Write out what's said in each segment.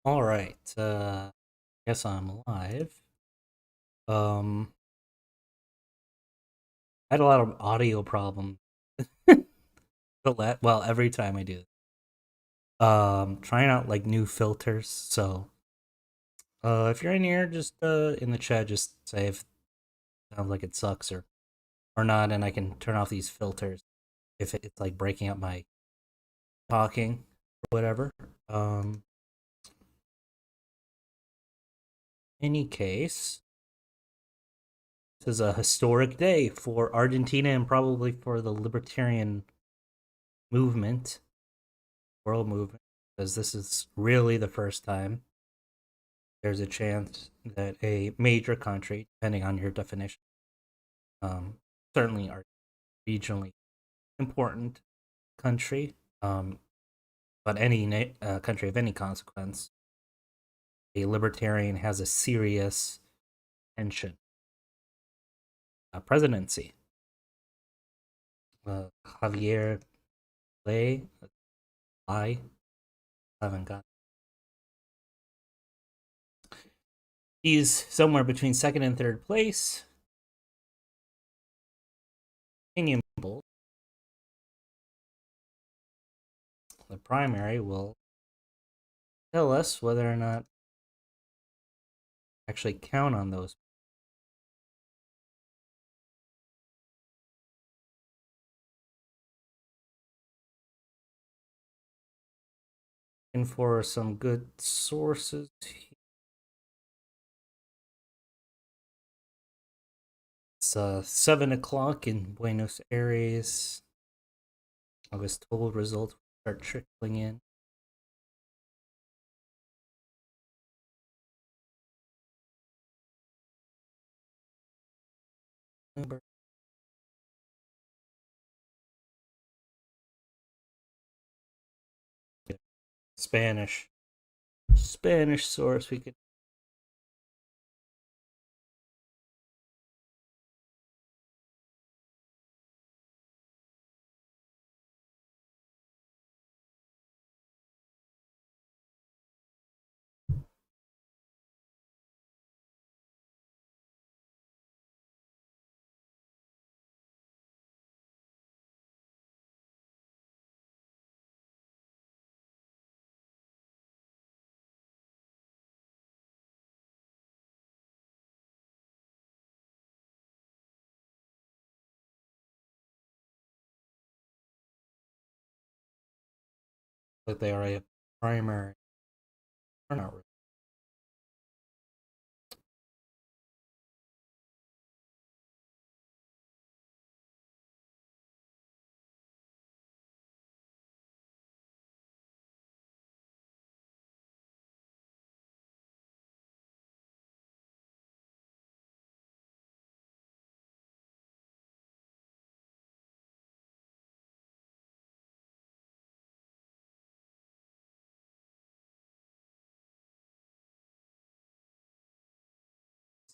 All right. Guess I'm live. Um, I had a lot of audio problems. Well, every time I do. Trying out like new filters. So, if you're in here, just in the chat, just say if it sounds like it sucks or not, and I can turn off these filters if it's like breaking up my talking or whatever. Um, any case, this is a historic day for Argentina and probably for the libertarian movement, world movement, because this is really the first time there's a chance that a major country, depending on your definition, um, certainly our regionally important country, but any country of any consequence, a libertarian has a serious tension presidency. Javier Milei, I haven't got. He's somewhere between second and third place. The primary will tell us whether or not actually count on those. And for some good sources, it's 7 o'clock in Buenos Aires. I was told results start trickling in. Spanish source we could. Like they are a primary. Or not really.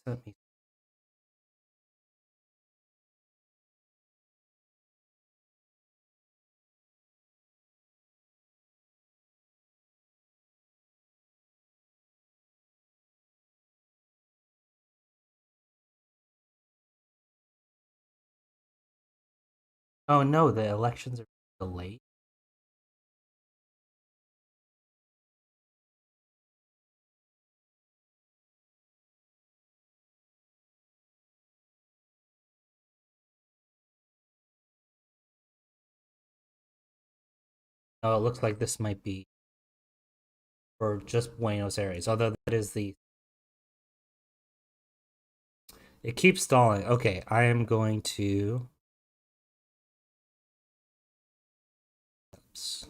Let me. Oh no, the elections are delayed. Oh, it looks like this might be for just Buenos Aires, although that is the. It keeps stalling. Okay, I am going to. Oops.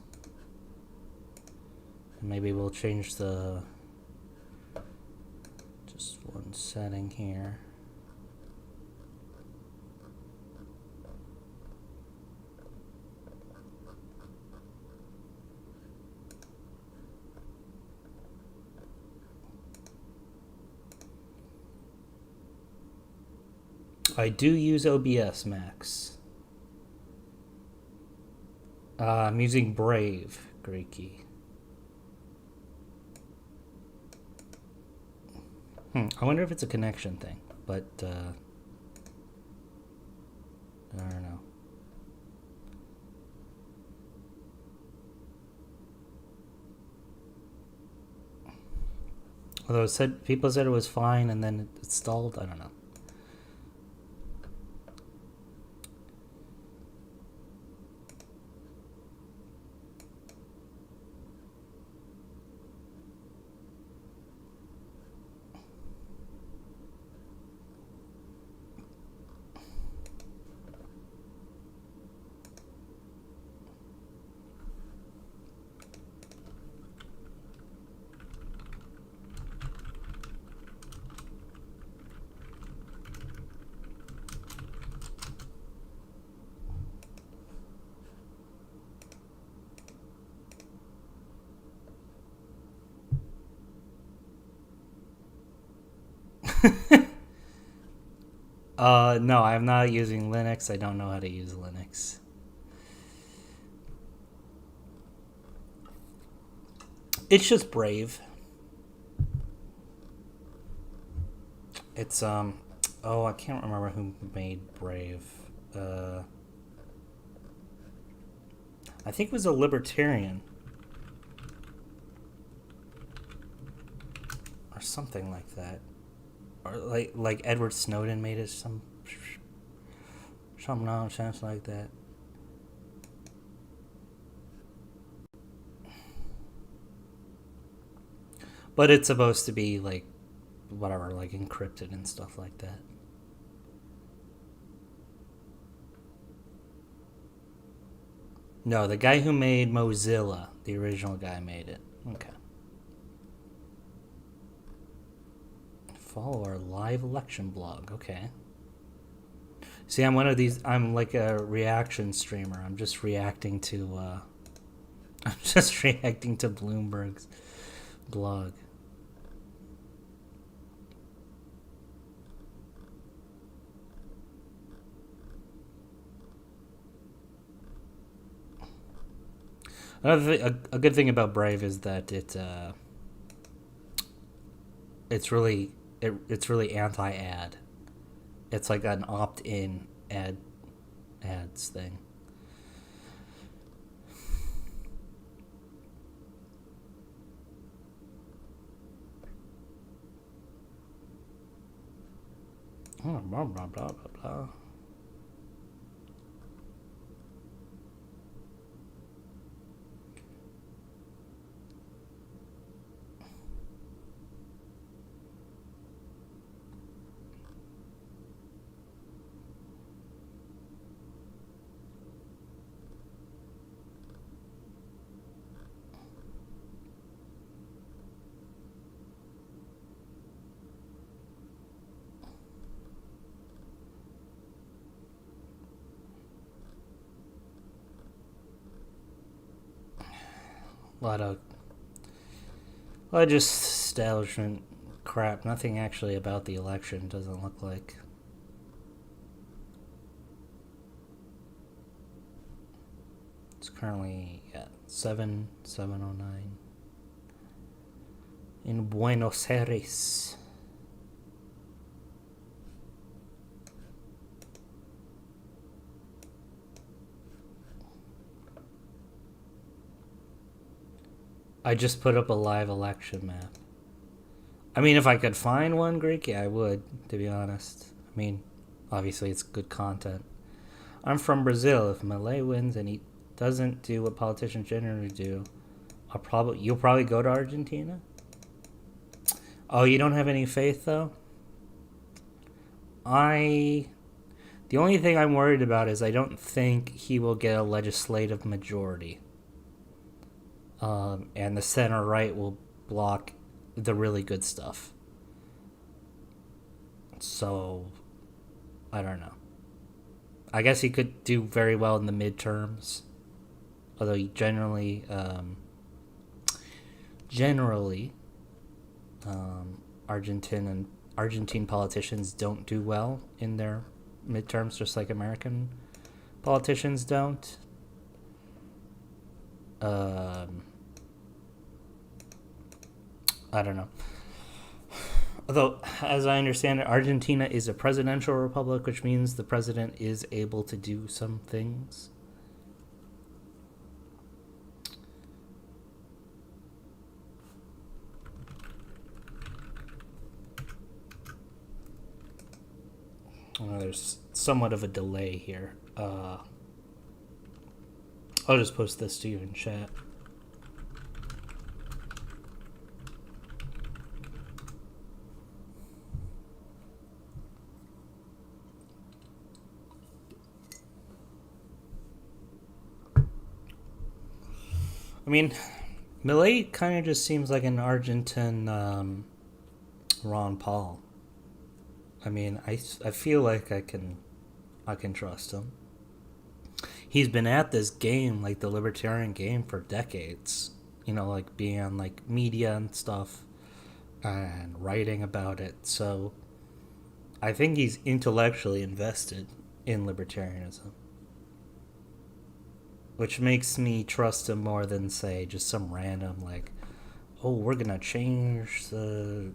Maybe we'll change the. Just one setting here. I do use OBS Max. I'm using Brave, Greeky. I wonder if it's a connection thing, but I don't know. Although people said it was fine and then it stalled. I don't know. No, I'm not using Linux. I don't know how to use Linux. It's just Brave. It's oh, I can't remember who made Brave. I think it was a Libertarian or something like that, or like Edward Snowden made it, some nonsense like that. But it's supposed to be like whatever, like encrypted and stuff like that. No, the guy who made Mozilla, the original guy, made it. Okay. Follow our live election blog. Okay. See, I'm one of these. I'm like a reaction streamer. I'm just reacting to. I'm just reacting to Bloomberg's blog. A good thing about Brave is that it's really anti-ad. It's like an opt-in ads thing. Blah blah blah blah blah. A lot of just establishment crap. Nothing actually about the election, doesn't look like. It's currently at 7:09 in Buenos Aires. I just put up a live election map. I mean, if I could find one Greek, yeah, I would, to be honest. I mean, obviously it's good content. I'm from Brazil. If Milei wins and he doesn't do what politicians generally do, you'll probably go to Argentina? Oh, you don't have any faith, though? The only thing I'm worried about is I don't think he will get a legislative majority. And the center right will block the really good stuff. So, I don't know. I guess he could do very well in the midterms, although he generally Argentine politicians don't do well in their midterms, just like American politicians don't. I don't know. Although, as I understand it, Argentina is a presidential republic, which means the president is able to do some things. There's somewhat of a delay here. I'll just post this to you in chat. I mean, Milei kind of just seems like an Argentine Ron Paul. I mean, I feel like I can trust him. He's been at this game, like the libertarian game, for decades. You know, like being on like media and stuff and writing about it. So I think he's intellectually invested in libertarianism, which makes me trust him more than, say, just some random like, oh, we're gonna change the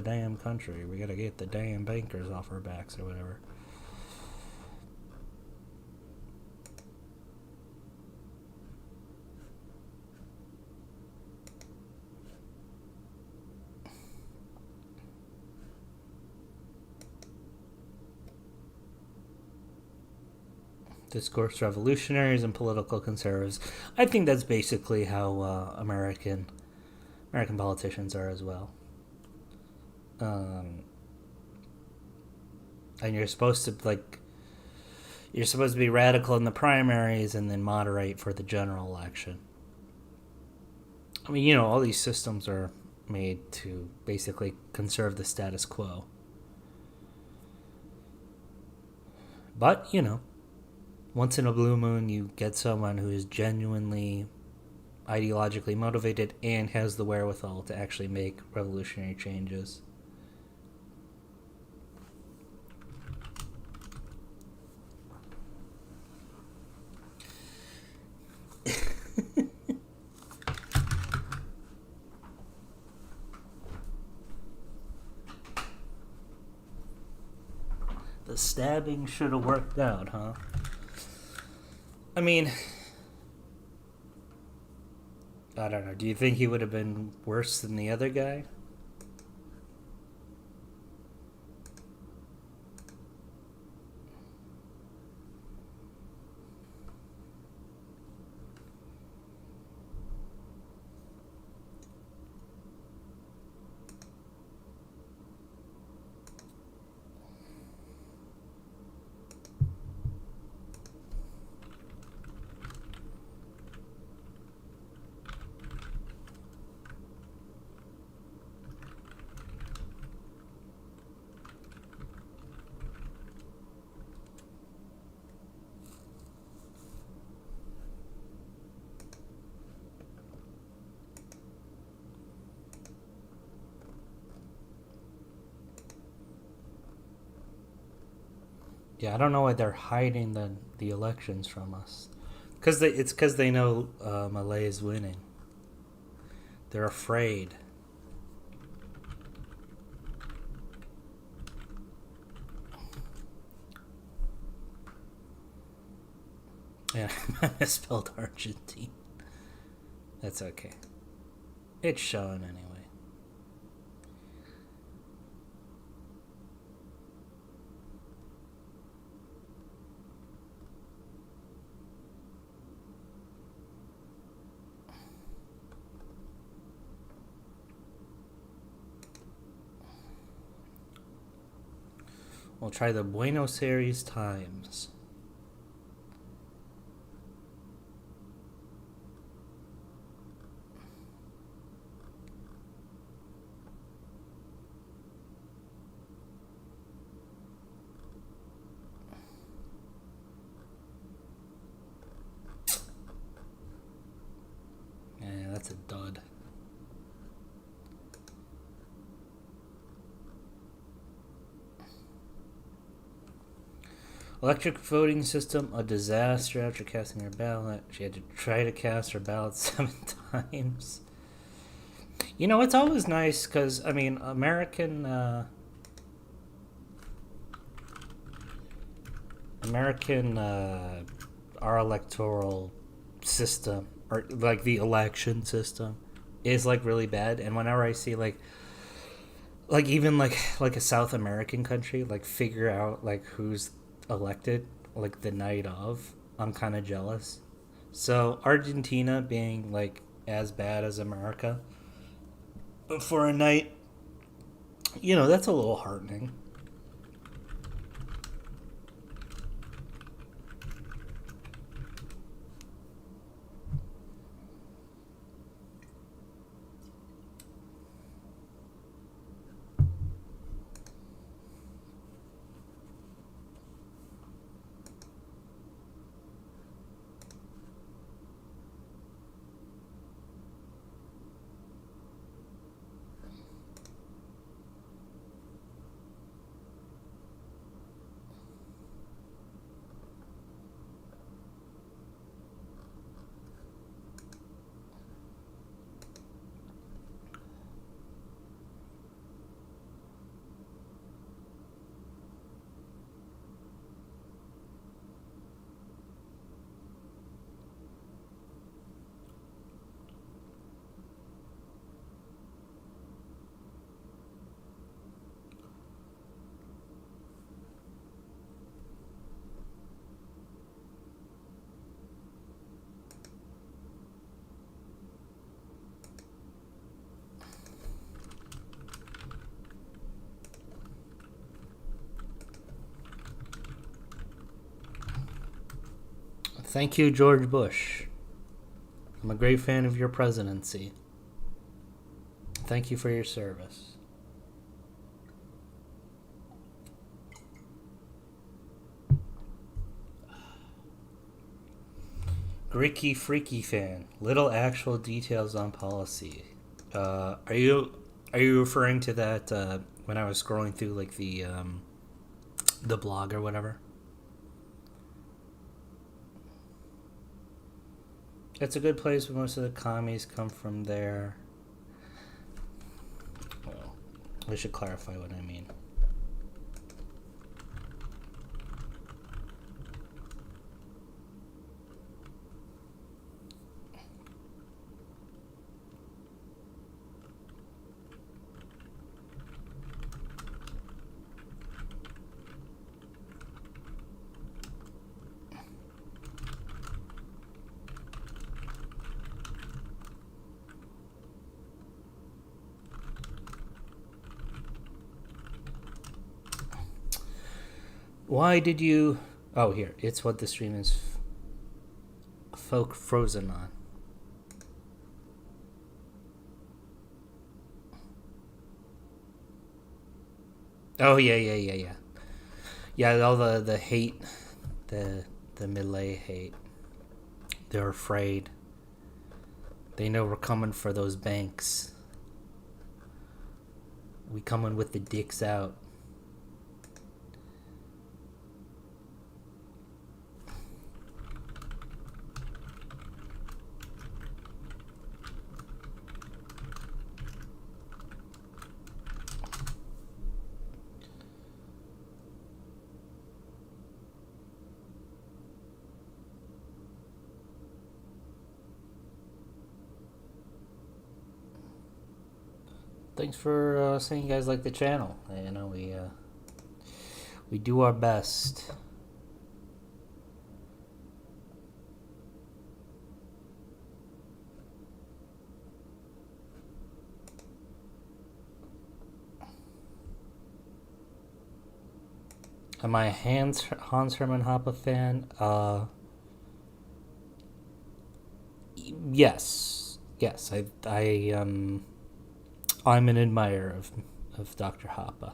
damn country. We gotta get the damn bankers off our backs or whatever. Discourse revolutionaries and political conservatives. I think that's basically how American politicians are as well. And you're supposed to be radical in the primaries and then moderate for the general election. I mean, you know, all these systems are made to basically conserve the status quo. But, you know, once in a blue moon, you get someone who is genuinely ideologically motivated and has the wherewithal to actually make revolutionary changes. The stabbing should have worked out, huh? I mean, I don't know. Do you think he would have been worse than the other guy? Yeah, I don't know why they're hiding the elections from us. It's because they know Milei is winning. They're afraid. Yeah, I misspelled Argentine. That's okay. It's showing anyway. We'll try the Buenos Aires Times. Yeah, that's a dud. Electric voting system, a disaster after casting her ballot. She had to try to cast her ballot 7 times. It's always nice because, I mean, American, our electoral system, or like the election system, is like really bad. And whenever I see like even like a South American country like figure out like who's elected like the night of, I'm kind of jealous. So Argentina being like as bad as America for a night, that's a little heartening. Thank you, George Bush. I'm a great fan of your presidency. Thank you for your service. Gricky Freaky fan. Little actual details on policy. Are you referring to that when I was scrolling through like the blog or whatever? It's a good place, but most of the commies come from there. Well, I should clarify what I mean. Why did you? Oh, here. It's what the stream is folk frozen on. Oh, yeah, yeah, yeah, yeah. Yeah, all the hate, the Milei hate. They're afraid. They know we're coming for those banks. We coming with the dicks out. Thanks for saying you guys like the channel. We do our best. Am I a Hans Hermann Hoppe fan? Yes, yes. I'm an admirer of Dr. Hoppe.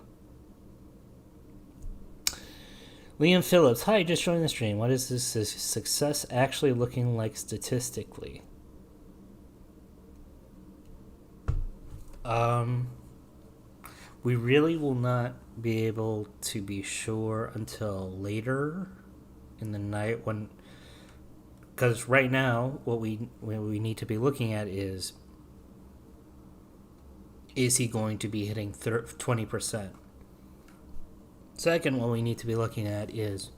Liam Phillips, hi, just joined the stream. What is this success actually looking like statistically? We really will not be able to be sure until later in the night because right now what we need to be looking at is is he going to be hitting 20%? Second, what we need to be looking at is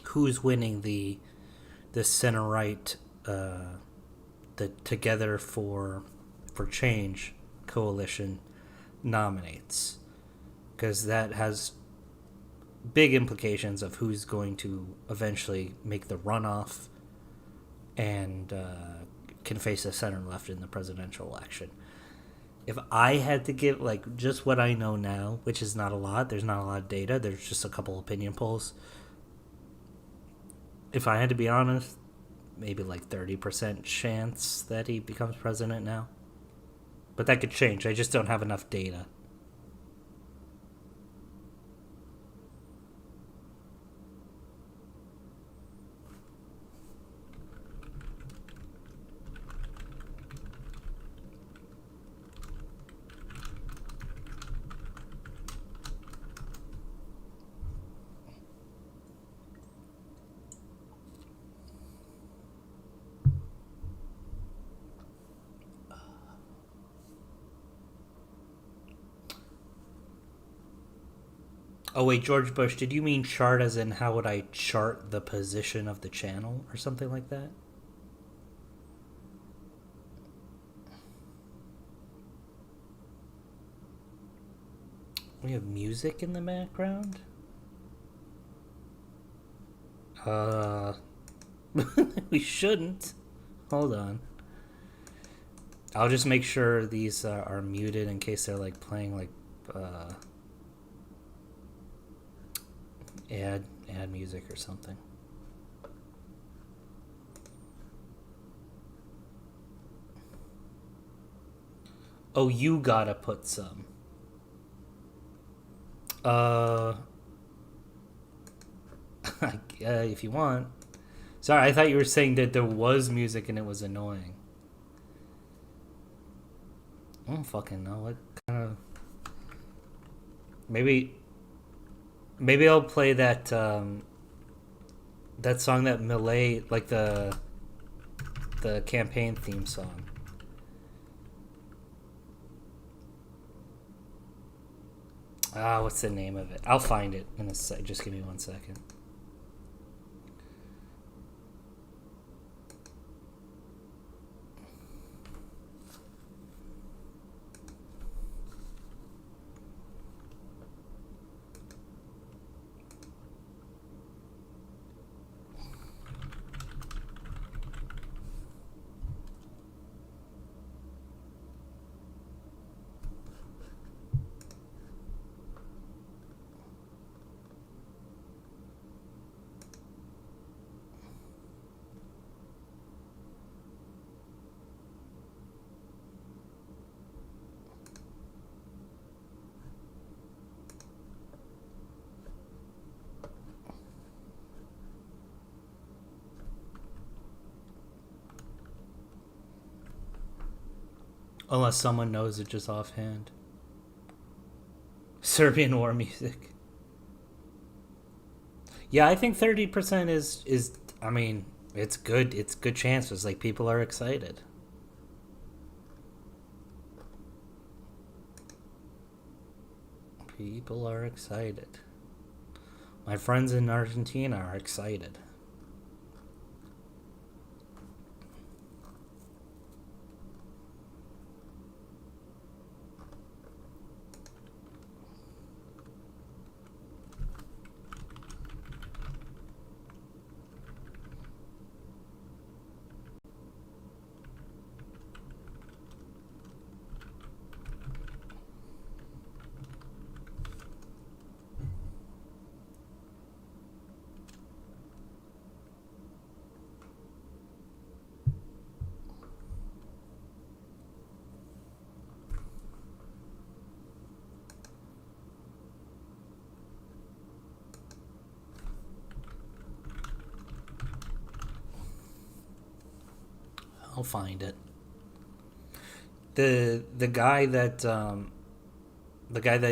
who's winning the center right, the Together for Change coalition nominates, because that has big implications of who's going to eventually make the runoff and can face the center left in the presidential election. If I had to give like just what I know now, which is not a lot, there's not a lot of data, there's just a couple opinion polls. If I had to be honest, maybe like 30% chance that he becomes president now. But that could change. I just don't have enough data. Oh wait, George Bush, did you mean chart as in how would I chart the position of the channel or something like that? We have music in the background? Uh we shouldn't. Hold on. I'll just make sure these are muted in case they're like playing like ad music or something. Oh, you gotta put some. If you want. Sorry, I thought you were saying that there was music and it was annoying. I don't fucking know what kind of. Maybe I'll play that that song that Milei, like the campaign theme song. What's the name of it? I'll find it in a sec. Just give me 1 second. Unless someone knows it just offhand. Serbian war music. Yeah, I think 30% is. I mean, it's good. It's good chances. Like people are excited. People are excited. My friends in Argentina are excited. I'll find it. The guy that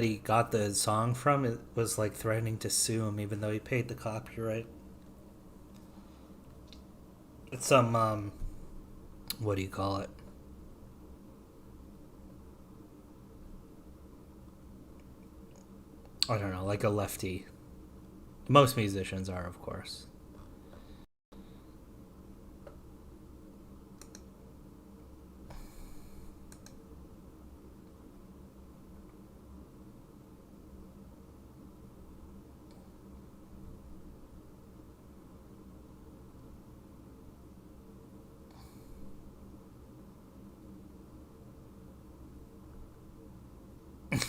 he got the song from was like threatening to sue him even though he paid the copyright. It's some, what do you call it? I don't know, like a lefty. Most musicians are, of course.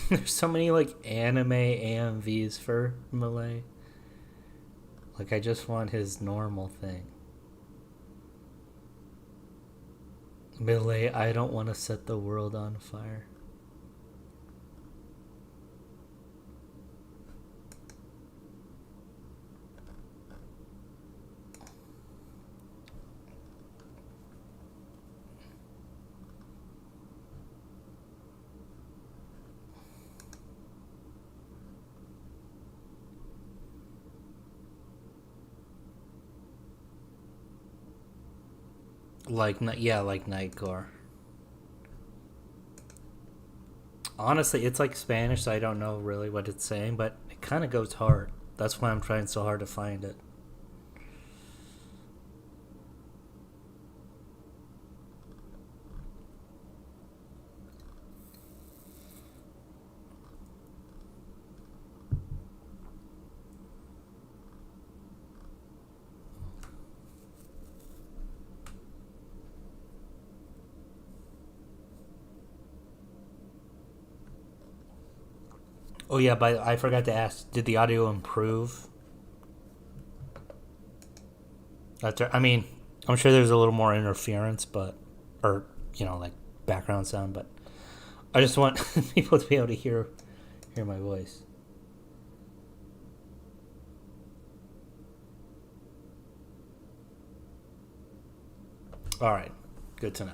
There's so many like anime AMVs for Milei. Like I just want his normal thing. Milei, I don't want to set the world on fire. Like yeah, like Nightcore. Honestly, it's like Spanish, so I don't know really what it's saying, but it kind of goes hard. That's why I'm trying so hard to find it. Oh yeah, but I forgot to ask, did the audio improve? I mean, I'm sure there's a little more interference, but or like background sound, but I just want people to be able to hear my voice. All right, good to know.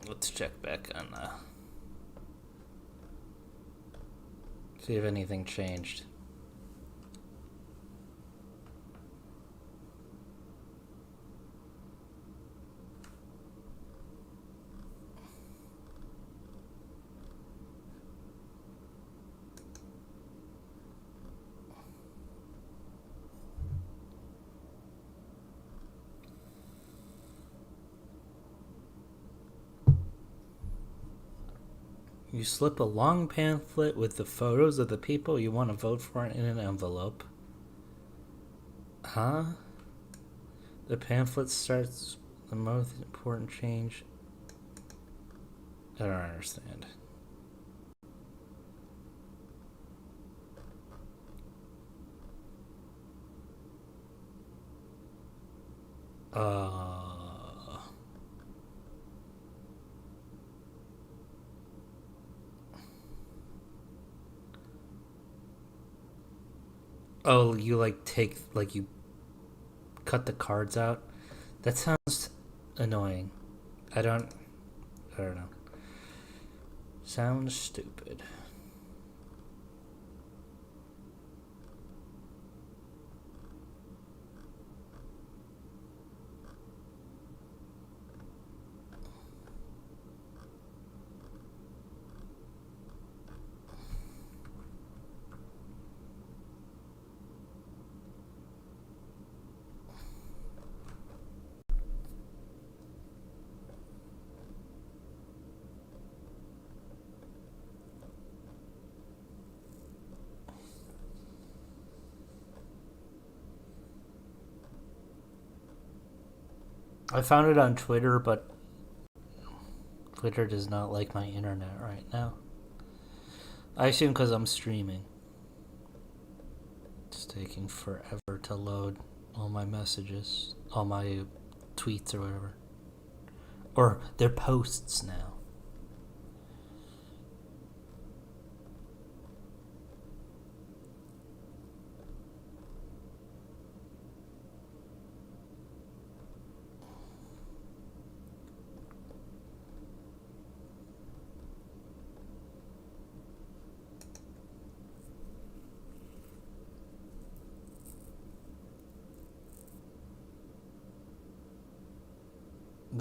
Let's check back on see if anything changed. You slip a long pamphlet with the photos of the people you want to vote for in an envelope. Huh? The pamphlet starts the most important change. I don't understand. Uh. Oh, you you cut the cards out? That sounds annoying. I don't know. Sounds stupid. I found it on Twitter, but Twitter does not like my internet right now. I assume because I'm streaming. It's taking forever to load all my messages, all my tweets or whatever. Or their posts now.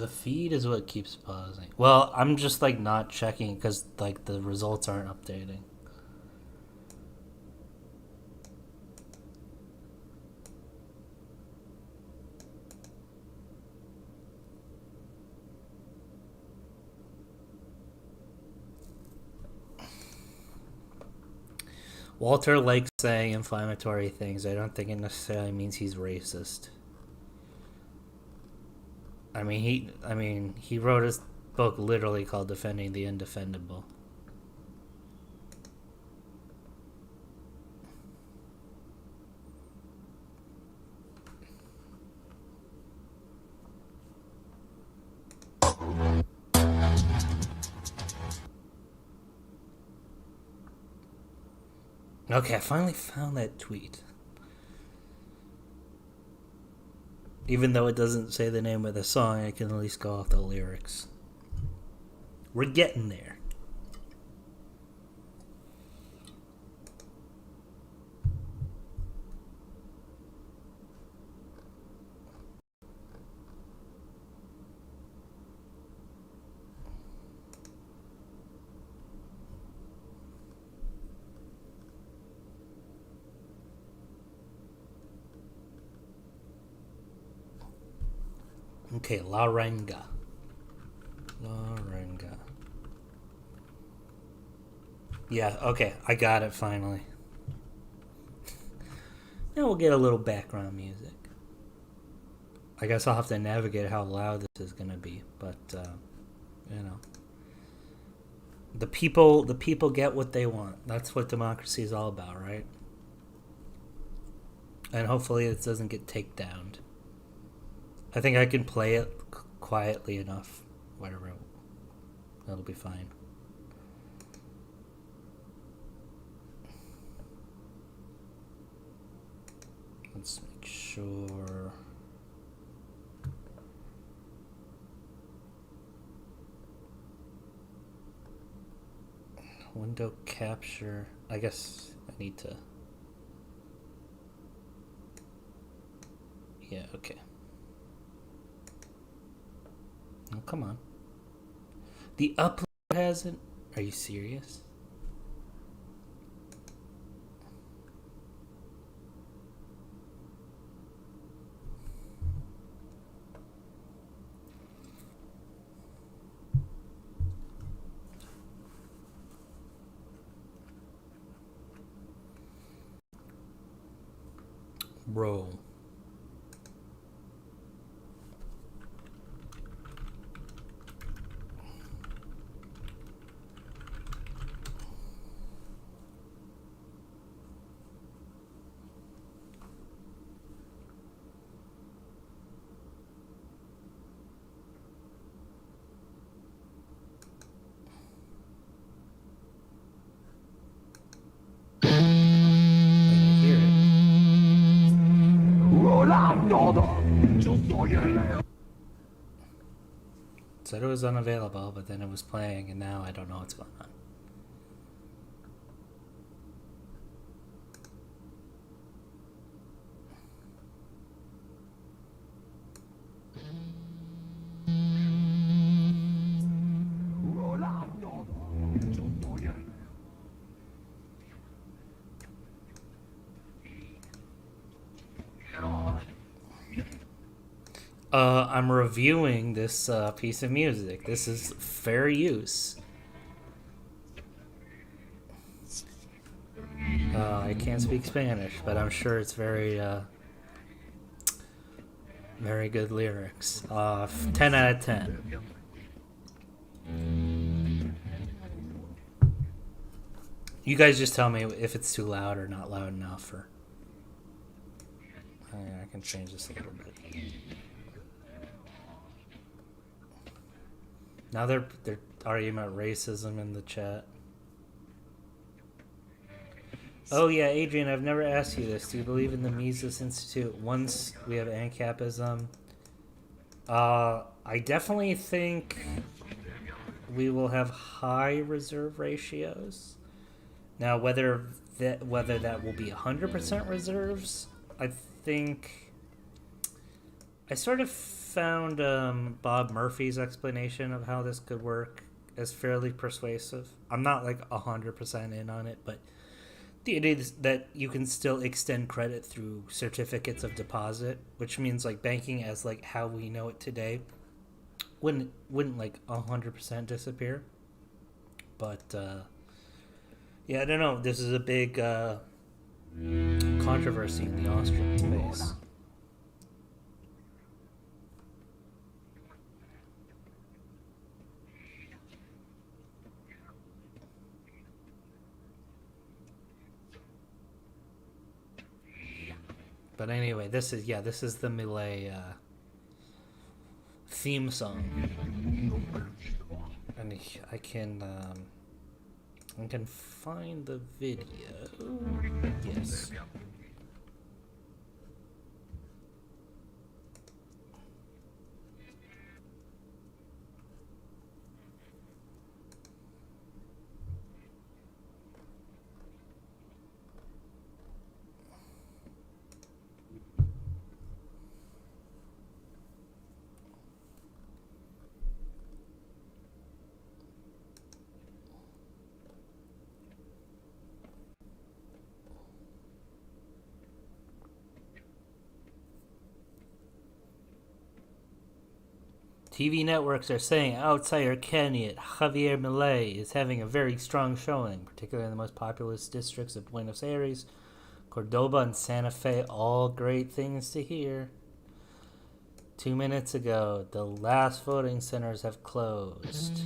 The feed is what keeps pausing. Well, I'm just like not checking because like the results aren't updating. Walter likes saying inflammatory things. I don't think it necessarily means he's racist. He wrote his book literally called Defending the Indefendable. Okay, I finally found that tweet. Even though it doesn't say the name of the song, I can at least go off the lyrics. We're getting there. Okay, La Renga. La Renga. Yeah, okay, I got it finally. Now we'll get a little background music. I guess I'll have to navigate how loud this is gonna be, but you know, the people get what they want. That's what democracy is all about, right? And hopefully it doesn't get taken down. I think I can play it quietly enough. Whatever, that'll be fine. Let's make sure. Window capture. I guess I need to. Yeah, okay. Oh, come on. The upload hasn't. Are you serious? Bro. Said it was unavailable, but then it was playing, and now I don't know what's going on. I'm reviewing this piece of music. This is fair use. I can't speak Spanish, but I'm sure it's very good lyrics. 10 out of 10. You guys just tell me if it's too loud or not loud enough, or I can change this a little bit. Now they're arguing about racism in the chat. Oh yeah, Adrian, I've never asked you this. Do you believe in the Mises Institute? Once we have ANCAPism, I definitely think we will have high reserve ratios. Now, whether that will be 100% reserves, I think I sort of found Bob Murphy's explanation of how this could work as fairly persuasive. I'm not like 100% in on it, but the idea is that you can still extend credit through certificates of deposit, which means like banking as like how we know it today wouldn't like 100% disappear. But yeah, I don't know. This is a big controversy in the Austrian space. But anyway, this is the Milei theme song, and I can find the video. Yes. TV networks are saying outsider candidate Javier Milei is having a very strong showing, particularly in the most populous districts of Buenos Aires, Cordoba, and Santa Fe. All great things to hear. 2 minutes ago, the last voting centers have closed.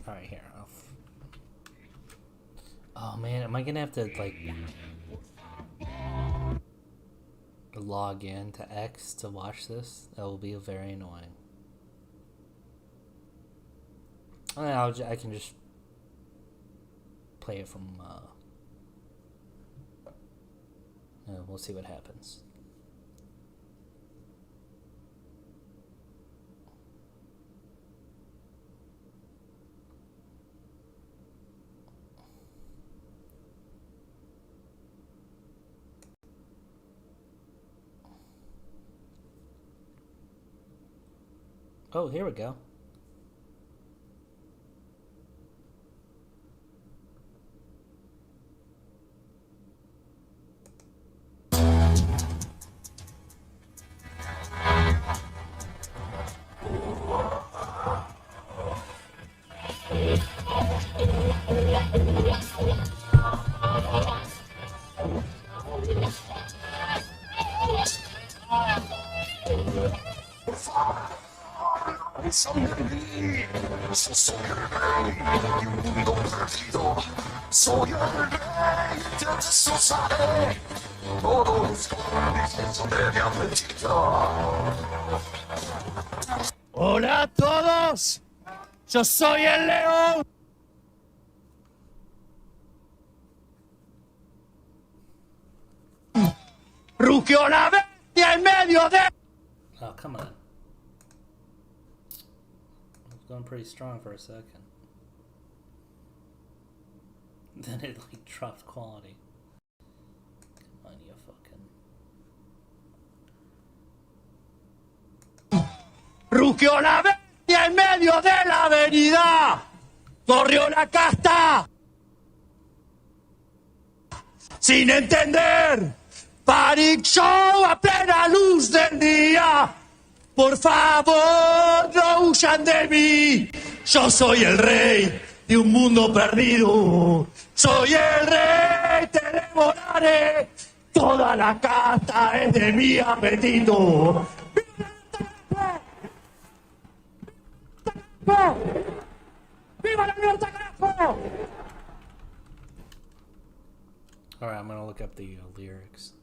Alright, here. Oh man, am I gonna have to like log in to X to watch this? That will be very annoying. I can just play it from we'll see what happens. Oh, here we go. Soy el rey, yo soy el rey de un mundo perdido. Soy el rey, de Jesús haré todos los conflictos de apetito. Hola a todos, yo soy el león. Rugió la bestia en medio de... Oh, come on. Going pretty strong for a second. Then it like dropped quality. Come on, you fucking. Rugió la bestia en medio de la avenida. Corrió la casta. Sin entender. Panic show a plena luz del día. Por favor, no huyan de mí. Yo soy el rey de un mundo perdido. Soy el rey, te devoraré. Toda la casta es de mi apetito. ¡Viva la libertad, carajo! Alright, I'm gonna look up the lyrics.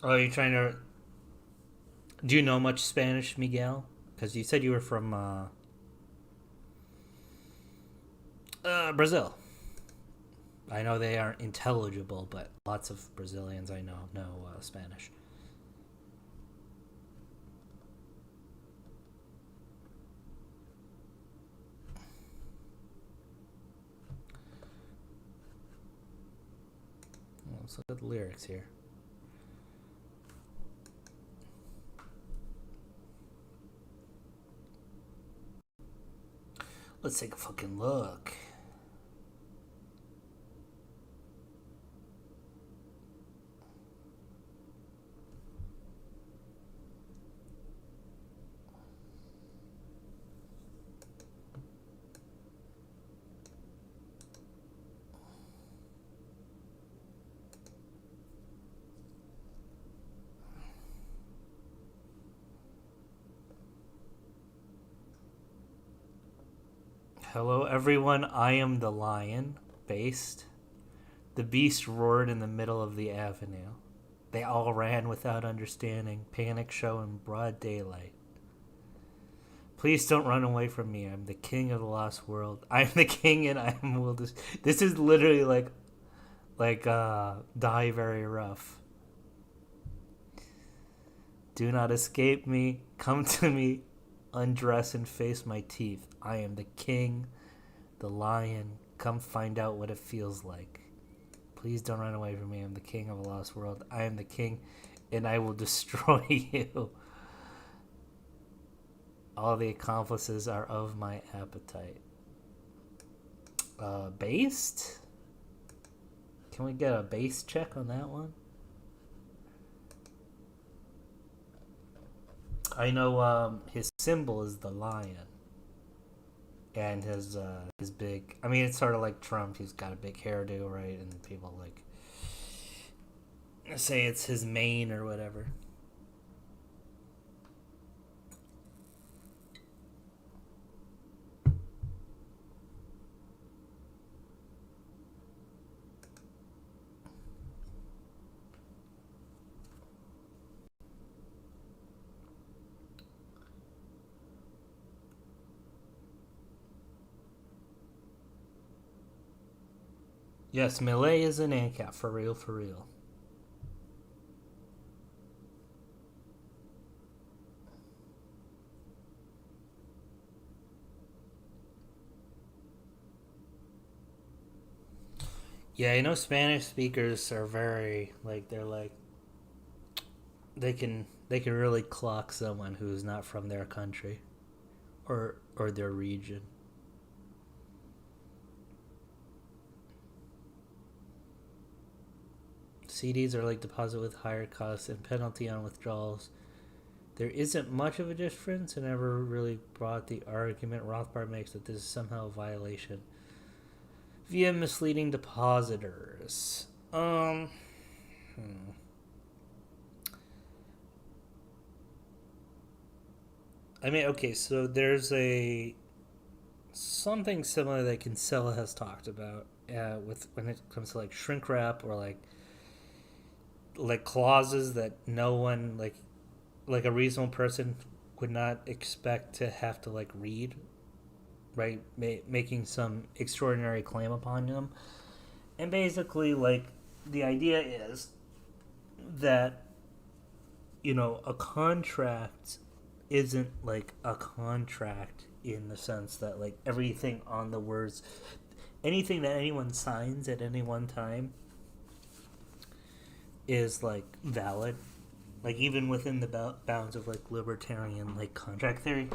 Oh, are you trying to? Do you know much Spanish, Miguel? Because you said you were from Brazil. I know they aren't intelligible, but lots of Brazilians I know Spanish. Let's look at the lyrics here. Let's take a fucking look. Hello, everyone. I am the lion. Based. The beast roared in the middle of the avenue. They all ran without understanding, panic show in broad daylight. Please don't run away from me. I'm the king of the lost world. I'm the king and I am will. This is literally like die very rough. Do not escape me. Come to me. Undress and face my teeth. I am the king, the lion. Come find out what it feels like. Please don't run away from me. I'm the king of a lost world. I am the king, and I will destroy you. All the accomplices are of my appetite. Based? Can we get a base check on that one? I know his symbol is the lion. And his big, I mean, it's sort of like Trump. He's got a big hairdo, right? And people like say it's his mane or whatever. Yes, Milei is an ANCAP, for real, for real. Yeah, I know Spanish speakers are very like they're like they can really clock someone who's not from their country or their region. CDs are like deposit with higher costs and penalty on withdrawals. There isn't much of a difference and never really brought the argument Rothbard makes that this is somehow a violation via misleading depositors. I mean, okay, so there's a something similar that Kinsella has talked about with when it comes to like shrink wrap or like clauses that no one like a reasonable person would not expect to have to like read, right? Making some extraordinary claim upon them, and basically like the idea is that a contract isn't like a contract in the sense that like everything on the words, anything that anyone signs at any one time is like valid, like even within the bounds of like libertarian like contract theory.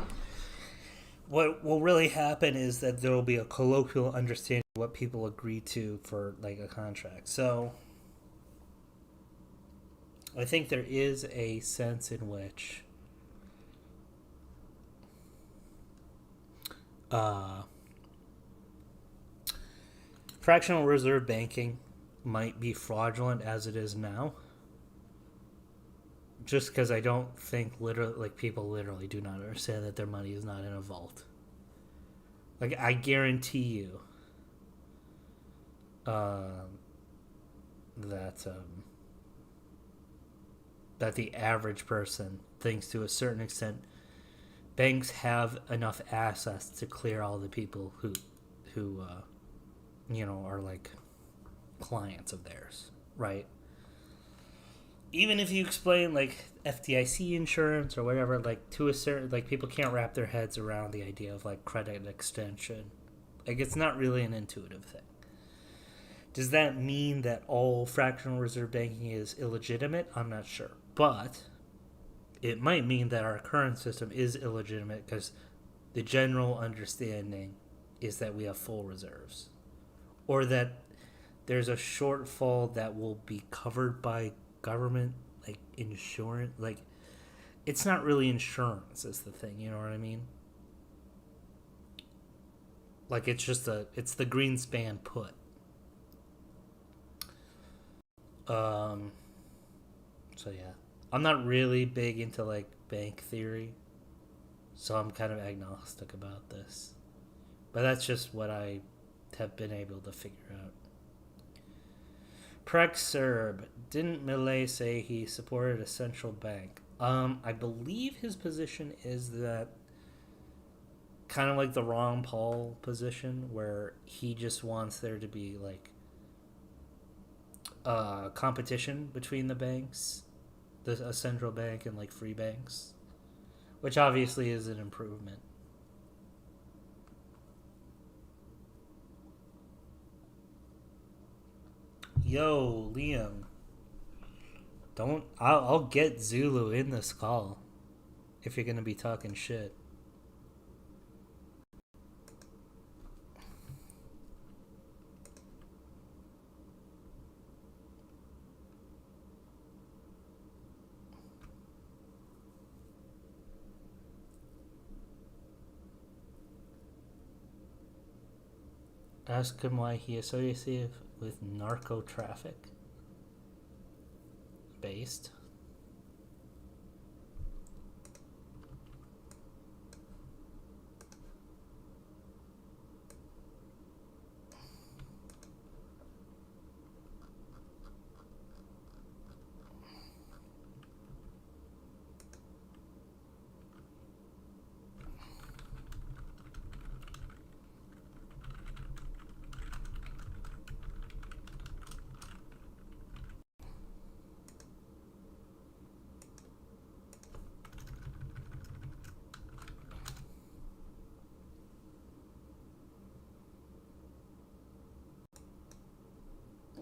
What will really happen is that there will be a colloquial understanding of what people agree to for like a contract. So I think there is a sense in which uh, fractional reserve banking might be fraudulent as it is now. Just because I don't think literally, like people literally do not understand that their money is not in a vault. Like I guarantee you, that that the average person thinks to a certain extent banks have enough assets to clear all the people who are like clients of theirs, right? Even if you explain like FDIC insurance or whatever, like to a certain, like people can't wrap their heads around the idea of like credit extension. Like it's not really an intuitive thing. Does that mean that all fractional reserve banking is illegitimate? I'm not sure. But it might mean that our current system is illegitimate because the general understanding is that we have full reserves. Or that there's a shortfall that will be covered by government, like insurance. Like, it's not really insurance is the thing, you know what I mean? Like, it's the Greenspan put. So yeah, I'm not really big into like bank theory, so I'm kind of agnostic about this. But that's just what I have been able to figure out. Prex Serb, didn't Milei say he supported a central bank? I believe his position is that kind of like the Ron Paul position, where he just wants there to be like competition between the banks, a central bank and like free banks, which obviously is an improvement. Yo, Liam, don't. I'll get Zulu in this call if you're gonna be talking shit. Ask him why he associated with narco traffic. Based.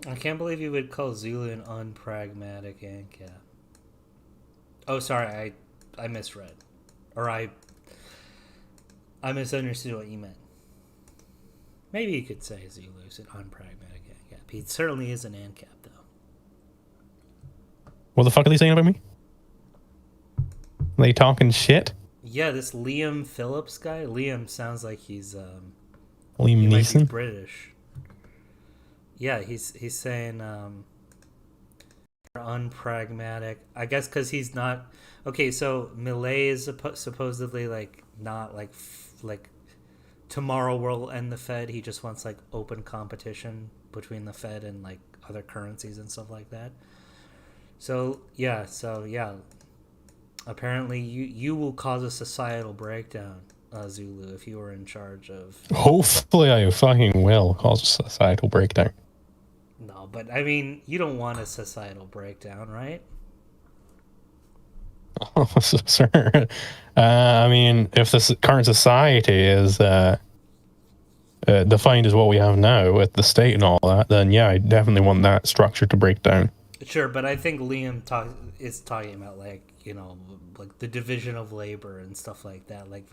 I can't believe you would call Zulu an unpragmatic ANCAP. Oh, sorry, I misread, or I misunderstood what you meant. Maybe you could say Zulu's an unpragmatic ANCAP. He certainly is an ANCAP, though. What the fuck are they saying about me? Are they talking shit? Yeah, this Liam Phillips guy. Liam sounds like he's Liam he might be Neeson? British. Yeah, he's saying unpragmatic. I guess because he's not. Okay, so Milei is supposedly like not like tomorrow will end the Fed. He just wants like open competition between the Fed and like other currencies and stuff like that. So yeah. Apparently, you will cause a societal breakdown, Zulu, if you were in charge of. Hopefully I fucking will cause a societal breakdown. No, but I mean, you don't want a societal breakdown, right? Oh, sir. I mean, if the current society is defined as what we have now with the state and all that, then yeah, I definitely want that structure to break down. Sure, but I think Liam is talking about like like the division of labor and stuff like that. Like.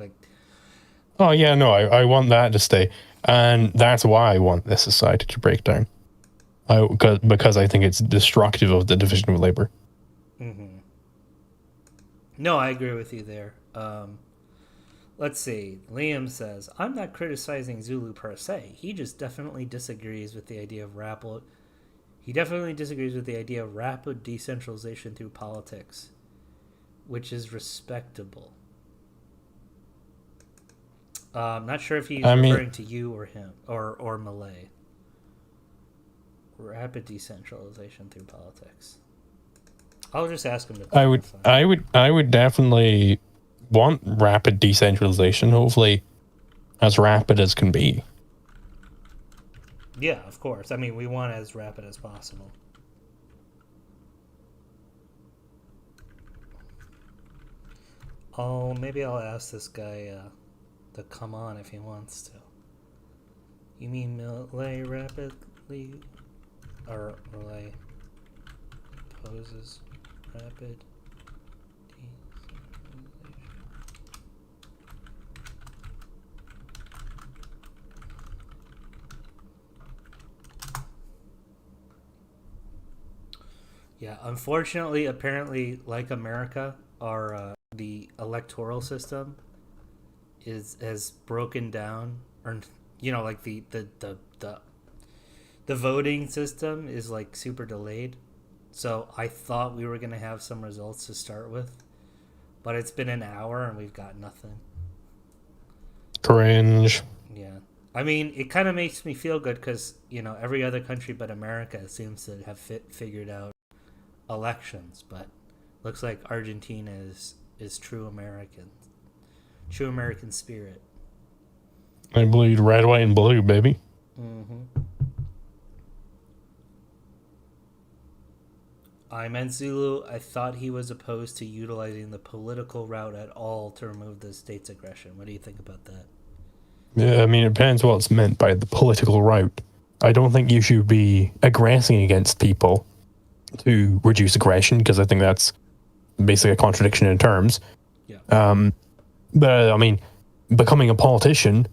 Oh yeah, no, I want that to stay, and that's why I want this society to break down. Because I think it's destructive of the division of labor. Mm-hmm. No, I agree with you there. Let's see. Liam says, I'm not criticizing Zulu per se. He just definitely disagrees with the idea of rapid decentralization through politics, which is respectable. I'm not sure if he's referring to you or him or Milei. Rapid decentralization through politics. I'll just ask him to clarify. I would definitely want rapid decentralization. Hopefully, as rapid as can be. Yeah, of course. I mean, we want it as rapid as possible. Oh, maybe I'll ask this guy to come on if he wants to. You mean Milei rapidly, or Milei opposes rapid decentralization? Yeah, unfortunately, apparently, like America, our the electoral system has broken down, or like the voting system is like super delayed. So I thought we were gonna have some results to start with, but it's been an hour and we've got nothing. Cringe. Yeah, I mean, it kind of makes me feel good because every other country but America seems to have figured out elections, but looks like Argentina is true American spirit. I bleed red, white, and blue, baby. Mm-hmm. I meant Zulu. I thought he was opposed to utilizing the political route at all to remove the state's aggression. What do you think about that? Yeah, I mean, it depends what's meant by the political route. I don't think you should be aggressing against people to reduce aggression, because I think that's basically a contradiction in terms. Yeah. But I mean, becoming a politician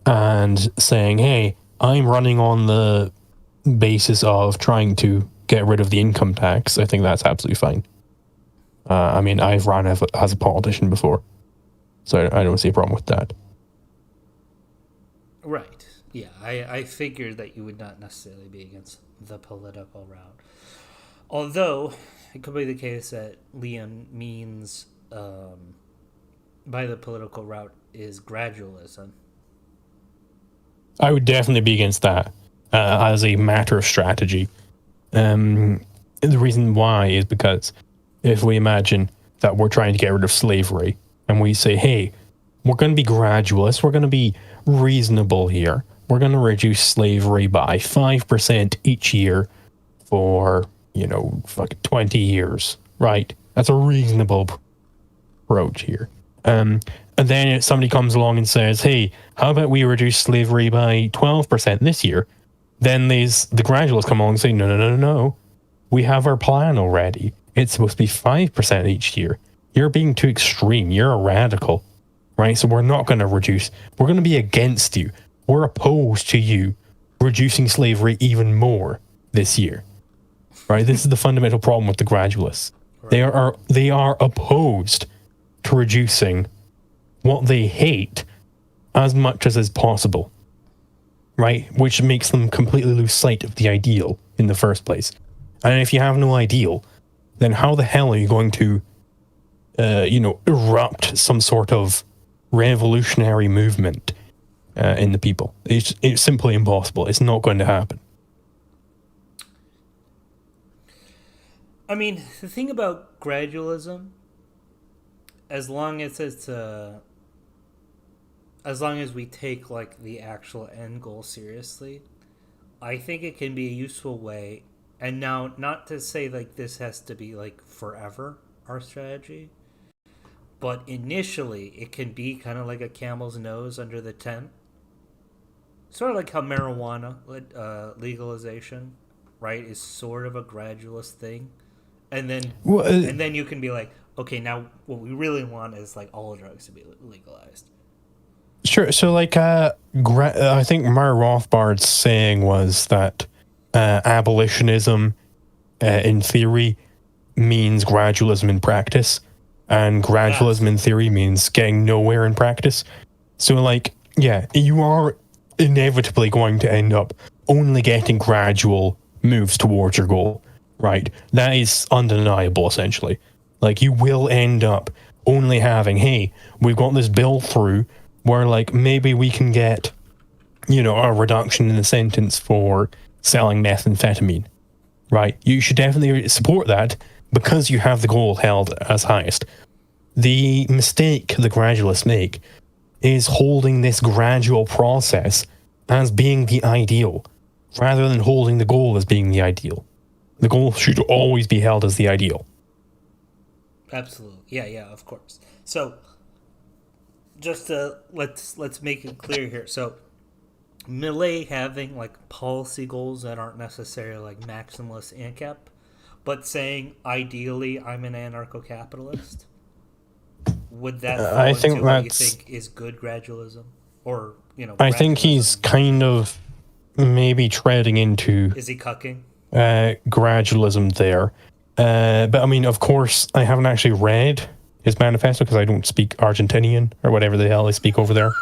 and saying, "Hey, I'm running on the basis of trying to get rid of the income tax," I think that's absolutely fine. I mean, I've run as a politician before, so I don't see a problem with that. Right. Yeah, I figured that you would not necessarily be against the political route. Although, it could be the case that Liam means by the political route is gradualism. I would definitely be against that as a matter of strategy. The reason why is because if we imagine that we're trying to get rid of slavery and we say, hey, we're going to be gradualist, we're going to be reasonable here, we're going to reduce slavery by 5% each year for, 20 years, right? That's a reasonable approach here. And then somebody comes along and says, hey, how about we reduce slavery by 12% this year? Then the gradualists come along and say, no. We have our plan already. It's supposed to be 5% each year. You're being too extreme. You're a radical, right? So we're not going to reduce. We're going to be against you. We're opposed to you reducing slavery even more this year, right? This is the fundamental problem with the gradualists. Right. They are opposed to reducing what they hate as much as is possible, right? Which makes them completely lose sight of the ideal in the first place. And if you have no ideal, then how the hell are you going to, erupt some sort of revolutionary movement in the people? It's simply impossible. It's not going to happen. I mean, the thing about gradualism, as long as we take like the actual end goal seriously, I think it can be a useful way. And now, not to say like this has to be like forever our strategy, but initially it can be kind of like a camel's nose under the tent, sort of like how marijuana legalization, right, is sort of a gradualist thing. And then you can be like, okay, now what we really want is like all drugs to be legalized. Sure. So like, I think Murray Rothbard's saying was that abolitionism, in theory, means gradualism in practice, and gradualism in theory means getting nowhere in practice. So like, yeah, you are inevitably going to end up only getting gradual moves towards your goal. Right, that is undeniable, essentially. Like, you will end up only having, hey, we've got this bill through where, like, maybe we can get, a reduction in the sentence for selling methamphetamine, right? You should definitely support that, because you have the goal held as highest. The mistake the gradualists make is holding this gradual process as being the ideal, rather than holding the goal as being the ideal. The goal should always be held as the ideal. Absolutely. Yeah, of course. So, just to, let's make it clear here. So, Milei having like policy goals that aren't necessarily like maximalist ANCAP, but saying ideally I'm an anarcho-capitalist. Would that fall I think into what you that's... think is good gradualism, or I think he's kind of maybe treading into... Is he cucking? Gradualism there. But I mean, of course, I haven't actually read his manifesto because I don't speak Argentinian or whatever the hell they speak over there.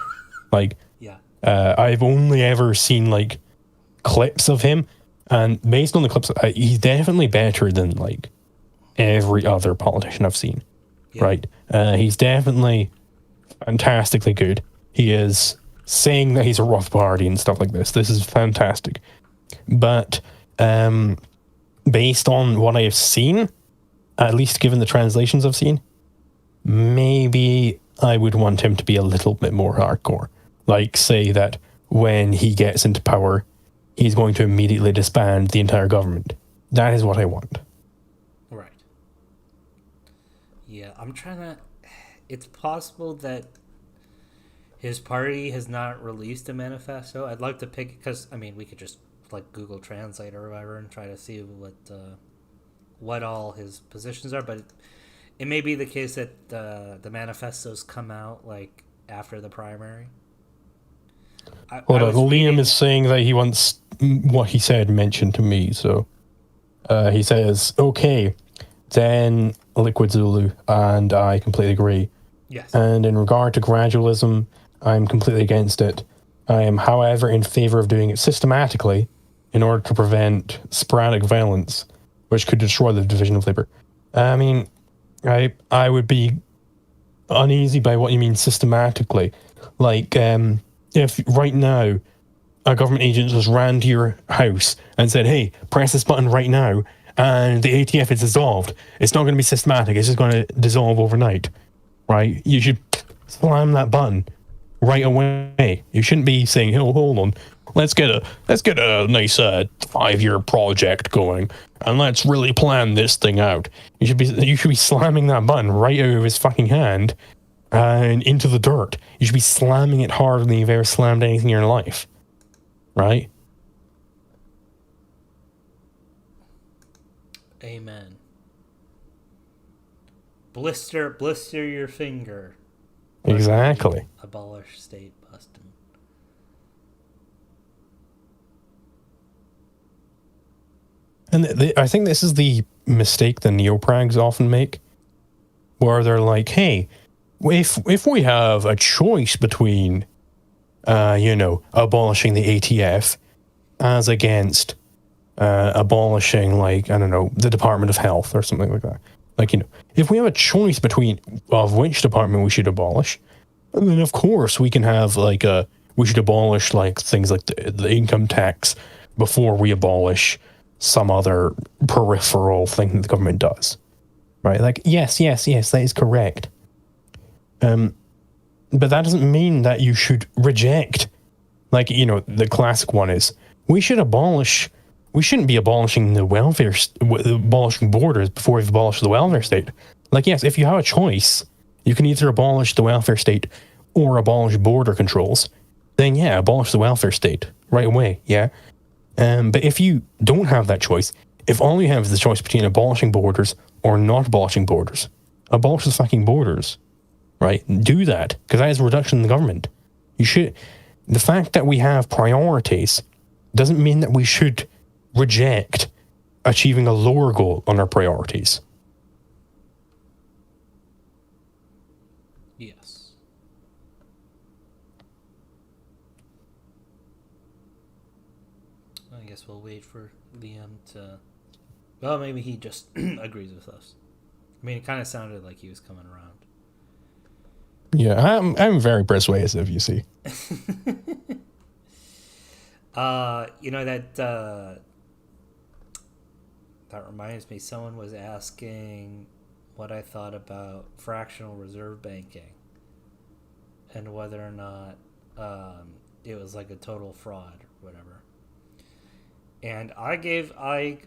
Like, Yeah. I've only ever seen like clips of him, and based on the clips, he's definitely better than like every other politician I've seen. Yeah. Right? He's definitely fantastically good. He is saying that he's a Rothbardian and stuff like this. This is fantastic. But based on what I have seen, at least given the translations I've seen, maybe I would want him to be a little bit more hardcore. Like, say that when he gets into power, he's going to immediately disband the entire government. That is what I want. Right. Yeah, I'm trying to... It's possible that his party has not released a manifesto. I'd like to pick... Because, I mean, we could just like Google Translate or whatever and try to see what all his positions are, but it may be the case that the manifestos come out like after the primary. Liam is saying that he wants what he said mentioned to me, so he says, okay, then Liquid Zulu, and I completely agree. Yes. And in regard to gradualism, I'm completely against it. I am, however, in favor of doing it systematically in order to prevent sporadic violence, which could destroy the division of labor. I mean, I would be uneasy by what you mean systematically. Like, if right now a government agent just ran to your house and said, hey, press this button right now, and the ATF is dissolved, it's not going to be systematic, it's just going to dissolve overnight, right? You should slam that button right away. You shouldn't be saying, "Oh, hold on, let's get a nice 5-year project going, and let's really plan this thing out." You should be slamming that button right out of his fucking hand and into the dirt. You should be slamming it harder than you've ever slammed anything in your life, right? Amen. Blister your finger. Exactly. Abolish state busting. And I think this is the mistake the neoprags often make, where they're like, hey, if we have a choice between, abolishing the ATF as against abolishing, like, I don't know, the Department of Health or something like that. Like, if we have a choice between of which department we should abolish, then of course we can have we should abolish like things like the income tax before we abolish some other peripheral thing that the government does, right? Like, yes, that is correct. But that doesn't mean that you should reject, like, the classic one is, we shouldn't be abolishing the welfare, abolishing borders before we've abolished the welfare state. Like, yes, if you have a choice, you can either abolish the welfare state or abolish border controls. Then yeah, abolish the welfare state right away, yeah? But if you don't have that choice, if all you have is the choice between abolishing borders or not abolishing borders, abolish the fucking borders, right? Do that, because that is a reduction in the government. The fact that we have priorities doesn't mean that we should reject achieving a lower goal on our priorities. Yes. I guess we'll wait for Liam to... Well, maybe he just agrees with us. I mean, it kind of sounded like he was coming around. Yeah, I'm very persuasive, you see. that reminds me, someone was asking what I thought about fractional reserve banking and whether or not it was like a total fraud or whatever. And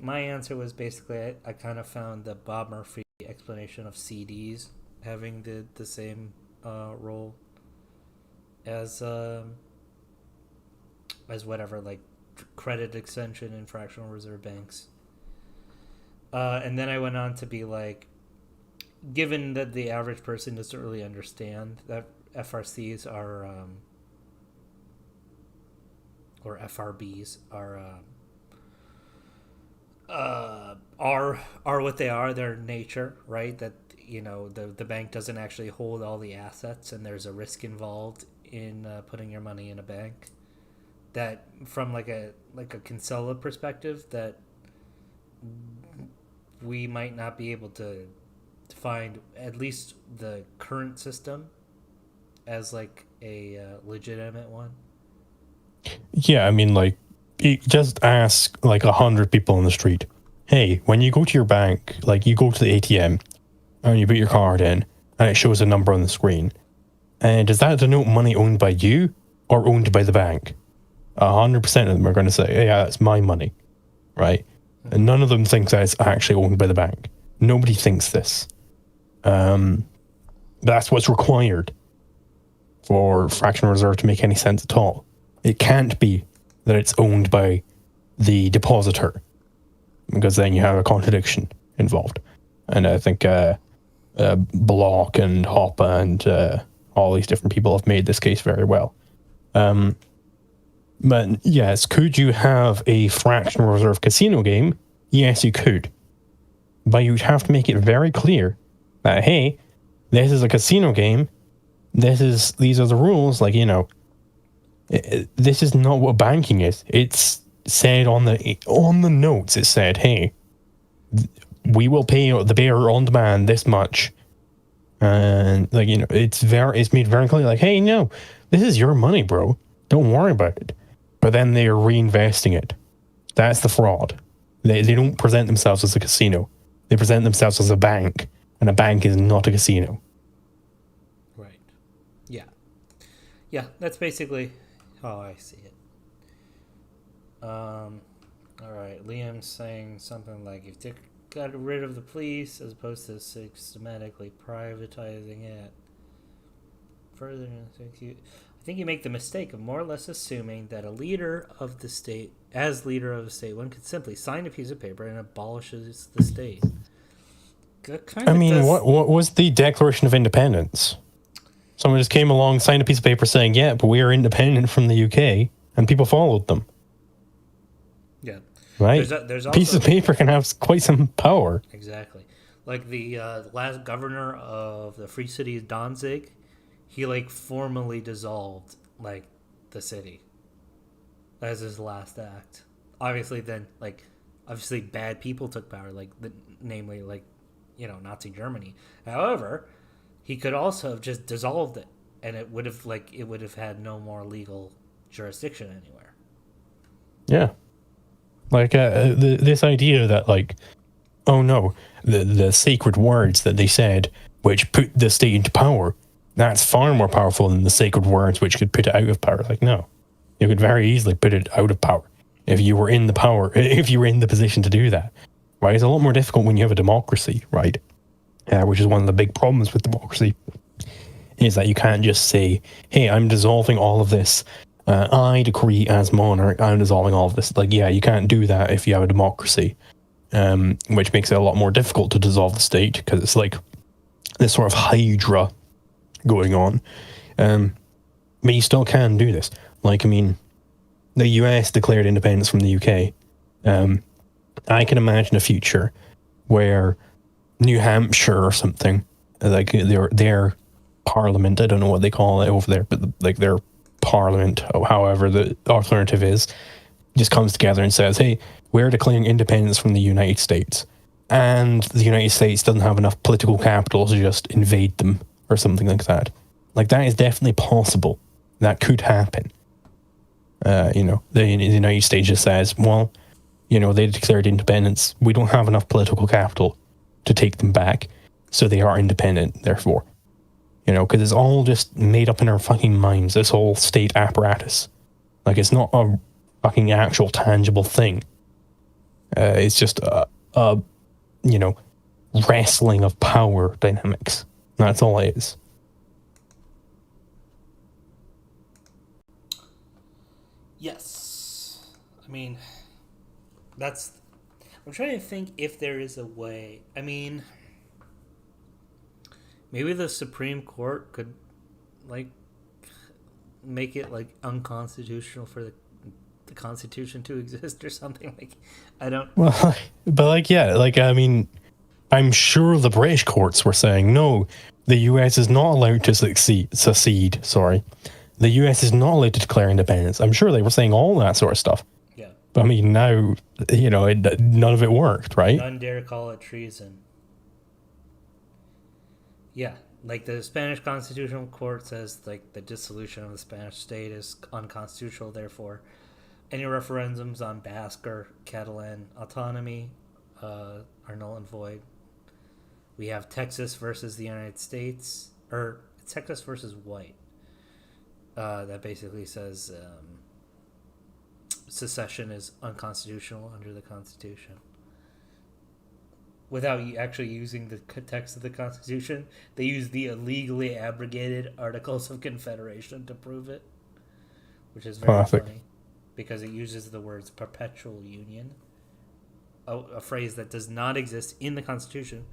my answer was basically I kind of found the Bob Murphy explanation of CDs having the same role as whatever, like credit extension in fractional reserve banks. And then I went on to be like, given that the average person doesn't really understand that FRCs are or FRBs are what they are, their nature, right? That, you know, the bank doesn't actually hold all the assets, and there's a risk involved in putting your money in a bank. That from like a Kinsella perspective, that we might not be able to find at least the current system as like a legitimate one. Yeah, I mean, like, you just ask like 100 people on the street, hey, when you go to your bank, like you go to the ATM and you put your card in and it shows a number on the screen, and does that denote money owned by you or owned by the bank? 100% of them are going to say, hey, yeah, that's my money, right? And none of them think that it's actually owned by the bank. Nobody thinks this. That's what's required for fractional reserve to make any sense at all. It can't be that it's owned by the depositor, because then you have a contradiction involved. And I think Block and Hoppa and all these different people have made this case very well. But yes, could you have a fractional reserve casino game? Yes, you could. But you'd have to make it very clear that, hey, this is a casino game. These are the rules. Like, you know, this is not what banking is. It's said on the notes. It said, hey, we will pay the bearer on demand this much. And like, you know, it's made very clear, like, hey, no, this is your money, bro. Don't worry about it. But then they are reinvesting it. That's the fraud. They don't present themselves as a casino. They present themselves as a bank, and a bank is not a casino. Right. Yeah. Yeah, that's basically how I see it. All right. Liam's saying something like, if they got rid of the police as opposed to systematically privatizing it, further, I think you make the mistake of more or less assuming that as leader of the state, one could simply sign a piece of paper and abolishes the state. What was the Declaration of Independence? Someone just came along, signed a piece of paper saying, yeah, but we are independent from the UK, and people followed them. Yeah. Right? There's a piece of paper can have quite some power. Exactly. Like the last governor of the Free City of Danzig, he like formally dissolved like the city. That was his last act. Obviously bad people took power, namely you know, Nazi Germany. However, he could also have just dissolved it, and it would have had no more legal jurisdiction anywhere. Yeah, like this idea that like, oh no, the sacred words that they said, which put the state into power, that's far more powerful than the sacred words which could put it out of power. Like, no, you could very easily put it out of power if you were in the position to do that. Right? It's a lot more difficult when you have a democracy, right? Which is one of the big problems with democracy, is that you can't just say, hey, I'm dissolving all of this. I decree as monarch, I'm dissolving all of this. Like, yeah, you can't do that if you have a democracy, which makes it a lot more difficult to dissolve the state, because it's like this sort of hydra going on. But you still can do this. Like, I mean, the US declared independence from the UK. I can imagine a future where New Hampshire or something, like their parliament, I don't know what they call it over there, but like their parliament, or however the alternative is, just comes together and says, hey, we're declaring independence from the United States. And the United States doesn't have enough political capital to just invade them or something like that. Like, that is definitely possible. That could happen. You know, the United States just says, well, they declared independence. We don't have enough political capital to take them back, so they are independent, therefore. Because it's all just made up in our fucking minds, this whole state apparatus. Like, it's not a fucking actual tangible thing. It's just wrestling of power dynamics. That's all it is. Yes. I mean, I'm trying to think if there is a way. I mean, maybe the Supreme Court could, like, make it, like, unconstitutional for the Constitution to exist or something. Like, I don't... Well, but, I mean, I'm sure the British courts were saying, no, the US is not allowed to secede, sorry. The US is not allowed to declare independence. I'm sure they were saying all that sort of stuff. Yeah. But I mean, now, none of it worked, right? None dare call it treason. Yeah. Like, the Spanish Constitutional Court says, like, the dissolution of the Spanish state is unconstitutional, therefore any referendums on Basque or Catalan autonomy are null and void. We have Texas versus the United States, or Texas versus White. That basically says secession is unconstitutional under the Constitution. Without actually using the text of the Constitution, they use the illegally abrogated Articles of Confederation to prove it, which is very funny, because it uses the words perpetual union, a phrase that does not exist in the Constitution,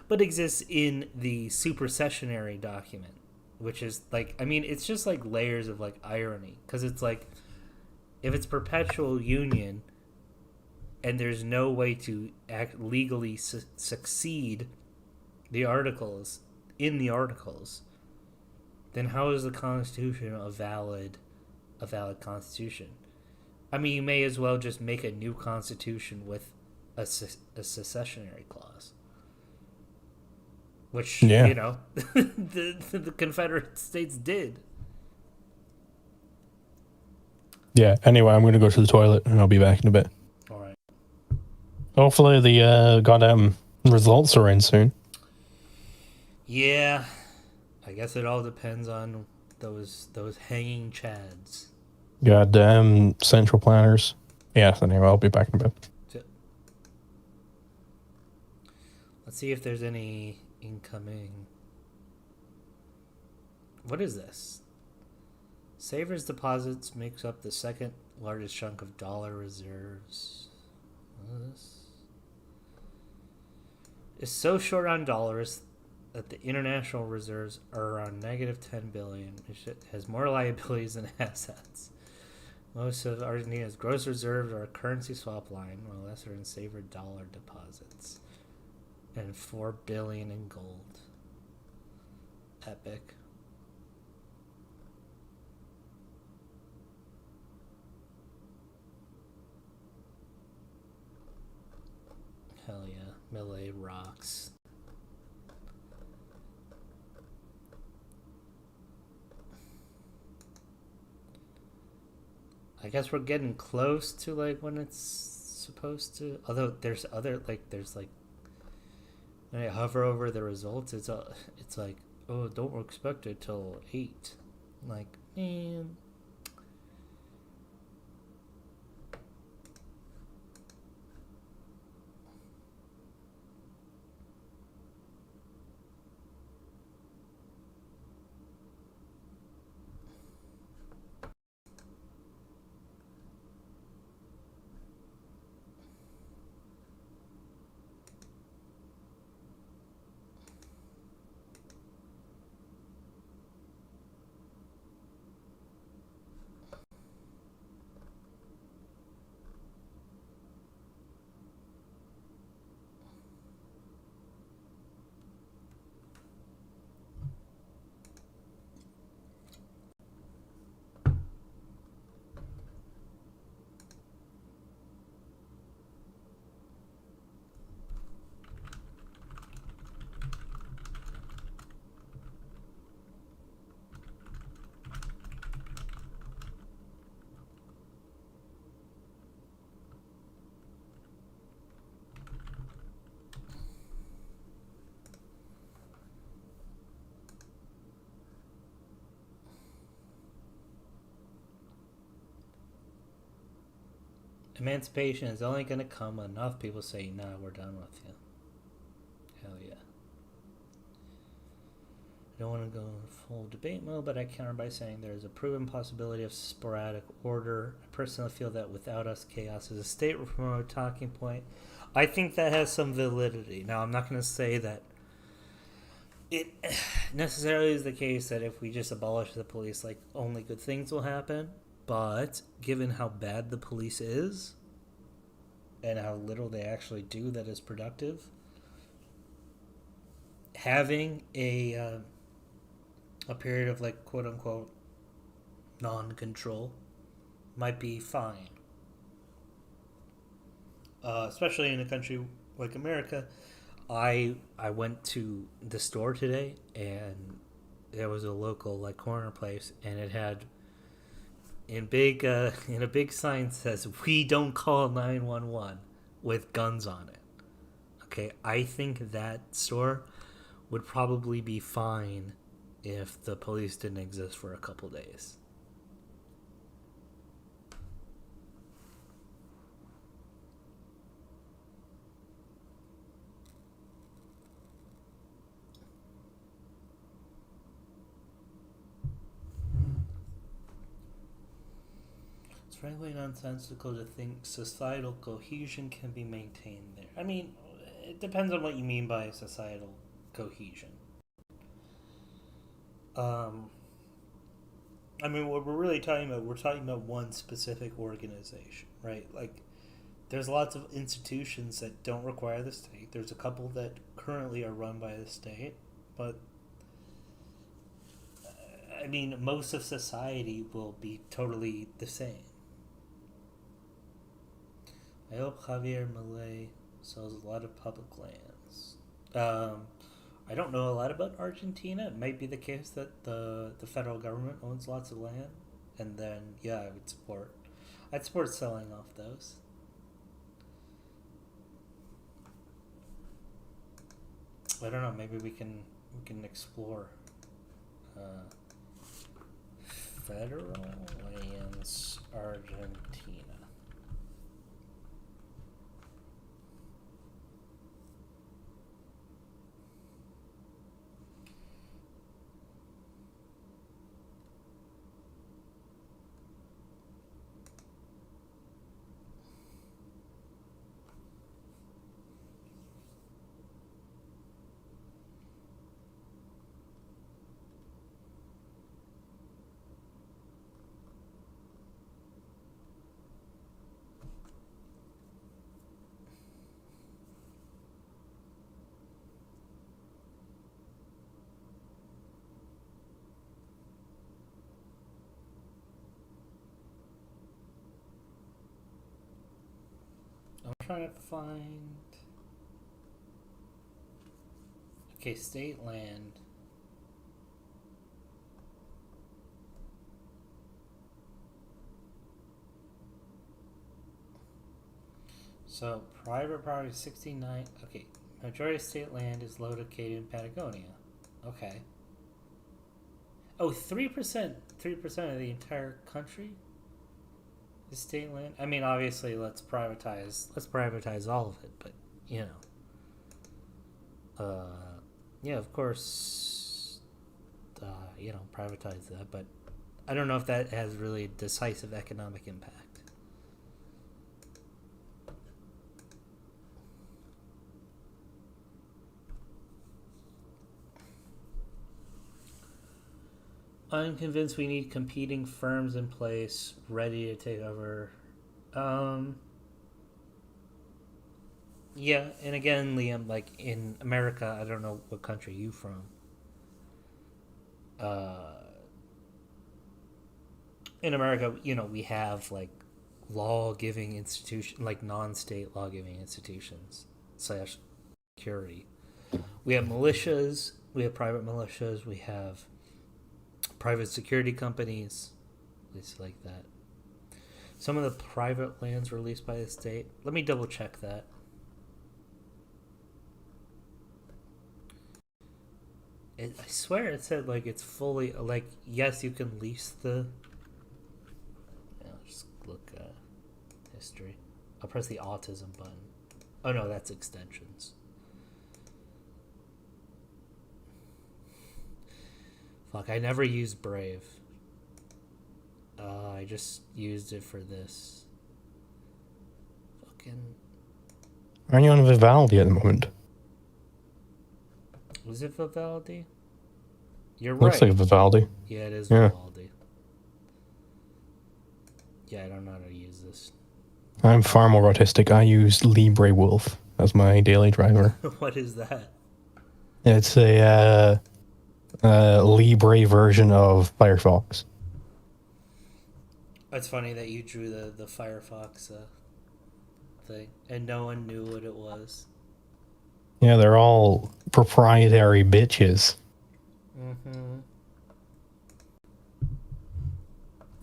but exists in the supersessionary document, which is, like, I mean, it's just, like, layers of, like, irony, because it's, like, if it's perpetual union and there's no way to legally succeed the articles, then how is the Constitution a valid Constitution? I mean, you may as well just make a new Constitution with a secessionary clause. Which, the Confederate States did. Yeah, anyway, I'm going to go to the toilet and I'll be back in a bit. All right. Hopefully the goddamn results are in soon. Yeah. I guess it all depends on those hanging chads. Goddamn central planners. Yeah, anyway, I'll be back in a bit. Let's see if there's any incoming. What is this? Savers deposits makes up the second largest chunk of dollar reserves. What is this? Is so short on dollars that the international reserves are around negative 10 billion. It has more liabilities than assets. Most of Argentina's gross reserves are a currency swap line, while less are in saver dollar deposits. And 4 billion in gold. Epic. Hell yeah, Milei rocks. I guess we're getting close to, like, when it's supposed to. Although there's other, like, when I hover over the results, it's like, oh, don't expect it till 8. Like, man. Emancipation is only going to come when enough people say, nah, we're done with you. Hell yeah. I don't want to go full debate mode, but I counter by saying there is a proven possibility of sporadic order. I personally feel that without us, chaos is a state reform talking point. I think that has some validity. Now, I'm not going to say that it necessarily is the case that if we just abolish the police, like, only good things will happen. But given how bad the police is and how little they actually do that is productive, having a period of, like, quote unquote non-control might be fine. Especially in a country like America. I went to the store today and there was a local, like, corner place, and it had in a big sign says, "We don't call 911," with guns on it. Okay, I think that store would probably be fine if the police didn't exist for a couple days. It's frankly nonsensical to think societal cohesion can be maintained there. I mean, it depends on what you mean by societal cohesion. Um, I mean, what we're talking about one specific organization, right? Like, there's lots of institutions that don't require the state. There's a couple that currently are run by the state, but I mean, most of society will be totally the same. I hope Javier Milei sells a lot of public lands. I don't know a lot about Argentina. It might be the case that the federal government owns lots of land, and then yeah, I'd support selling off those. I don't know. Maybe we can explore federal lands, Argentina. I'm trying to find. Okay, state land. So, private property 69. Okay, majority of state land is located in Patagonia. Okay. Oh, 3%. 3% of the entire country is state land? I mean, obviously, let's privatize all of it, but, you know. Yeah, of course, privatize that, but I don't know if that has really decisive economic impact. I'm convinced we need competing firms in place ready to take over. Yeah, and again, Liam, like in America, I don't know what country you from. Uh, in America, we have like law-giving institution, like non-state law-giving institutions slash security. We have militias. We have private militias. We have private security companies, places like that. Some of the private lands released by the state. Let me double check that. I swear it said like it's fully like yes, you can lease the. Yeah, just look history. I'll press the autism button. Oh no, that's extensions. Fuck, I never used Brave. I just used it for this. Fucking... Aren't you on Vivaldi at the moment? Was it Vivaldi? You're Looks right. like Vivaldi. Yeah, it is Yeah. Vivaldi. Yeah, I don't know how to use this. I'm far more autistic. I use Libre Wolf as my daily driver. What is that? It's a Libre version of Firefox. It's funny that you drew the Firefox thing, and no one knew what it was. Yeah, they're all proprietary bitches. Mm-hmm.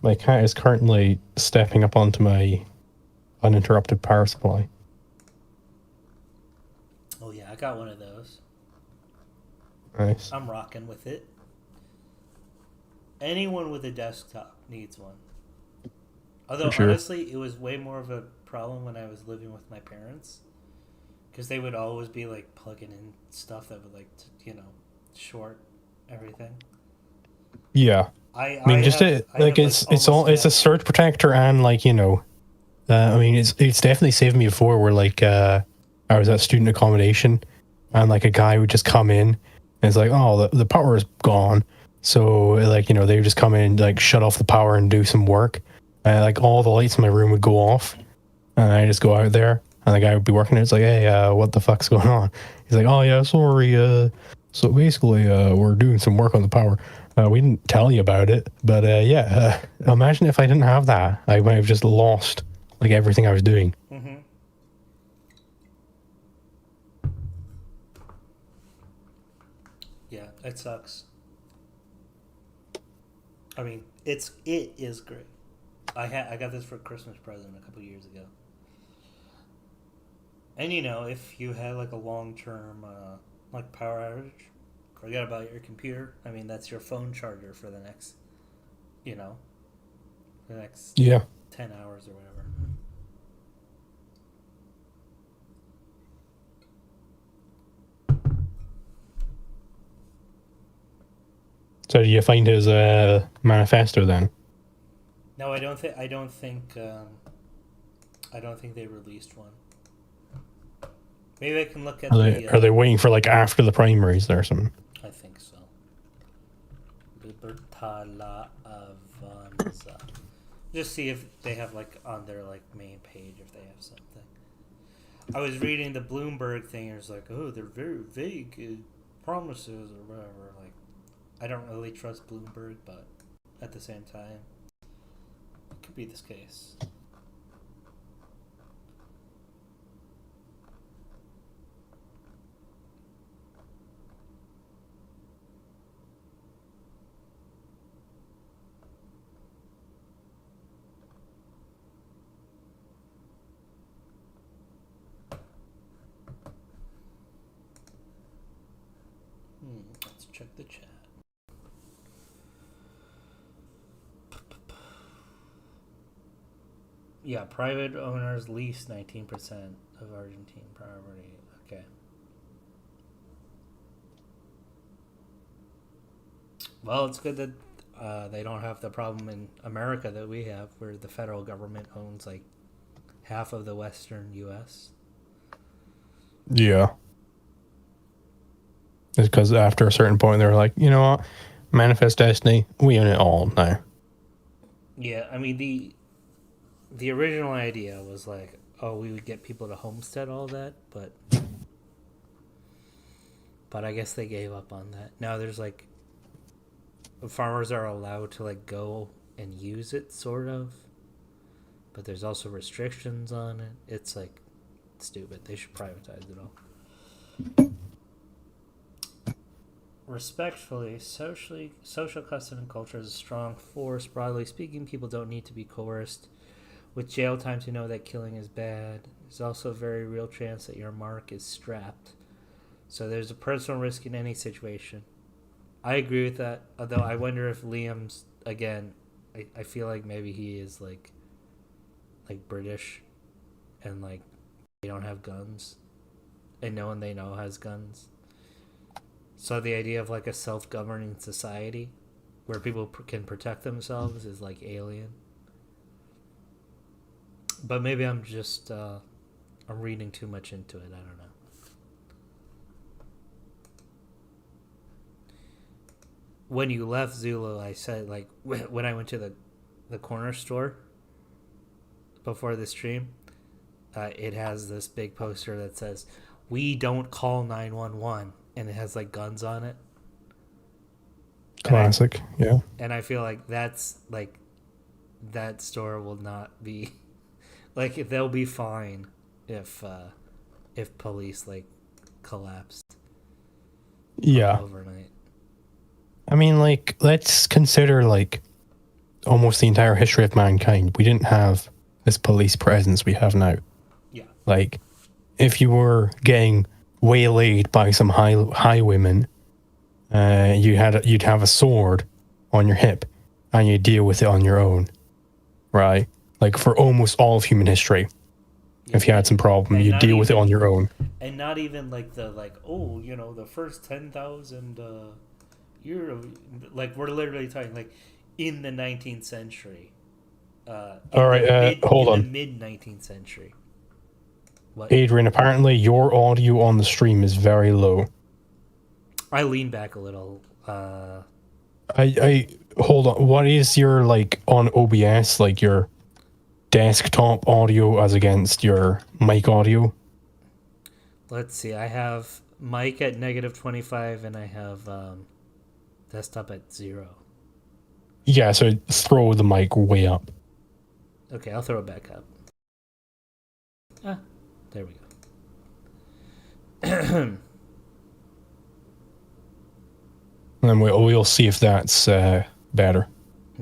My cat is currently stepping up onto my uninterrupted power supply. Oh yeah, I got one of those. Nice. I'm rocking with it. Anyone with a desktop needs one. Although, For sure. honestly, it was way more of a problem when I was living with my parents. Because they would always be, like, plugging in stuff that would, like, short everything. Yeah. I mean, it's a surge protector and, like, you know, I mean, it's definitely saved me before where, like, I was at student accommodation and, like, a guy would just come in and it's like, oh, the power is gone. So, like, you know, they would just come in, like, shut off the power and do some work. Like, all the lights in my room would go off. And I just go out there. And the guy would be working there. It's like, hey, what the fuck's going on? He's like, oh, yeah, sorry. So basically, we're doing some work on the power. We didn't tell you about it. But, yeah, imagine if I didn't have that. I might have just lost, like, everything I was doing. Mm-hmm. Yeah, it sucks. I mean, it is great. I got this for a Christmas present a couple years ago. And you know, if you had like a long term like power outage, forget about your computer. I mean, that's your phone charger for the next, you know, the next 10 hours or whatever. So do you find his manifesto then? No, I don't think they released one. Maybe I can look at Are they waiting for like after the primaries or something? I think so. Libertarian. Just see if they have like on their like main page if they have something. I was reading the Bloomberg thing and it's like, oh, they're very vague promises or whatever. Like, I don't really trust Bloomberg, but at the same time, it could be this case. Let's check the chat. Yeah, private owners lease 19% of Argentine property. Okay. Well, it's good that they don't have the problem in America that we have, where the federal government owns like half of the western U.S. Yeah. It's because after a certain point, they're like, you know what? Manifest Destiny, we own it all now. Yeah, I mean, the original idea was like, oh, we would get people to homestead all that, but I guess they gave up on that. Now there's like, farmers are allowed to like go and use it, sort of, but there's also restrictions on it. It's like stupid. They should privatize it all. Respectfully, social custom and culture is a strong force. Broadly speaking, people don't need to be coerced with jail time to know that killing is bad. There's also a very real chance that your mark is strapped. So there's a personal risk in any situation. I agree with that, although I wonder if Liam's, again, I feel like maybe he is like British, and like they don't have guns, and no one they know has guns. So the idea of like a self-governing society where people can protect themselves is like alien. But maybe I'm just I'm reading too much into it. I don't know. When you left Zulu, I said like when I went to the corner store before the stream, it has this big poster that says, "We don't call 911," and it has like guns on it. Classic, yeah. And I feel like that's like that store will not be like they'll be fine if police like collapsed Yeah. overnight. I mean, like, let's consider, like, almost the entire history of mankind. We didn't have this police presence we have now. Yeah. Like, if you were getting waylaid by some highwaymen, you'd have a sword on your hip, and you deal with it on your own, right? Like, for almost all of human history, if you had some problem, you deal with it on your own. And not even like the the first 10,000 year like we're literally talking like in the 19th century. All right, hold on. In the mid 19th century. What? Adrian, apparently your audio on the stream is very low. I lean back a little. I hold on. What is your like on OBS, like your desktop audio as against your mic audio? Let's see. I have mic at -25 and I have desktop at 0. Yeah, so throw the mic way up. Okay, I'll throw it back up. There we go. And we'll see if that's better.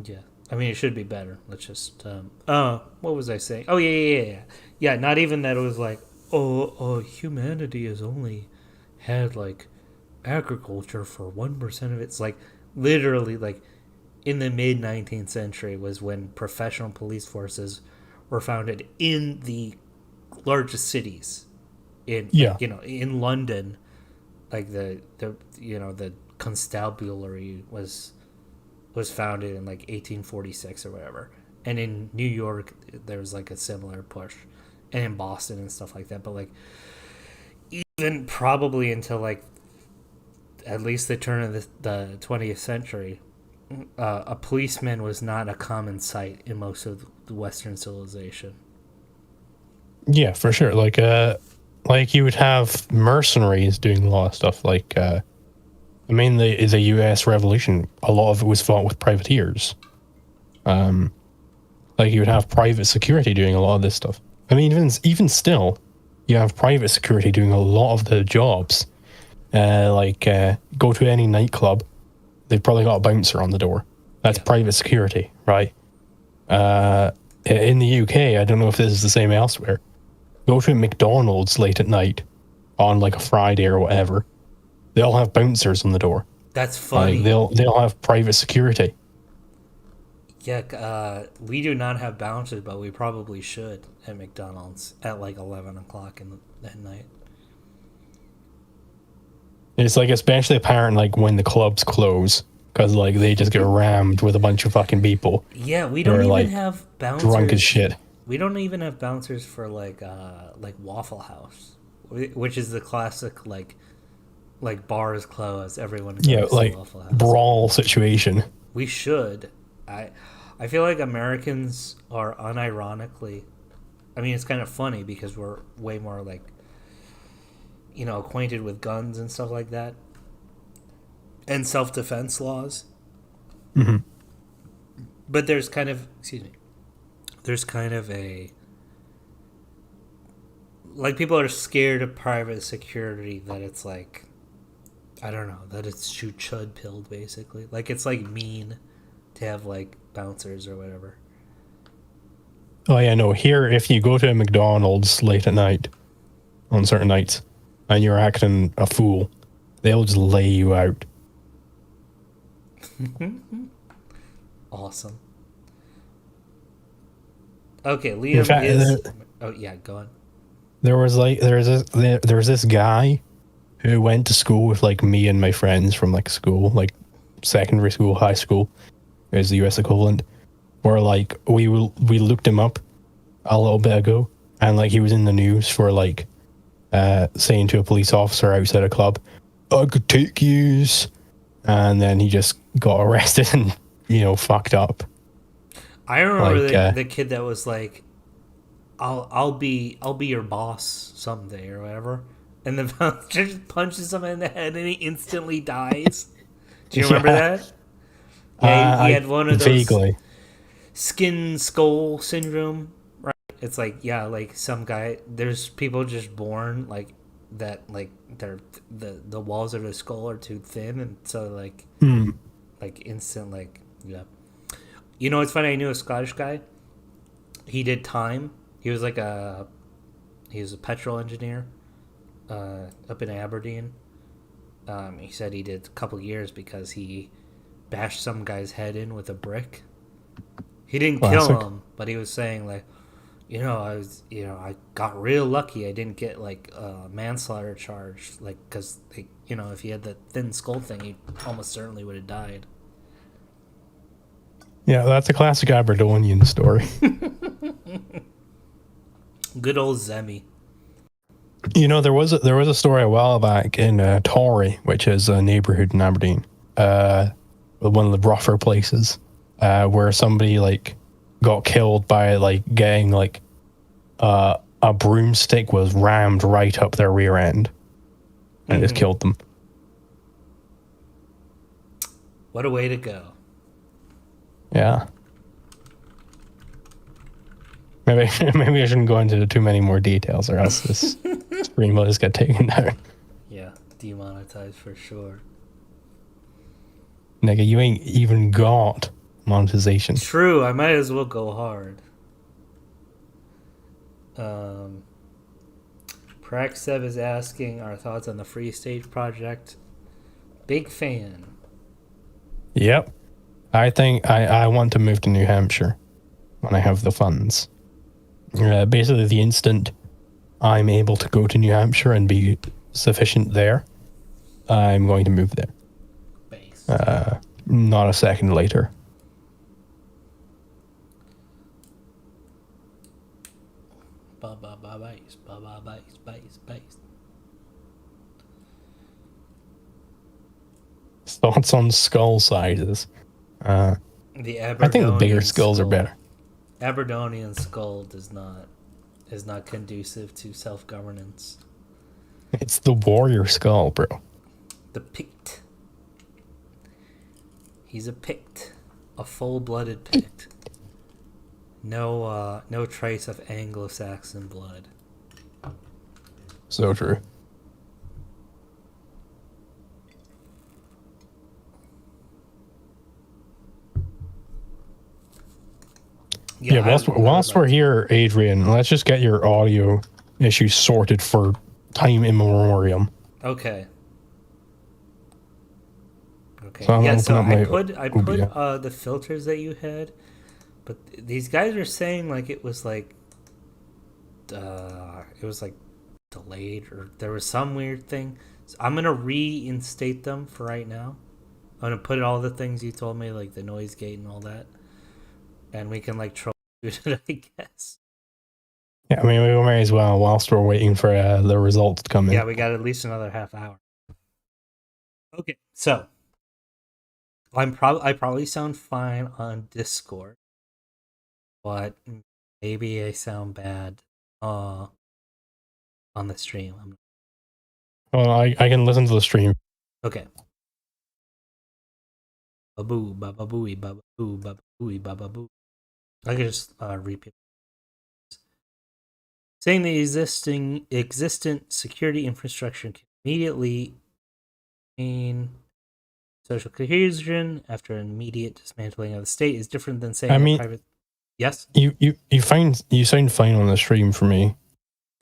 Yeah. I mean, it should be better. Let's just... what was I saying? Oh, yeah. Yeah, not even that it was like, humanity has only had, like, agriculture for 1% of it. It's like, literally, like, in the mid-19th century was when professional police forces were founded in the largest cities. In London, like, the constabulary was founded in like 1846 or whatever, and in New York there was like a similar push, and in Boston and stuff like that. But like even probably until like at least the turn of the 20th century, a policeman was not a common sight in most of the Western civilization. Yeah, for sure. Like you would have mercenaries doing a lot of stuff. Like I mean, the U.S. Revolution, a lot of it was fought with privateers. Like you would have private security doing a lot of this stuff. I mean, even still, you have private security doing a lot of the jobs. Go to any nightclub, they've probably got a bouncer on the door. That's private security, right? In the UK, I don't know if this is the same elsewhere. Go to a McDonald's late at night on like a Friday or whatever. They all have bouncers on the door. That's funny. Like they'll have private security. Yeah, we do not have bouncers, but we probably should at McDonald's at like 11 o'clock at night. It's like especially apparent like when the clubs close because like they just get rammed with a bunch of fucking people. Yeah, we don't even have bouncers. Drunk as shit. We don't even have bouncers for like Waffle House, which is the classic like bars close, everyone goes to like Waffle House. Brawl situation. We should. I feel like Americans are unironically, I mean, it's kind of funny because we're way more like, acquainted with guns and stuff like that, and self-defense laws. Mm-hmm. But there's kind of a, like, people are scared of private security, that it's like, I don't know, that it's chud pilled basically. Like, it's like mean to have like bouncers or whatever. Oh yeah, no. Here, if you go to a McDonald's late at night, on certain nights, and you're acting a fool, they'll just lay you out. Awesome. Okay, Liam Oh yeah, go on. There was this guy who went to school with like me and my friends from like school, like secondary school, high school, is the US equivalent. Where like we looked him up a little bit ago, and like he was in the news for like saying to a police officer outside a club, "I could take yous," and then he just got arrested and fucked up. I remember Like the kid that was like, I'll be your boss someday or whatever," and the bouncer just punches him in the head and he instantly dies. Do you remember yeah, that? Yeah, he I had one of those vaguely. skin skull syndrome, right? It's like, yeah, like some guy. There's people just born like that, like the walls of the skull are too thin, and so Hmm. like instant like yeah. You know, it's funny. I knew a Scottish guy. He did time. He was like he was a petrol engineer up in Aberdeen. He said he did a couple years because he bashed some guy's head in with a brick. He didn't Classic. kill him, but he was saying like, I got real lucky. I didn't get like a manslaughter charge, like because if he had the thin skull thing, he almost certainly would have died. Yeah, that's a classic Aberdonian story. Good old Zemi. There was a story a while back in Torry, which is a neighborhood in Aberdeen, one of the rougher places, where somebody like got killed by like getting like a broomstick was rammed right up their rear end, and it just killed them. What a way to go. Yeah. Maybe maybe I shouldn't go into too many more details, or else this stream will just get taken down. Yeah, demonetized for sure. Nigga, you ain't even got monetization. True, I might as well go hard. Praxev is asking our thoughts on the Free State Project. Big fan. Yep. I think I want to move to New Hampshire when I have the funds. Basically, the instant I'm able to go to New Hampshire and be sufficient there, I'm going to move there. Base. Not a second later. Base. Thoughts on skull sizes? The I think the bigger Aberdonian skulls are skull. better. Aberdonian skull is not conducive to self-governance. It's the warrior skull, bro. The Pict. He's a Pict, a full-blooded Pict. No trace of Anglo-Saxon blood. So true. Yeah, whilst we're here, Adrian, let's just get your audio issues sorted for time immemorial. Okay. So I'm yeah, so opening I up my put the filters that you had, but these guys are saying like it was like delayed, or there was some weird thing. So I'm gonna reinstate them for right now. I'm gonna put all the things you told me, like the noise gate and all that, and we can like troubleshoot it, I guess. Yeah, I mean, we may as well whilst we're waiting for the results to come in. Yeah, we got at least another half hour. Okay, so I probably sound fine on Discord, but maybe I sound bad on the stream. Well, I can listen to the stream. Okay. Baboo, bababooey, bababoo, bababooey, bababoo. I can just repeat. Saying the existent security infrastructure can immediately gain social cohesion after an immediate dismantling of the state is different than saying that private. Yes. You sound fine on the stream for me.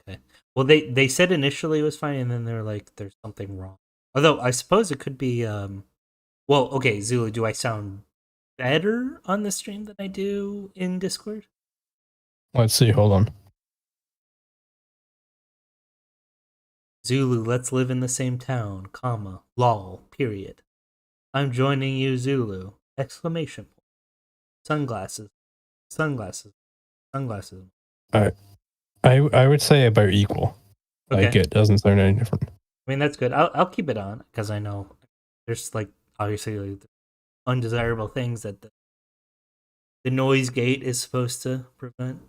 Okay. Well, they said initially it was fine, and then they're like, "There's something wrong." Although I suppose it could be. Well, okay, Zulu. Do I sound better on the stream than I do in Discord? Let's see. Hold on. Zulu, let's live in the same town, comma, lol, period. I'm joining you, Zulu, exclamation point. Sunglasses, sunglasses, sunglasses. I I would say about equal. Like Okay. it doesn't sound any different. I mean, that's good. I'll keep it on because I know there's like obviously like, undesirable things that the noise gate is supposed to prevent.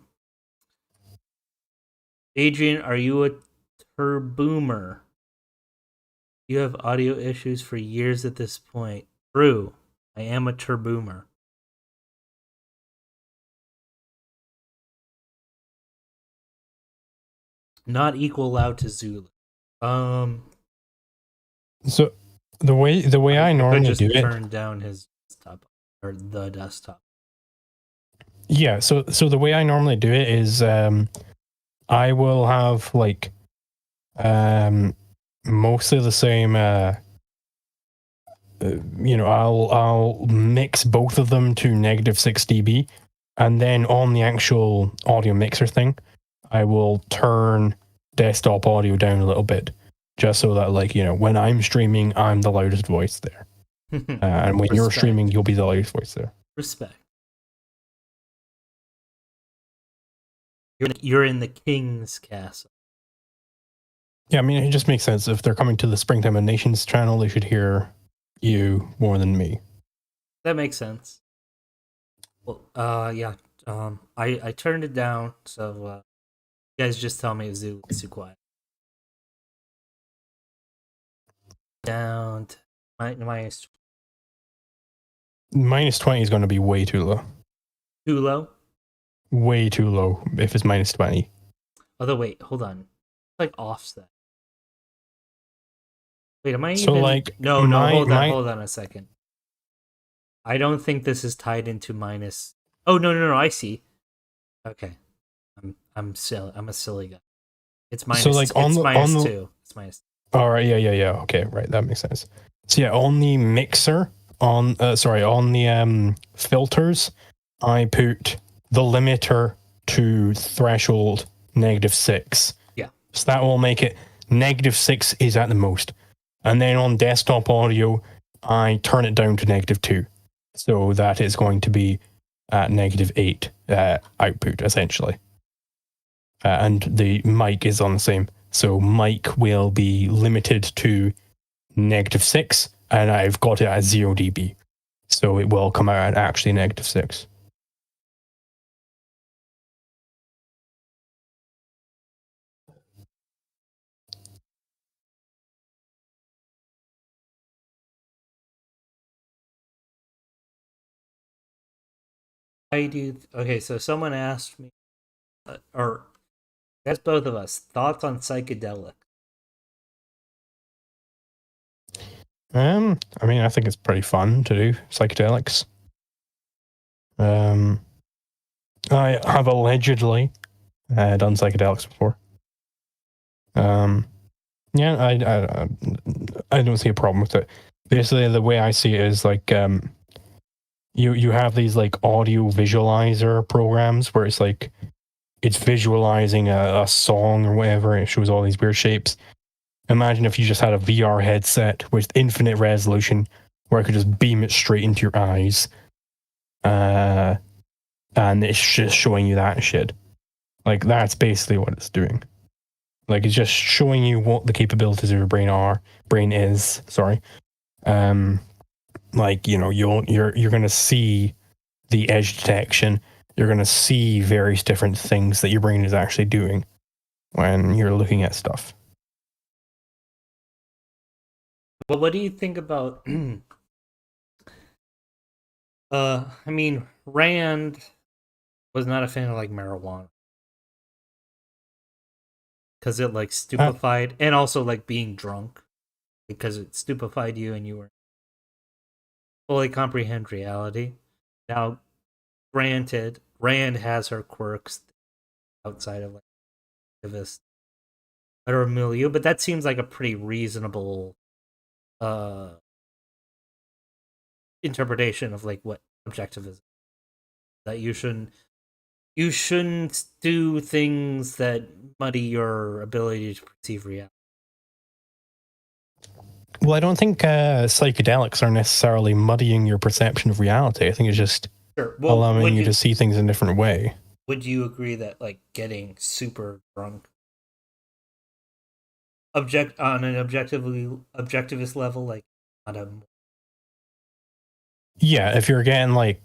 Adrian, are you a turboomer? You have audio issues for years at this point. True. I am a turboomer. Not equal loud to Zulu. So the way I could normally just do it. turn down his desktop or the desktop. Yeah, so the way I normally do it is I will have like mostly the same I'll mix both of them to -6 dB, and then on the actual audio mixer thing, I will turn desktop audio down a little bit, just so that when I'm streaming, I'm the loudest voice there, and when you're streaming, you'll be the loudest voice there. Respect. You're in the king's castle. Yeah, I mean, it just makes sense. If they're coming to the Springtime of Nations channel, they should hear you more than me. That makes sense. Well, yeah. I turned it down, so you guys just tell me it's too quiet. Down to minus -20 is going to be way too low. too low. Way too low if it's -20. Although, wait, hold on. It's like offset. Wait, am I So, even? like, No, hold on a second. I don't think this is tied into minus. Oh no! I see. Okay, I'm silly. I'm a silly guy. It's minus. So, like, it's minus 2. It's minus. All right, yeah. Okay, right, that makes sense. So yeah, on the mixer, on the filters, I put the limiter to threshold -6. Yeah. So that will make it -6 is at the most. And then on desktop audio, I turn it down to -2. So that is going to be at -8 output, essentially. And the mic is on the same. So mic will be limited to -6, and I've got it at 0 dB. So it will come out at actually -6. I do. Okay, so someone asked me, or that's both of us, thoughts on psychedelics. I mean, I think it's pretty fun to do psychedelics. I have allegedly done psychedelics before. Yeah, I don't see a problem with it. Basically, the way I see it is like you have these like audio visualizer programs where it's like it's visualizing a song or whatever, and it shows all these weird shapes. Imagine if you just had a VR headset with infinite resolution where I could just beam it straight into your eyes. And it's just showing you that shit. Like, that's basically what it's doing. Like, it's just showing you what the capabilities of your brain is. Sorry. Like, you're going to see the edge detection. You're going to see various different things that your brain is actually doing when you're looking at stuff. Well, what do you think about? I mean, Rand was not a fan of like marijuana because it like stupefied, and also like being drunk because it stupefied you and you were fully comprehend reality. Now, granted, Rand has her quirks outside of like activist or milieu, but that seems like a pretty reasonable interpretation of like what objectivism, that you shouldn't do things that muddy your ability to perceive reality. Well, I don't think psychedelics are necessarily muddying your perception of reality. I think it's just Sure. Well, allowing you to see things in a different way. would you agree that like getting super drunk on an objectivist level, like not a Yeah, if you're getting like,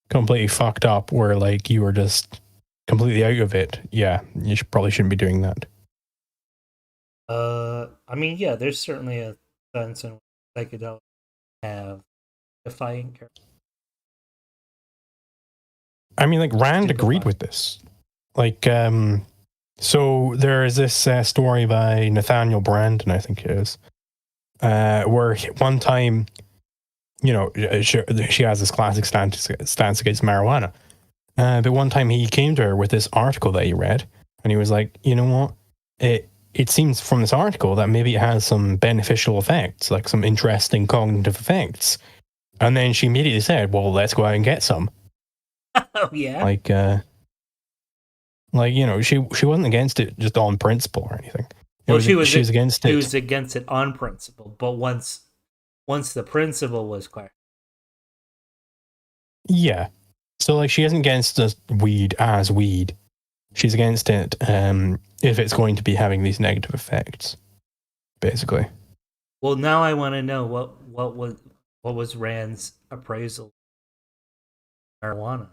completely fucked up where like you were just completely out of it, yeah, you probably shouldn't be doing that. I mean, yeah, there's certainly a sense in which psychedelics have defying character. I mean, like Rand agreed with this. Like, so there is this story by Nathaniel Brandon, I think it is, where one time, she has this classic stance against marijuana. But one time he came to her with this article that he read, and he was like, you know what? It seems from this article that maybe it has some beneficial effects, like some interesting cognitive effects. And then she immediately said, well, let's go out and get some. Oh, yeah? She wasn't against it just on principle or anything. She was against it. She was against it on principle, but once the principle was clear. Yeah. So, like, she isn't against the weed as weed. She's against it if it's going to be having these negative effects, basically. Well, now I want to know what was Rand's appraisal of marijuana?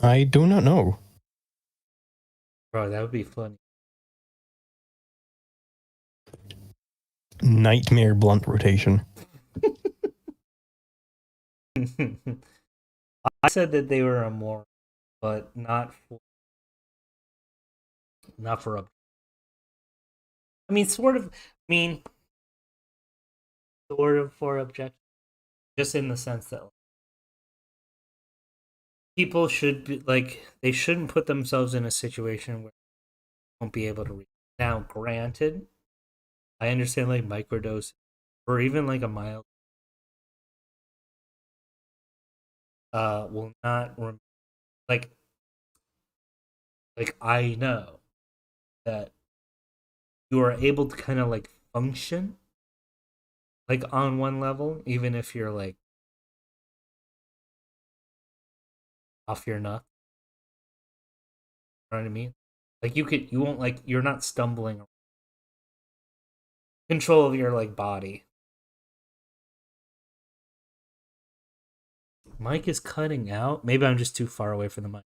I do not know. Bro, that would be funny. Nightmare blunt rotation. I said that they were immoral, but not for a. I mean, sort of for objective, just in the sense that people should be like, they shouldn't put themselves in a situation where they won't be able to read. Now, granted, I understand like microdose or even like a mild will not like I know that you are able to kind of like function like on one level, even if you're like off your nut. You know what I mean? Like you won't like, you're not stumbling. Control of your like body. Mic is cutting out. Maybe I'm just too far away from the mic.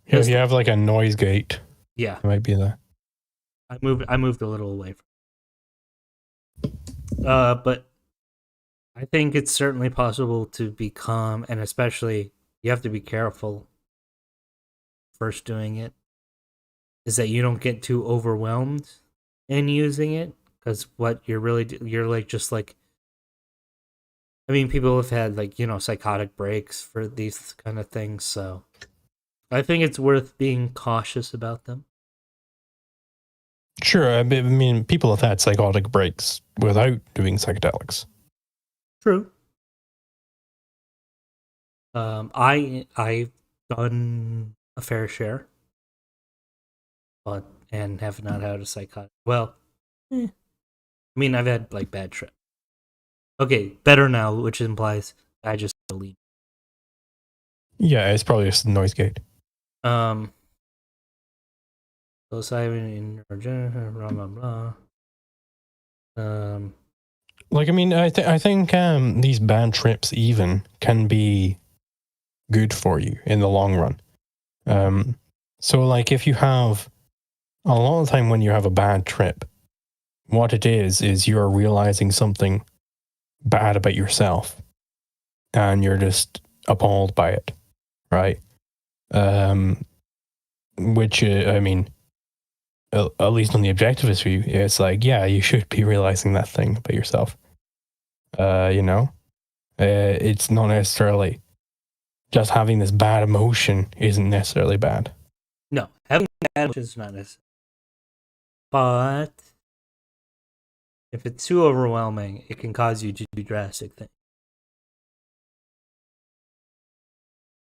If you have like a noise gate, yeah, it might be that. I moved a little away from. But I think it's certainly possible to be calm, and especially you have to be careful first doing it. Is that you don't get too overwhelmed in using it, because what you're like just like. I mean, people have had like psychotic breaks for these kind of things, so I think it's worth being cautious about them. Sure, I mean, people have had psychotic breaks without doing psychedelics. True. I've done a fair share, and have not had a psychotic. Well, I mean, I've had like bad trips. Okay, better now, which implies I just delete. Yeah, it's probably just a noise gate. Psilocybin in Argentina, blah blah blah. Like, I mean, I think these bad trips even can be good for you in the long run. So like if you have a lot of the time when you have a bad trip, what it is you're realizing something bad about yourself and you're just appalled by it, right? Which I mean, at least on the objectivist view, it's like, yeah, you should be realizing that thing about yourself. It's not necessarily just having this bad emotion isn't necessarily bad. No, having bad emotion is not necessary. But if it's too overwhelming, it can cause you to do drastic things.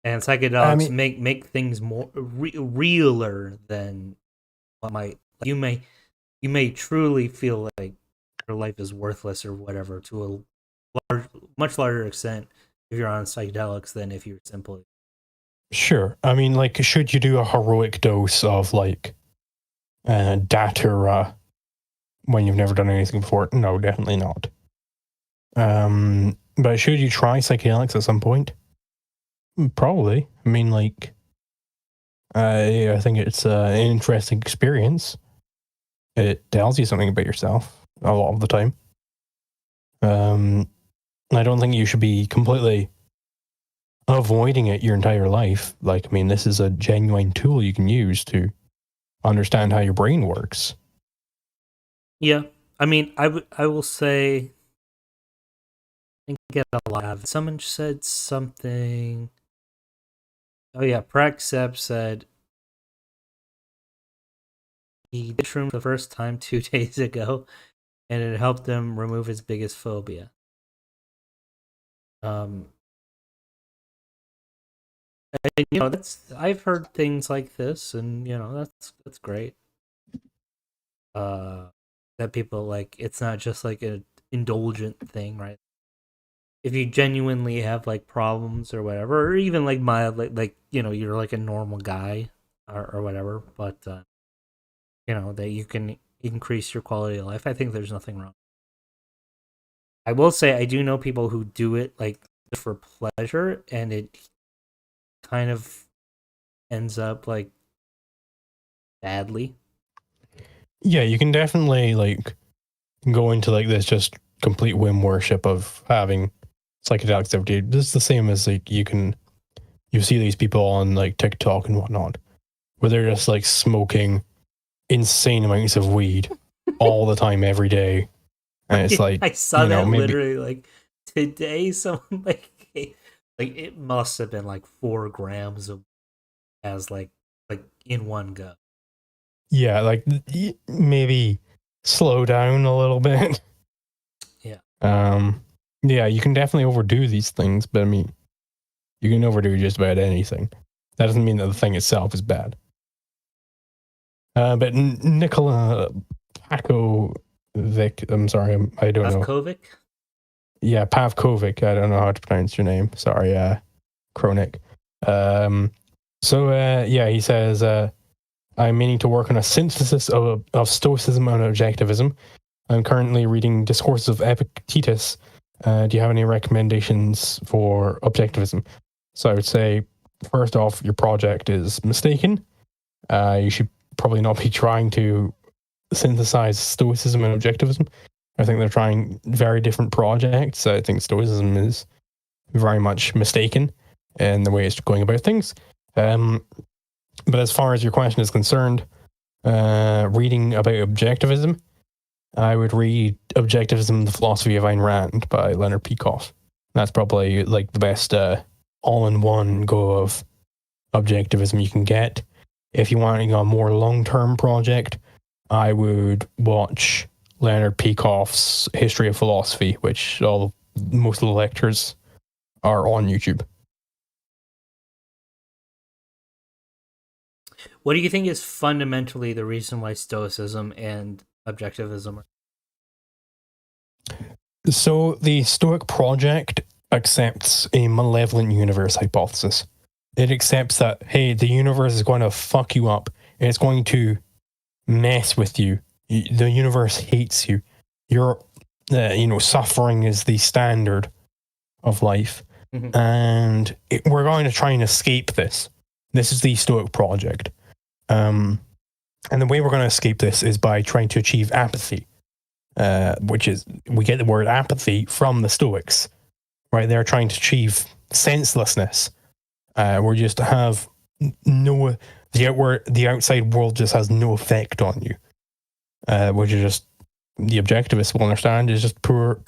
And psychedelics make things more realer than what might. You may you may truly feel like your life is worthless or whatever to a much larger extent if you're on psychedelics than if you're simply. Sure. I mean, like, should you do a heroic dose of, like, datura when you've never done anything before? No, definitely not. But should you try psychedelics at some point? Probably. I mean, like, I think it's an interesting experience. It tells you something about yourself a lot of the time. I don't think you should be completely avoiding it your entire life. Like, I mean, this is a genuine tool you can use to understand how your brain works. Yeah, I mean, I will say, I think I get a lot of it. Someone said something. Oh yeah, Praxep said he did shrooms the first time 2 days ago, and it helped him remove his biggest phobia. And, I've heard things like this, and that's great. That people like, it's not just like an indulgent thing, right? If you genuinely have like problems or whatever, or even like mild, like you're like a normal guy or whatever, but that you can increase your quality of life, I think there's nothing wrong. I will say I do know people who do it like for pleasure, and it kind of ends up like badly. Yeah, you can definitely like go into like this just complete whim worship of having psychedelics every day. This is the same as like you see these people on like TikTok and whatnot, where they're just like smoking insane amounts of weed all the time every day. And it's like, I saw that literally like today. Someone like it must have been like 4 grams of as like in one go. Yeah, like maybe slow down a little bit. Yeah. Yeah, you can definitely overdo these things, but I mean, you can overdo just about anything. That doesn't mean that the thing itself is bad. But Nicola Pavkovic, I'm sorry, I don't know. Pavkovic? Yeah, Pavkovic. I don't know how to pronounce your name. Sorry, Kronik. He says, I'm meaning to work on a synthesis of stoicism and objectivism. I'm currently reading Discourses of Epictetus. Do you have any recommendations for objectivism? So I would say, first off, your project is mistaken. You should probably not be trying to synthesize stoicism and objectivism. I think they're trying very different projects. I think stoicism is very much mistaken in the way it's going about things. But as far as your question is concerned, reading about objectivism, I would read Objectivism, the Philosophy of Ayn Rand by Leonard Peikoff. That's probably like the best all-in-one go of objectivism you can get. If you're wanting a more long-term project, I would watch Leonard Peikoff's History of Philosophy, which most of the lectures are on YouTube. What do you think is fundamentally the reason why Stoicism and Objectivism are? So the Stoic project accepts a malevolent universe hypothesis. It accepts that, hey, the universe is going to fuck you up. And it's going to mess with you. The universe hates you. Your, suffering is the standard of life. Mm-hmm. And we're going to try and escape this. This is the Stoic project. And the way we're going to escape this is by trying to achieve apathy, which is, we get the word apathy from the Stoics, right? They're trying to achieve senselessness. Where you just have the outside world just has no effect on you. Which is just, the objectivists will understand, is just pure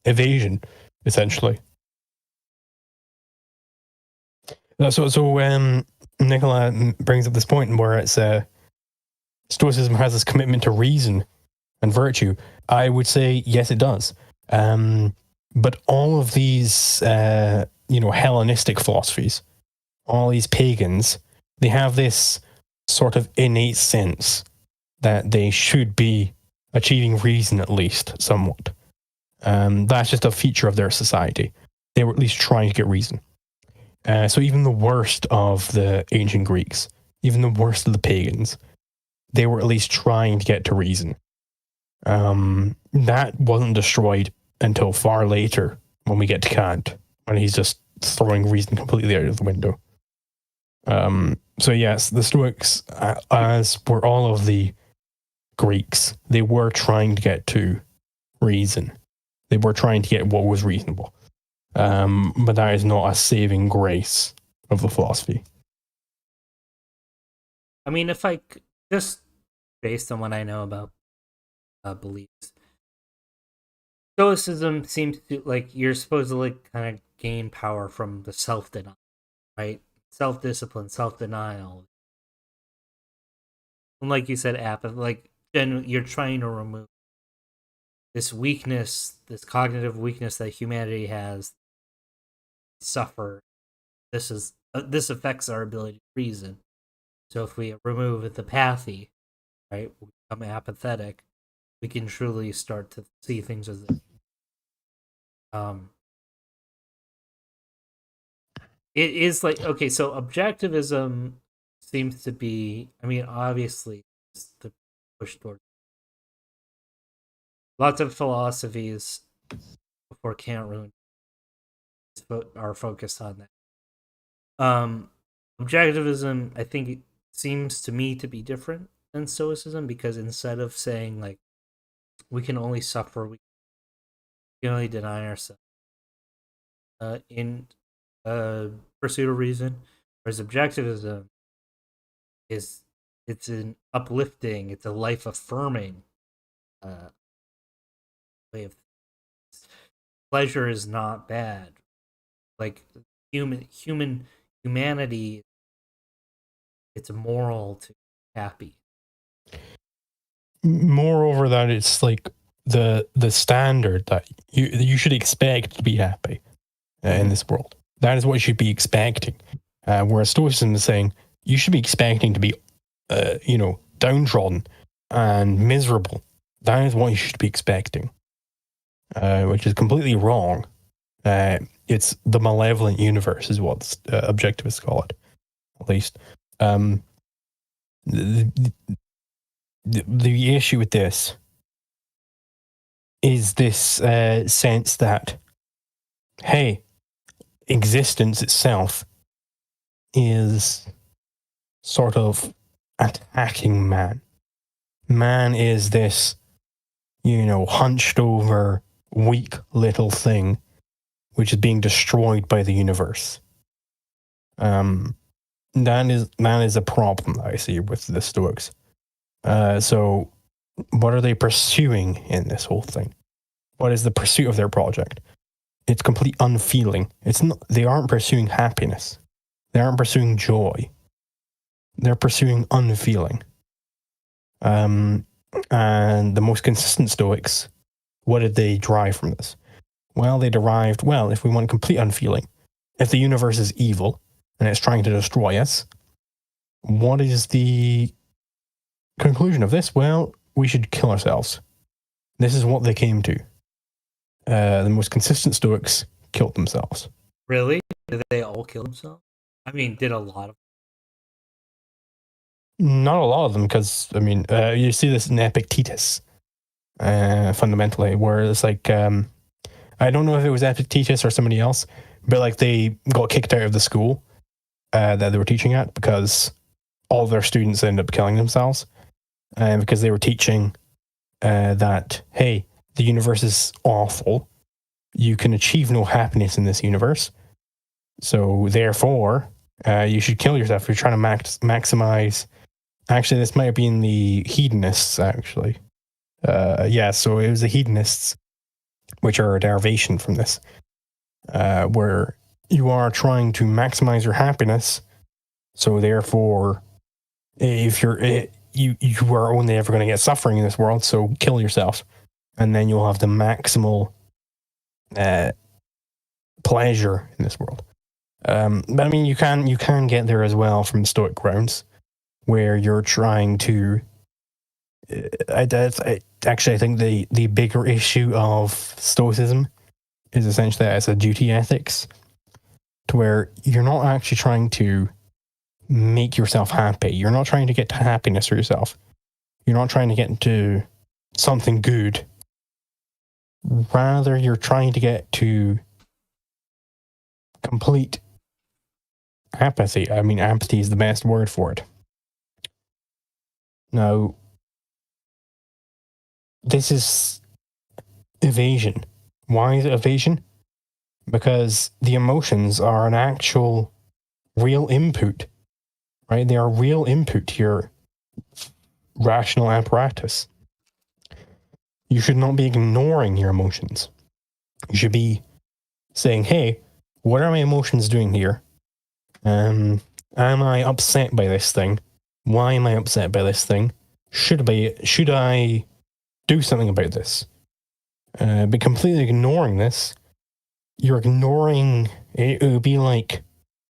evasion, essentially. So Nicola brings up this point where it's Stoicism has this commitment to reason and virtue. I would say yes, it does. But all of these, Hellenistic philosophies, all these pagans, they have this sort of innate sense that they should be achieving reason at least somewhat. That's just a feature of their society. They were at least trying to get reason. So even the worst of the ancient Greeks, even the worst of the pagans, they were at least trying to get to reason. That wasn't destroyed until far later when we get to Kant, when he's just throwing reason completely out of the window. So yes, the Stoics, as were all of the Greeks, they were trying to get to reason. They were trying to get what was reasonable. But that is not a saving grace of the philosophy. I mean, if I just based on what I know about beliefs, stoicism seems to, like, you're supposed to, like, kind of gain power from the self-denial, right? Self-discipline, self-denial. And like you said, apathy, like, you're trying to remove this weakness, this cognitive weakness that humanity has, suffer. This affects our ability to reason. So if we remove the apathy, right, we become apathetic, we can truly start to see things as it is like, okay, so objectivism seems to be, I mean, obviously it's the push toward lots of philosophies before Kant really are focused on that. Objectivism, I think, it seems to me to be different than stoicism, because instead of saying, like, we can only suffer, we can only deny ourselves in pursuit of reason, whereas objectivism it's an uplifting, it's a life affirming way of things. Pleasure is not bad. Like, humanity, it's moral to be happy. Moreover, that it's like the standard that you should expect to be happy in this world. That is what you should be expecting. Whereas Stoicism is saying you should be expecting to be, downtrodden and miserable. That is what you should be expecting, which is completely wrong. It's the malevolent universe, is what objectivists call it, at least. The issue with this is this sense that, hey, existence itself is sort of attacking man. Man is this, hunched over, weak little thing which is being destroyed by the universe. That is a problem that I see with the Stoics. So what are they pursuing in this whole thing? What is the pursuit of their project? It's complete unfeeling. They aren't pursuing happiness. They aren't pursuing joy. They're pursuing unfeeling. And the most consistent Stoics, what did they derive from this? Well, they derived, if we want complete unfeeling, if the universe is evil and it's trying to destroy us, what is the conclusion of this? Well, we should kill ourselves. This is what they came to. The most consistent Stoics killed themselves. Really? Did they all kill themselves? I mean, did a lot of them? Not a lot of them, because, you see this in Epictetus, fundamentally, where it's like, I don't know if it was Epictetus or somebody else, but like they got kicked out of the school that they were teaching at because all their students ended up killing themselves, because they were teaching that, hey, the universe is awful. You can achieve no happiness in this universe. So therefore, you should kill yourself if you're trying to maximize. Actually, this might have been the hedonists, actually. So it was the hedonists, which are a derivation from this, where you are trying to maximize your happiness. So therefore, if you are only ever going to get suffering in this world, so kill yourself, and then you'll have the maximal pleasure in this world. But I mean, you can get there as well from Stoic grounds, where you're trying to Actually, I think the bigger issue of Stoicism is essentially that it's a duty ethics, to where you're not actually trying to make yourself happy. You're not trying to get to happiness for yourself. You're not trying to get into something good. Rather, you're trying to get to complete apathy. I mean, apathy is the best word for it. Now, this is evasion. Why is it evasion? Because the emotions are an actual real input, right? They are real input to your rational apparatus. You should not be ignoring your emotions. You should be saying, hey, what are my emotions doing here? Am I upset by this thing? Why am I upset by this thing? Should I do something about this? But completely ignoring this, you're ignoring, it would be like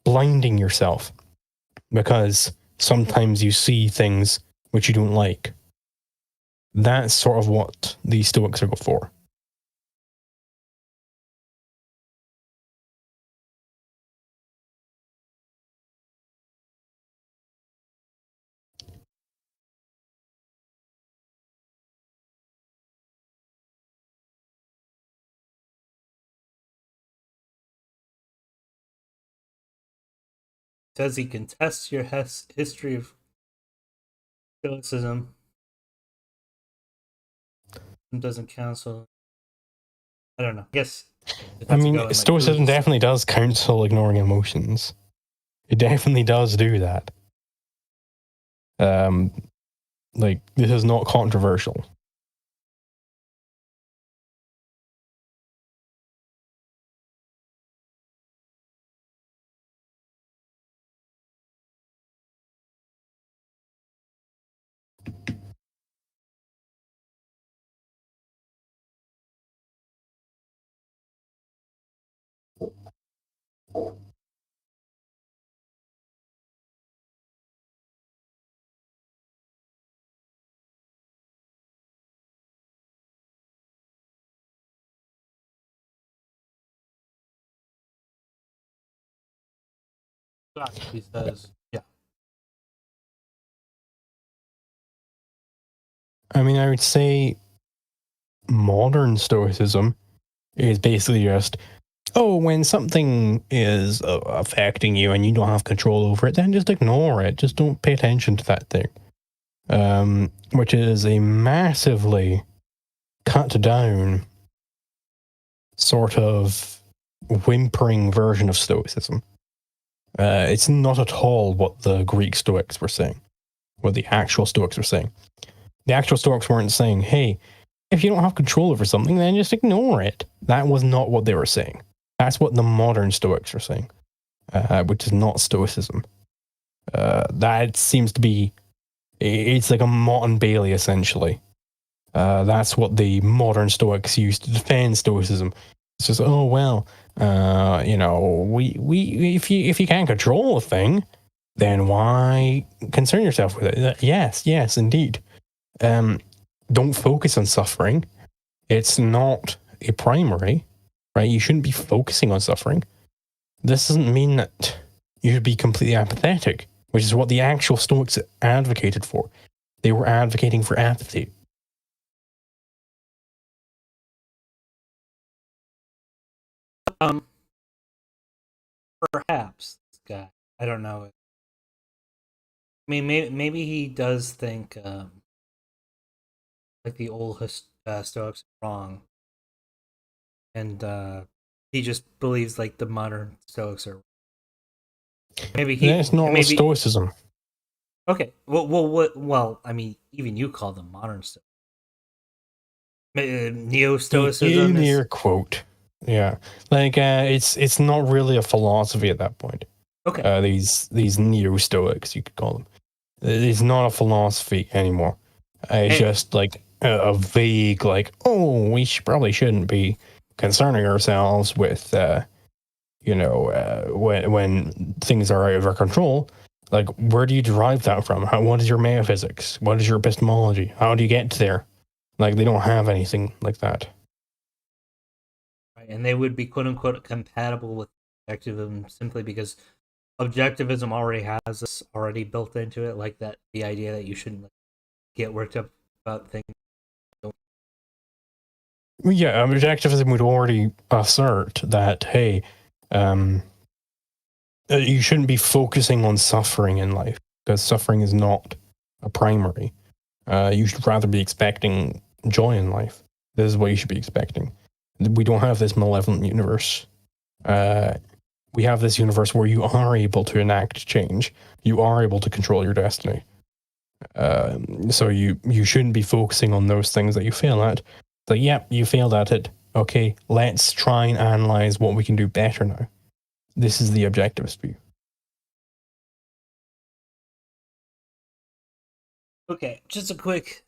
blinding yourself, because sometimes you see things which you don't like. That's sort of what the Stoics are for. Says he contests your history of stoicism. Doesn't counsel. I don't know. I guess. I mean, Stoicism definitely does counsel ignoring emotions. It definitely does do that. Like, this is not controversial. He says, yeah. I mean, I would say modern Stoicism is basically just, oh, when something is affecting you and you don't have control over it, then just ignore it. Just don't pay attention to that thing. Which is a massively cut down sort of whimpering version of Stoicism. It's not at all what the Greek Stoics were saying, what the actual Stoics were saying. The actual Stoics weren't saying, hey, if you don't have control over something, then just ignore it. That was not what they were saying. That's what the modern Stoics are saying, which is not Stoicism. That seems to be, it's like a Mott and Bailey, essentially. That's what the modern Stoics use to defend Stoicism. It's just, oh, well, if you can't control a thing, then why concern yourself with it? Yes, indeed. Don't focus on suffering. It's not a primary, right? You shouldn't be focusing on suffering. This doesn't mean that you should be completely apathetic, which is what the actual Stoics advocated for. They were advocating for apathy. Perhaps this guy. I don't know. I mean, maybe he does think like the old Stoics are wrong, and he just believes like the modern Stoics are. Maybe he. That's not Stoicism. Okay. Well. I mean, even you call them modern Stoics. Neo-Stoicism. In your quote. Yeah, like it's not really a philosophy at that point. Okay. These neo-Stoics, you could call them. It's not a philosophy anymore. It's just like a vague, like, oh, we probably shouldn't be concerning ourselves with, when things are out of our control. Like, where do you derive that from? What is your metaphysics? What is your epistemology? How do you get there? Like, they don't have anything like that. Right, and they would be quote unquote compatible with objectivism simply because objectivism already has this already built into it, like that the idea that you shouldn't get worked up about things. Yeah, objectivism would already assert that, hey, you shouldn't be focusing on suffering in life because suffering is not a primary. You should rather be expecting joy in life. This is what you should be expecting. We don't have this malevolent universe. We have this universe where you are able to enact change. You are able to control your destiny. So you shouldn't be focusing on those things that you fail at. So, yep, you failed at it. Okay, let's try and analyze what we can do better now. This is the objectivist view. Okay, just a quick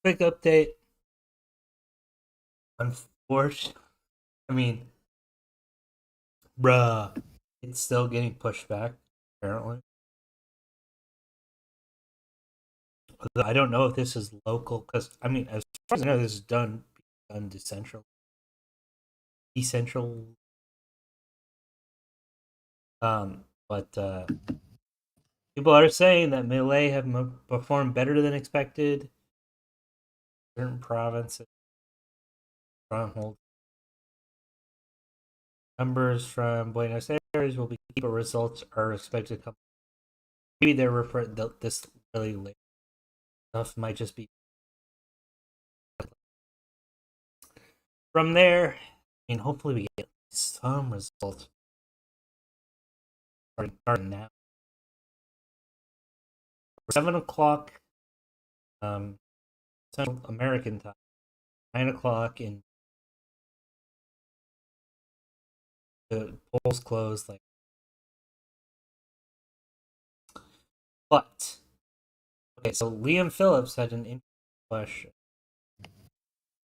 update. Unfortunately, I mean, bruh, it's still getting pushed back, apparently. I don't know if this is local, because, I mean, as far as I know, this is done decentral. But people are saying that Milei have performed better than expected. Certain provinces, stronghold numbers from Buenos Aires will be, but results are expected to come. Maybe they're referring this really late stuff might just be from there. I mean, hopefully we get some results starting now. 7:00, Central American time. 9:00 in the polls closed. Like, but okay, so Liam Phillips had an interesting question.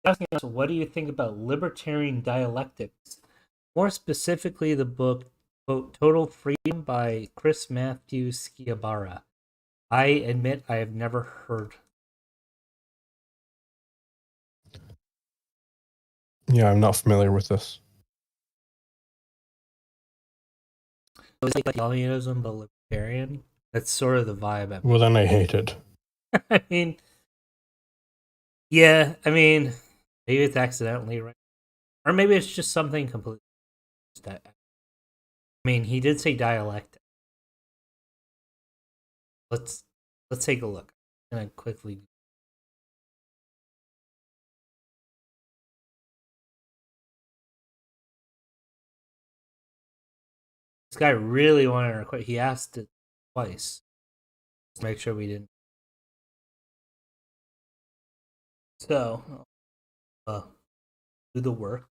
Asking us, what do you think about libertarian dialectics? More specifically, the book quote, Total Freedom by Chris Matthew Sciabara. I admit I have never heard. Yeah, I'm not familiar with this. It's like communism, but libertarian. That's sort of the vibe. Well, then I hate it. I mean, yeah, I mean, maybe it's accidentally right, or maybe it's just something completely. I mean, he did say dialect. Let's take a look. I'm gonna quickly. This guy really wanted to quit. He asked it twice. Let's make sure we didn't. So, do the work.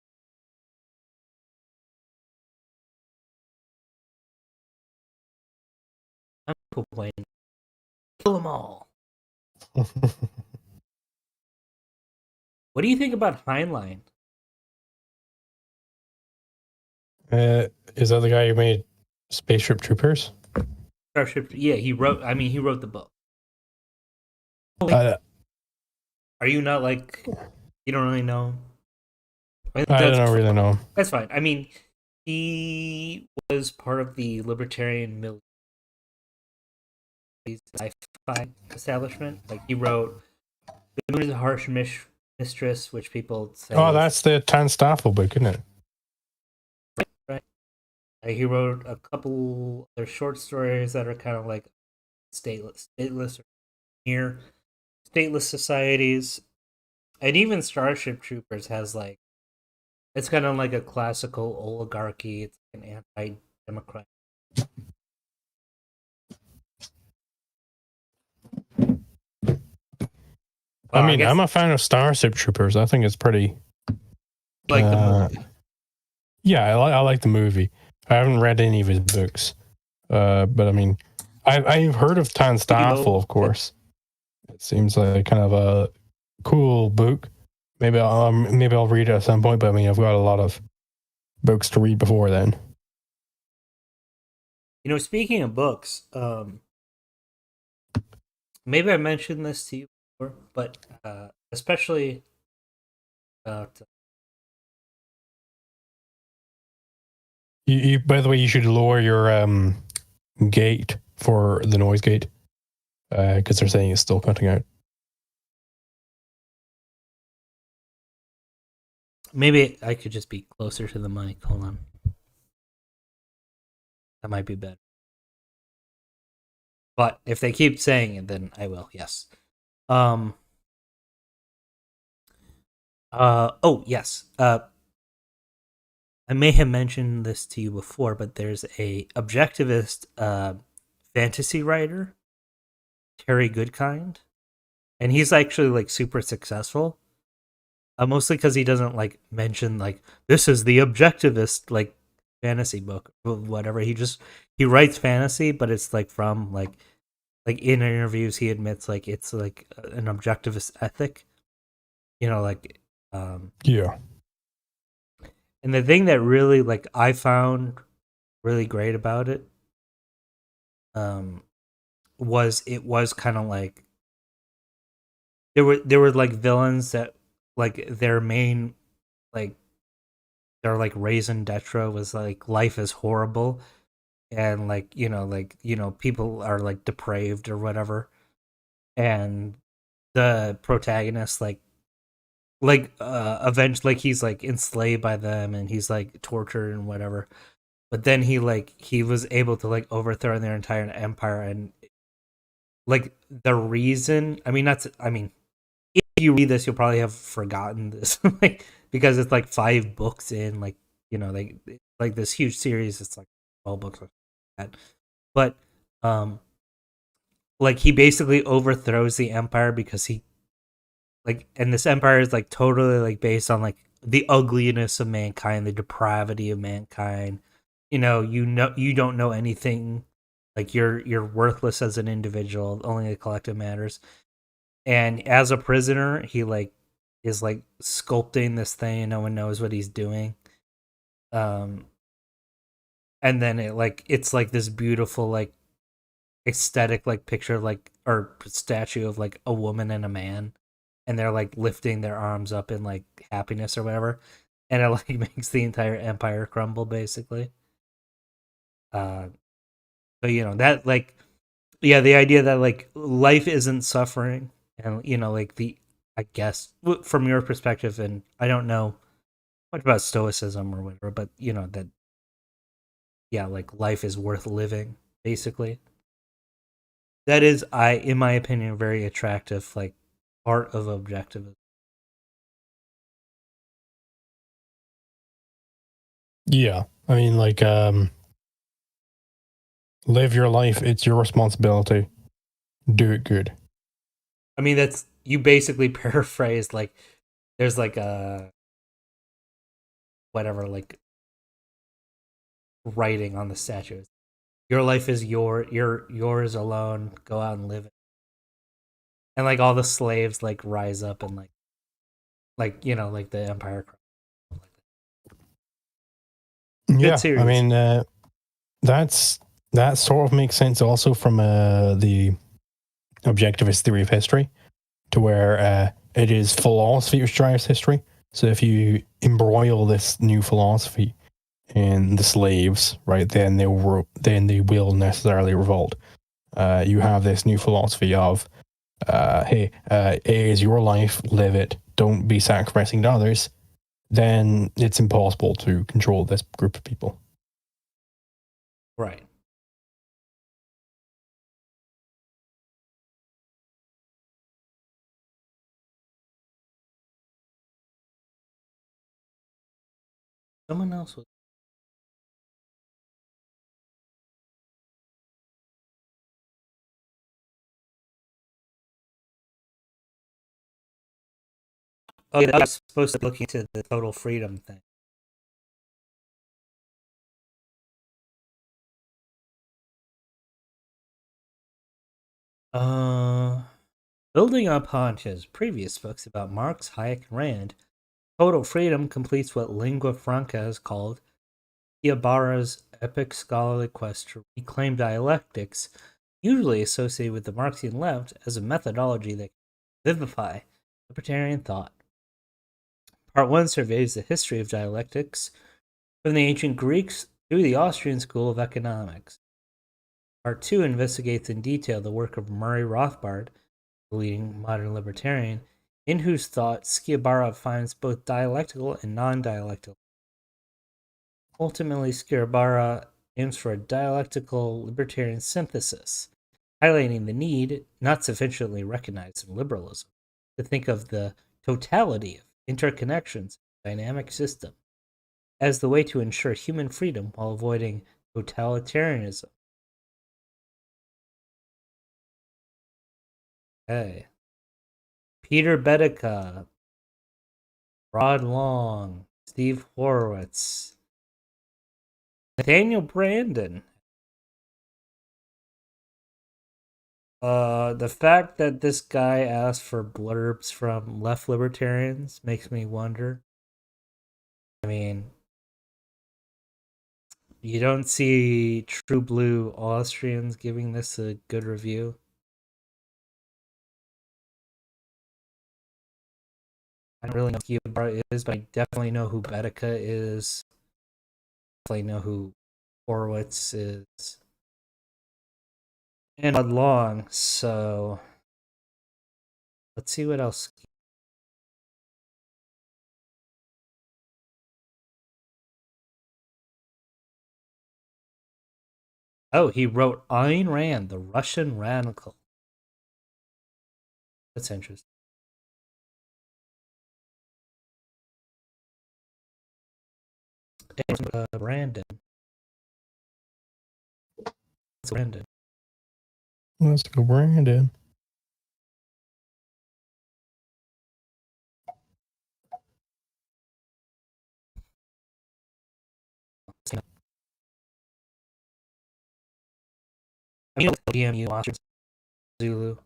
I'm complaining. Kill them all. What do you think about Heinlein? Is that the guy who made Spaceship Troopers? Starship. Yeah, he wrote. I mean, he wrote the book. Are you not like? You don't really know. I don't really know. That's fine. I mean, he was part of the Libertarian military sci-fi establishment. Like, he wrote "The Moon is a Harsh Mistress," which people say. Oh, that's the Tan Staffel book, isn't it? Right. He wrote a couple other short stories that are kind of like stateless or near stateless societies, and even Starship Troopers has like, it's kind of like a classical oligarchy. It's an anti-democrat. I mean, I'm a fan of Starship Troopers. I think it's pretty. Like the movie. Yeah, I like the movie. I haven't read any of his books, but I mean, I've heard of Tan Staffel, of course. It seems like kind of a cool book. Maybe I'll read it at some point. But I mean, I've got a lot of books to read before then. Speaking of books, maybe I mentioned this to you before, but especially about By the way, you should lower your gate for the noise gate because they're saying it's still cutting out. maybe I could just be closer to the mic. Hold on, that might be better. But if they keep saying it, then I will. Yes. Um. Oh yes. I may have mentioned this to you before, but there's a objectivist fantasy writer, Terry Goodkind, and he's actually like super successful. Mostly because he doesn't like mention like this is the objectivist like fantasy book, whatever. He writes fantasy, but it's like from like in interviews he admits like it's like an objectivist ethic, like Yeah. and the thing that really like I found really great about it um was it was kind of like there were like villains that like their main like their like raison d'etre was like life is horrible, and people are like depraved or whatever, and the protagonist eventually like he's like enslaved by them and he's like tortured and whatever, but then he was able to like overthrow their entire empire. And like the reason, if you read this you'll probably have forgotten this like because it's like 5 books in, like this huge series. It's like 12 books like that. But like he basically overthrows the empire because he like and this empire is like totally like based on like the ugliness of mankind, the depravity of mankind. You don't know anything, like you're worthless as an individual, only the collective matters. And as a prisoner he like is like sculpting this thing and no one knows what he's doing. um and then it's like this beautiful like aesthetic like picture like or statue of like a woman and a man, and they're like lifting their arms up in like happiness or whatever, and it like makes the entire empire crumble basically. uh but that like, yeah, the idea that like life isn't suffering, and like the, I guess from your perspective, and I don't know much about stoicism or whatever, but that, yeah, like life is worth living basically. That is, in my opinion, a very attractive like part of objectivism. Yeah. I mean, like, live your life. It's your responsibility. Do it good. I mean, that's, you basically paraphrased like there's like a whatever like writing on the statue. Your life is yours alone. Go out and live it. And like all the slaves like rise up and like the empire. Yeah. Good series. I mean, that sort of makes sense also from the objectivist theory of history, to where it is philosophy which drives history. So if you embroil this new philosophy in the slaves, right, then they will necessarily revolt. You have this new philosophy of, hey, it is your life, live it, don't be sacrificing to others. Then it's impossible to control this group of people. Right. Someone else was. Oh, yeah, I was supposed to look into the total freedom thing. Uh, Building upon his previous books about Marx, Hayek, and Rand, Total Freedom completes what lingua franca is called Ibarra's epic scholarly quest to reclaim dialectics, usually associated with the Marxian left, as a methodology that can vivify libertarian thought. Part 1 surveys the history of dialectics from the ancient Greeks through the Austrian School of Economics. Part 2 investigates in detail the work of Murray Rothbard, the leading modern libertarian, in whose thought Sciabara finds both dialectical and non-dialectical. Ultimately, Sciabara aims for a dialectical libertarian synthesis, highlighting the need, not sufficiently recognized in liberalism, to think of the totality of interconnections in a dynamic system as the way to ensure human freedom while avoiding totalitarianism. Okay. Peter Bedica, Rod Long, Steve Horowitz, Nathaniel Brandon. The fact that this guy asked for blurbs from left libertarians makes me wonder. I mean, you don't see true blue Austrians giving this a good review. I don't really know who Giovanni is, but I definitely know who Bedica is. Definitely know who Horowitz is. And Rod Long, so let's see what else. Oh, he wrote Ayn Rand, the Russian radical. That's interesting. Brandon. It's Brandon. Let's go, Brandon. You know GMU, Austrian Zulu.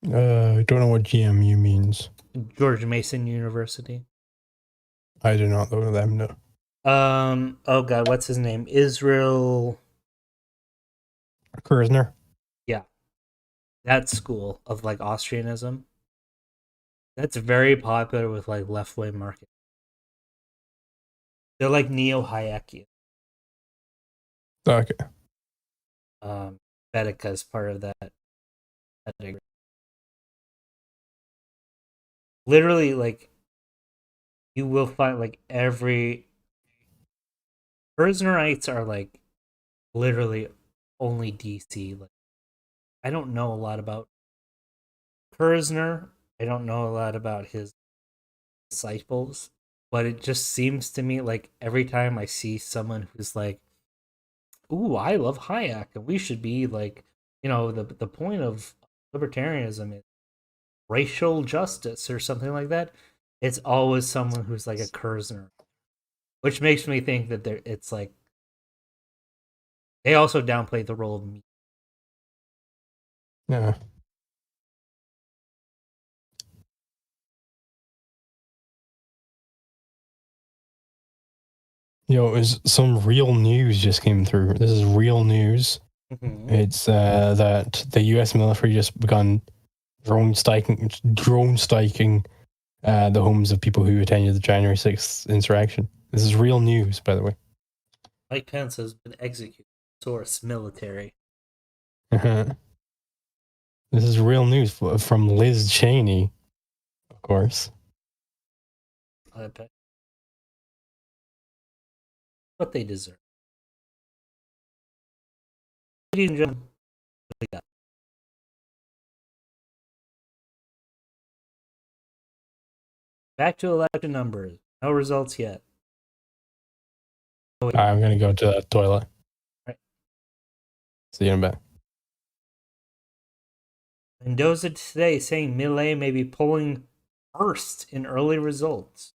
I don't know what GMU means. George Mason University. I do not know them, no. Oh god, what's his name? Israel. Kerzner? Yeah. That school of like Austrianism. That's very popular with like left wing market. They're like neo Hayekian. Okay. Bedica is part of that degree. Literally, like you will find like every Kerznerites are like literally only DC. Like I don't know a lot about Kerzner. I don't know a lot about his disciples, but it just seems to me like every time I see someone who's like, "Ooh, I love Hayek, and we should be like, the point of libertarianism is racial justice or something like that." It's always someone who's like a Kerzner, which makes me think that it's like they also downplay the role of me. Yeah. Some real news just came through. This is real news. Mm-hmm. It's that the U.S. military just begun drone striking the homes of people who attended the January 6th insurrection. This is real news, by the way. Mike Pence has been executed. Source military. This is real news from Liz Cheney, of course. I bet. What they deserve. Ladies and gentlemen, what we got? Back to election numbers. No results yet. I'm going to go to the toilet. Right. See you in a bit. Mendoza today saying Milei may be polling first in early results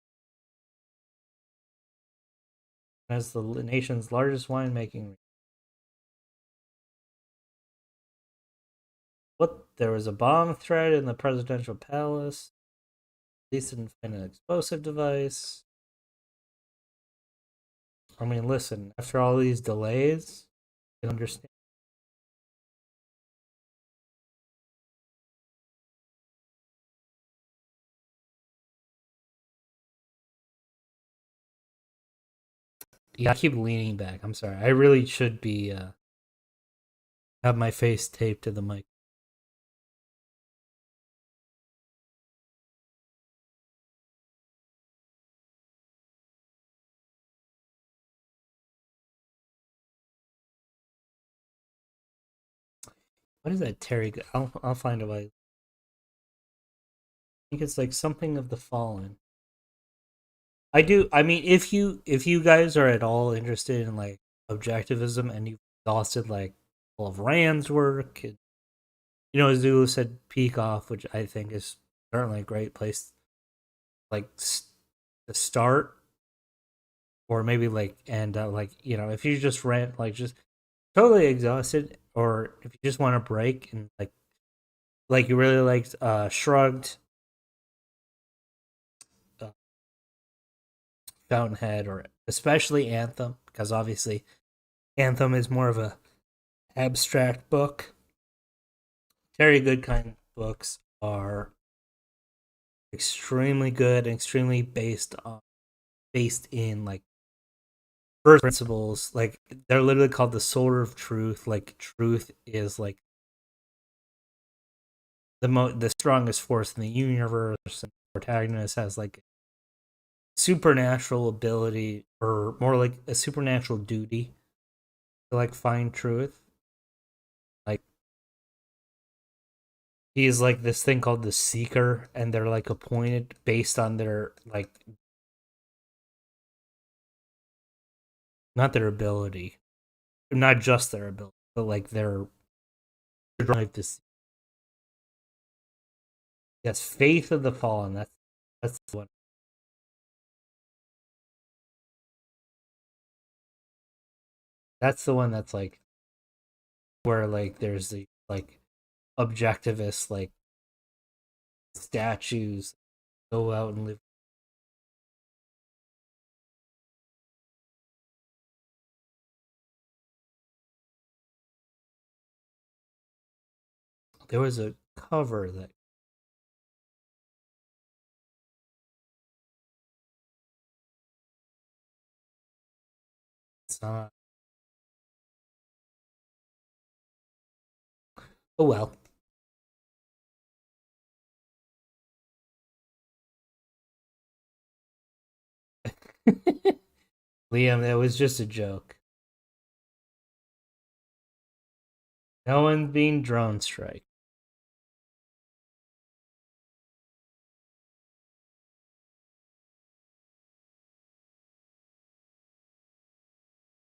as the nation's largest winemaking. What? There was a bomb threat in the presidential palace. Police didn't find an explosive device. I mean, listen, after all these delays, I understand. Yeah, I keep leaning back. I'm sorry. I really should be have my face taped to the mic. What is that, Terry? I'll find a way. I think it's like something of the fallen. I do. I mean, if you guys are at all interested in like objectivism and you've exhausted like all of Rand's work, and, Zulu said peek off, which I think is certainly a great place like to start, or maybe like and like if you just rant like just totally exhausted, or if you just want to break and like you really liked Shrugged, uh, Fountainhead, or especially Anthem, because obviously Anthem is more of a abstract book. Terry Goodkind books are extremely good and extremely based in like first principles. Like they're literally called the sword of truth. Like truth is like the strongest force in the universe, and the protagonist has like supernatural ability, or more like a supernatural duty to like find truth. Like he's like this thing called the Seeker, and they're like appointed based on their like not their ability, not just their ability, but like their drive to. Yes, Faith of the Fallen. That's what. That's the one that's like where like there's the like objectivist like statues go out and live. There was a cover that it's not. Oh well. Liam, that was just a joke. No one's being drone strike.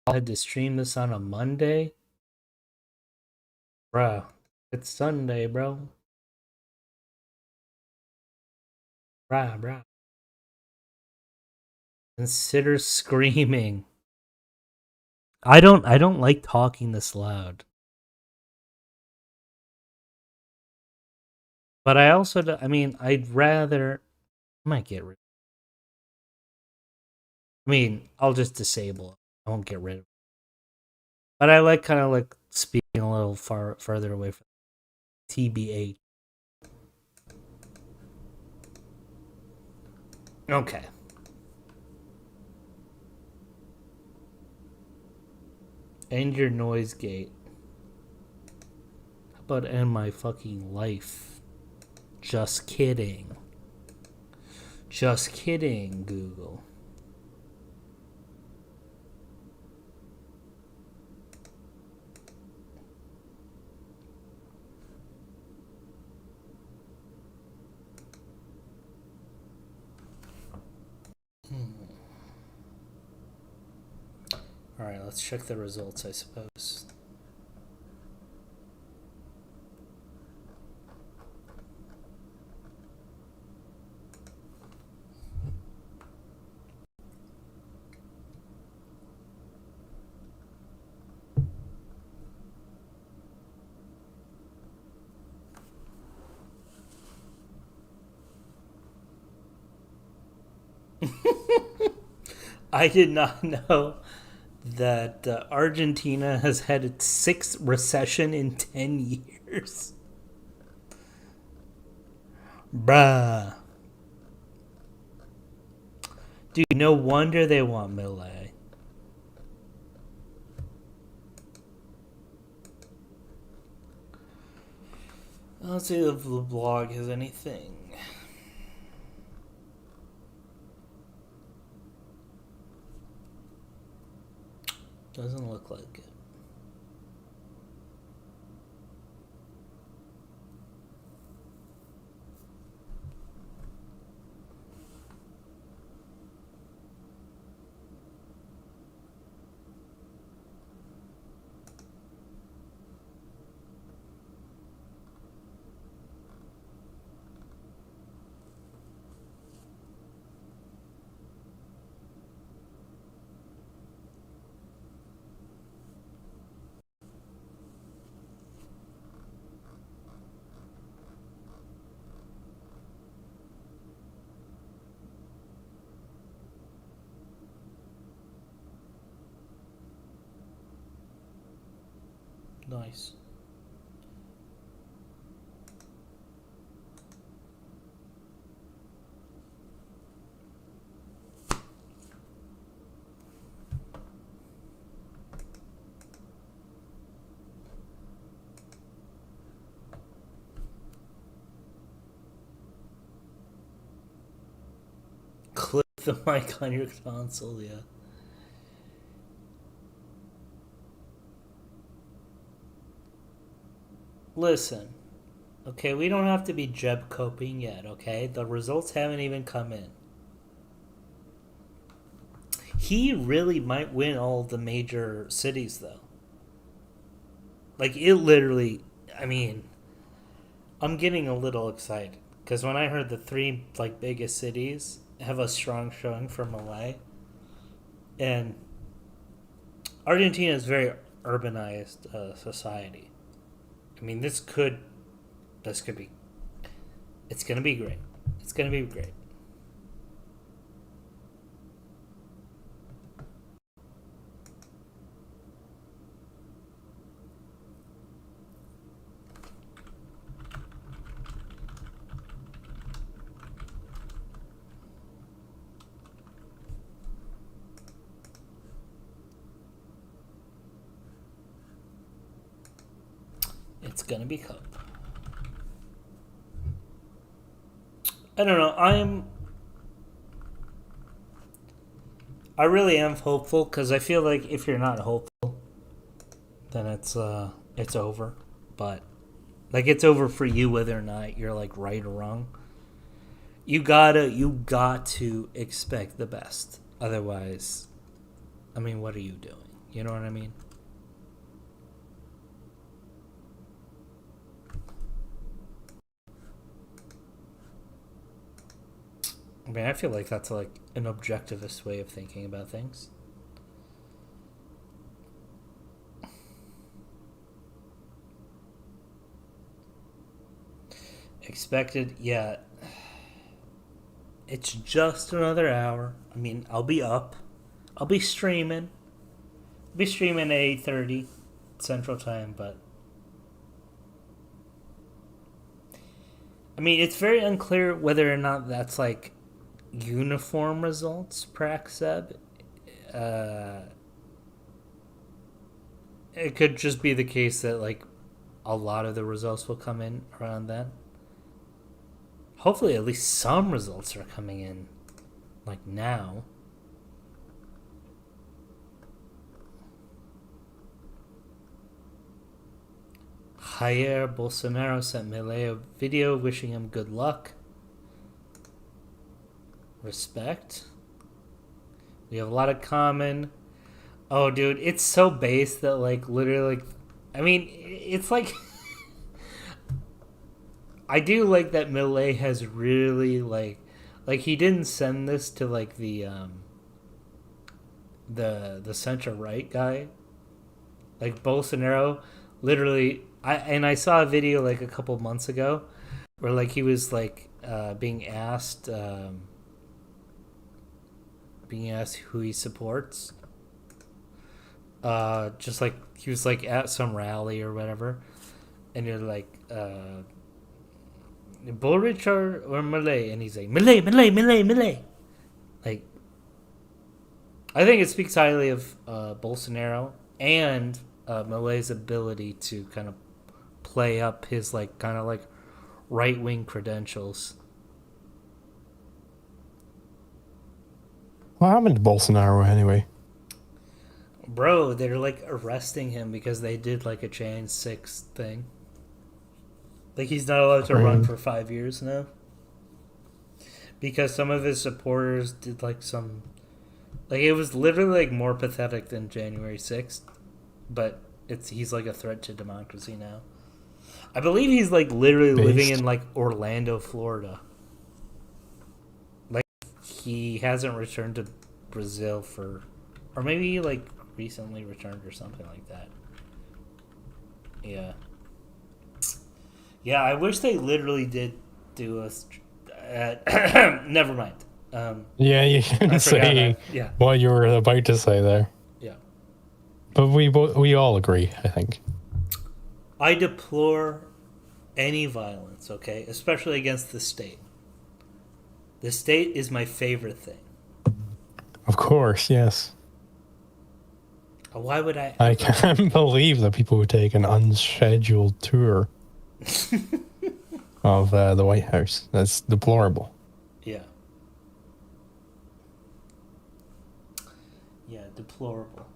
I had to stream this on a Monday, bro. It's Sunday, bro. Bro. Consider screaming. I don't like talking this loud. But I also I mean, I'd rather I might get rid of I mean, I'll just disable it. I won't get rid of it. But I like kind of like speaking a little further away from TBH. Okay. End your noise gate. How about end my fucking life? Just kidding. Just kidding, Google. Alright, let's check the results, I suppose. I did not know that Argentina has had its sixth recession in 10 years. Bruh. Dude, no wonder they want Milei. Let's see if the blog has anything. Doesn't look like it. Nice. Click the mic on your console, yeah. Listen, okay, we don't have to be Jeb coping yet, okay? The results haven't even come in. He really might win all the major cities, though. Like, it literally, I mean, I'm getting a little excited. Because when I heard the three, like, biggest cities have a strong showing for Malay, and Argentina is a very urbanized society. I mean, this could be, it's gonna be great. It's gonna be great. It's gonna be Cup. I don't know. I really am hopeful because I feel like if you're not hopeful, then it's over. But like it's over for you whether or not you're like right or wrong. You got to expect the best. Otherwise, I mean, what are you doing? You know what I mean? I mean, I feel like that's like an objectivist way of thinking about things. Expected, yeah. It's just another hour. I mean, I'll be up. I'll be streaming. I'll be streaming at 8:30 Central Time, but I mean, it's very unclear whether or not that's like uniform results, Praxeb. Uh, it could just be the case that like a lot of the results will come in around then. Hopefully, at least some results are coming in like now. Javier Bolsonaro sent Milei a video wishing him good luck. Respect. We have a lot of common. Oh, dude, it's so base that like literally, like, I mean, it's like I do like that Millet has really like he didn't send this to like the center right guy. Like Bolsonaro literally I saw a video like a couple months ago where like he was like being asked being asked who he supports. Just like he was like at some rally or whatever, and you're like, Bullrich or Milei, and he's like Milei. Like, I think it speaks highly of Bolsonaro and Milei's ability to kind of play up his like kind of like right wing credentials. What happened to Bolsonaro anyway? Bro, they're like arresting him because they did like a Jan 6 thing. Like he's not allowed to run for 5 years now. Because some of his supporters did like some, like it was literally like more pathetic than January 6th, but he's like a threat to democracy now. I believe he's like literally living in like Orlando, Florida. Like he hasn't returned to Brazil for, or maybe he like recently returned or something like that. Yeah. Yeah, I wish they literally did do a. Never mind. Yeah, you can say what you were about to say there. Yeah. But we all agree, I think. I deplore any violence, okay? Especially against the state. The state is my favorite thing. Of course, yes. Why would I... I can't believe that people would take an unscheduled tour of the White House. That's deplorable. Yeah. Yeah, deplorable.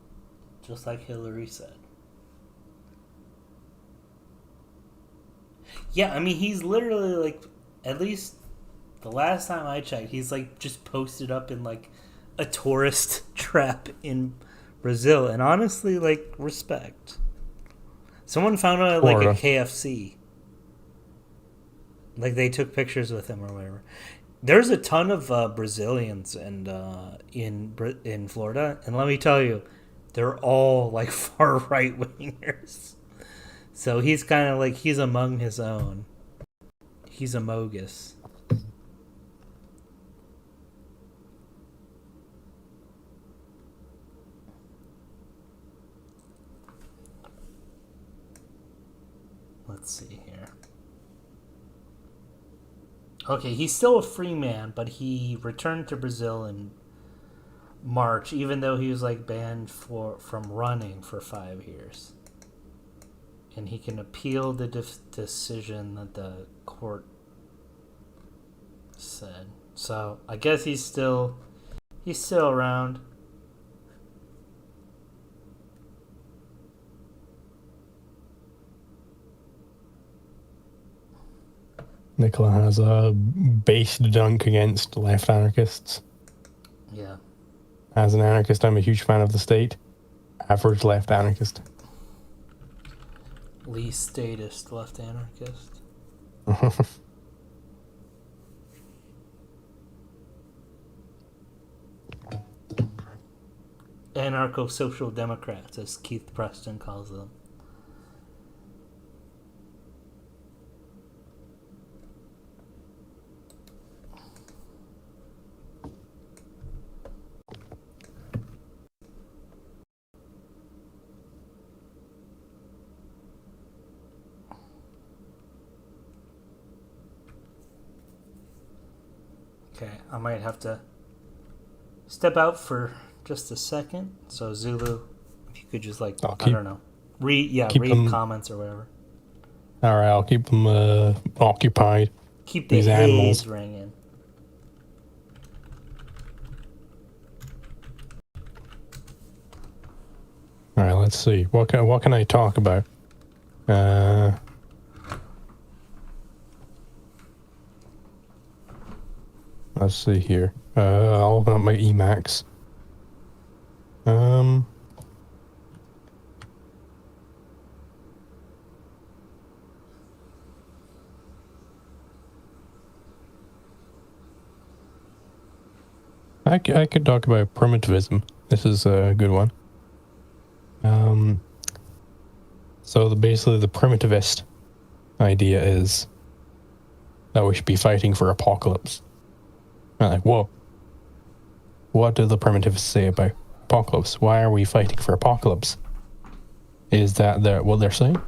Just like Hillary said. Yeah, I mean, he's literally like, at least the last time I checked, he's like just posted up in like a tourist trap in Brazil. And honestly, like, respect. Someone found out at like a KFC. Like they took pictures with him or whatever. There's a ton of Brazilians and in Florida, and let me tell you, they're all like far right wingers. So he's kind of like he's among his own. He's a mogus. Let's see here. Okay, he's still a free man, but he returned to Brazil in March, even though he was like banned from running for 5 years. And he can appeal the decision that the court said. So I guess he's still around. Nicola has a base dunk against left anarchists. Yeah. As an anarchist, I'm a huge fan of the state. Average left anarchist. Least statist left anarchist. Anarcho-social democrats, as Keith Preston calls them. Okay, I might have to step out for just a second. So Zulu, if you could just like, I don't know, read comments or whatever. All right, I'll keep them occupied. Keep the haze ringing. All right, let's see. What can I talk about? Let's see here. I'll open up my Emacs. I could talk about primitivism. This is a good one. So basically the primitivist idea is that we should be fighting for apocalypse. I'm like, whoa. what do the primitives say about apocalypse? Why are we fighting for apocalypse? Is that what they're saying?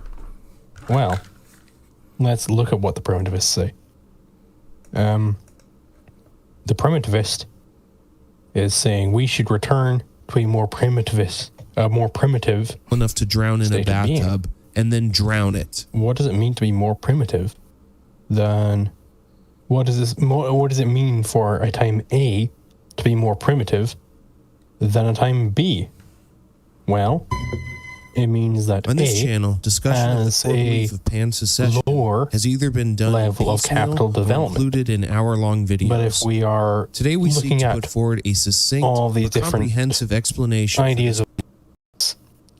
Well, let's look at what the primitivists say. The primitivist is saying we should return to a more primitive enough to drown in a state of being. bathtub and then drown it. What does it mean to be more primitive than what does it mean for a time A to be more primitive than a time B? Well, it means that On this A channel, discussion of the has core belief a of pan-secession lower has either been done level of piecemeal capital or development. included in hour-long videos. But if we are Today we seek looking to at put forward a succinct all these but different comprehensive explanation. ideas of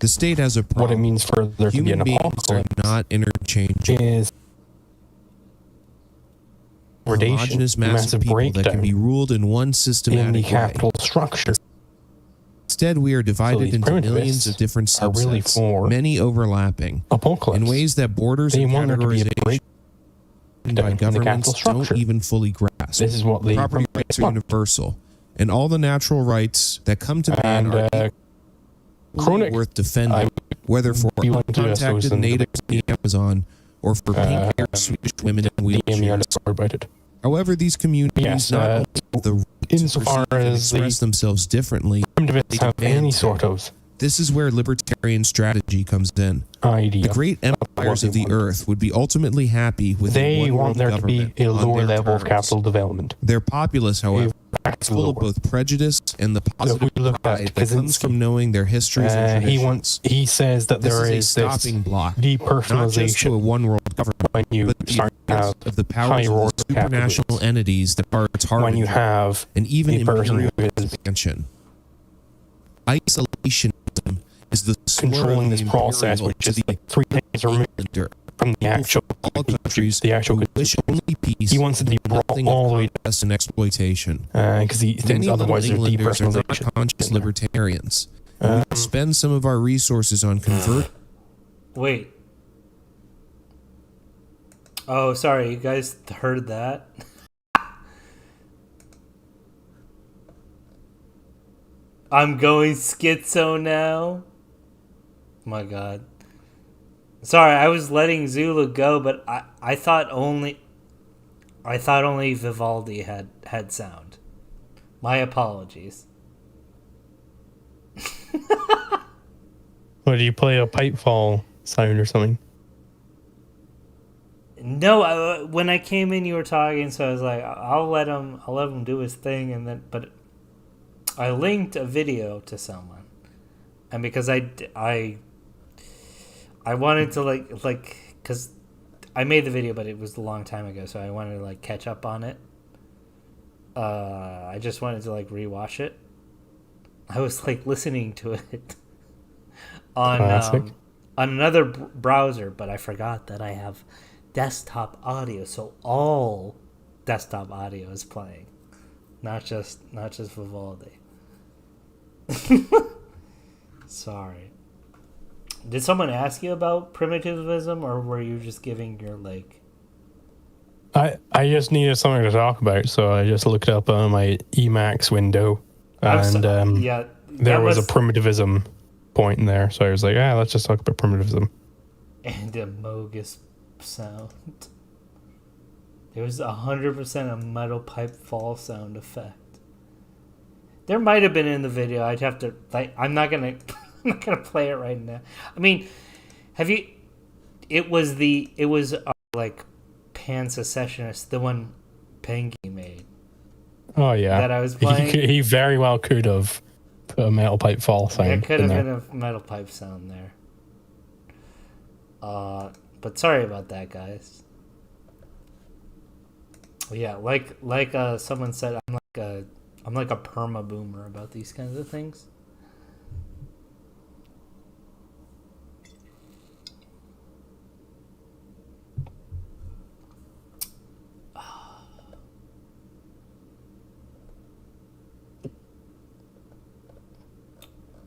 The state has a problem. what it means for there to be Human an beings are apocalypse not interchangeable. is Homogeneous massive people that can breakdown be ruled in one in the systematic way. capital structure. Instead, we are divided these into millions primitivists of different are really subsets, for many overlapping, Apocalypse. in ways that borders They and want there to be a categorization breakdown by in the governments capital don't structure. even fully grasp. This is what the Property rights are want. universal, and all the natural rights that come to man And are equally Chronic, worth defending, whether for be one to us uncontacted who's in the natives in the Amazon or for pink-haired Swedish women in the wheelchairs. about it. However, these communities Yes, not only have the right to insofar perceive and as the express themselves differently. primitivists have demand any to. sort of This is where libertarian strategy comes in. idea. The great empires they of the want. earth would be ultimately happy with They a want one-world there to be government a on lower their level of terms. capital development. Their populace, however, is full of Lower. both prejudice and the If positive we look pride at that comes Kaczynski, from knowing their histories and traditions. he says that This there is is a this stopping block, not just to a depersonalization one-world government, when you but the start to have of the powers higher of order the supranational capitalists. entities that are its When harbinger, you have and even a person imperial who is expansion. Isolationism is the controlling this swirl of the process, imperial which to is the like 3 days removed islander. from the actual All countries the actual who wish only peace. he wants it to be brought nothing all the way of conquest and exploitation. because he thinks Many otherwise little there's Englanders are not depersonalization. conscious libertarians. We could spend some of our resources on Wait. Oh, sorry. You guys heard that? I'm going schizo now. My God. Sorry, I was letting Zula go, but I thought only Vivaldi had sound. My apologies. What, do you play a pipe fall sound or something? No, when I came in, you were talking, so I was like, I'll let him do his thing, and then, but I linked a video to someone, and because I wanted to like, cause I made the video, but it was a long time ago, so I wanted to like catch up on it. I just wanted to like rewatch it. I was like listening to it on another browser, but I forgot that I have desktop audio, so all desktop audio is playing, not just Vivaldi. Sorry. Did someone ask you about primitivism, or were you just giving your like? I just needed something to talk about, so I just looked up on my Emacs window, and yeah, there was a primitivism point in there, so I was like, let's just talk about primitivism. And a Mogus sound. There was 100% a metal pipe fall sound effect. There might have been in the video. I'd have to. I'm not gonna play it right now. I mean, have you? It was like pan-secessionist, the one Pengy made. Oh yeah, that I was playing. He very well could have put a metal pipe fall sound. There could have been a metal pipe sound there. But sorry about that, guys. Yeah, like someone said, I'm like a perma boomer about these kinds of things.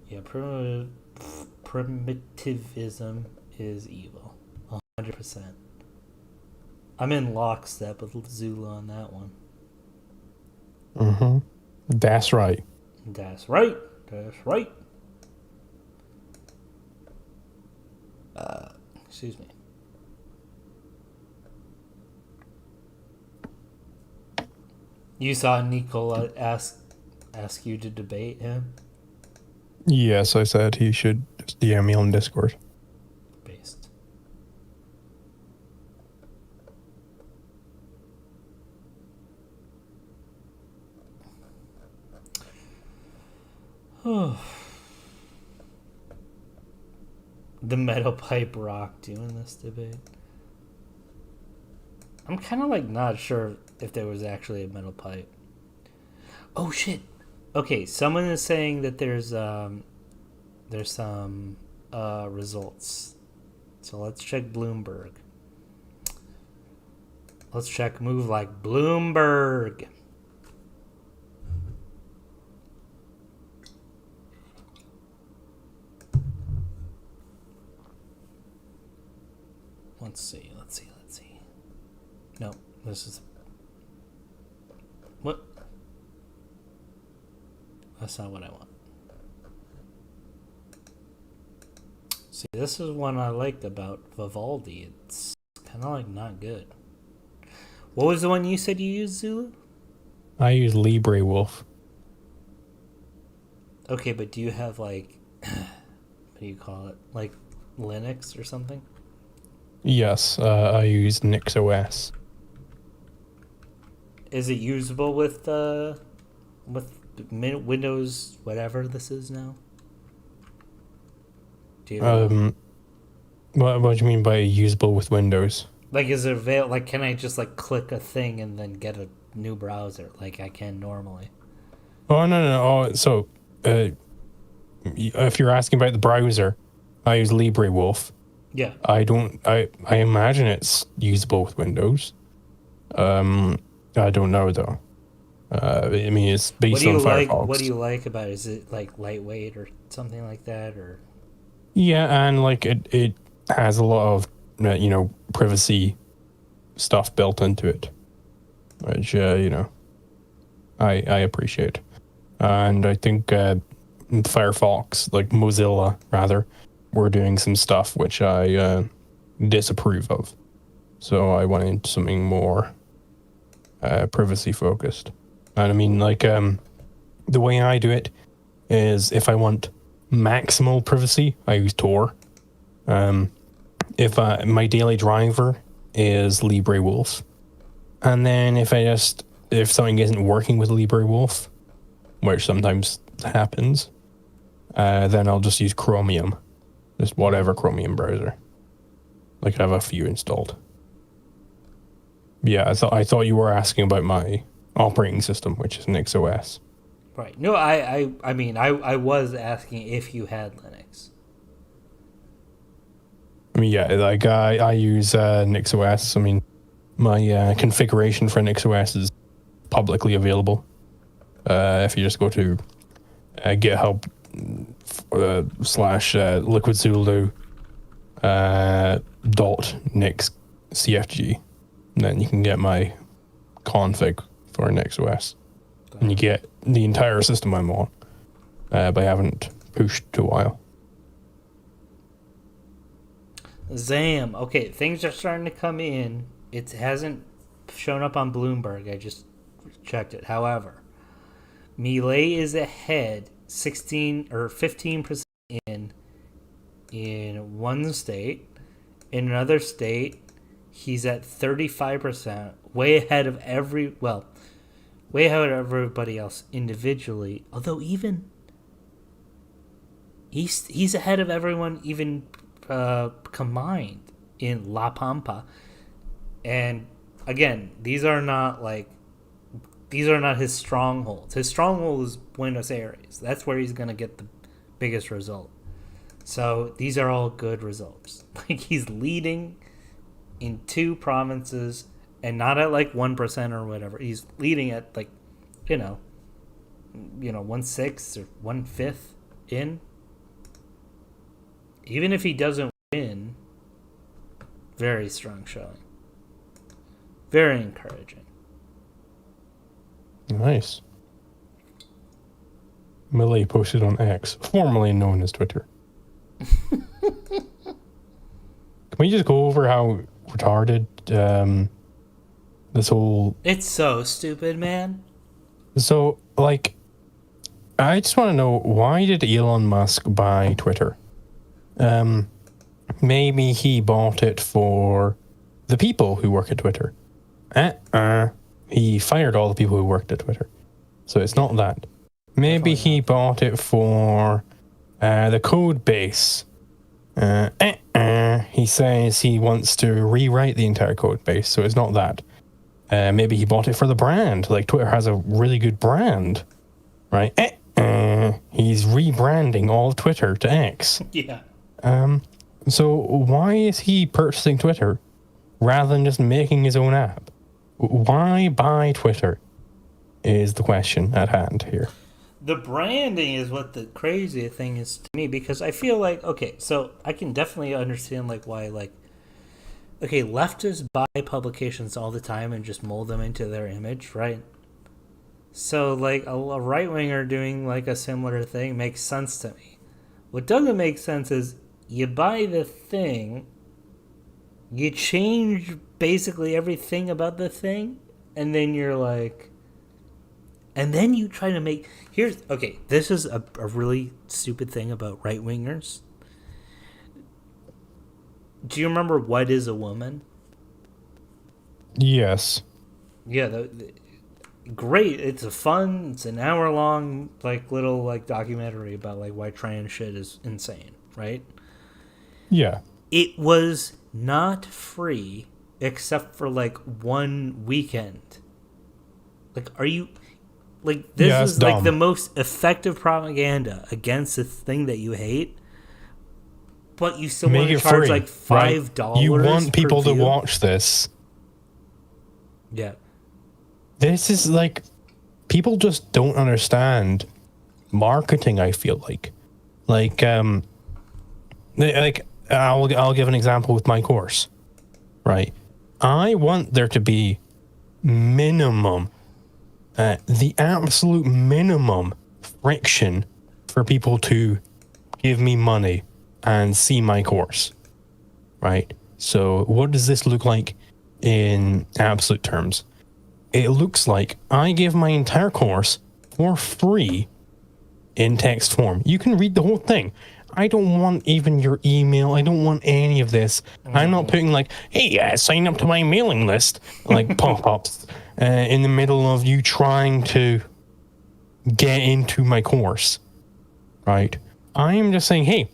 Yeah, primitivism is evil. 100%. I'm in lockstep with Zula on that one. Mm-hmm. That's right. That's right. That's right. Excuse me. You saw Nicola ask you to debate him? Yes, I said he should just DM me on Discord. Based. The metal pipe rock doing this debate. I'm kind of like not sure if there was actually a metal pipe. Oh shit. Okay, someone is saying that there's some results. So let's check Bloomberg. Let's check move like Bloomberg. Let's see. No, this is... What? That's not what I want. See, this is one I liked about Vivaldi. It's kind of like not good. What was the one you said you used, Zulu? I use LibreWolf. Okay, but do you have like... what do you call it? Like Linux or something? Yes, I use NixOS. Is it usable with Windows, whatever this is now? Do you What do you mean by usable with Windows? like, is it available? Like, can I just like click a thing and then get a new browser like I can normally? Oh no. Oh, so if you're asking about the browser, I use LibreWolf. Yeah. I imagine it's usable with Windows. I don't know though. I mean, it's based on Firefox. What do you like about it? Is it like lightweight or something like that, or? Yeah, and like it has a lot of privacy stuff built into it, which I appreciate, and I think Firefox, like Mozilla rather, were doing some stuff which I disapprove of, so I wanted something more privacy focused. And I mean, like the way I do it is if I want maximal privacy, I use Tor. If my daily driver is LibreWolf, and then if something isn't working with LibreWolf, which sometimes happens, then I'll just use Chromium, just whatever Chromium browser. Like I have a few installed. Yeah, I thought you were asking about my operating system, which is NixOS. Right. No, I mean, I was asking if you had Linux. I mean, yeah, like I use NixOS. I mean, my configuration for NixOS is publicly available. If you just go to GitHub /liquidzulu .nix then you can get my config for NixOS. And you get the entire system I'm on, but I haven't pushed to a while. Zam. Okay, things are starting to come in. It hasn't shown up on Bloomberg. I just checked it. However, Milei is ahead 16 or 15% in one state. In another state, he's at 35%, way ahead of everybody else individually. Although even he's ahead of everyone even combined in La Pampa. And again, these are not his strongholds. His stronghold is Buenos Aires. That's where he's going to get the biggest result. So these are all good results. Like, he's leading in 2 provinces and not at like 1% or whatever. He's leading at like, 1/6 or 1/5 in. Even if he doesn't win, very strong showing. Very encouraging. Nice. Milei posted on X, formerly known as Twitter. Can we just go over how retarded this whole... It's so stupid, man. So, like, I just want to know, why did Elon Musk buy Twitter? Maybe he bought it for the people who work at Twitter. He fired all the people who worked at Twitter. So it's not that. Maybe he bought it for the code base. He says he wants to rewrite the entire code base, so it's not that. Maybe he bought it for the brand. Like, Twitter has a really good brand, right? He's rebranding all of Twitter to X. Yeah. So why is he purchasing Twitter rather than just making his own app? Why buy Twitter is the question at hand here. The branding is what the crazy thing is to me, because I feel like, okay, so I can definitely understand like why, like, okay, leftists buy publications all the time and just mold them into their image, right? So like a right-winger doing like a similar thing makes sense to me. What doesn't make sense is you buy the thing, you change basically everything about the thing, and then you're like, and then you try to make, this is a really stupid thing about right-wingers. Do you remember What is a Woman? Yes. Yeah, great. It's an hour-long, like, little, like, documentary about, like, why trans shit is insane, right? Yeah. It was not free except for, like, one weekend. Like, are you... Like, this is, like, the most effective propaganda against the thing that you hate, but you still want to charge, free, like, $5 right? You want people to watch this. Yeah. This is, like... People just don't understand marketing, I feel like. Like, I'll give an example with my course, right? I want there to be minimum... the absolute minimum friction for people to give me money and see my course, right? So what does this look like in absolute terms? It looks like I give my entire course for free in text form. You can read the whole thing. I don't want even your email. I don't want any of this. I'm not putting like, hey, sign up to my mailing list, like pop-ups in the middle of you trying to get into my course, right? I am just saying, hey,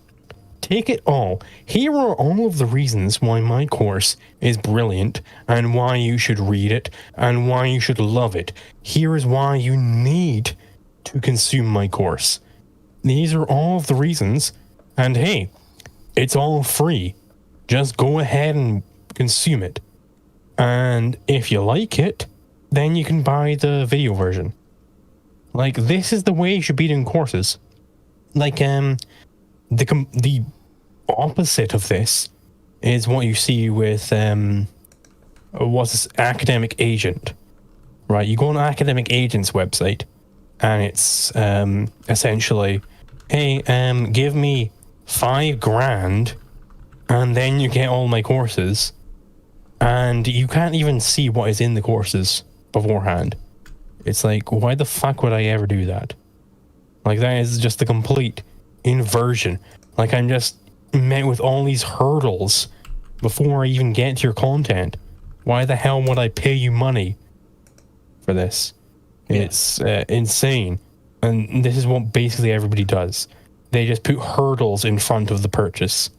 take it all. Here are all of the reasons why my course is brilliant and why you should read it and why you should love it. Here is why you need to consume my course. These are all of the reasons, and hey, it's all free. Just go ahead and consume it. And if you like it, then you can buy the video version. Like, this is the way you should be doing courses. Like, the opposite of this is what you see with what's this, Academic Agent, right? You go on Academic Agent's website, and it's essentially, hey, give me $5,000, and then you get all my courses, and you can't even see what is in the courses beforehand. It's like, why the fuck would I ever do that? Like, that is just the complete inversion. Like, I'm just met with all these hurdles before I even get to your content. Why the hell would I pay you money for this? Yeah. It's insane. And this is what basically everybody does. They just put hurdles in front of the purchase,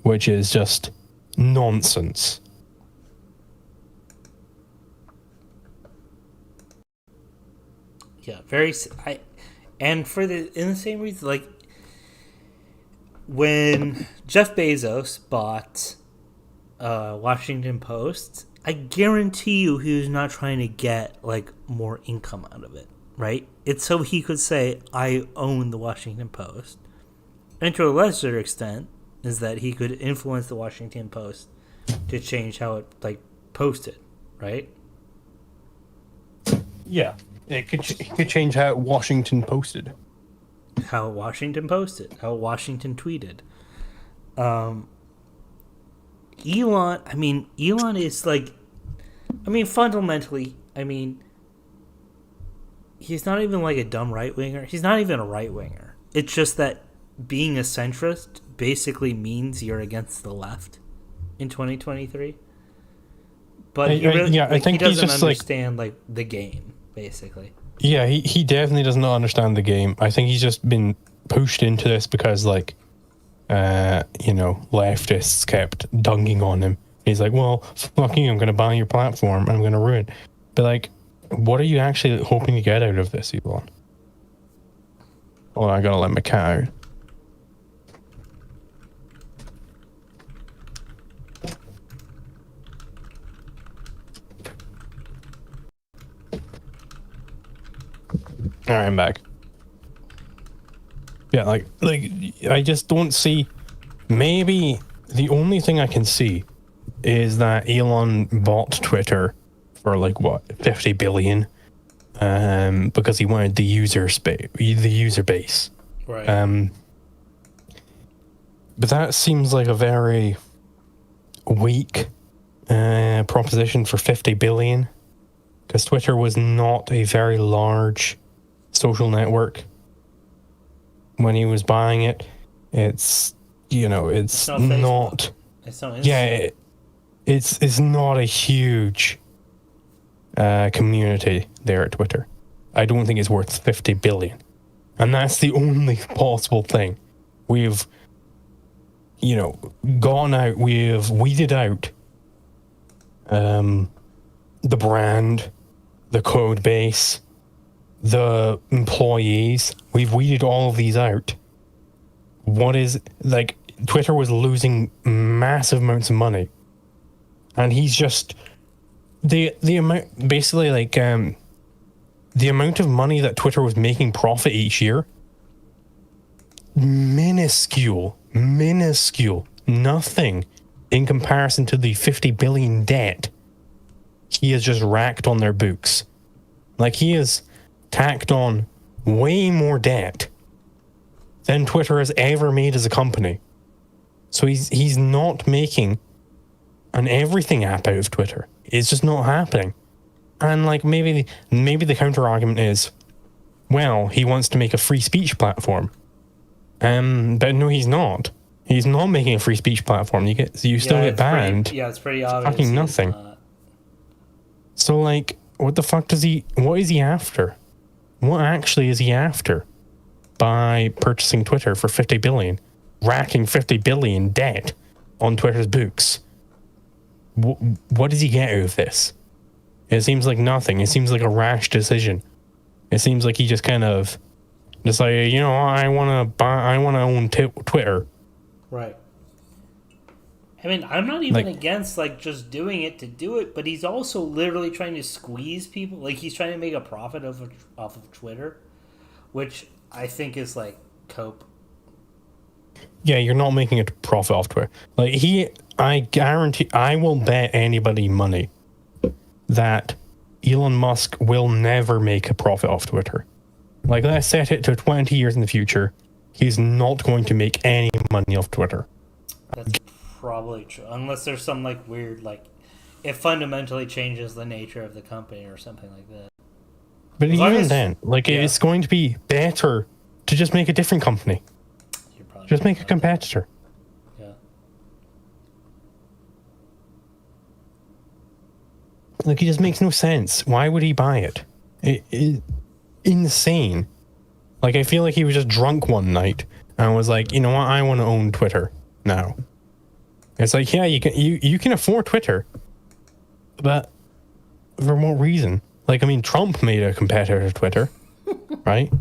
which is just nonsense. Yeah, in the same reason, like, when Jeff Bezos bought Washington Post, I guarantee you he was not trying to get, like, more income out of it, right? It's so he could say, I own the Washington Post. And to a lesser extent, is that he could influence the Washington Post to change how it, like, posted, right? Yeah, it could change how Washington posted. how Washington posted, how Washington tweeted. Elon is like, fundamentally, he's not even like a dumb right-winger. He's not even a right-winger. It's just that being a centrist basically means you're against the left in 2023. But I think he he's doesn't just understand like the game, basically. Yeah, he definitely does not understand the game. I think he's just been pushed into this because leftists kept dunking on him. He's like, well, fuck you, I'm going to buy your platform and I'm going to ruin it. But like, what are you actually hoping to get out of this, Elon? Oh, I got to let my cat out. All right, I'm back. Yeah, like I just don't see. Maybe the only thing I can see is that Elon bought Twitter for like what, 50 billion, because he wanted the user base. Right. But that seems like a very weak proposition for 50 billion, because Twitter was not a very large social network when he was buying it. It's not It's not Instagram. it's not a huge community there at Twitter. I don't think it's worth 50 billion, and that's the only possible thing. We've gone out, we've weeded out the brand, the code base, the employees. We've weeded all of these out. What is, like, Twitter was losing massive amounts of money, and he's just the amount, basically, like, the amount of money that Twitter was making profit each year, minuscule, nothing in comparison to the 50 billion debt he has just racked on their books. Like, he has tacked on way more debt than Twitter has ever made as a company. So he's not making an everything app out of Twitter. It's just not happening. And like, maybe the counter argument is, well, he wants to make a free speech platform. But no, he's not. He's not making a free speech platform. You still get banned. It's pretty obvious. Fucking nothing. So like, what the fuck what is he after? What actually is he after by purchasing Twitter for 50 billion, racking 50 billion debt on Twitter's books? What does he get out of this? It seems like nothing. It seems like a rash decision. It seems like he just kind of decided, I want to own Twitter. Right. I'm not even against just doing it to do it, but he's also literally trying to squeeze people. Like, he's trying to make a profit off of Twitter, which I think is cope. Yeah, you're not making a profit off Twitter. I guarantee, I will bet anybody money that Elon Musk will never make a profit off Twitter. Let's set it to 20 years in the future. He's not going to make any money off Twitter. That's probably true, unless there's some weird it fundamentally changes the nature of the company or something like that. But even then, it's going to be better to just make a different company. Just make a competitor. Yeah. It just makes no sense. Why would he buy it? Insane. I feel like he was just drunk one night and was like, you know what, I want to own Twitter now. It's yeah, you can afford Twitter, but for what reason? Trump made a competitor to Twitter, right?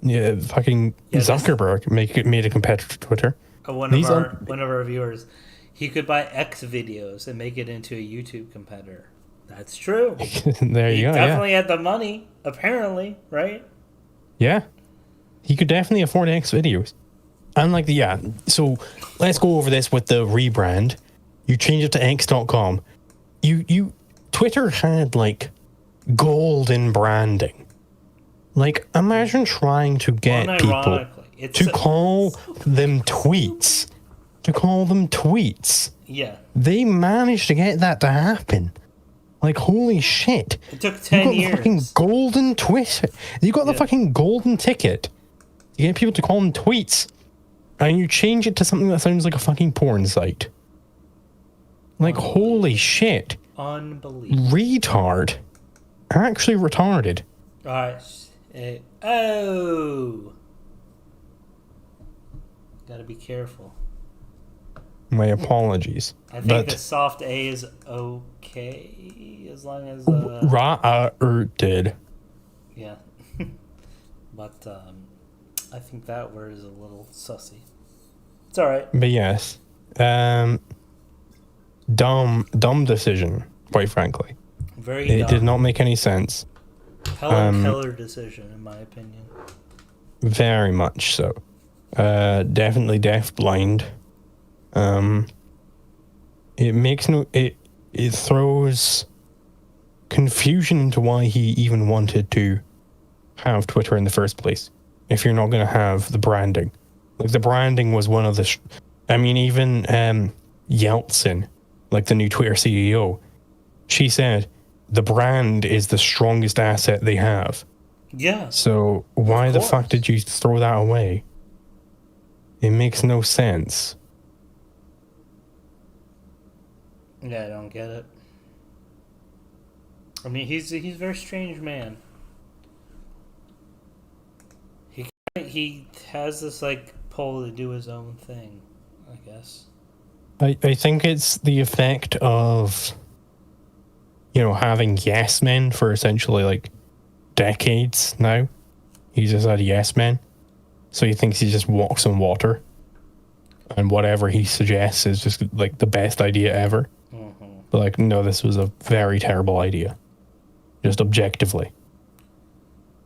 Yeah, fucking Zuckerberg made a competitor to Twitter. One of our viewers, he could buy X videos and make it into a YouTube competitor. That's true. There you go. He definitely had the money, apparently, right? Yeah, he could definitely afford X videos. And so let's go over this with the rebrand. You change it to X.com. Twitter had golden branding. Like, imagine trying to get people Unironically, to call them tweets. To call them tweets. Yeah. They managed to get that to happen. Like, holy shit. It took 10 years. You got the fucking golden twist. You got the fucking golden ticket. You get people to call them tweets. And you change it to something that sounds like a fucking porn site. Like, holy shit. Unbelievable. Retard. Actually retarded. Alright. Oh. Gotta be careful. My apologies. I think the soft A is okay as long as did. Yeah. But I think that word is a little sussy. It's alright. But yes. Dumb decision, quite frankly. Very dumb. It did not make any sense. Helen Keller decision, in my opinion. Very much so. Definitely deafblind. It makes it throws confusion into why he even wanted to have Twitter in the first place. If you're not going to have the branding, like the branding was one of the, even Yeltsin, like the new Twitter CEO, she said the brand is the strongest asset they have. Yeah. So why the fuck did you throw that away? It makes no sense. Yeah, I don't get it. I mean, he's a very strange man. He has this like pull to do his own thing, I guess. I think it's the effect of, having yes men for essentially like decades now. He's just had yes men. So he thinks he just walks on water. And whatever he suggests is just like the best idea ever. Mm-hmm. But like, no, this was a very terrible idea. Just objectively.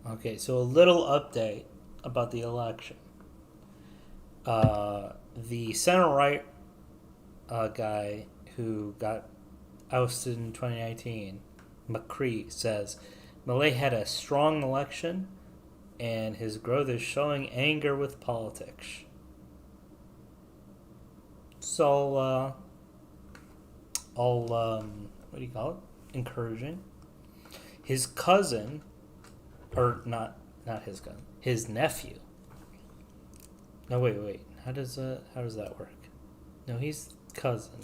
Okay, so a little update about the election. The center-right guy who got ousted in 2019, McCree, says Milei had a strong election and his growth is showing anger with politics. So, all, what do you call it? Encouraging. His cousin, or not his cousin, his nephew. No, wait. How does that work? No, he's cousin.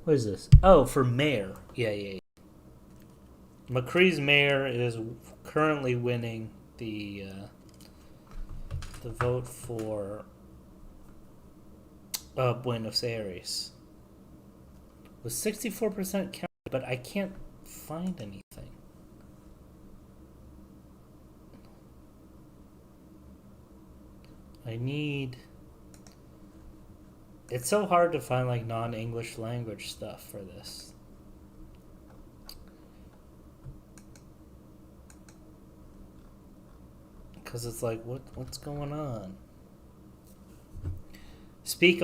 What is this? Oh, for mayor. Yeah. McCree's mayor is currently winning the vote for Buenos Aires. With 64% counted, but I can't find anything. It's so hard to find like non-English language stuff for this. Because it's like, what's going on? Speak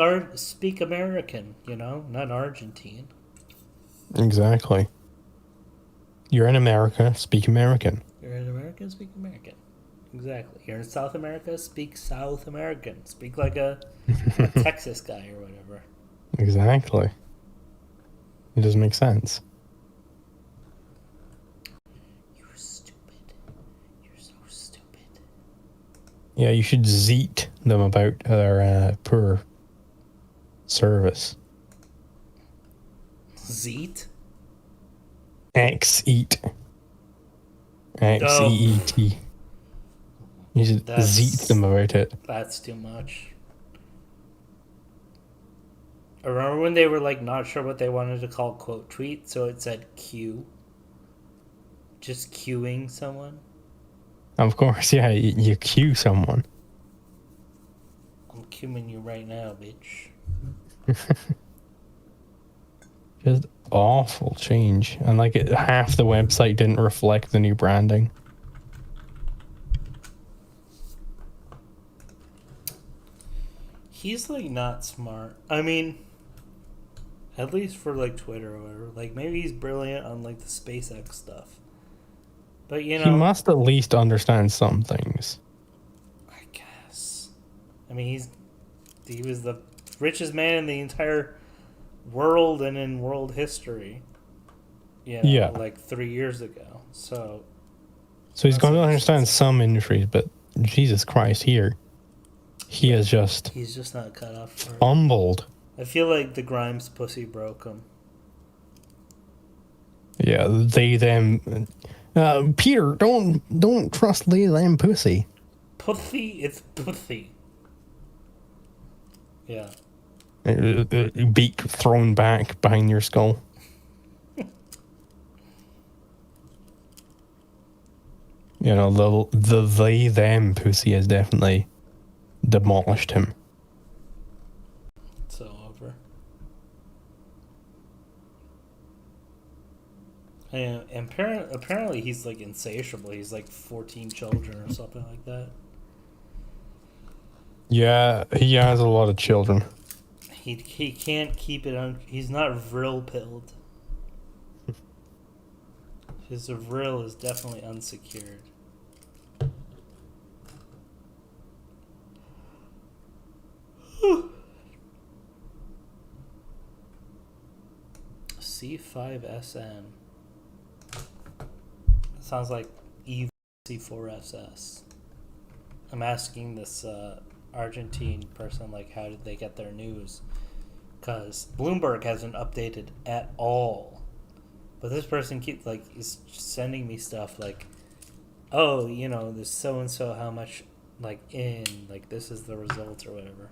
American, not Argentine. Exactly. You're in America, speak American. You're in America, speak American. Exactly. You're in South America, speak South American. Speak like a Texas guy or whatever. Exactly. It doesn't make sense. You're stupid. You're so stupid. Yeah, you should zeet them about their poor service. Zeet? X-eat. X-E-E-T. You should zeet them about it. That's too much. I remember when they were like not sure what they wanted to call quote tweet, so it said Q. Just queuing someone. Of course, yeah, you cue someone. I'm queuing you right now, bitch. Just awful change. And like half the website didn't reflect the new branding. He's like not smart. I mean, At least for like Twitter or whatever. Like maybe he's brilliant on like the SpaceX stuff. But you He know, must at least understand some things. I guess. I mean, he was the richest man in the entire world and in world history. You know, Yeah. like 3 years ago. So He's that's going to what understand makes sense. some industries, but Jesus Christ, he has just He's just not cut off for it. fumbled. I feel like the Grimes pussy broke him. Yeah, they them. Peter, don't trust they them pussy. Pussy, it's pussy. Yeah. Beak thrown back behind your skull. You know, the they them pussy has definitely demolished him. So over. And apparently he's like insatiable. He's like 14 children or something like that. Yeah, he has a lot of children. He can't keep it on. He's not vril pilled. His vril is definitely unsecured. C5SN. Sounds like Eve C4SS. I'm asking this Argentine person, like, how did they get their news? Because Bloomberg hasn't updated at all. But this person keeps, like, is sending me stuff like, oh, you know, there's so and so how much, like, like, this is the results or whatever.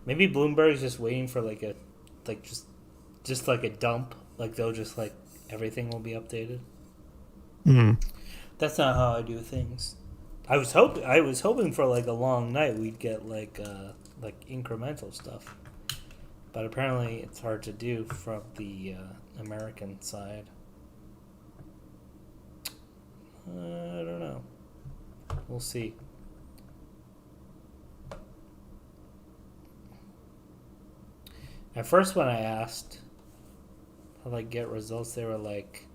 Maybe Bloomberg's just waiting for, like, a, like, just like a dump. Like, they'll just, like, everything will be updated. That's not how I do things. I was hoping for like a long night we'd get like incremental stuff, but apparently it's hard to do from the American side. I don't know. We'll see. At first, when I asked how like get results, they were like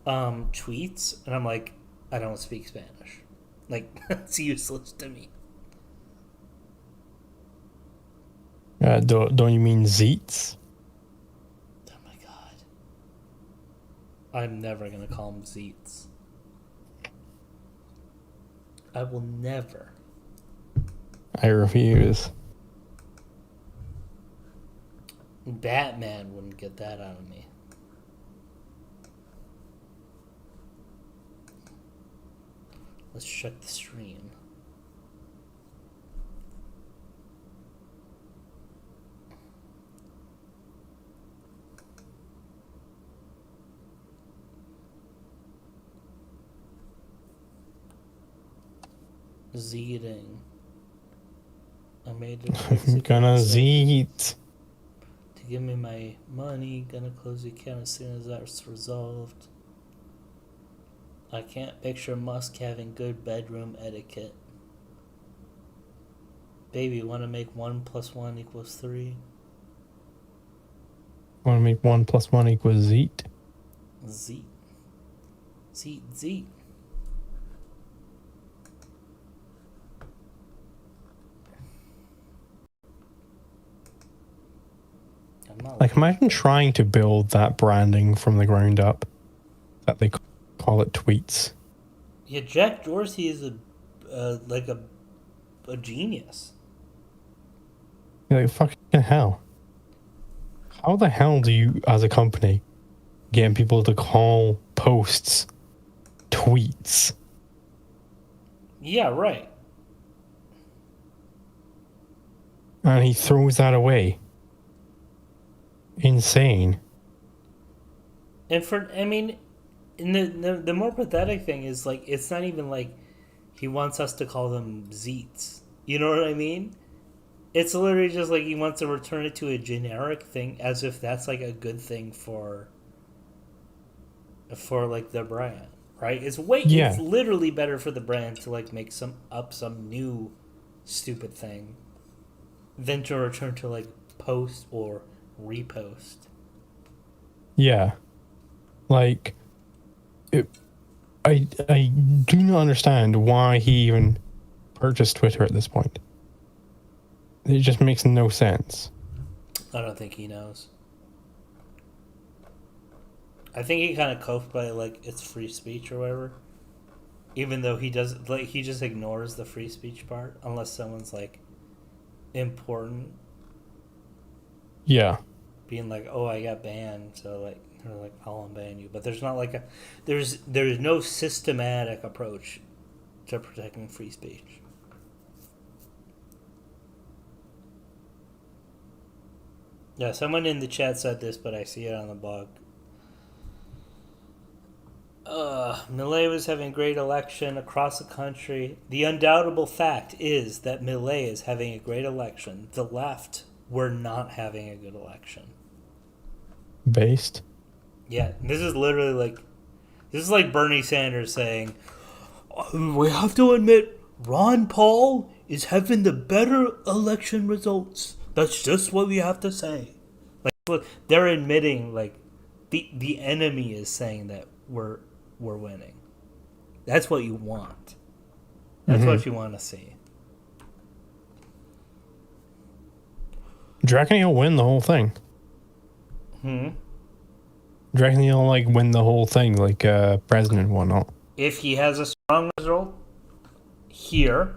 tweets, and I'm like, I don't speak Spanish. Like, that's useless to me. Don't you mean zeets? Oh my god. I'm never gonna call them zeets. I will never. I refuse. Batman wouldn't get that out of me. Let's check the stream. Zeeting. I made it. Gonna zeet. To give me my money. Gonna close the account as soon as that's resolved. I can't picture Musk having good bedroom etiquette. Baby, want to make 1 + 1 = 3? Want to make 1 + 1 = zeet? Zeet. Zeet, zeet. Like, imagine trying to build that branding from the ground up. That they call it tweets. Yeah, Jack Dorsey is a genius. You're like, fucking hell. How the hell do you, as a company, get people to call posts tweets? Yeah, right. And he throws that away. Insane. And the more pathetic thing is, like, it's not even like he wants us to call them zeets. You know what I mean? It's literally just like he wants to return it to a generic thing, as if that's like a good thing for like the brand, right? It's literally better for the brand to like make some new stupid thing than to return to like post or repost. Yeah. Like, I do not understand why he even purchased Twitter at this point. It just makes no sense. I don't think he knows. I think he kind of coped by like it's free speech or whatever. Even though he does, like, he just ignores the free speech part unless someone's like important. Yeah. Being like, oh, I got banned, so like they're like, I'll unban you. But there's not like there's no systematic approach to protecting free speech. Yeah, someone in the chat said this, but I see it on the blog. Milei was having a great election across the country. The undoubtable fact is that Milei is having a great election. The left were not having a good election. Based? Yeah, this is literally like Bernie Sanders saying, we have to admit Ron Paul is having the better election results. That's just what we have to say. Like, they're admitting, like, the enemy is saying that we're winning. That's what you want. That's what you want to see. Do you reckon he'll win the whole thing? Do you reckon he'll like win the whole thing, like president and whatnot? If he has a strong result here,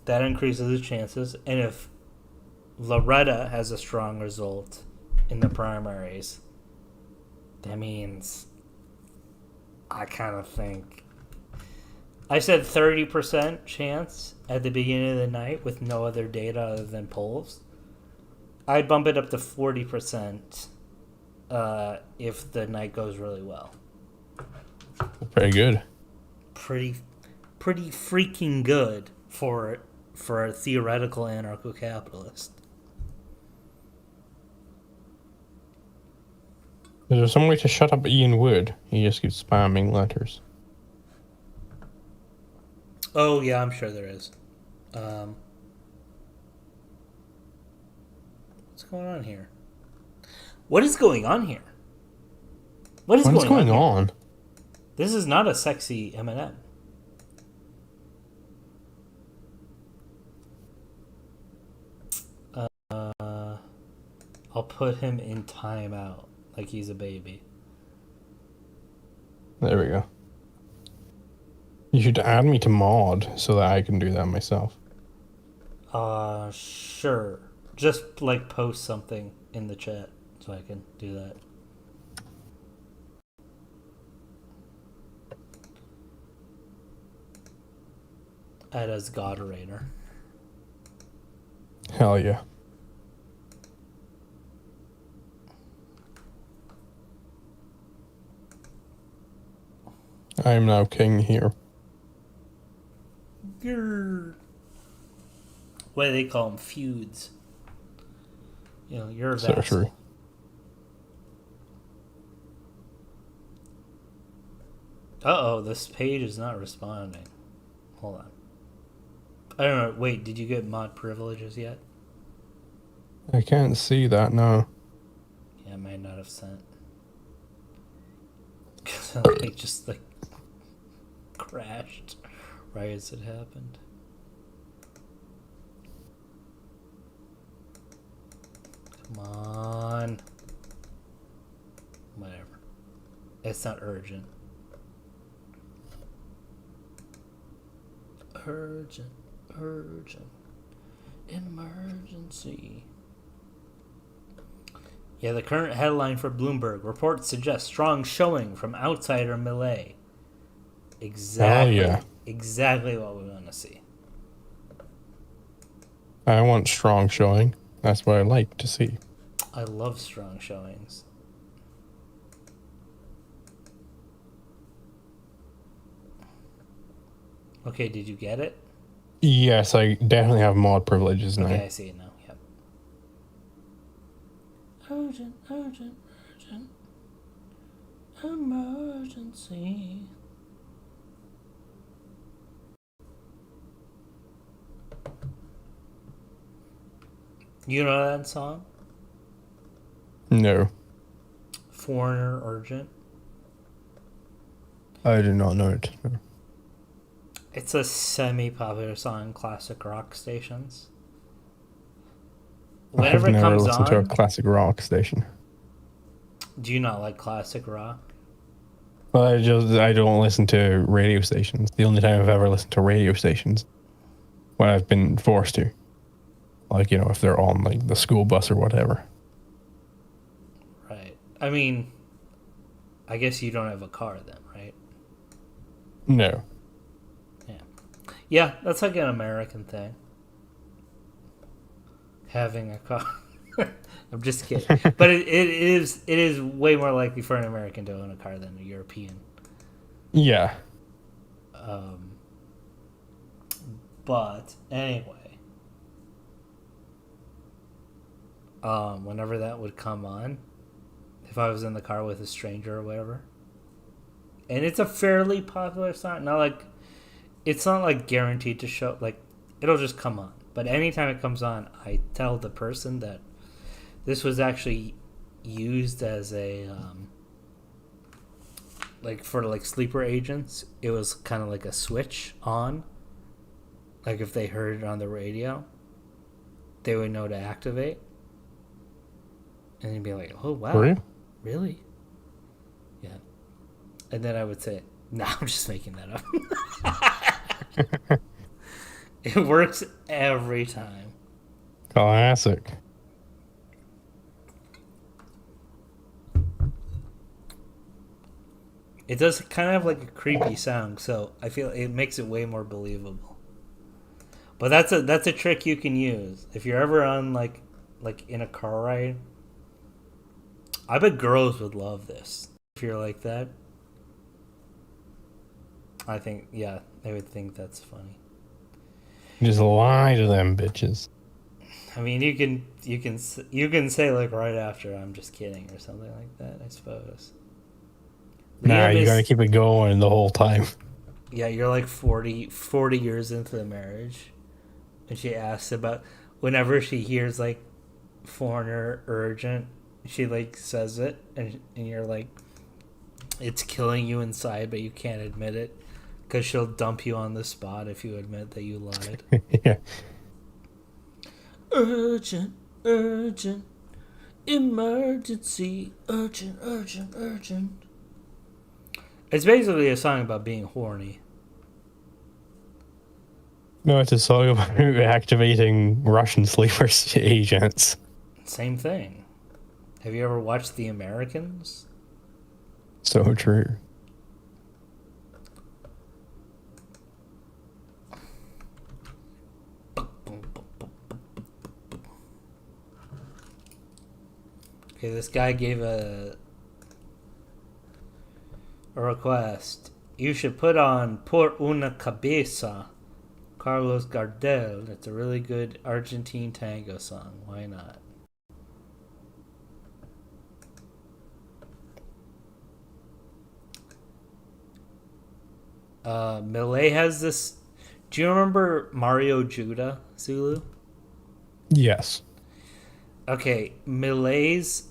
that increases his chances. And if Loretta has a strong result in the primaries, that means I kind of think I said 30% chance at the beginning of the night with no other data other than polls. I'd bump it up to 40% if the night goes really well. Pretty good. Pretty freaking good for a theoretical anarcho-capitalist. Is there some way to shut up Ian Wood? He just keeps spamming letters. Oh yeah, I'm sure there is. What's going on here? What is going on here? What is going on? This is not a sexy M&M. I'll put him in timeout like he's a baby. There we go. You should add me to mod so that I can do that myself. Sure. Just like post something in the chat so I can do that. Add as Goderator. Hell yeah. I am now king here. What do they call them? Feuds. You know, you're a vassal. So true. Uh-oh, this page is not responding. Hold on. I don't know. Wait, did you get mod privileges yet? I can't see that, no. Yeah, I might not have sent. Because it just, like, crashed right as it happened. Come on. Whatever. It's not urgent. Urgent. Emergency. Yeah, the current headline for Bloomberg: reports suggest strong showing from outsider Milei. Exactly. Oh, yeah. Exactly what we want to see. I want strong showing. That's what I like to see. I love strong showings. Okay, did you get it? Yes, I definitely have mod privileges now. Okay, I see it now. Yep. Urgent. Emergency. You know that song? No, Foreigner Urgent. I do not know it. No. It's a semi-popular song on classic rock stations. Whenever I've it never comes listened to a on, classic rock station. do you not like classic rock? Well, I don't listen to radio stations. The only time I've ever listened to radio stations when I've been forced to, like, you know, if they're on like the school bus or whatever. Right. I mean, I guess you don't have a car then, right? No. Yeah, that's like an American thing. Having a car. I'm just kidding. But it is way more likely for an American to own a car than a European. Yeah. But anyway, whenever that would come on, if I was in the car with a stranger or whatever, and it's a fairly popular song, it's not like guaranteed to show, like it'll just come on. But anytime it comes on, I tell the person that this was actually used as a like for like sleeper agents. It was kind of like a switch on. Like if they heard it on the radio, they would know to activate. And they'd be like, "Oh wow, really?" Yeah. And then I would say, "No, I'm just making that up." It works every time. Classic. It does kind of have like a creepy sound, so I feel it makes it way more believable. But that's a trick you can use if you're ever on like in a car ride. I bet girls would love this if you're like that. I think they would think that's funny. Just lie to them bitches. I mean, you can say like right after, "I'm just kidding" or something like that, I suppose. Nah, you gotta keep it going the whole time. Yeah, you're like 40 years into the marriage, and she asks about whenever she hears like foreigner urgent, she like says it, and you're like, it's killing you inside, but you can't admit it because she'll dump you on the spot if you admit that you lied. Yeah. Urgent, urgent, emergency, urgent, urgent, urgent. It's basically a song about being horny. No, it's a song about activating Russian sleeper agents. Same thing. Have you ever watched The Americans? So true. Okay, this guy gave a request. You should put on Por una Cabeza, Carlos Gardel. It's a really good Argentine tango song. Why not? Milei has this. Do you remember Mario Judah, Zulu? Yes. Okay, Milei's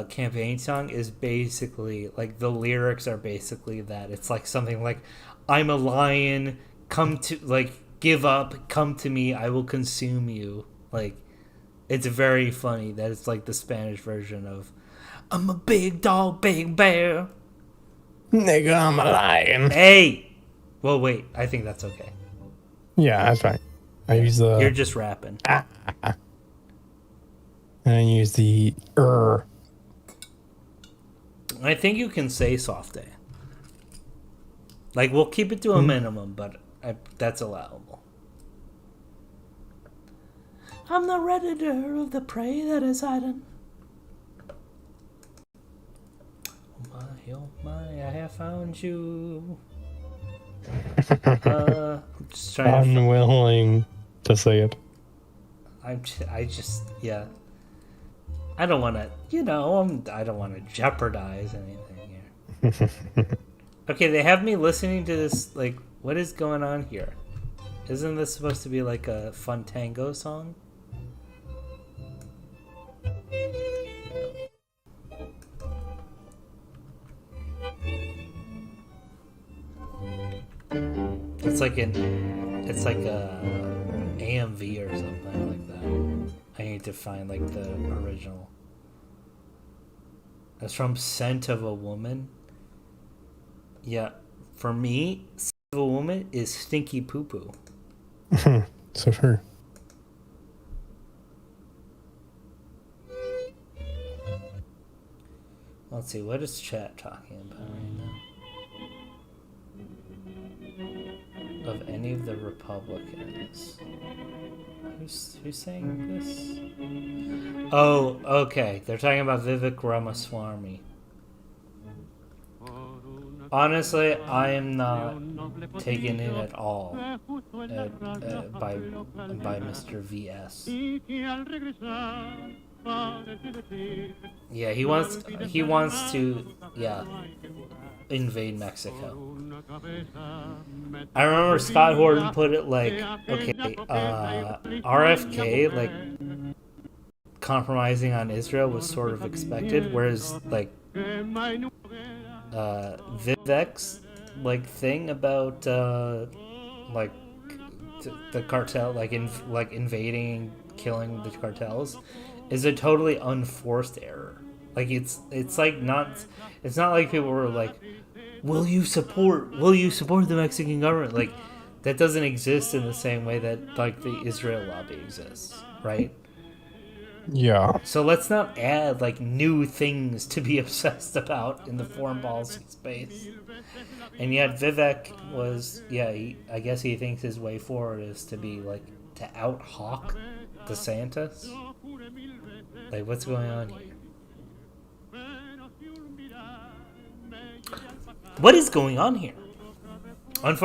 campaign song is basically like the lyrics are basically that. It's like something like, "I'm a lion, come to like give up, come to me, I will consume you." Like, it's very funny that it's like the Spanish version of, "I'm a big dog, big bear." Nigga, I'm a lion. Hey, well, wait, I think that's okay. Yeah, that's right. I use the. You're just rapping. And I use the I think you can say soft A. Like, we'll keep it to a minimum, but that's allowable. I'm the redditor of the prey that is hiding. Oh my, I have found you. I'm just trying unwilling to say it. yeah. I don't want to, I don't want to jeopardize anything here. Okay, they have me listening to this, like, what is going on here? Isn't this supposed to be like a fun tango song? It's like a AMV or something like that. I need to find like the original. It's from Scent of a Woman. Yeah, for me, Scent of a Woman is Stinky Poo Poo. So sure. Let's see, what is chat talking about right now? Of any of the Republicans. Who's saying this? Oh, okay. They're talking about Vivek Ramaswamy. Honestly, I am not taken in at all by Mr. VS. Yeah, he wants to invade Mexico. I remember Scott Horton put it like, okay, RFK like compromising on Israel was sort of expected, whereas like Vivek's like thing about like the cartel like invading, killing the cartels is a totally unforced error. Like it's like not, it's not like people were like, will you support the Mexican government? Like that doesn't exist in the same way that like the Israel lobby exists, right? Yeah. So let's not add like new things to be obsessed about in the foreign policy space. And yet Vivek was, I guess he thinks his way forward is to be like to out hawk DeSantis. Like what's going on here? What is going on here?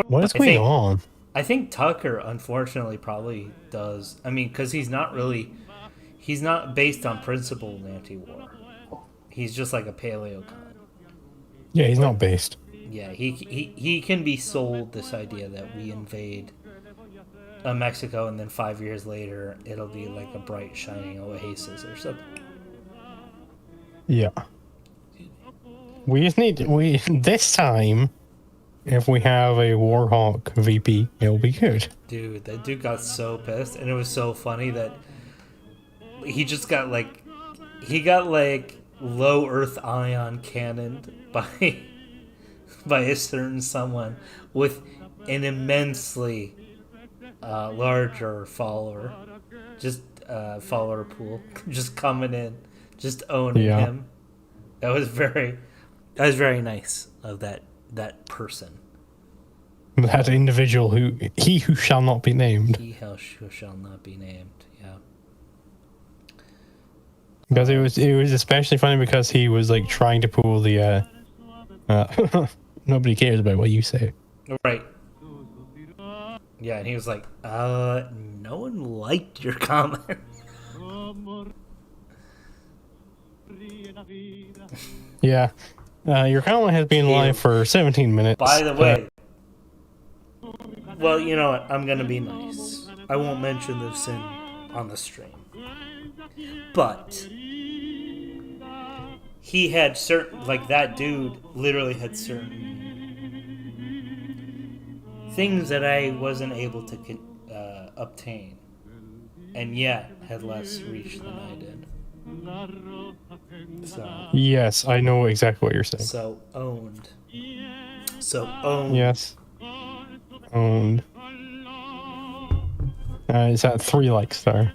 What is going on? I think Tucker, unfortunately, probably does. I mean, because he's not based on principled anti-war. He's just like a paleocon. Yeah, he's not based. Yeah, he can be sold this idea that we invade Mexico and then 5 years later it'll be like a bright shining oasis or something. Yeah. We just need this time. If we have a Warhawk VP, it'll be good. Dude, that dude got so pissed, and it was so funny that he just got like low Earth ion cannoned by a certain someone with an immensely larger follower pool just coming in, just owning him. That was very nice of that person. That individual who shall not be named. He who shall not be named. Yeah. Because it was especially funny because he was like trying to pull the nobody cares about what you say. Right. Yeah, and he was like, no one liked your comment. Yeah. Your comment has been live for 17 minutes. By the way, well, you know what? I'm gonna be nice. I won't mention this on the stream. But he had certain, like that dude literally had certain things that I wasn't able to obtain, and yet had less reach than I did. So yes, I know exactly what you're saying. So owned. Yes. Owned. It's at 3 likes there.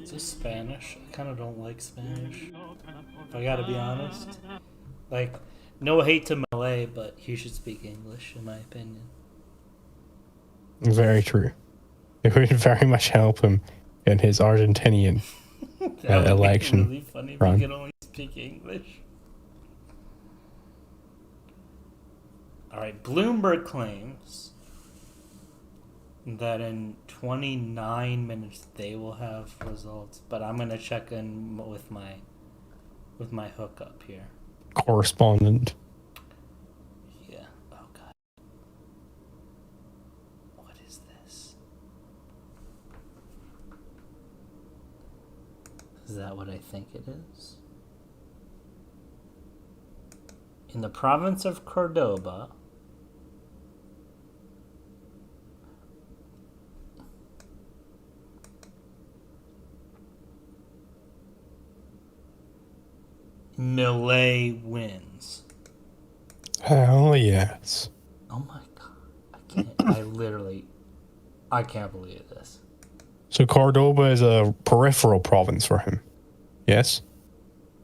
Is this Spanish? I kind of don't like Spanish, if I gotta be honest. Like, no hate to Milei, but he should speak English, in my opinion. Very true. It would very much help him in his Argentinian election. That would be really funny if he could only speak English. Alright, Bloomberg claims that in 29 minutes they will have results, but I'm gonna check in with my hookup here. Correspondent. Yeah. Oh god. What is this? Is that what I think it is? in the province of Cordoba, Milei wins. Hell yes. Oh my god. I can't believe this. So Cordoba is a peripheral province for him. Yes?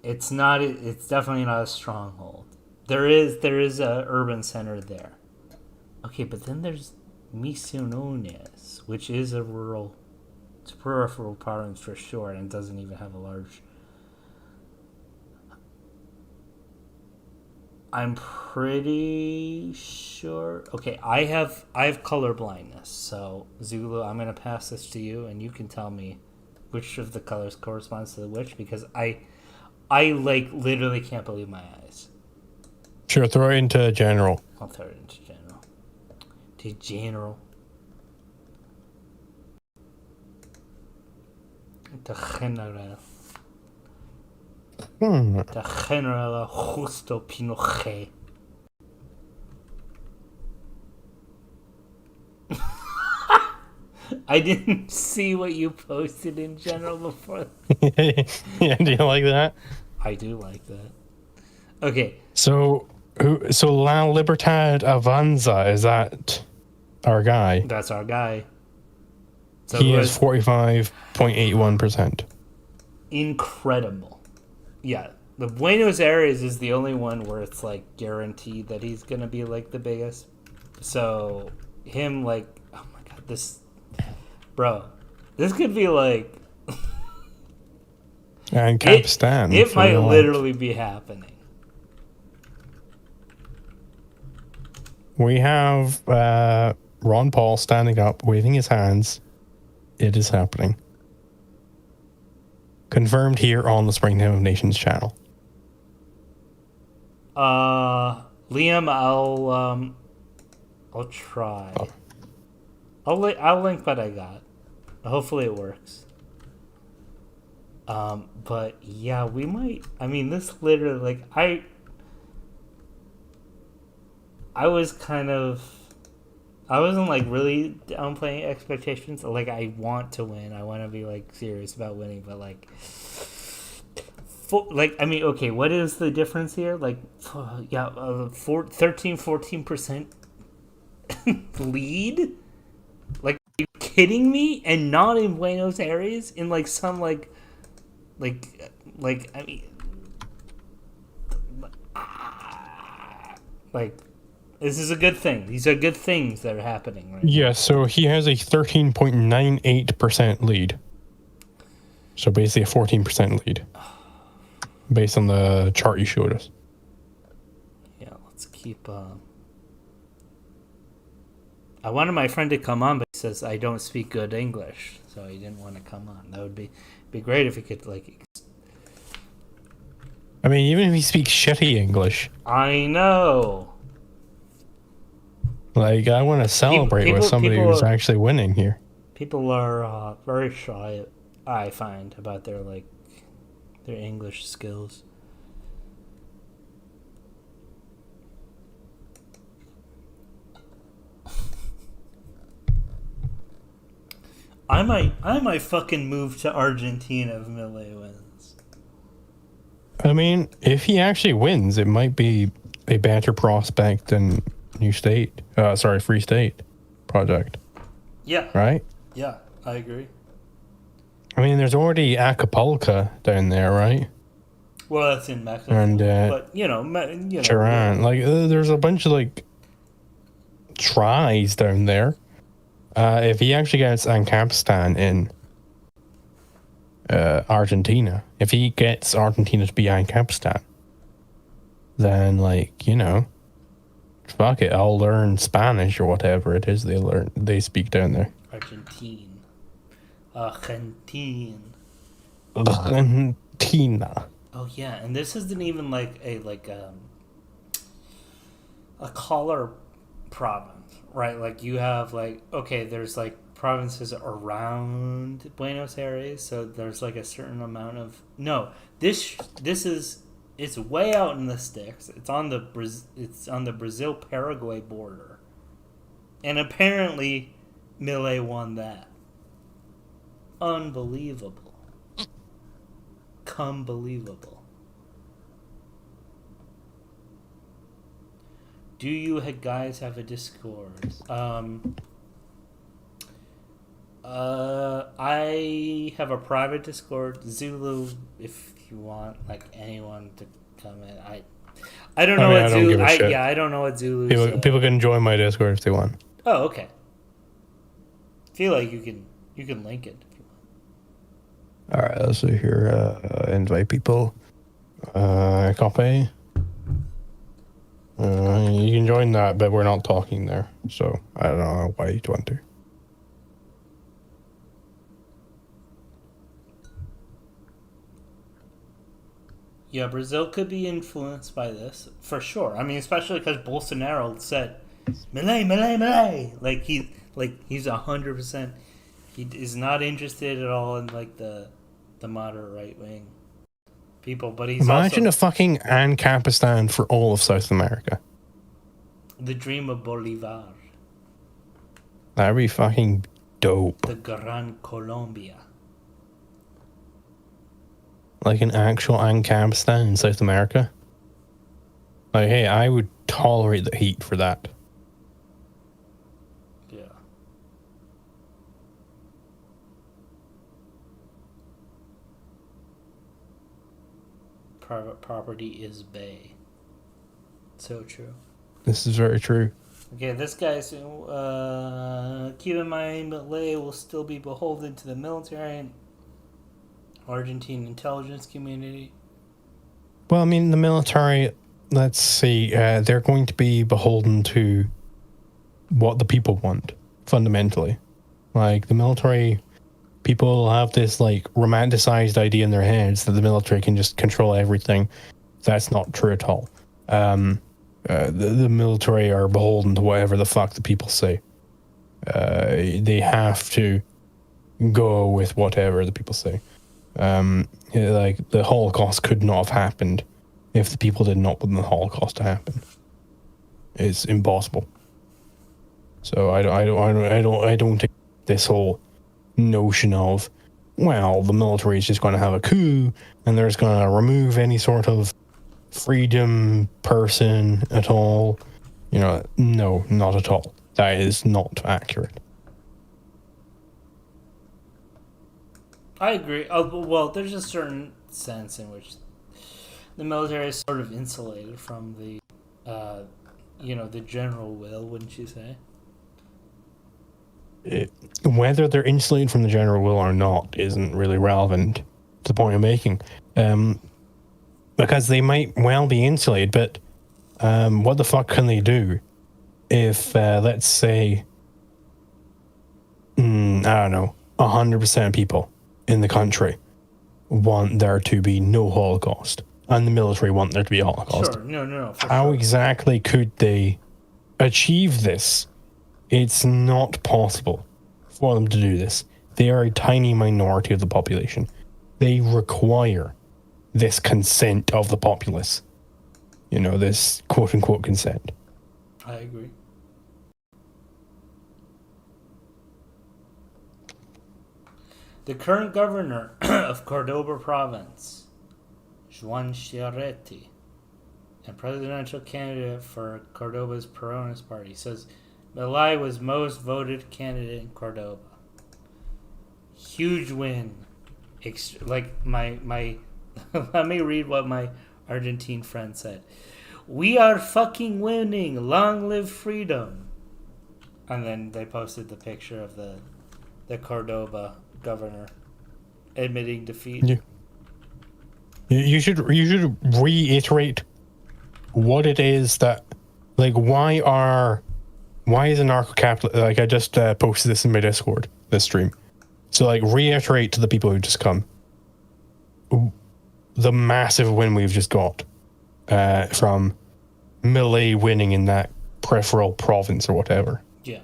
It's definitely not a stronghold. There is a urban center there. Okay, but then there's Misiones, which is it's a peripheral province for sure, and it doesn't even have a large. I'm pretty sure. Okay, I have color blindness, so Zulu, I'm gonna pass this to you, and you can tell me which of the colors corresponds to which, because I like literally can't believe my eyes. Sure, throw it into general. I'll throw it into general. To general. To general. To General Justo Pinochet. I didn't see what you posted in general before. Yeah, do you like that? I do like that. Okay. So La Libertad Avanza, is that our guy? That's our guy. So he is 45.81%. Incredible. Yeah. The Buenos Aires is the only one where it's like guaranteed that he's gonna be like the biggest. So him like, oh my god, this could be like And Capistan. It might literally be happening. We have Ron Paul standing up, waving his hands. It is happening. Confirmed here on the Springtime of Nations channel. Liam, I'll try. Oh. I'll link what I got. Hopefully it works. But yeah, we might. I mean, this literally, like, I wasn't like really downplaying expectations. Like, I want to win. I want to be like serious about winning, but like, I mean, okay, what is the difference here? Like, 14% lead? Like, are you kidding me? And not in Buenos Aires? In like some like, I mean, like, this is a good thing. These are good things that are happening right now. So he has a 13.98% lead. So basically a 14% lead. Based on the chart you showed us. Yeah, let's keep... I wanted my friend to come on, but he says I don't speak good English, so he didn't want to come on. That would be great if he could, like... I mean, even if he speaks shitty English. I know! Like, I want to celebrate with somebody who's actually winning here. People are very shy, I find, about their English skills. I might fucking move to Argentina if Milei wins. I mean, if he actually wins, it might be a better prospect than Free State project. Yeah. Right? Yeah, I agree. I mean, there's already Acapulco down there, right? Well, that's in Mexico. And, but, Chillin. Like, there's a bunch of, like, tries down there. If he actually gets Ancapistan in Argentina, if he gets Argentina to be Ancapistan, then, like, fuck it, I'll learn Spanish or whatever it is they speak down there. Argentina. Oh yeah, and this isn't even like a collar province, right? Like, you have there's like provinces around Buenos Aires, so there's like a certain amount of this is It's way out in the sticks. It's on the Brazil Paraguay border, and apparently, Milei won that. Unbelievable. Unbelievable. Do you guys have a Discord? I have a private Discord. Zulu, if you want, like, anyone to come in. I don't know what Zulu. I don't know what Zulu. People can join my Discord if they want. Oh, okay. Feel like you can link it if you want. All right, let's see here. Invite people. Copy. You can join that, but we're not talking there, so I don't know why you'd want to. Yeah, Brazil could be influenced by this, for sure. I mean, especially because Bolsonaro said, Milei. He's 100%. He is not interested at all in, like, the moderate right-wing people, but he's Imagine also a fucking Ancapistan for all of South America. the dream of Bolivar. That'd be fucking dope. The Gran Colombia. Like an actual Ancapistan in South America. Like, hey, I would tolerate the heat for that. Yeah. Private property is bay. So true. This is very true. Okay, this guy's keep in mind Milei will still be beholden to the military and Argentine intelligence community. Well, I mean, the military, let's see, they're going to be beholden to what the people want, fundamentally. Like, the military, people have this, like, romanticized idea in their heads that the military can just control everything. That's not true at all. The military are beholden to whatever the fuck the people say. They have to go with whatever the people say. Like, the Holocaust could not have happened if the people did not want the Holocaust to happen. It's impossible. So I don't take this whole notion of, well, the military is just going to have a coup and they're just going to remove any sort of freedom person at all. You know, no, not at all. That is not accurate. I agree. Well, there's a certain sense in which the military is sort of insulated from the, the general will, wouldn't you say? Whether they're insulated from the general will or not isn't really relevant to the point I'm making. Because they might well be insulated, but what the fuck can they do if, let's say, I don't know, 100% of people in the country want there to be no Holocaust, and the military want there to be a Holocaust? Sure, no. How exactly could they achieve this? It's not possible for them to do this. They are a tiny minority of the population. They require this consent of the populace. You know, this quote-unquote consent. I agree. The current governor of Cordoba province, Juan Chiarretti, and presidential candidate for Cordoba's Peronist party, says Milei was most voted candidate in Cordoba. Huge win. Like my let me read what my Argentine friend said. We are fucking winning. Long live freedom. And then they posted the picture of the Cordoba governor admitting defeat. Yeah. You should reiterate what it is that, like, why is anarcho-capitalist, like, I just posted this in my Discord, this stream. So, like, reiterate to the people who just come the massive win we've just got from Milei winning in that peripheral province or whatever. Yeah.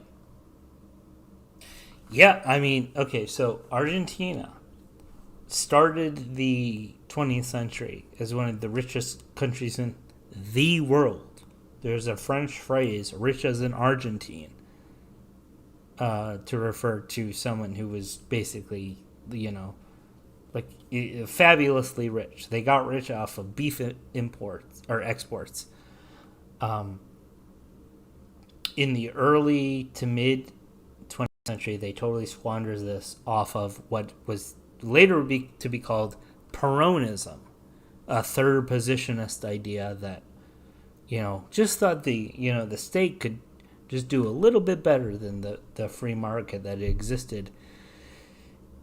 Yeah, I mean, okay, so Argentina started the 20th century as one of the richest countries in the world. There's a French phrase, rich as an Argentine, to refer to someone who was basically, like fabulously rich. They got rich off of beef imports or exports. In the early to mid 20th century, they totally squandered this off of what was later to be called Peronism, a third positionist idea that, just thought the state could just do a little bit better than the free market that existed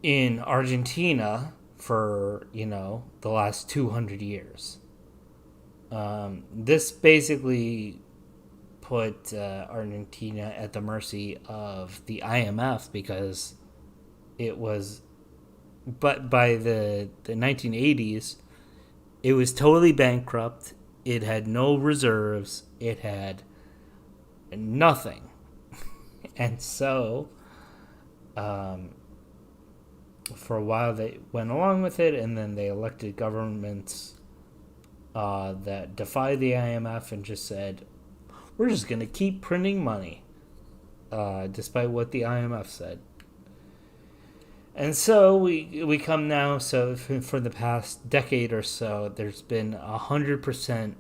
in Argentina for, the last 200 years. This basically put Argentina at the mercy of the IMF because it was, but by the 1980s, it was totally bankrupt. It had no reserves. It had nothing. And so, for a while they went along with it, and then they elected governments that defied the IMF and just said, we're just going to keep printing money, despite what the IMF said. And so we come now, so for the past decade or so, there's been 100%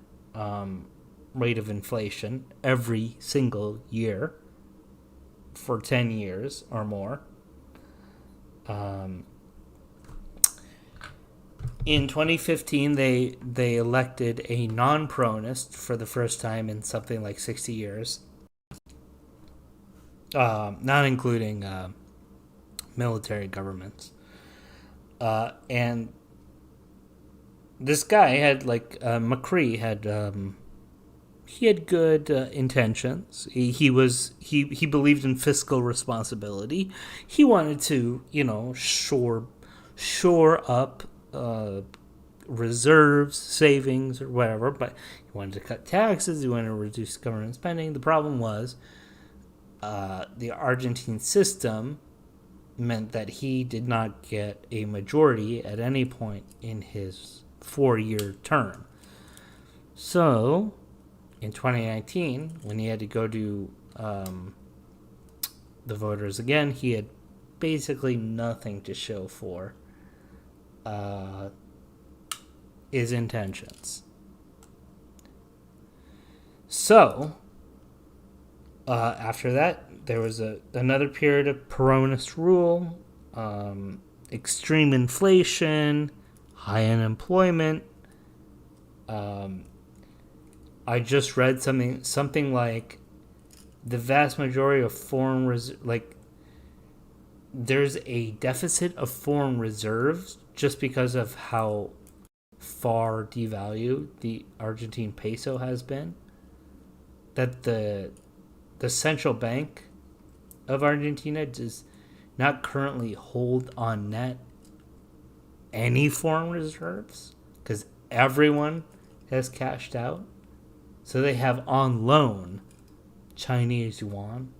rate of inflation every single year for 10 years or more. In 2015, they elected a non-Peronist for the first time in something like 60 years, not including military governments. And this guy had, Macri had, he had good intentions. He believed in fiscal responsibility. He wanted to, shore up reserves, savings, or whatever, but he wanted to cut taxes. He wanted to reduce government spending. The problem was the Argentine system meant that he did not get a majority at any point in his 4-year term. So, in 2019, when he had to go to the voters again, he had basically nothing to show for his intentions. So, after that, there was another period of Peronist rule, extreme inflation, high unemployment. I just read something like the vast majority of foreign there's a deficit of foreign reserves just because of how far devalued the Argentine peso has been. That the central bank of Argentina does not currently hold on net any foreign reserves because everyone has cashed out. So they have on loan Chinese yuan.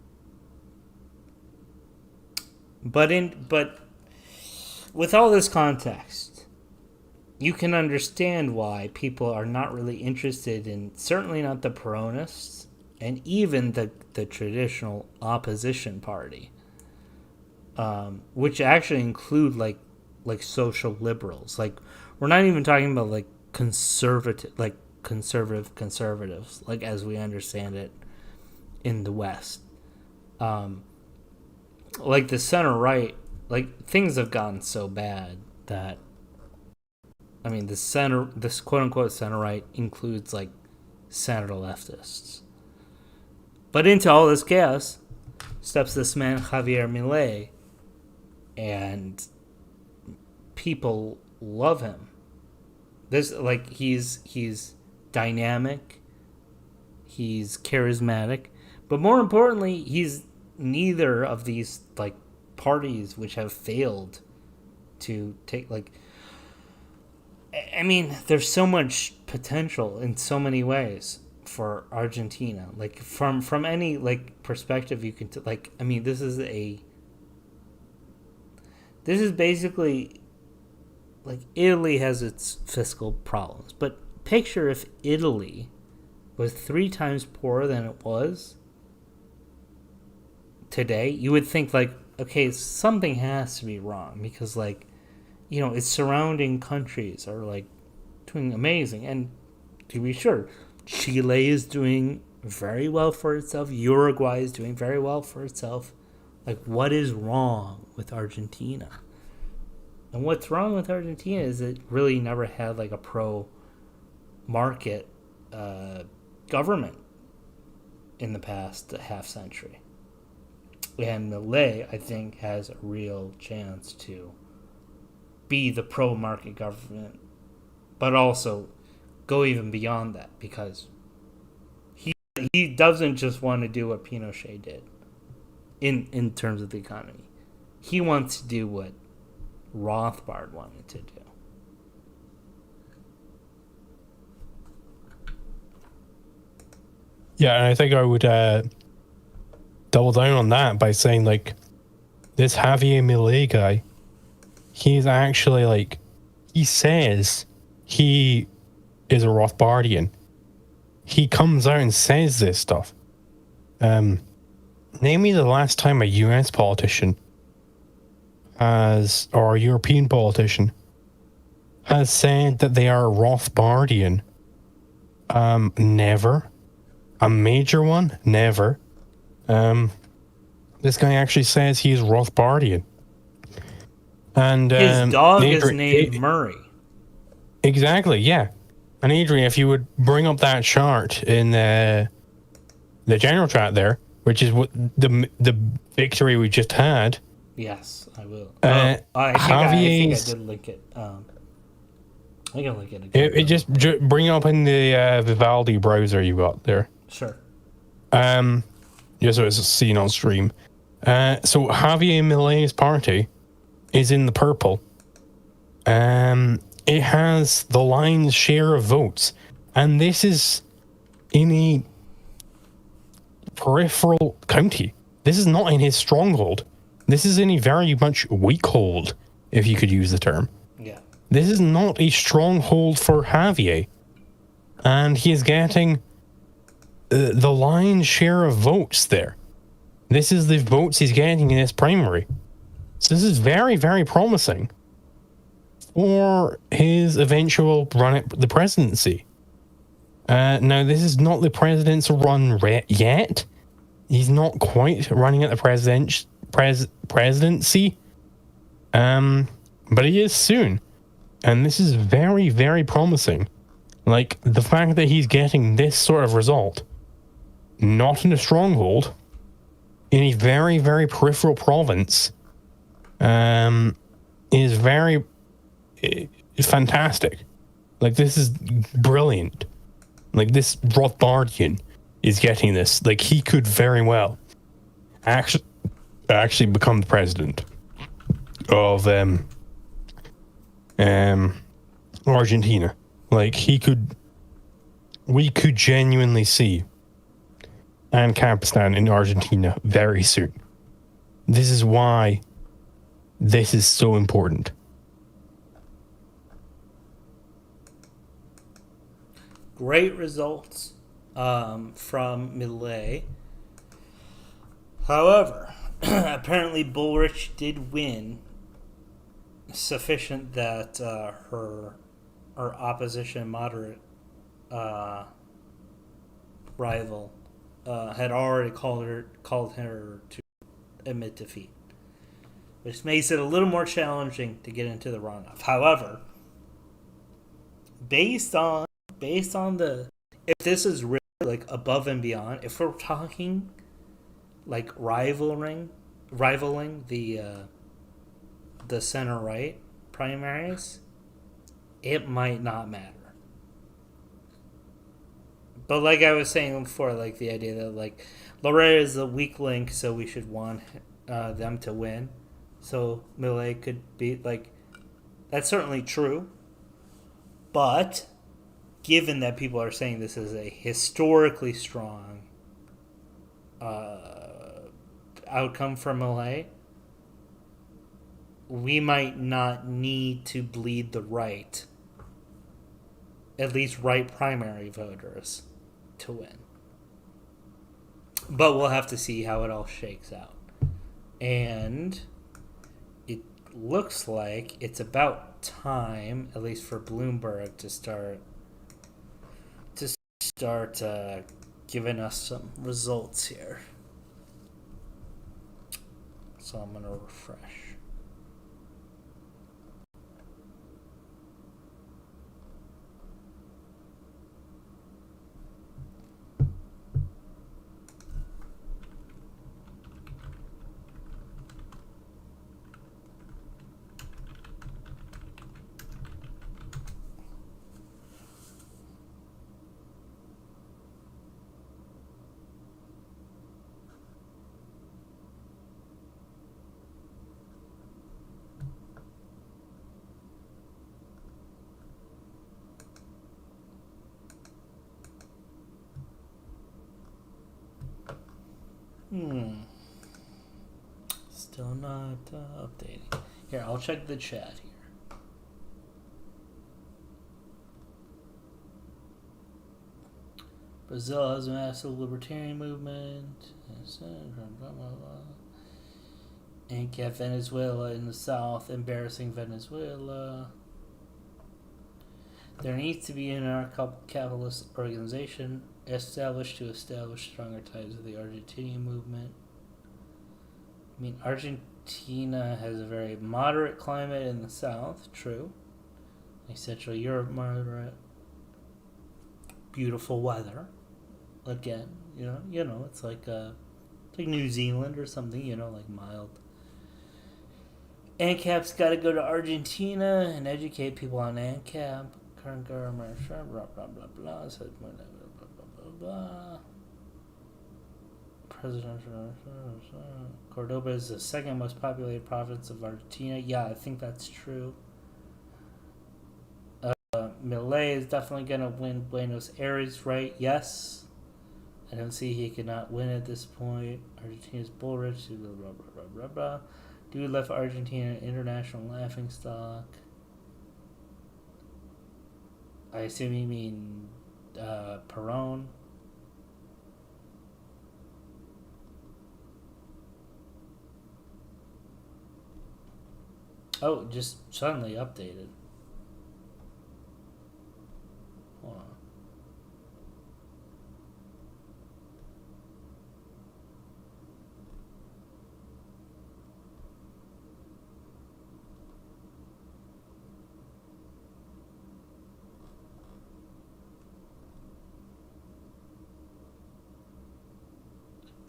But with all this context, you can understand why people are not really interested in, certainly not the Peronists, and even the traditional opposition party, which actually include like social liberals. Like, we're not even talking about like conservatives, like as we understand it in the West. Like the center right, like things have gotten so bad that, I mean, this quote unquote center right includes like center leftists. But into all this chaos steps this man Javier Milei, and people love him. He's dynamic, he's charismatic, but more importantly, he's neither of these like parties which have failed to take there's so much potential in so many ways for Argentina. Like from any like perspective you can this is basically like Italy has its fiscal problems, but picture if Italy was 3 times poorer than it was today, you would think like, okay, something has to be wrong because like, its surrounding countries are like doing amazing. And to be sure, Chile is doing very well for itself. Uruguay is doing very well for itself. Like, what is wrong with Argentina? And what's wrong with Argentina is it really never had like a pro-market government in the past half century. And Milei, I think, has a real chance to be the pro-market government, but also go even beyond that because he doesn't just want to do what Pinochet did in terms of the economy. He wants to do what Rothbard wanted to do. Yeah, and I think I would double down on that by saying, like, this Javier Milei guy, he's actually, like, he says he is a Rothbardian. He comes out and says this stuff. Name me the last time a US politician or a European politician has said that they are a Rothbardian. Never. A major one? Never. This guy actually says he is Rothbardian. And his dog is named Murray. Exactly, yeah. And Adrian, if you would bring up that chart in the general chat there, which is what the victory we just had. Yes, I will. I think I did link it. I can link it again. It just bring up in the Vivaldi browser you got there. Sure. Just so it's seen on stream. So Javier Milei's party is in the purple. It has the lion's share of votes, and this is in a peripheral county. This is not in his stronghold. This is in a very much weak hold, if you could use the term. Yeah. This is not a stronghold for Javier, and he is getting the lion's share of votes there. This is the votes he's getting in his primary. So this is very, very promising for his eventual run at the presidency. Now, this is not the president's run yet. He's not quite running at the presidency. But he is soon. And this is very, very promising. Like, the fact that he's getting this sort of result, not in a stronghold, in a very, very peripheral province, is very fantastic. Like, this is brilliant. Like, this Rothbardian is getting this. Like, he could very well actually become the president of Argentina. Like, we could genuinely see Campistan in Argentina very soon. This is why this is so important. Great results from Milei. However, apparently Bullrich did win sufficient that her opposition moderate rival had already called her to admit defeat, which makes it a little more challenging to get into the runoff. However, based on the, if this is really like above and beyond, if we're talking like rivaling the center right primaries, it might not matter. But like I was saying before, like the idea that like Loretta is the weak link, so we should want them to win, so Milei could be like, that's certainly true. But given that people are saying this is a historically strong outcome for Milei, we might not need to bleed the right at least right primary voters to win. But we'll have to see how it all shakes out. And it looks like it's about time, at least for Bloomberg, to start giving us some results here. So I'm going to refresh. Still not updating. Here, I'll check the chat here. Brazil has a massive libertarian movement. ANCAP Venezuela in the south, embarrassing Venezuela. There needs to be an anarcho-capitalist organization established to establish stronger ties with the Argentinian movement. I mean, Argentina has a very moderate climate in the south, true. Like Central Europe, moderate. Beautiful weather. Again, it's like New Zealand or something, like mild. ANCAP's got to go to Argentina and educate people on ANCAP. Current government, blah blah blah blah blah blah blah. Presidential Cordoba is the second most populated province of Argentina. Yeah, I think that's true. Milei is definitely gonna win Buenos Aires, right? Yes. I don't see he cannot win at this point. Argentina's bullrich. Blah blah blah blah blah blah. Dude left Argentina international laughingstock. I assume you mean Perón. Oh, just suddenly updated. Hold on.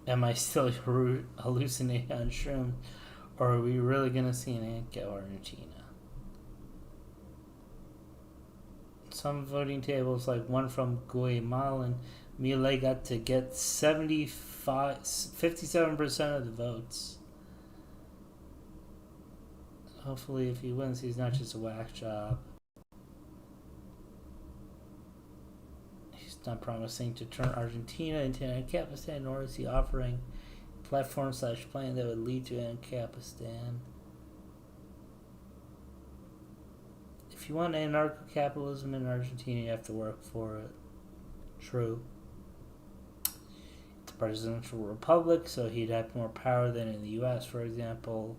Am I still hallucinating on shrooms? Or are we really going to see an ANCAP Argentina? Some voting tables, like one from Guatemala, Milei got to get 57% of the votes. Hopefully, if he wins, he's not just a whack job. He's not promising to turn Argentina into an ANCAPistan, nor is he offering platform/plan that would lead to ANCAPistan. If you want anarcho-capitalism in Argentina, you have to work for it. True. It's a presidential republic, so he'd have more power than in the U.S., for example.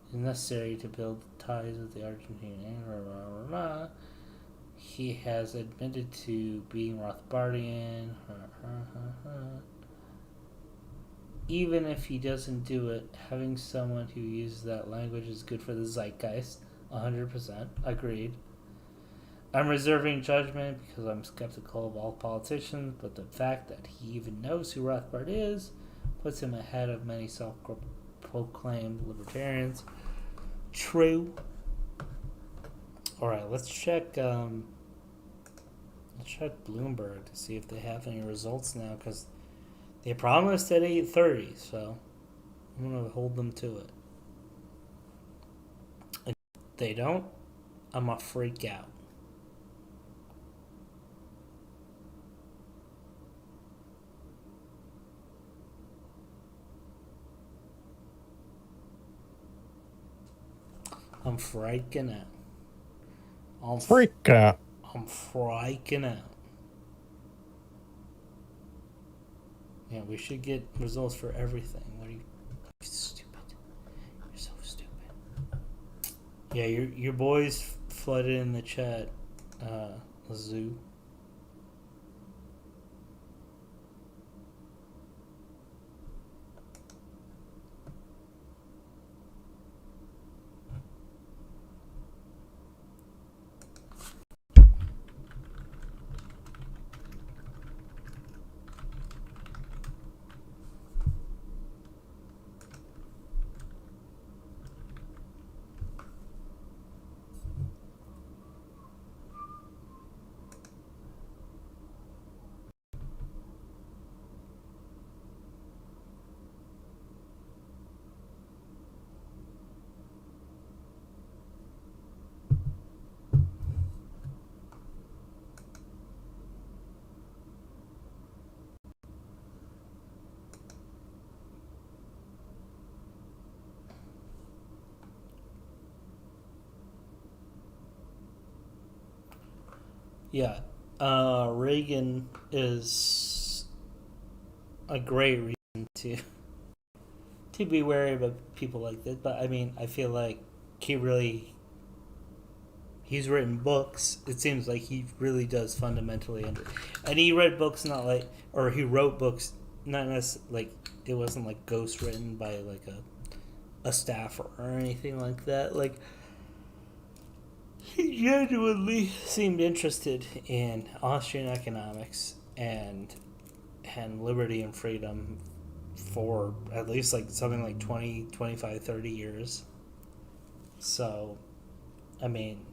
It's necessary to build ties with the Argentinian. He has admitted to being Rothbardian. Even if he doesn't do it, having someone who uses that language is good for the zeitgeist. 100%. Agreed. I'm reserving judgment because I'm skeptical of all politicians, but the fact that he even knows who Rothbard is puts him ahead of many self-proclaimed libertarians. True. Alright, let's check Bloomberg to see if they have any results now, because they promised at 8:30, so I'm going to hold them to it. If they don't, I'm going to freak out. I'm freaking out. Freak out. I'm freaking out. Yeah, we should get results for everything. What are you stupid? You're so stupid. Yeah, your boys flooded in the chat. Zoo. Yeah, Reagan is a great reason to be wary about people like this. But I mean, I feel like he's written books. It seems like he really does fundamentally and he read books not like, or he wrote books not necessarily like, it wasn't like ghost written by like a staffer or anything like that. Like, he genuinely seemed interested in Austrian economics and liberty and freedom for at least like something like 20, 25, 30 years. So, I mean,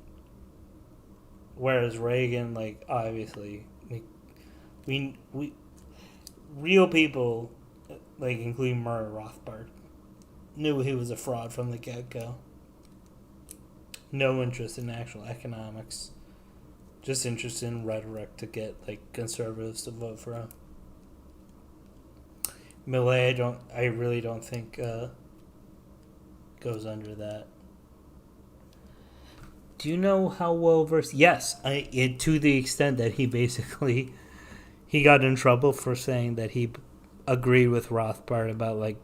whereas Reagan, like, obviously, we real people, like, including Murray Rothbard, knew he was a fraud from the get-go. No interest in actual economics. Just interested in rhetoric to get, like, conservatives to vote for him. Milei, I really don't think goes under that. Do you know how well versed? Yes, to the extent that he basically he got in trouble for saying that he agreed with Rothbard about like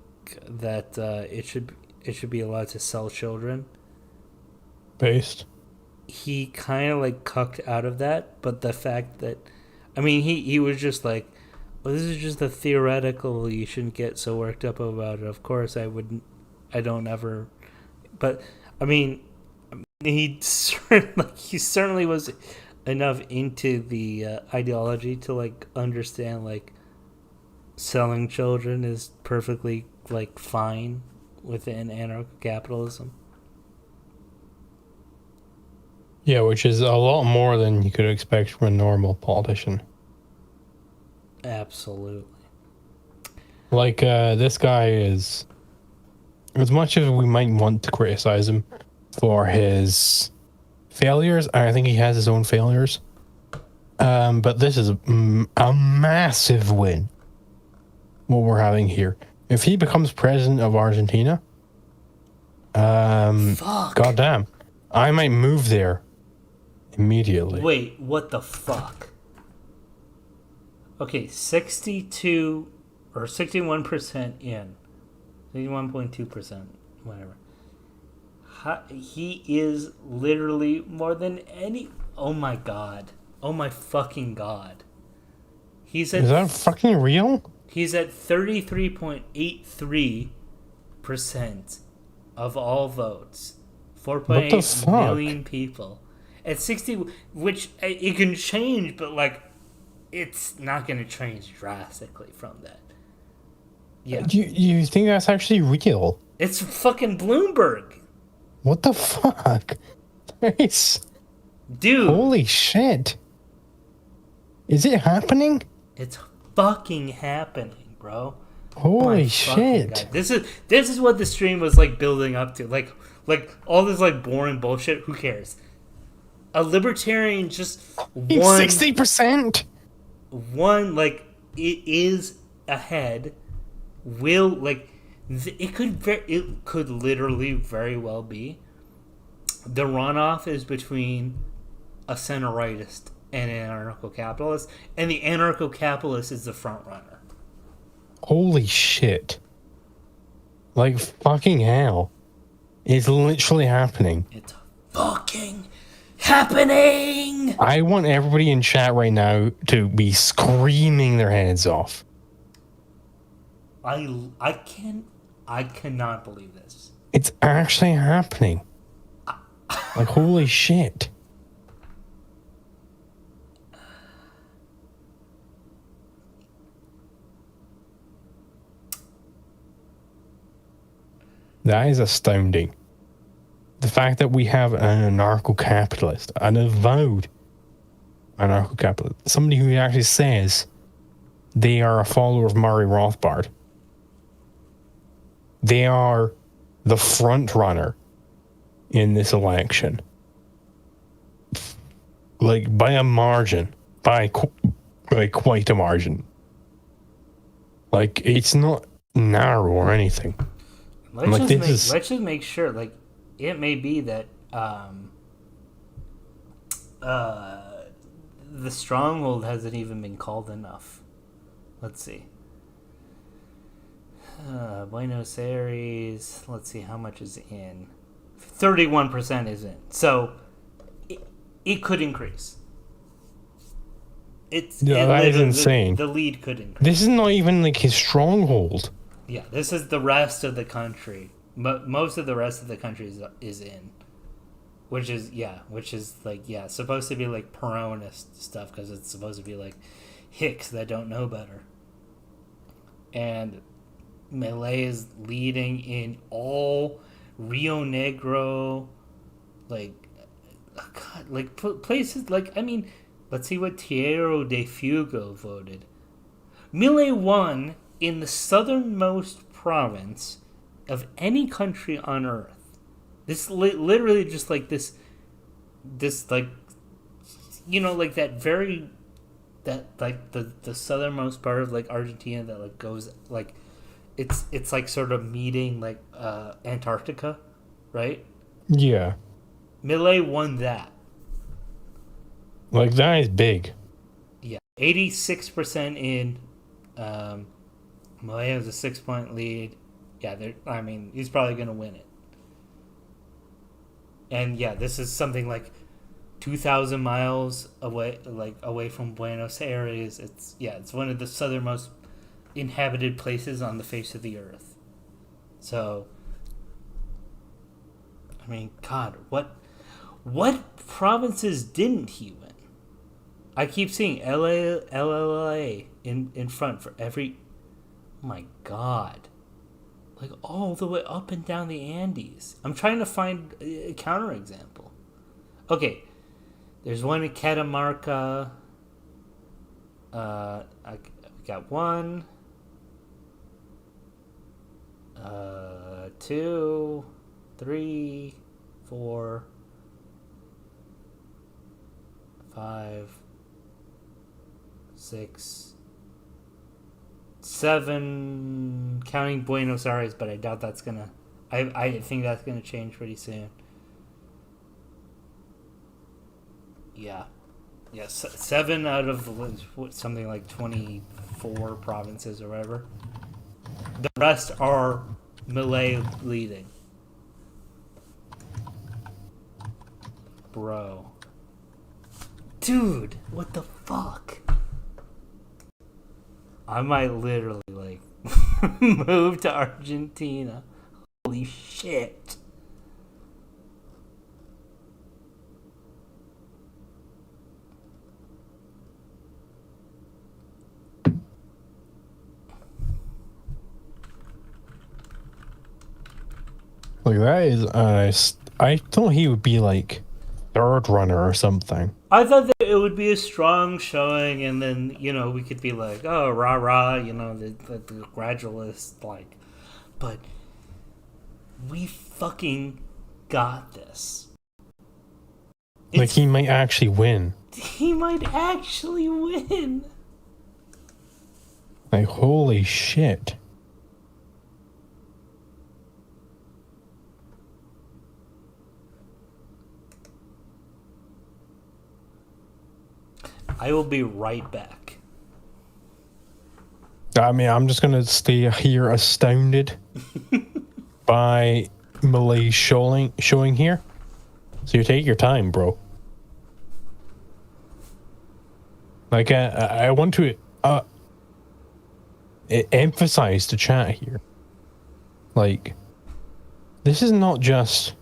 that it should be allowed to sell children. Based. He kind of like cucked out of that, but the fact that, I mean, he was just like, well, this is just a theoretical. You shouldn't get so worked up about it. Of course, I don't ever. But I mean, he certainly was enough into the ideology to like understand like selling children is perfectly like fine within anarcho-capitalism. Yeah, which is a lot more than you could expect from a normal politician. Absolutely. Like, this guy is, as much as we might want to criticize him for his failures, I think he has his own failures. But this is a massive win, what we're having here. If he becomes president of Argentina, goddamn, I might move there immediately. Wait, what the fuck? Okay, 62 or 61% in. 61.2%, whatever. He is literally more than any. Oh my god. Oh my fucking god. Is that fucking real? He's at 33.83% of all votes. 4.8 million people. At 60, which it can change, but like, it's not going to change drastically from that. Yeah. You think that's actually real? It's fucking Bloomberg. What the fuck? Dude. Holy shit. Is it happening? It's fucking happening, bro. Holy shit. God. This is what the stream was like building up to. Like all this like boring bullshit, who cares? A libertarian just won 60%. One, like, it is ahead. Will, like, it could literally very well be. The runoff is between a center rightist and an anarcho-capitalist, and the anarcho-capitalist is the front runner. Holy shit. Like, fucking hell. It's literally happening. It's fucking happening! I want everybody in chat right now to be screaming their heads off. I cannot believe this. It's actually happening. Like, holy shit. That is astounding. The fact that we have an anarcho-capitalist, an avowed anarcho-capitalist, somebody who actually says they are a follower of Murray Rothbard. They are the front runner in this election. Like, by a margin. By quite a margin. Like, it's not narrow or anything. Let's just make sure. Like, it may be that the stronghold hasn't even been called enough. Let's see. Buenos Aires. Let's see how much is in. 31% is in. So it could increase. That is insane. The lead could increase. This is not even like his stronghold. Yeah, this is the rest of the country. But most of the rest of the country is in, which is supposed to be like Peronist stuff, because it's supposed to be like hicks that don't know better. And Milei is leading in all Rio Negro, places like, I mean, let's see what Tierra de Fuego voted. Milei won in the southernmost province of any country on earth. This literally just like this like, you know, like that like the southernmost part of like Argentina that like goes like, it's like sort of meeting like Antarctica, right? Yeah. Milei won that. Like, that is big. Yeah, 86% in. Milei has a 6-point lead. Yeah, I mean, he's probably going to win it. And yeah, this is something like 2,000 miles away from Buenos Aires. It's one of the southernmost inhabited places on the face of the earth. So, I mean, God, what provinces didn't he win? I keep seeing LLA in front for every. Oh my God. Like, all the way up and down the Andes. I'm trying to find a counterexample. Okay. There's one in Catamarca. I got 1. 2, 3, 4, 5, 6, 7, counting Buenos Aires, but I doubt that's gonna. I think that's gonna change pretty soon. Yeah, 7 out of something like 24 provinces or whatever. The rest are Milei leading. Bro. Dude, what the fuck? I might literally, like, move to Argentina. Holy shit. Like, that is, I thought he would be, like, third runner or something. I thought that it would be a strong showing, and then, you know, we could be like, oh, rah, you know, the gradualist, like. But we fucking got this. Like, he might actually win. He might actually win. Like, holy shit. I will be right back. I mean, I'm just gonna stay here astounded by Milei showing here. So you take your time, bro. Like, I want to emphasize the chat here. Like, this is not just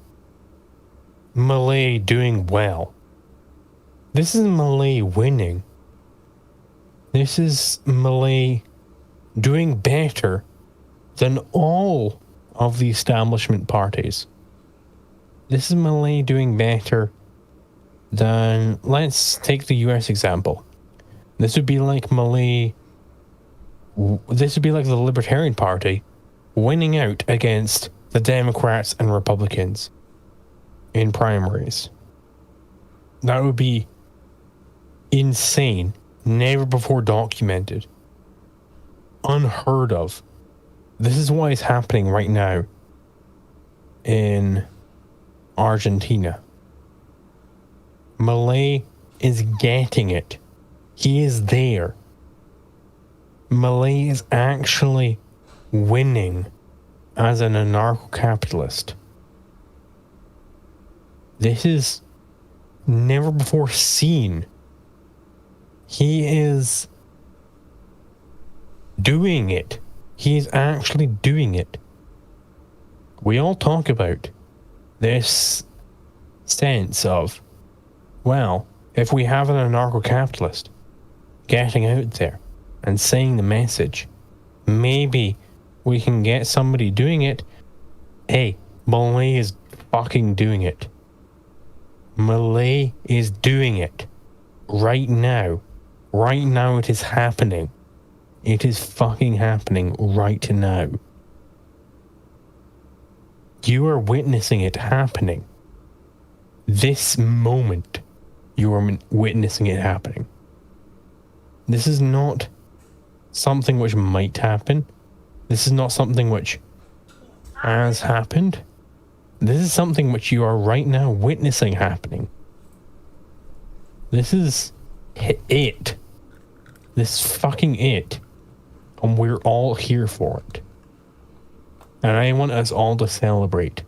Milei doing well. This is Milei winning. This is Milei doing better than all of the establishment parties. This is Milei doing better than, let's take the US example. This would be like Milei, this would be like the Libertarian Party winning out against the Democrats and Republicans in primaries. That would be insane, never before documented, unheard of. This is what is happening right now in Argentina. Milei is getting it. He is there. Milei is actually winning as an anarcho-capitalist. This is never before seen. He is doing it. He is actually doing it. We all talk about this sense of, well, if we have an anarcho-capitalist getting out there and saying the message, maybe we can get somebody doing it. Hey, Milei is fucking doing it. Milei is doing it. Right now. Right now it is happening. It is fucking happening right now. You are witnessing it happening. This moment, you are witnessing it happening. This is not something which might happen. This is not something which has happened. This is something which you are right now witnessing happening. This is it. This is fucking it. And we're all here for it. And I want us all to celebrate.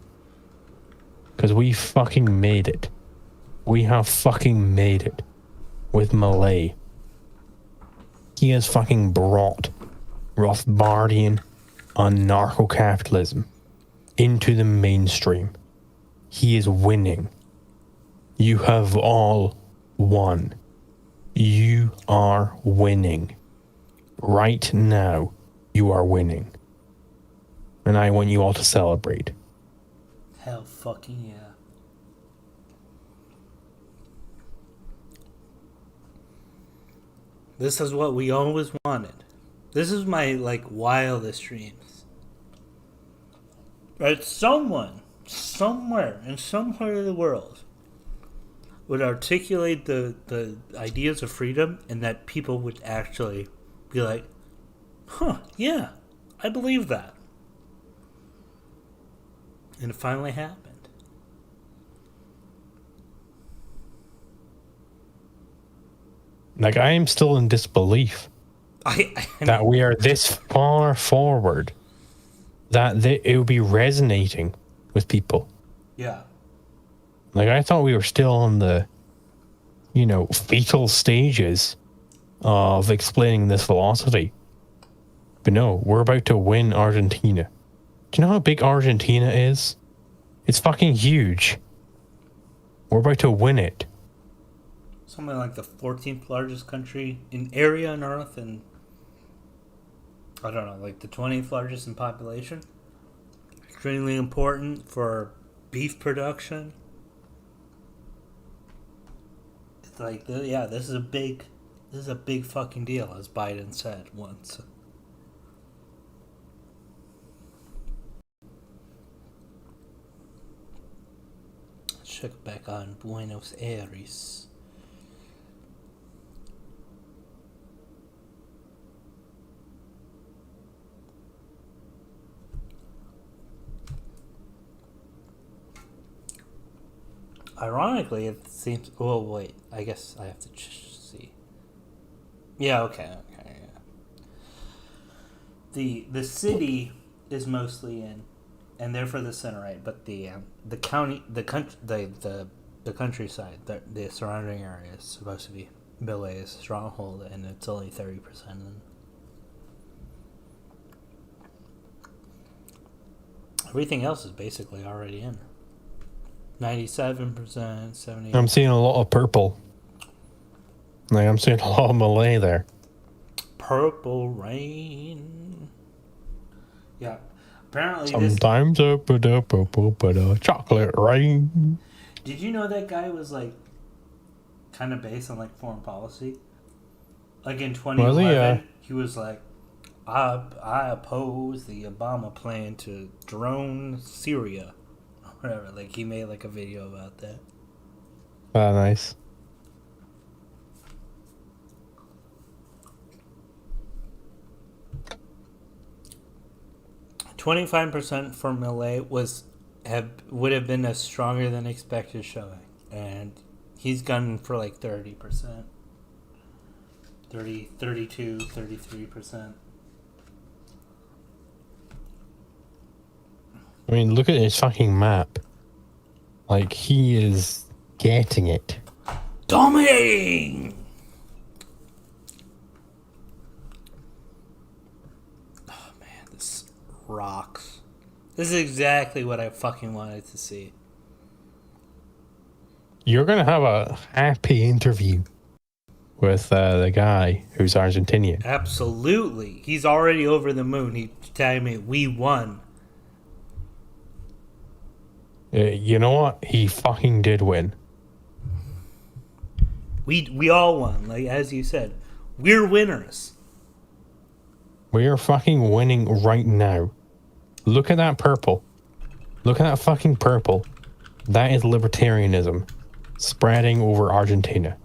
Because we fucking made it. We have fucking made it. With Milei. He has fucking brought Rothbardian anarcho-capitalism into the mainstream. He is winning. You have all won. You are winning. Right now, you are winning. And I want you all to celebrate. Hell fucking yeah. This is what we always wanted. This is my, like, wildest dreams. Right? Someone, somewhere, in some part of the world, would articulate the ideas of freedom, and that people would actually be like, huh, yeah, I believe that. And it finally happened. Like, I am still in disbelief that we are this far forward, that it would be resonating with people. Yeah. Like, I thought we were still on the, fetal stages of explaining this philosophy. But no, we're about to win Argentina. Do you know how big Argentina is? It's fucking huge. We're about to win it. Something like the 14th largest country in area on Earth, and I don't know, like the 20th largest in population. Extremely important for beef production. It's like, yeah, this is a big fucking deal, as Biden said once. Let's check back on Buenos Aires. Ironically, it seems... Oh, wait. I guess I have to see. Yeah, okay. Yeah. The city is mostly in, and therefore the center right, but the county, the country, the countryside, the surrounding area is supposed to be Milei's stronghold, and it's only 30%. Everything else is basically already in. 97%, 78%. I'm seeing a lot of purple. Like, I'm seeing a lot of Milei there. Purple rain. Yeah. Apparently Sometimes chocolate rain. Did you know that guy was like kind of based on like foreign policy? Like in 2011, he was like, I oppose the Obama plan to drone Syria. Whatever. Like he made like a video about that. Ah, nice. $25% for Milei would have been a stronger than expected showing, and he's gunning for like 30%, 32, 33%. I mean, look at his fucking map. Like, he is getting it. Dominating. Oh man, this rocks. This is exactly what I fucking wanted to see. You're gonna have a happy interview with the guy who's Argentinian. Absolutely. He's already over the moon. He's telling me we won. You know what? He fucking did win. We all won. Like as you said, we're winners. We are fucking winning right now. Look at that purple. Look at that fucking purple. That is libertarianism spreading over Argentina.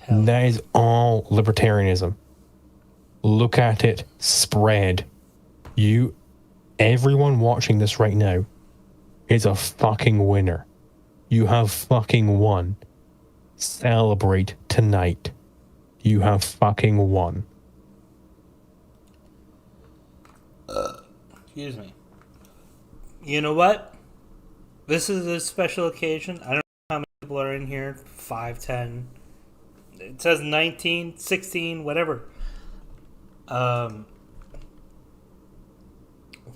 Hell. That is all libertarianism. Look at it spread. Everyone watching this right now is a fucking winner. You have fucking won. Celebrate tonight. You have fucking won. Excuse me. You know what? This is a special occasion. I don't know how many people are in here. 5, 10. It says 19, 16, whatever.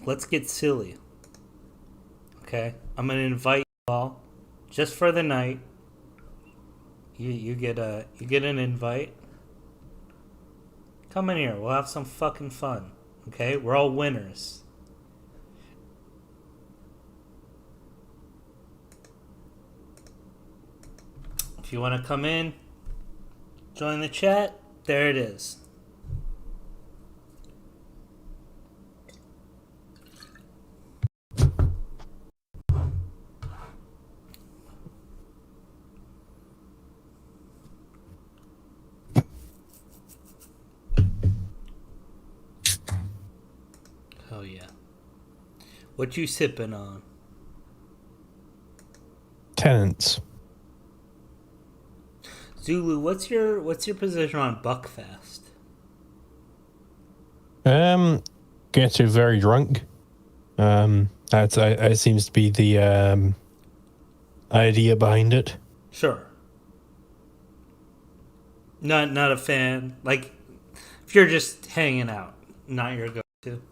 Let's get silly. Okay? I'm going to invite you all just for the night. You get an invite. Come in here. We'll have some fucking fun. Okay? We're all winners. If you want to come in, join the chat, there it is. Oh yeah. What you sipping on? Tenants. Zulu, what's your position on Buckfast? Gets you very drunk. That seems to be the idea behind it. Sure. Not a fan. Like, if you're just hanging out, not your go-to.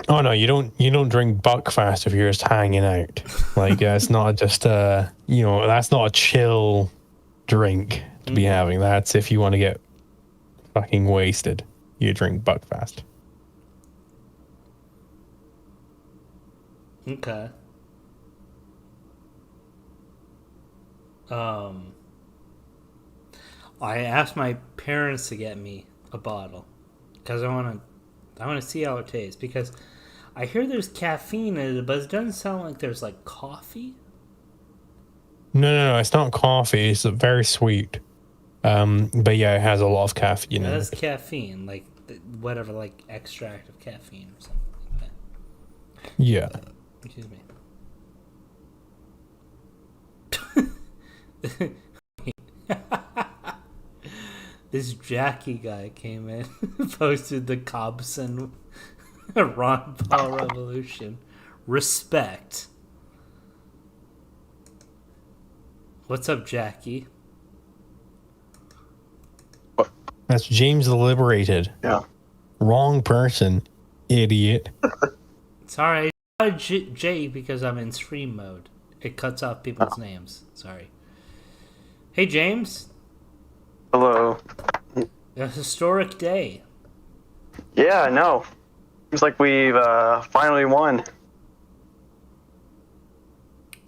Oh no, you don't drink Buckfast if you're just hanging out. Like it's not just that's not a chill drink to be having. That's if you want to get fucking wasted, you drink Buckfast. Okay. I asked my parents to get me a bottle because I want to see how it tastes, because I hear there's caffeine in it, but it doesn't sound like there's like coffee. No, it's not coffee. It's very sweet. But yeah, it has a lot of caffeine in it. It has caffeine, like whatever, like extract of caffeine or something like that. Yeah. Excuse me. This Jackie guy came in, posted the Cobson Ron Paul revolution. Respect. What's up, Jackie? That's James the Liberated. Yeah. Wrong person, idiot. Sorry, J because I'm in stream mode. It cuts off people's names. Sorry. Hey, James. Hello. A historic day. Yeah, I know. Seems like we've finally won.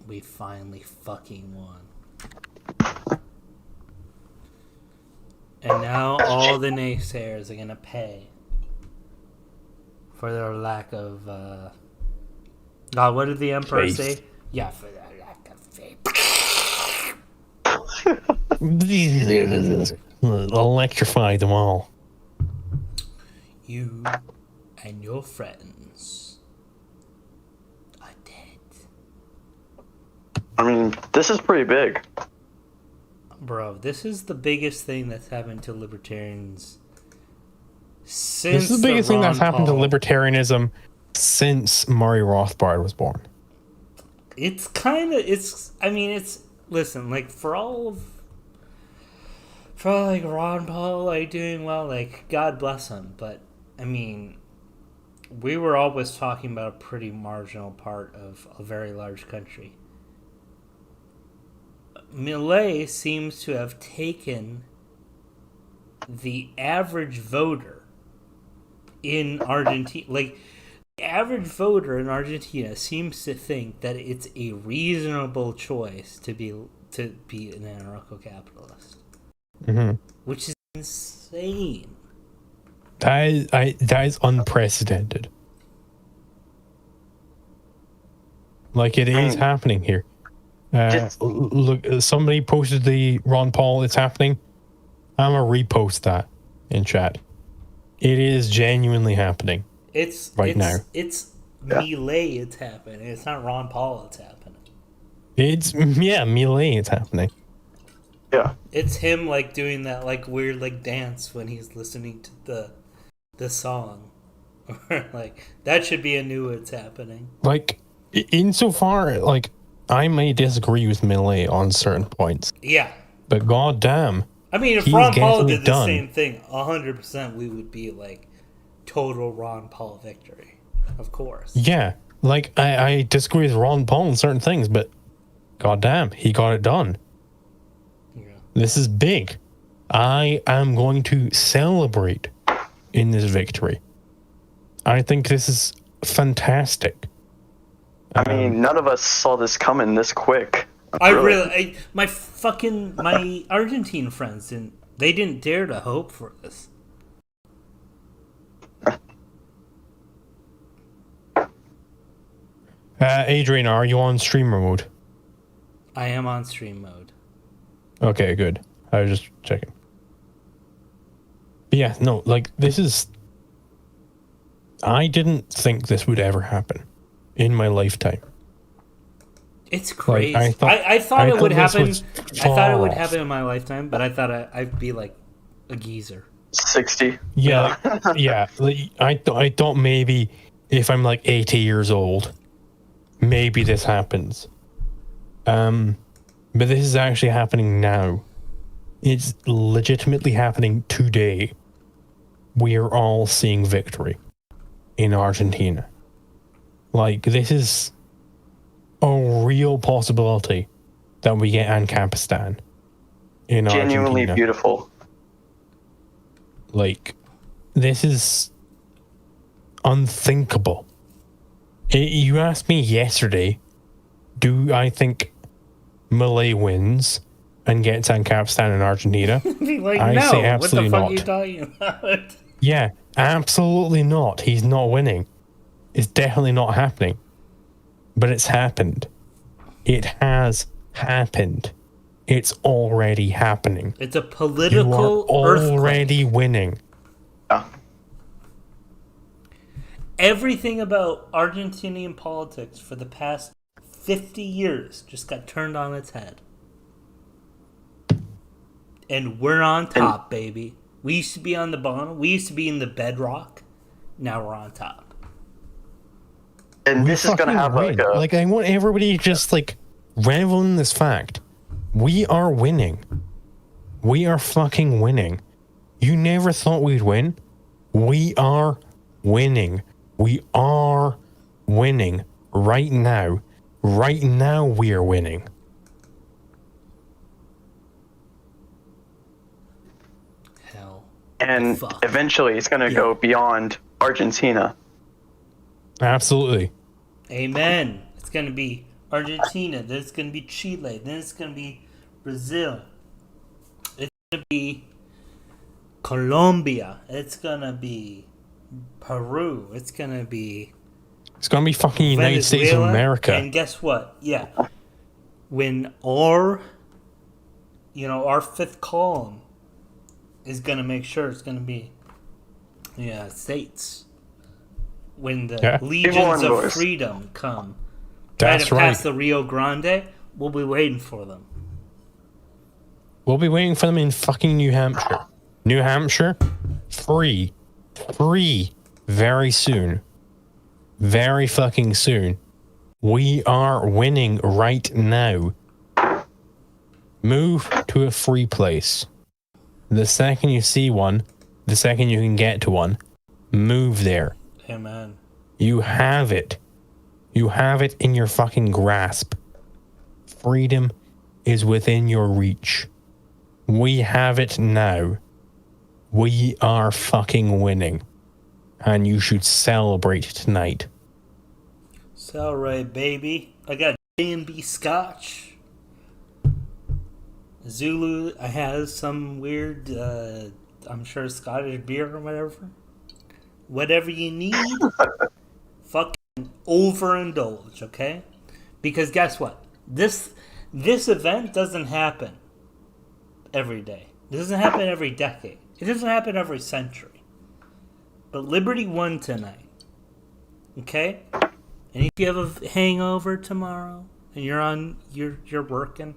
We finally fucking won. And now all the naysayers are gonna pay for their lack of God, what did the Emperor Faith. say? Yeah, for their lack of faith. Electrify them all. You and your friends are dead. I mean, this is pretty big. Bro, this is the biggest thing that's happened to libertarians since This is the biggest thing that's happened to Paul. libertarianism since Murray Rothbard was born. It's kind of, listen, like, for like Ron Paul, like, doing well, like, God bless him, but, I mean, we were always talking about a pretty marginal part of a very large country. Milei seems to have taken the average voter in Argentina, like, the average voter in Argentina seems to think that it's a reasonable choice to be an anarcho-capitalist, which is insane. That is unprecedented. Like, it is happening here. Look, somebody posted the Ron Paul, it's happening. I'm gonna repost that in chat. It is genuinely happening. It's Milei, it's happening. It's not Ron Paul, it's happening. It's Milei, it's happening. Yeah. It's him, like, doing that, like, weird, like, dance when he's listening to the song. Like, that should be a new it's happening. Like, insofar, like, I may disagree with Milei on certain points, Yeah. but goddamn, I mean, if he's Ron Paul getting did it the done. same thing, 100% we would be, like, total Ron Paul victory. Of course. Yeah, like, I disagree with Ron Paul on certain things, but goddamn, he got it done. Yeah. This is big. I am going to celebrate in this victory. I think this is fantastic. I mean, none of us saw this coming this quick. My Argentine friends didn't dare to hope for this. Adrian, are you on streamer mode? I am on stream mode. Okay, good. I was just checking. But yeah, no, like, this is... I didn't think this would ever happen in my lifetime. It's crazy. I thought it would this happen. was I thought it would far off. happen in my lifetime, but I thought I'd be like a geezer. 60. Yeah, yeah. Like, I thought maybe if I'm like 80 years old, maybe this happens. But this is actually happening now. It's legitimately happening today. We are all seeing victory in Argentina. Like, this is a real possibility that we get Ancapistan in Genuinely Argentina. beautiful. Like, this is unthinkable. You asked me yesterday, do I think Milei wins and gets Ancapistan in Argentina? Be like, I no, say what the absolutely fuck not. are you talking about? Yeah, absolutely not. He's not winning. It's definitely not happening. But it's happened. It has happened. It's already happening. It's a You are political already earthquake. winning. Yeah. Everything about Argentinian politics for the past 50 years just got turned on its head. And we're on top, baby. We used to be on the bottom. We used to be in the bedrock. Now we're on top. And We this is gonna fucking have win. like a I want everybody to just revel in this fact. We are winning. We are fucking winning. You never thought we'd win? We are winning. We are winning right now. Right now we are winning. Hell. and Fuck. eventually it's gonna go beyond Argentina. Absolutely. Amen. It's going to be Argentina. Then it's going to be Chile. Then it's going to be Brazil. It's going to be Colombia. It's going to be Peru. It's going to be It's gonna be fucking United States of Venezuela. America. And guess what? Yeah. When our fifth column is going to make sure it's going to be the United States. When the legions of boys. freedom come, That's try to pass right. the Rio Grande, we'll be waiting for them. We'll be waiting for them in fucking New Hampshire. New Hampshire, free, very soon, very fucking soon. We are winning right now. Move to a free place. The second you see one, the second you can get to one, move there. Amen. You have it. You have it in your fucking grasp. Freedom is within your reach. We have it now. We are fucking winning. And you should celebrate tonight. Celebrate, baby. I got J&B Scotch. Zulu, I have some weird, I'm sure Scottish beer or whatever. Whatever you need, fucking overindulge, okay? Because guess what? This event doesn't happen every day. It doesn't happen every decade. It doesn't happen every century. But Liberty won tonight, okay? And if you have a hangover tomorrow and you're working,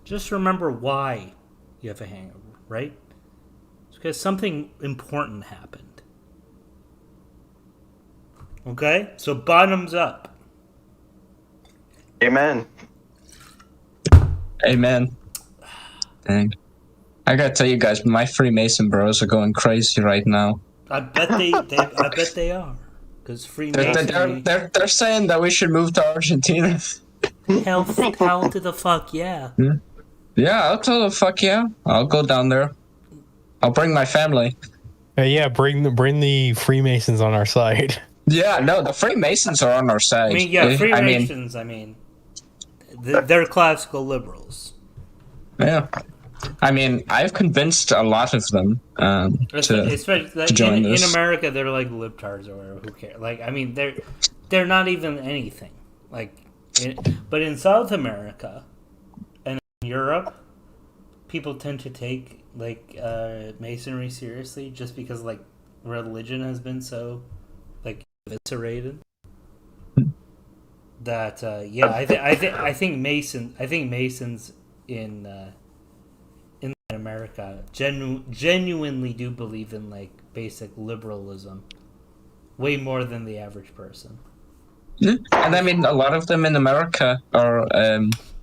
just remember why you have a hangover, right? It's because something important happened. Okay? So bottoms up. Amen. Amen. Dang. I gotta tell you guys, my Freemason bros are going crazy right now. I bet they are. Because Freemasonry... They're saying that we should move to Argentina. Hell to the fuck yeah. Yeah, I'll tell them fuck yeah. I'll go down there. I'll bring my family. Yeah, bring the Freemasons on our side. Yeah, no, the Freemasons are on our side. I mean, yeah, Freemasons, they're classical liberals. Yeah. I mean, I've convinced a lot of them to join this. In America, they're like libtards or whatever. Who cares? Like, I mean, they're not even anything. But in South America and in Europe, people tend to take Masonry seriously just because religion has been so eviscerated. That I think Masons in America genuinely do believe in basic liberalism way more than the average person. And I mean, a lot of them in America are.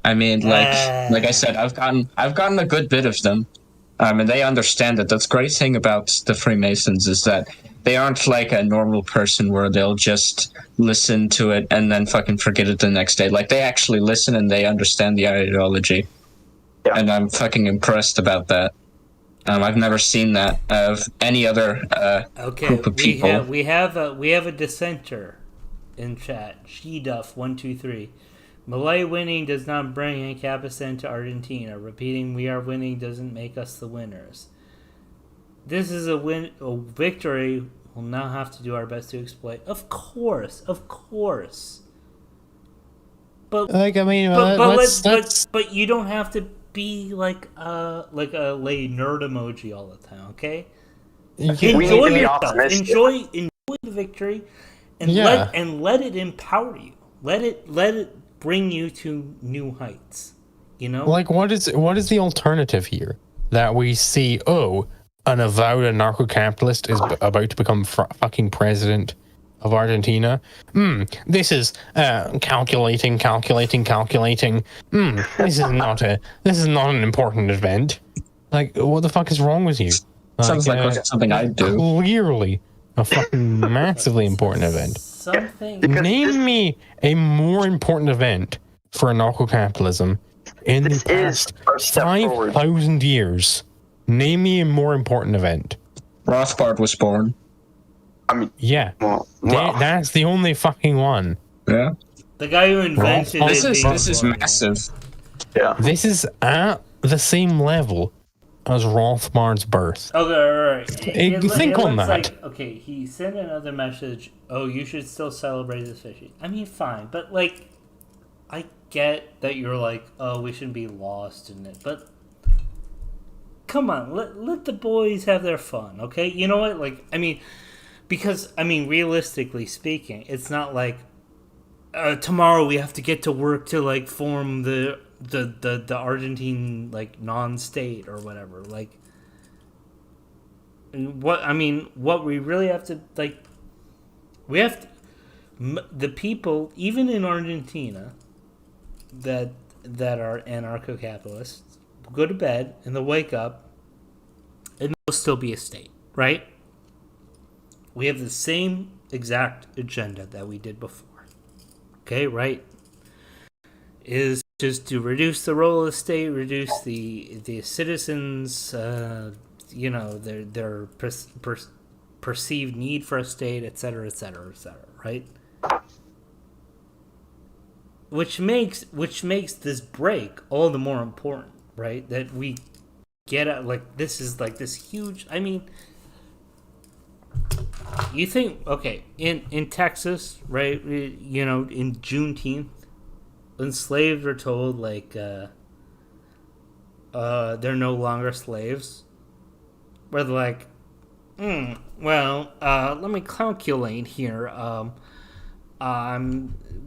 I mean, like I said, I've gotten a good bit of them, and they understand it. That's the great thing about the Freemasons is that they aren't like a normal person where they'll just listen to it and then fucking forget it the next day. Like, they actually listen and they understand the ideology. Yeah. And I'm fucking impressed about that. I've never seen that of any other group of people. We have a dissenter in chat. Sheduff123. Milei winning does not bring a Capitan to Argentina. Repeating "we are winning" doesn't make us the winners. This is a victory we'll now have to do our best to exploit. Of course. But but you don't have to be like a nerd emoji all the time, okay? Enjoy yourself. Enjoy the victory, and let it empower you. Let it bring you to new heights. You know, what is the alternative here? that we see, an avowed anarcho-capitalist is about to become fucking president of Argentina. This is calculating. This is not an important event. Like, what the fuck is wrong with you? Sounds like something I'd do. Clearly, a fucking massively important event. Something. Name me a more important event for anarcho-capitalism in the past 5,000 years. Name me a more important event. Rothbard was born. I mean, Yeah, well, that's the only fucking one. Yeah. The guy who invented This is born. massive. yeah. This is at the same level as Rothbard's birth. Okay, alright. Think on that. Like, okay, he sent another message. Oh, you should still celebrate this fishing. I mean, fine, but like, I get that you're like, oh, we shouldn't be lost in it, but come on, let the boys have their fun, okay? You know what? Like, I mean, because realistically speaking, it's not like tomorrow we have to get to work to like form the Argentine like non-state or whatever. Like, what we really have to like, we have to, the people even in Argentina that are anarcho-capitalists go to bed and they'll wake up and there'll still be a state, right? We have the same exact agenda that we did before. Okay, right? Is just to reduce the role of the state, reduce the citizens, their perceived need for a state, etc., etc., etc., right? Which makes this break all the more important, right? That we get at, like, this is like this huge. I mean, you think, okay, in Texas, right? In Juneteenth, when slaves are told like they're no longer slaves, where they're like, let me calculate here.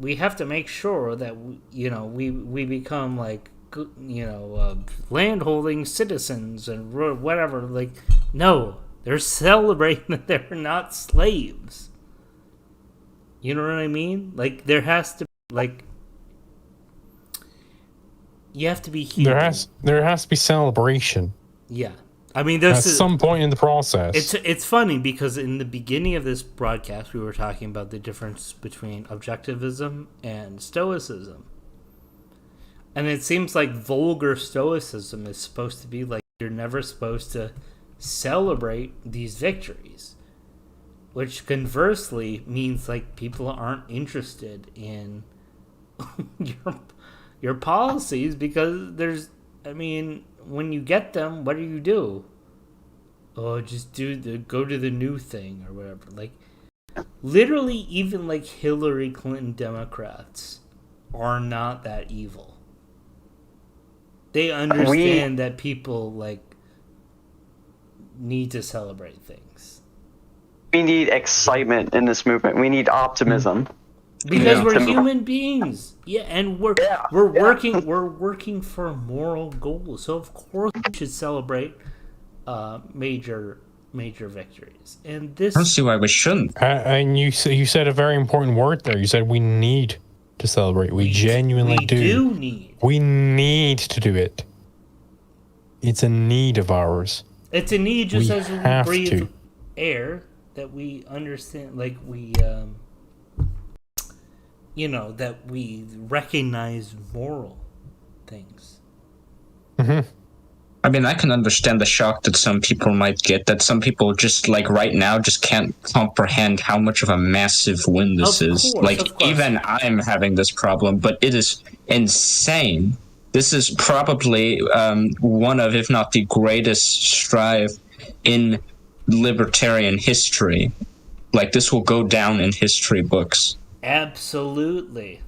We have to make sure that we become like landholding citizens and whatever. Like, no, they're celebrating that they're not slaves. You know what I mean? Like, there has to like, you have to be human. There has to be celebration. Yeah. I mean, there's at some point in the process. It's funny because in the beginning of this broadcast, we were talking about the difference between objectivism and stoicism. And it seems like vulgar stoicism is supposed to be like, you're never supposed to celebrate these victories. Which conversely means like people aren't interested in your policies because when you get them, what do? Oh, just go to the new thing or whatever. Like, literally, even like Hillary Clinton Democrats are not that evil. They understand that people like need to celebrate things. We need excitement in this movement. We need optimism. Because we're human beings, and we're working for moral goals. So of course we should celebrate major victories. And this, I don't see why we shouldn't. And you said a very important word there. You said we need to celebrate. We genuinely do. We need to do it. It's a need of ours. It's a need just as we breathe air that we understand. Like we. That we recognize moral things. Mm-hmm. I mean, I can understand the shock that some people might get, that some people just, like, right now just can't comprehend how much of a massive win this is. Like, even I'm having this problem, but it is insane. This is probably one of, if not the greatest strive in libertarian history. Like, this will go down in history books. Absolutely.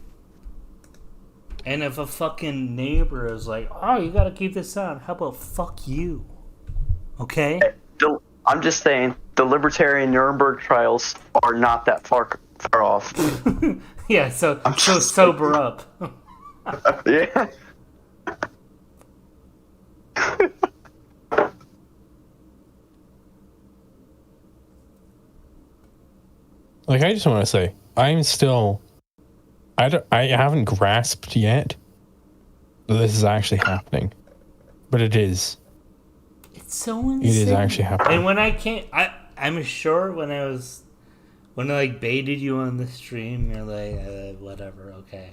And if a fucking neighbor is like, oh, you gotta keep this on, how about fuck you? Okay? I'm just saying, the libertarian Nuremberg trials are not that far off. Yeah, so sober up. Yeah. Like, I just want to say, I'm still, I haven't grasped yet that this is actually happening, but it is. It's so insane. It is actually happening. And when I'm sure when I like baited you on the stream, you're like, whatever, okay.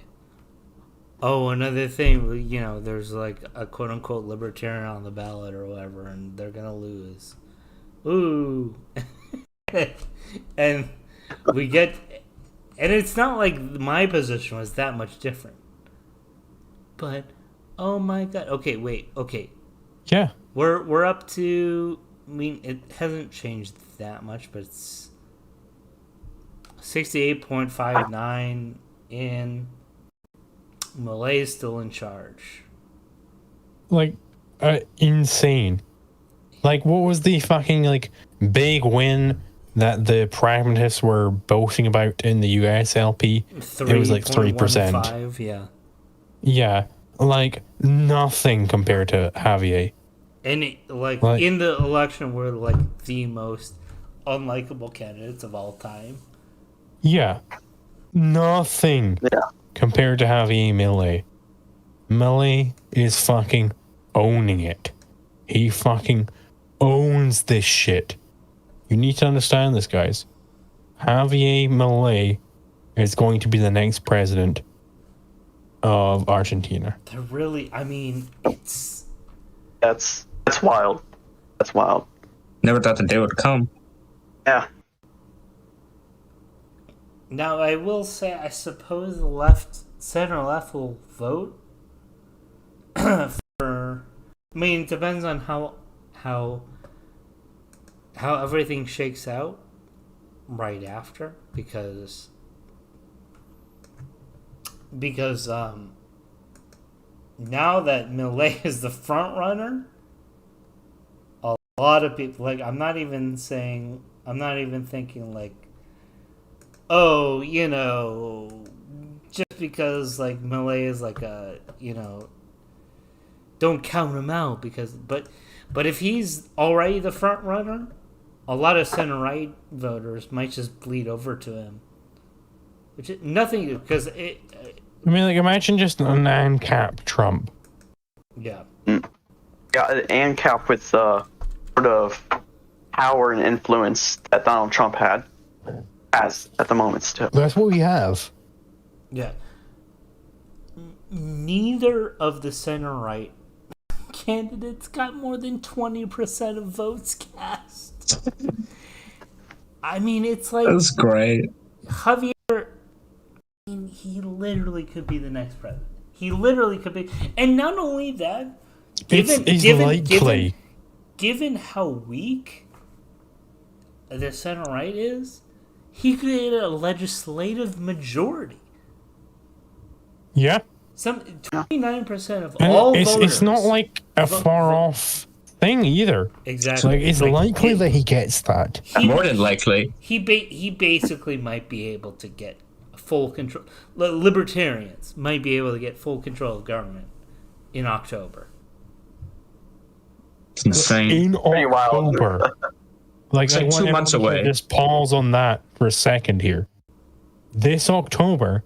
Oh, another thing, you know, there's like a quote unquote libertarian on the ballot or whatever, and they're gonna lose. Ooh. And we get, and it's not like my position was that much different. But, oh my god. Okay, wait, okay. Yeah. We're up to, I mean, it hasn't changed that much, but it's 68.59 in. Milei is still in charge. Like, insane. Like, what was the fucking, like, big win that the pragmatists were boasting about in the US LP? It was like 3%. Yeah. Yeah. Like, nothing compared to Javier. And in the election, we're like the most unlikable candidates of all time. Yeah. Nothing. Yeah. Compared to Javier Milei. Milei is fucking owning it. He fucking owns this shit. You need to understand this, guys. Javier Milei is going to be the next president of Argentina. They're really, I mean, it's... That's wild. That's wild. Never thought the day would come. Yeah. Now, I will say, I suppose center left will vote for. I mean, it depends on how everything shakes out right after, because now that Milei is the front runner, a lot of people, like, I'm not even thinking like, oh, you know, just because like Milei is like a, you know, don't count him out, because but if he's already the front runner, a lot of center right voters might just bleed over to him, which is nothing, because it. I mean, like, imagine just an ANCAP Trump. Yeah. Yeah, and cap with the sort of power and influence that Donald Trump has at the moment still. That's what we have. Yeah. Neither of the center-right candidates got more than 20% of votes cast. I mean, it's like... That's great. Javier, I mean, he literally could be the next president. He literally could be... And not only that, given how weak the center-right is, he could get a legislative majority. Yeah. 29% of And all voters. It's not like a far-off thing either. Exactly. Like, it's likely that he gets that. More than likely. He basically might be able to get full control. Libertarians might be able to get full control of government in October. It's insane. In October. Like, It's like 2 months away. Just pause on that for a second here. This October,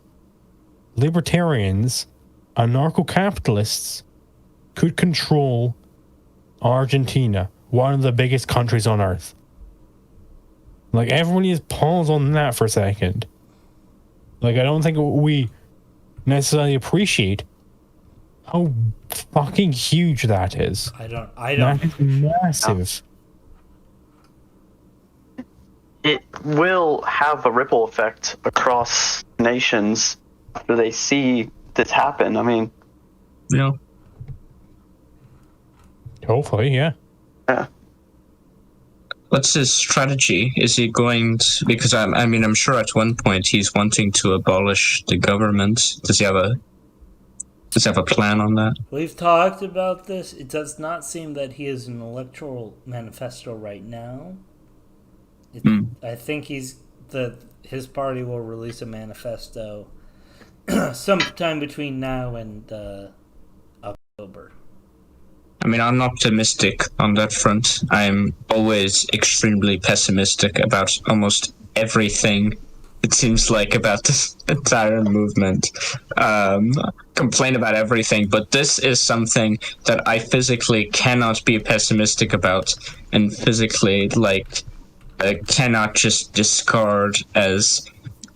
libertarians, anarcho-capitalists could control Argentina, one of the biggest countries on earth. Like, everybody just pause on that for a second. Like, I don't think we necessarily appreciate how fucking huge that is. I don't. That is massive. It will have a ripple effect across nations after they see this happen. I mean, Yeah. Hopefully, yeah. yeah. What's his strategy? Is he going to, because I'm sure at one point he's wanting to abolish the government. Does he have a plan on that? We've talked about this. It does not seem that he has an electoral manifesto right now. I think his party will release a manifesto sometime between now and October. I mean, I'm optimistic on that front. I'm always extremely pessimistic about almost everything it seems like, about this entire movement. Complain about everything, but this is something that I physically cannot be pessimistic about, and physically, cannot just discard as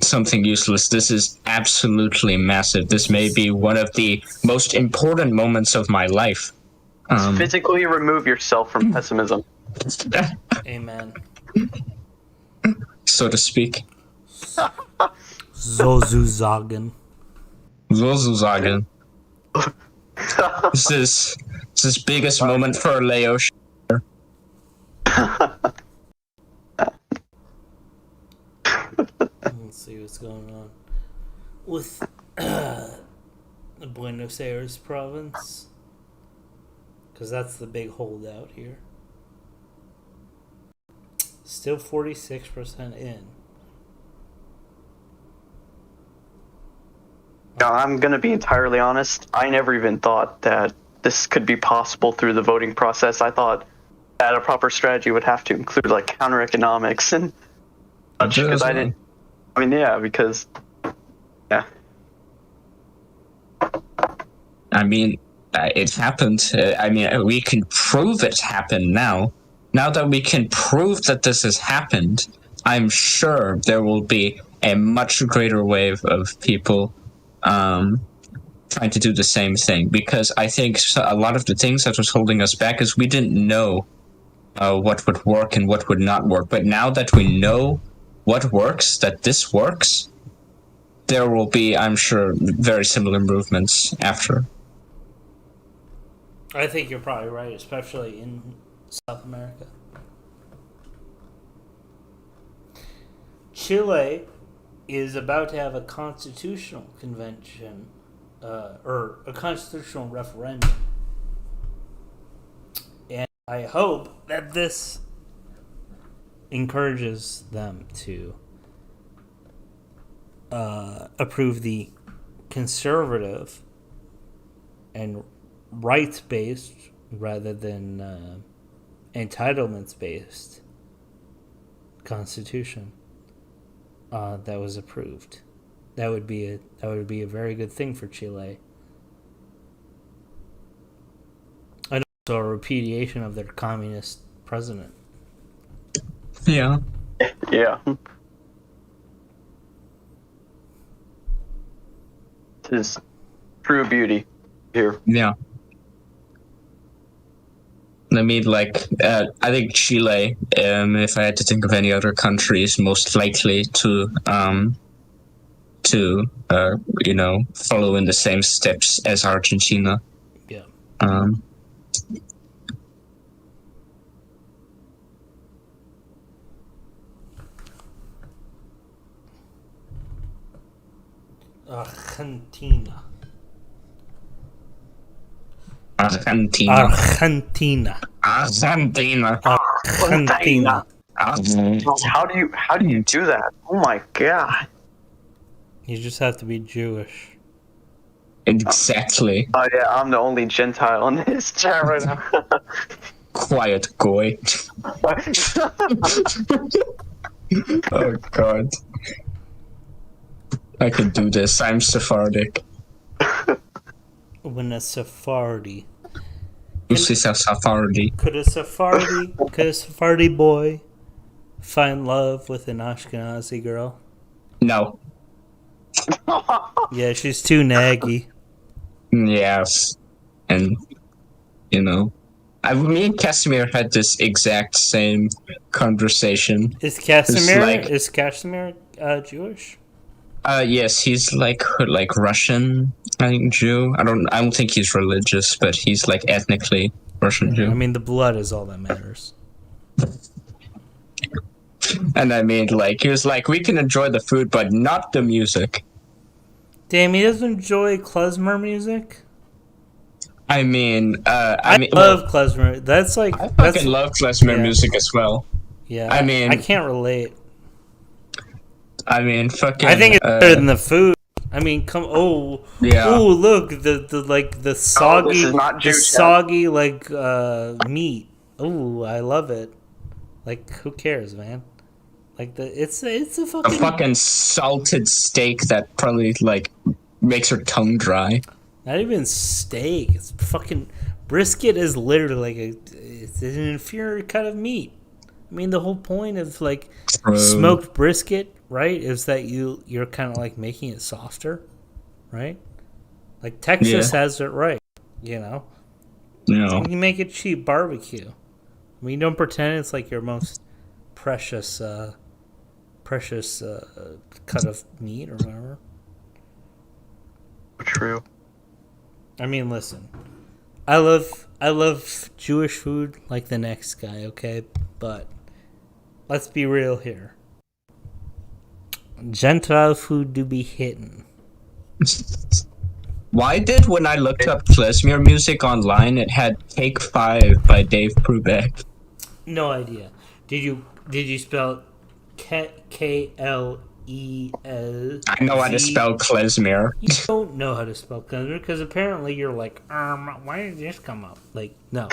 something useless. This is absolutely massive. This may be one of the most important moments of my life. Physically remove yourself from pessimism. Amen. So to speak. Sozusagen. Sozusagen. This is biggest moment for Leo. Let's see what's going on with the Buenos Aires province, because that's the big holdout here. Still 46% in. Now, I'm going to be entirely honest. I never even thought that this could be possible through the voting process. I thought that a proper strategy would have to include like counter economics and such, because I didn't. I mean, yeah, because yeah. I mean, it happened. I mean, we can prove it happened now. Now that we can prove that this has happened, I'm sure there will be a much greater wave of people trying to do the same thing. Because I think a lot of the things that was holding us back is we didn't know what would work and what would not work. But now that we know what works, that this works, there will be, I'm sure, very similar movements after. I think you're probably right, especially in South America. Chile is about to have a constitutional convention, or a constitutional referendum. And I hope that this encourages them to approve the conservative and rights-based rather than entitlements-based constitution that was approved. That would be a very good thing for Chile. And also a repudiation of their communist president. Yeah. Yeah. It is true beauty here. Yeah. I mean, like, I think Chile, if I had to think of any other countries most likely to follow in the same steps as Argentina. Yeah. Argentina. Argentina. Argentina. Argentina. Argentina. How do you do that? Oh my god. You just have to be Jewish. Exactly. Oh yeah, I'm the only Gentile in this chat right now. Quiet, goy. Oh god. I can do this. I'm Sephardic. When a Sephardi. This is a Sephardi. Could a Sephardi boy find love with an Ashkenazi girl? No. Yeah, she's too naggy. Yes. And, me and Casimir had this exact same conversation. Is Casimir Jewish? Yes, he's like Russian, I think, Jew. I don't think he's religious, but he's like ethnically Russian Jew. I mean, the blood is all that matters. And I mean, like, he was like, we can enjoy the food, but not the music. Damn, he doesn't enjoy klezmer music? I mean, I love klezmer. That's like... I fucking love klezmer music as well. Yeah, I mean... I can't relate. I mean, fucking... I think it's better than the food. I mean, come... Yeah. Oh, look, the soggy... meat. Oh, I love it. Like, who cares, man? Like it's a A fucking fucking salted steak that probably like makes her tongue dry. not even steak. It's fucking brisket is literally like it's an inferior cut of meat. I mean, the whole point of like smoked brisket, right, is that you're kind of like making it softer, right? Like Texas has it right, you know. No. You make it cheap barbecue. I mean, don't pretend it's like your most precious cut of meat or whatever. True. I mean, listen, I love Jewish food like the next guy, okay? But let's be real here. Gentile food do be hitting. Why did when I looked up klezmer music online, it had Take 5 by Dave Brubeck? No idea. Did you spell Klel? I know how to spell klezmer. You don't know how to spell klezmer because apparently you're like, why did this come up? Like, no.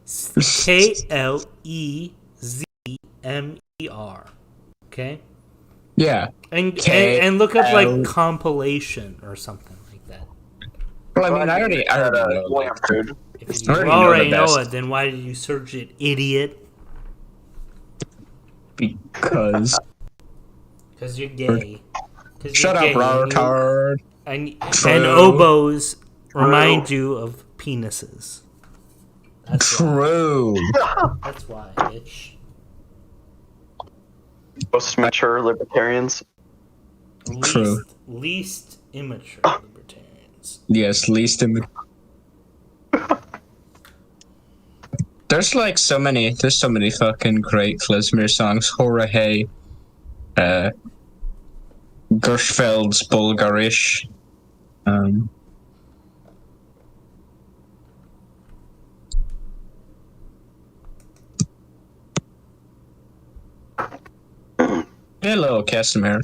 Klezmer. Okay? Yeah. And look up like compilation or something like that. Well, I mean, I already know. Lamp food. If you already already know the know best. it, then why did you search it, idiot? Because. Because you're gay. Shut up, retard. And oboes remind you of penises. True. That's why, bitch. Most mature libertarians. True. Least immature libertarians. Yes, least in. There's so many fucking great klezmer songs. Hora Hey, Gershfeld's Bulgarish. Hello, Casimir.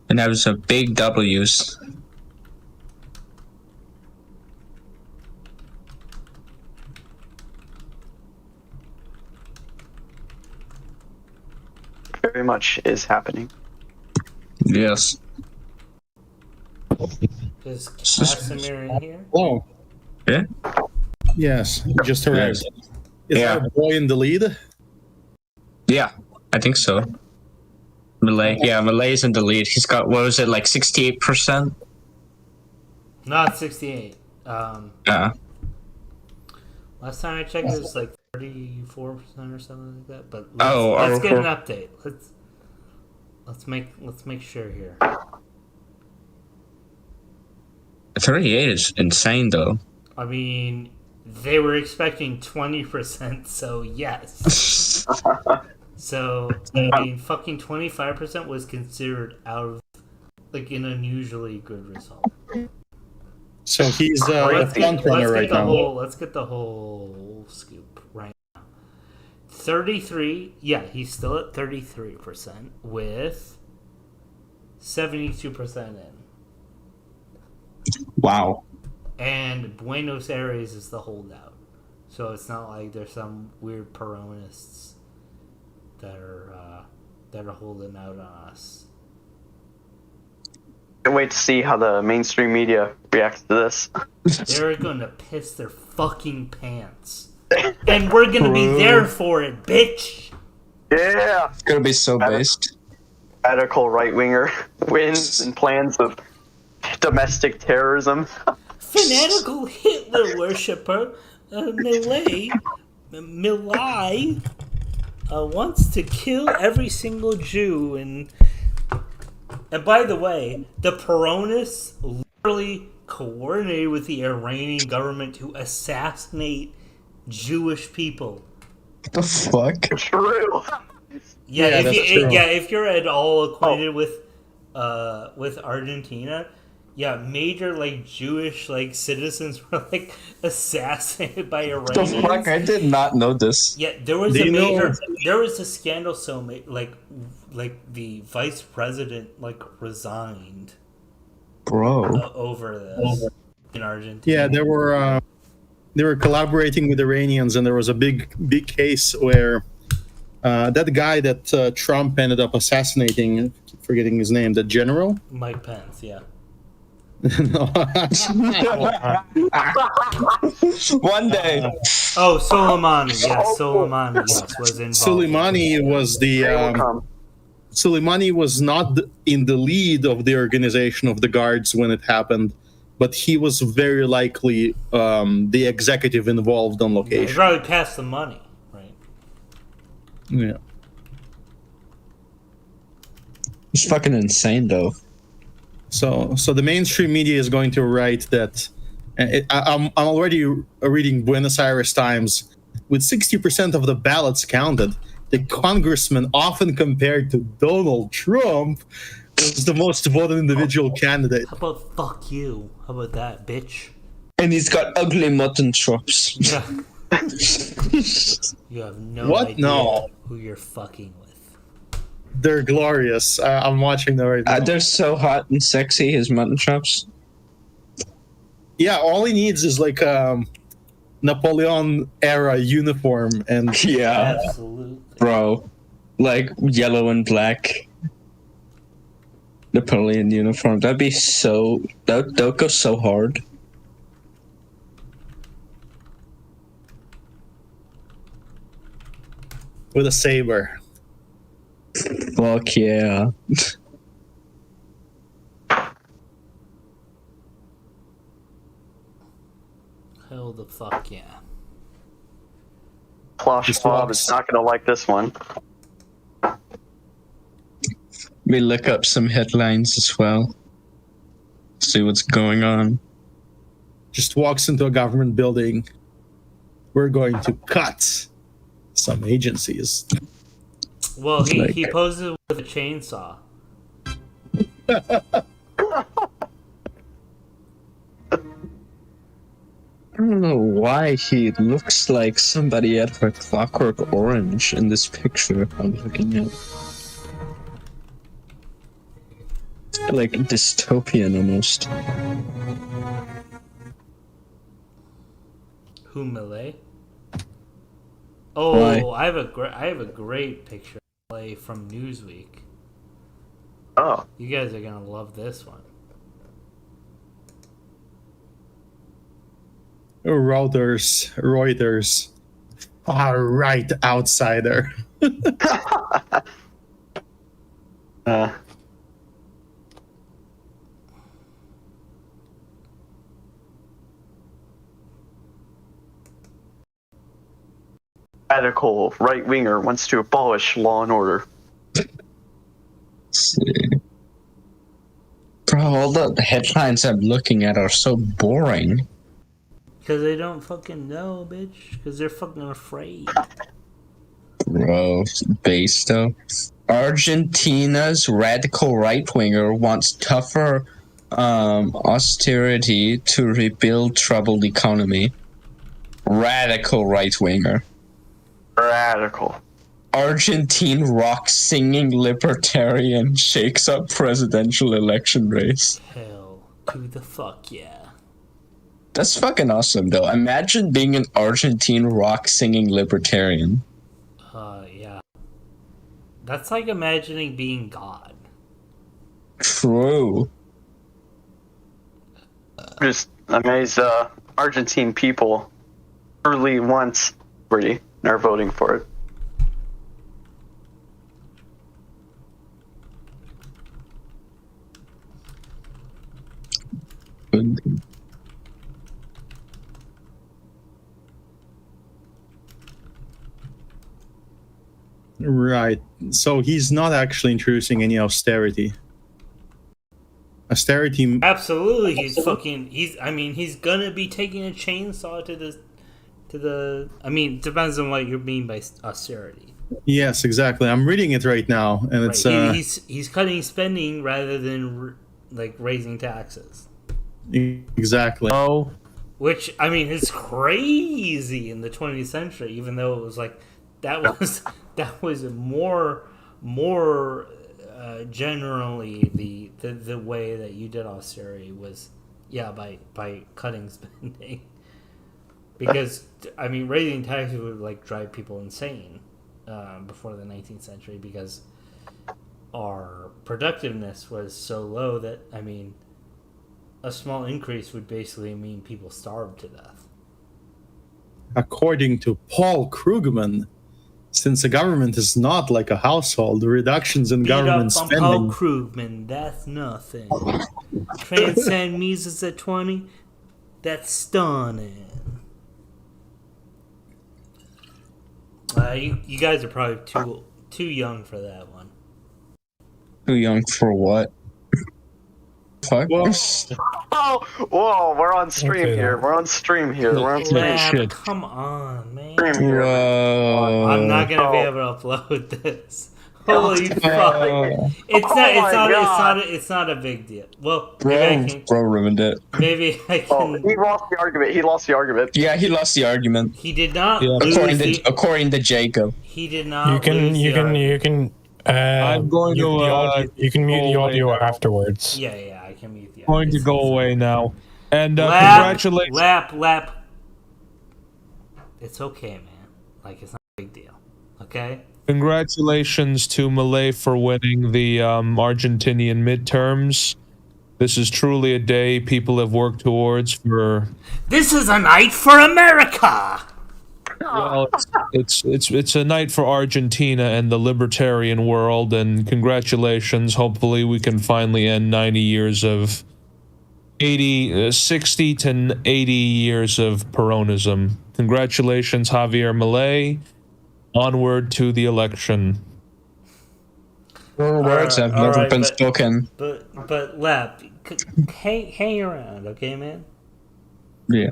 And that was a big W's. Very much is happening. Yes. Is Casimir in here? Hello. Yeah? Yes, just arrived. Yes. Is Yeah. our boy in the lead? Yeah, I think so. Milei. Yeah, Milei's in the lead. He's got, what was it, 68%? Not 68. Yeah. Last time I checked, it was 34% or something like that. But let's get an update. Let's make sure here. 38 is insane, though. I mean, they were expecting 20%, so yes. So, I mean, fucking 25% was considered out of, an unusually good result. So he's a front runner right now. Let's get the whole scoop right now. 33, yeah, he's still at 33% with 72% in. Wow. And Buenos Aires is the holdout. So it's not like there's some weird Peronists that are holding out on us. Can't wait to see how the mainstream media reacts to this. They're gonna piss their fucking pants. And we're gonna be there for it, bitch! Yeah! It's gonna be so based. Radical right-winger wins and plans of domestic terrorism. Fanatical Hitler worshipper Milei wants to kill every single Jew, and by the way, the Peronists literally coordinated with the Iranian government to assassinate Jewish people. What the fuck? True. Yeah, that's true. if you're at all acquainted with Argentina, yeah, major Jewish citizens were assassinated by Iranians. The fuck? I did not know this. Yeah, there was there was a scandal so the vice president resigned Bro. over this in Argentina. Yeah, they were collaborating with Iranians, and there was a big case where That guy that Trump ended up assassinating, forgetting his name, the general. Mike Pence, yeah. No. One day. Oh, Soleimani, yes, Soleimani, yes, was involved. Soleimani was the. Soleimani was not in the lead of the organization of the guards when it happened, but he was very likely the executive involved on Yeah, he location. probably passed the money, right? Yeah. It's fucking insane, though. So the mainstream media is going to write that. I'm already reading Buenos Aires Times. With 60% of the ballots counted, the congressman often compared to Donald Trump was the most voted individual candidate. How about fuck you? How about that, bitch? And he's got ugly mutton chops. Yeah. You have no What? idea No. who you're fucking with. They're glorious. I'm watching them right now. They're so hot and sexy, his mutton chops. Yeah, all he needs is like Napoleon era uniform and Yeah, Absolutely. bro. Like yellow and black. Napoleon uniform. That'd be so. That would go so hard. with a saber. Fuck yeah. Hell the fuck yeah. Klaus Schwab is not going to like this one. We look up some headlines as well. See what's going on. Just walks into a government building. We're going to cut some agencies. Well, he poses with a chainsaw. I don't know why he looks like somebody out of a Clockwork Orange in this picture I'm looking at. Like dystopian almost. Who, Milei? Oh, Why? I have a great picture of Milei from Newsweek. Oh, You guys are gonna love this one. Reuters. Far right outsider. radical right winger wants to abolish law and order. See. Bro, all the headlines I'm looking at are so boring. Because they don't fucking know, bitch. Because they're fucking afraid. Bro, base though. Argentina's radical right winger wants tougher austerity to rebuild troubled economy. Radical right winger. Radical. Argentine rock singing libertarian shakes up presidential election race. Hell to the fuck yeah. That's fucking awesome though. Imagine being an Argentine rock singing libertarian. Yeah. That's like imagining being God. True. Just amazed Argentine people truly want liberty and are voting for it. Right. So he's not actually introducing any austerity. Austerity. Absolutely, he's gonna be taking a chainsaw to the. I mean, depends on what you mean by austerity. Yes, exactly. I'm reading it right now, and it's Right. He's cutting spending rather than like raising taxes. exactly. Oh, which I mean is crazy in the 20th century. Even though it was like that was more generally the way that you did austerity was by cutting spending. Because I mean raising taxes would like drive people insane. before the 19th century because our productiveness was so low that, I mean, a small increase would basically mean people starved to death. According to Paul Krugman, since the government is not like a household, reductions in government Beat up on spending. Paul Krugman, that's nothing. Transcend Mises at 20, that's stunning. You guys are probably too young for that one. Too young for what? Fuck. Oh, whoa, we're on stream Okay, here. then. We're on stream here. We're on stream Lab, shit. come on, man. here. Whoa. I'm not gonna be Oh. able to upload this. Holy fuck! Oh, It's not a big deal. Well, bro ruined it. maybe I can. Oh, he lost the argument. He lost the argument. Yeah, he lost the argument. He did not Yeah. lose. According to Jacob. He did not. You can lose you the can argument. you can. I'm going mute to, the audio. You can mute the go away audio now. afterwards. Yeah, I can mute the. Going to audio. go away now. And Lap, congratulations. lap. It's okay, man. Like, it's not a big deal. Okay. Congratulations to Milei for winning the Argentinian midterms. This is truly a day people have worked towards for. This is a night for America. Well, it's a night for Argentina and the libertarian world, and congratulations. Hopefully, we can finally end 90 years of 60 to 80 years of Peronism. Congratulations, Javier Milei. Onward to the election. Your words have never alright, been but- spoken. But Lap, hang around, okay, man. Yeah.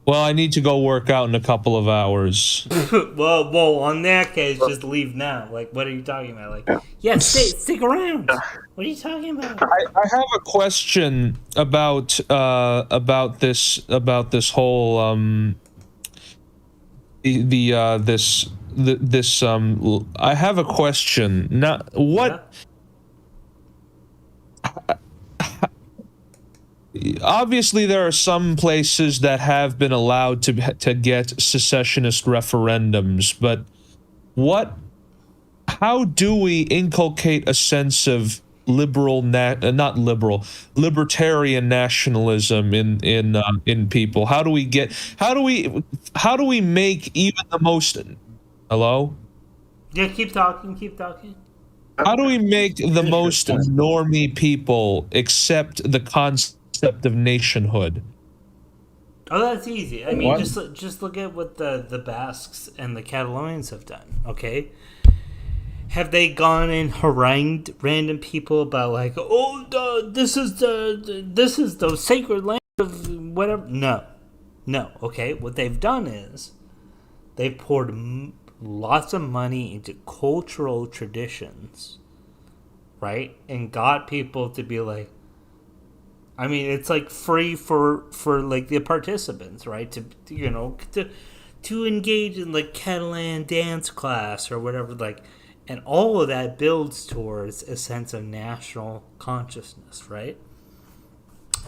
Well, I need to go work out in a couple of hours. well, on that case, just leave now. Like, what are you talking about? Like, yeah, stick around. What are you talking about? I have a question about this whole I have a question. Now, what? Obviously, there are some places that have been allowed to get secessionist referendums, but how do we inculcate a sense of libertarian nationalism in people? How do we make even the most hello? Yeah, keep talking. How do we make the most normie people accept the concept of nationhood? Oh, that's easy. I mean, What? just look at what the Basques and the Catalonians have done. Okay, have they gone and harangued random people about like, this is the sacred land of whatever? No. Okay, what they've done is they've poured lots of money into cultural traditions, right, and got people to be like. I mean, it's like free for like the participants, right? To engage in like Catalan dance class or whatever, like, and all of that builds towards a sense of national consciousness, right?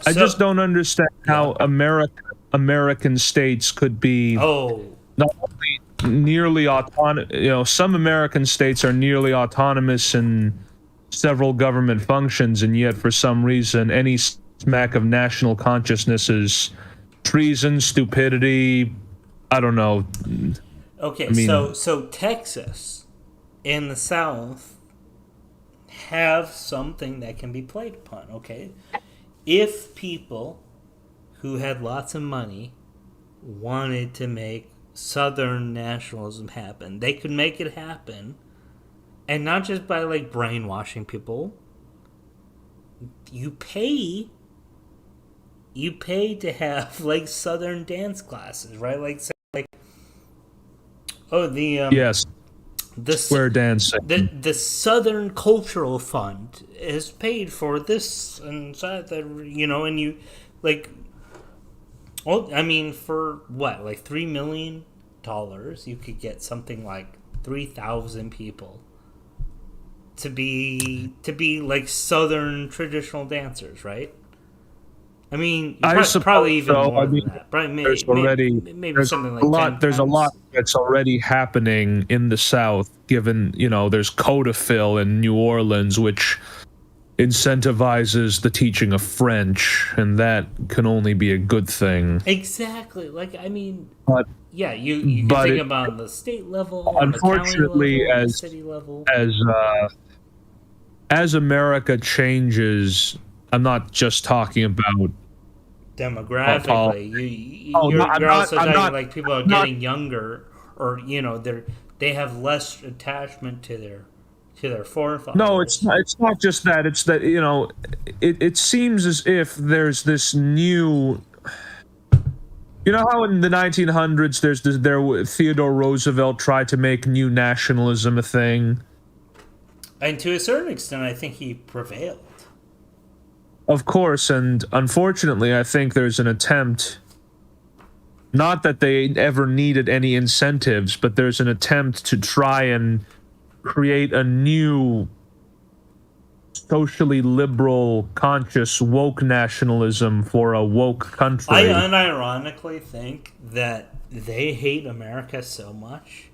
I just don't understand how American states could be not only nearly autonomous. Some American states are nearly autonomous in several government functions, and yet for some reason any smack of national consciousness is treason, stupidity. I don't know. Okay, I mean- so Texas and the South have something that can be played upon, okay? If people who had lots of money wanted to make Southern nationalism happen, they could make it happen, and not just by like brainwashing people. You pay to have like Southern dance classes, right? Like Yes, the square dancing. the Southern Cultural Fund is paid for this and that, and you like. Well, I mean, for what, like $3 million, you could get something like 3,000 people to be like Southern traditional dancers, right? I mean, I suppose probably even so. more I mean, than that. Probably there's already maybe something like a lot. 10 There's a times. lot that's already happening in the South. Given there's Codafil in New Orleans, which incentivizes the teaching of French, and that can only be a good thing. Exactly. Like, I mean, But yeah, you can think about the state level, on the county unfortunately, level, the city level. As America changes, I'm not just talking about Demographically, you're also talking like people are getting younger, or they have less attachment to their forefathers. No, it's not just that. It's that it seems as if there's this new. You know how in the 1900s Theodore Roosevelt tried to make new nationalism a thing. And to a certain extent, I think he prevailed. Of course, and unfortunately, I think there's an attempt, not that they ever needed any incentives, but there's an attempt to try and create a new socially liberal, conscious, woke nationalism for a woke country. I unironically think that they hate America so much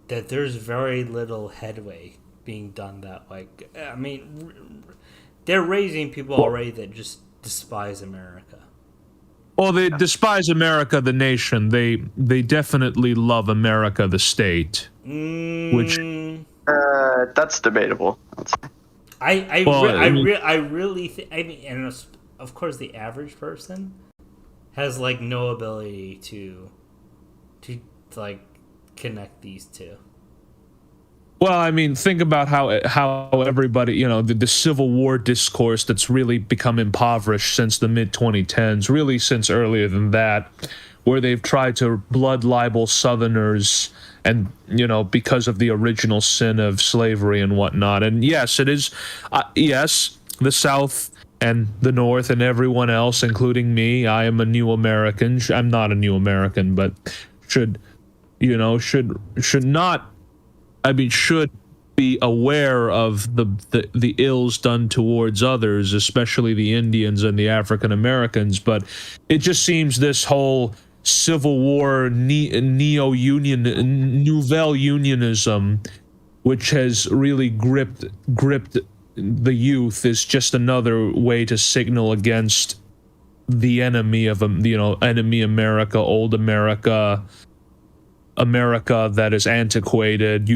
that there's very little headway being done that way. I mean, they're raising people already that just despise America. Well, they despise America, the nation. They definitely love America, the state. Which that's debatable. I really think. I mean, and of course, the average person has like no ability to like connect these two. Well, I mean, think about how everybody, the Civil War discourse that's really become impoverished since the mid-2010s, really since earlier than that, where they've tried to blood libel Southerners and, because of the original sin of slavery and whatnot. And yes, it is, yes, the South and the North and everyone else, including me, I am a new American. I'm not a new American, but should be aware of the ills done towards others, especially the Indians and the African Americans. But it just seems this whole Civil War neo-union, nouvelle unionism, which has really gripped the youth, is just another way to signal against the enemy of enemy America, old America that is antiquated.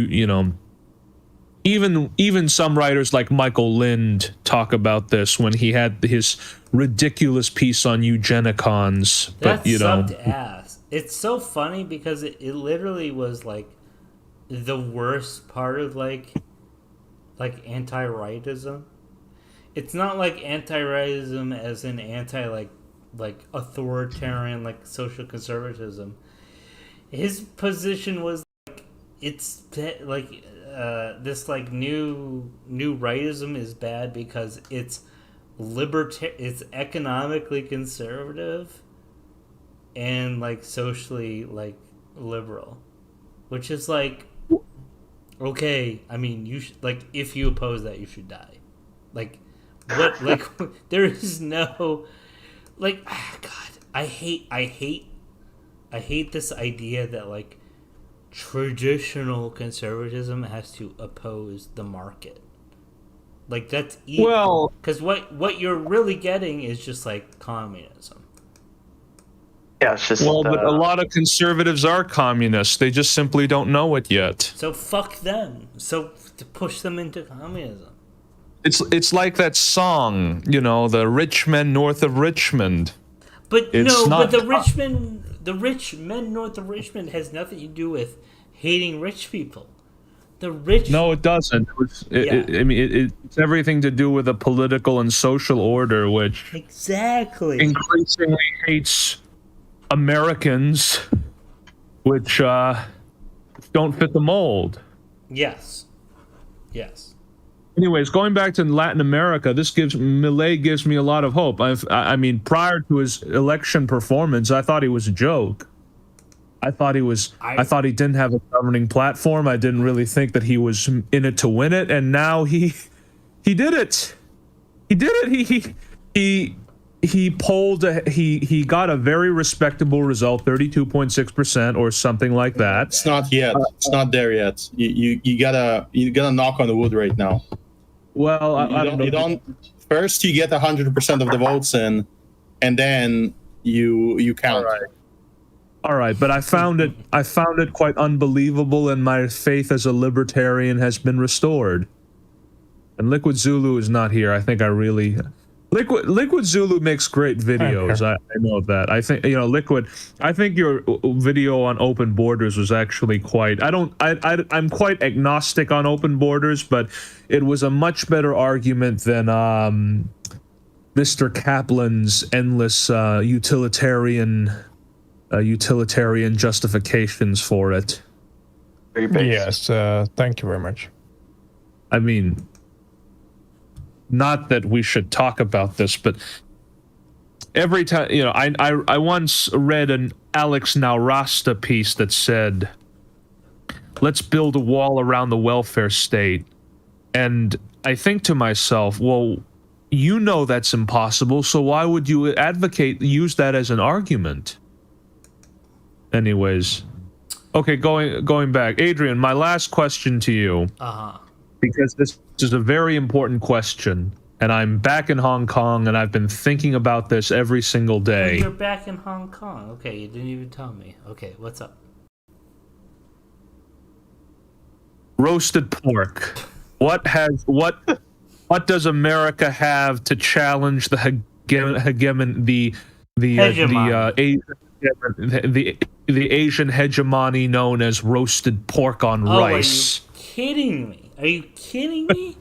Even some writers like Michael Lind talk about this when he had his ridiculous piece on eugenicons. That sucked ass. It's so funny because it literally was like the worst part of like anti-rightism. It's not like anti-rightism as in anti like authoritarian like social conservatism. His position was like it's like this like new rightism is bad because it's it's economically conservative and like socially like liberal, which is like okay. I mean, you should, like, if you oppose that, you should die. Like what? Like there is no like God. I hate this idea that like traditional conservatism has to oppose the market. Like that's evil. Well, because what you're really getting is just like communism. Yeah, it's just but a lot of conservatives are communists. They just simply don't know it yet. So fuck them. So to push them into communism. It's like that song, the rich men north of Richmond. But but the rich men north of Richmond has nothing to do with hating rich people. The rich. No, it doesn't. It's everything to do with a political and social order, which exactly increasingly hates Americans, which don't fit the mold. Yes. Anyways, going back to Latin America, Milei gives me a lot of hope. I mean, prior to his election performance, I thought he was a joke. I thought he didn't have a governing platform. I didn't really think that he was in it to win it, and now he did it. He did it. he polled he got a very respectable result, 32.6% or something like that. It's not yet. It's not there yet. You gotta knock on the wood right now. Well, I don't know. You don't. First, you get 100% of the votes in, and then you count. All right, but I found it quite unbelievable, and my faith as a libertarian has been restored. And Liquid Zulu is not here. I think I really Liquid Zulu makes great videos. I know that. I think Liquid. I think your video on open borders was actually quite. I'm quite agnostic on open borders, but it was a much better argument than Mr. Kaplan's endless utilitarian justifications for it. Yes, thank you very much. I mean, not that we should talk about this, but every time, I once read an Alex Naurasta piece that said, let's build a wall around the welfare state. And I think to myself, well, that's impossible, so why would you use that as an argument? Anyways, okay, going back, Adrian, my last question to you, because this is a very important question, and I'm back in Hong Kong, and I've been thinking about this every single day. You're back in Hong Kong. Okay, you didn't even tell me. Okay, what's up? Roasted pork. What does America have to challenge the the Asian hegemony known as roasted pork on rice? Are you kidding me?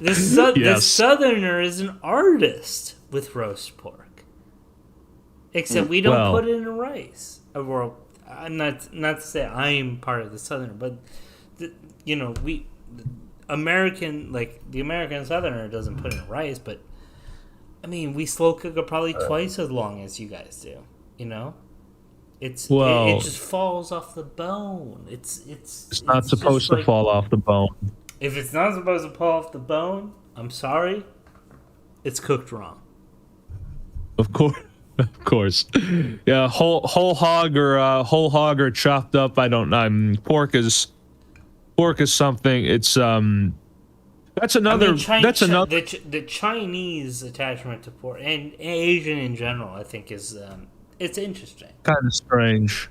The Southerner is an artist with roast pork. Except we don't put it in rice. Well, I'm not to say I'm part of the Southerner, but the American Southerner doesn't put it in rice, but I mean, we slow cook it probably twice as long as you guys do. It just falls off the bone. It's not supposed to fall off the bone. If it's not supposed to fall off the bone, I'm sorry, it's cooked wrong. Of course. Yeah, whole hog or chopped up. I don't know. Pork is something. It's that's another. The Chinese attachment to pork and Asian in general, I think, is it's interesting. Kind of strange,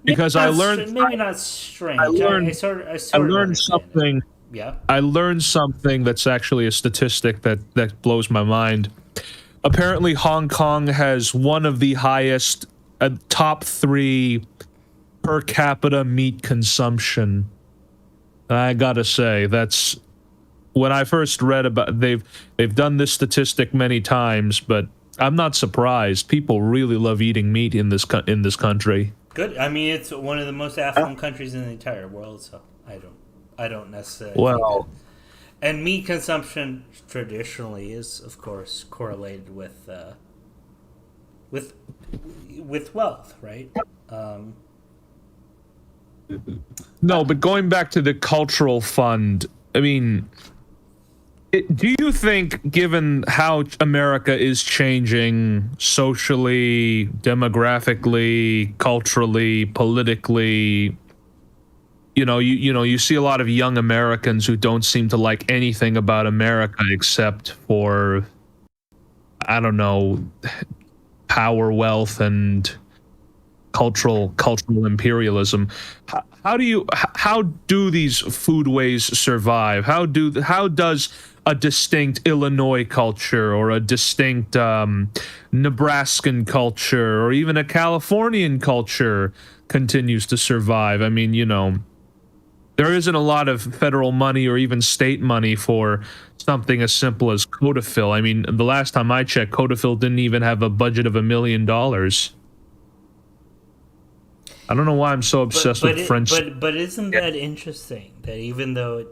because I learned maybe not strange. I learned something. Yeah. I learned something that's actually a statistic that blows my mind. Apparently, Hong Kong has one of the highest, top 3 per capita meat consumption. I gotta say, that's when I first read about they've done this statistic many times, but I'm not surprised. People really love eating meat in this country. Good. I mean, it's one of the most affluent countries in the entire world, so I don't necessarily. And meat consumption traditionally is, of course, correlated with wealth, right? No, but going back to the cultural fund, I mean, do you think, given how America is changing socially, demographically, culturally, politically, you see a lot of young Americans who don't seem to like anything about America except for, I don't know, power, wealth, and cultural imperialism. How do these foodways survive? How does a distinct Illinois culture or a distinct Nebraskan culture or even a Californian culture continues to survive? I mean, there isn't a lot of federal money or even state money for something as simple as Codafil. I mean, the last time I checked, Codafil didn't even have a budget of $1 million. I don't know why I'm so obsessed with French. But isn't that interesting that even though it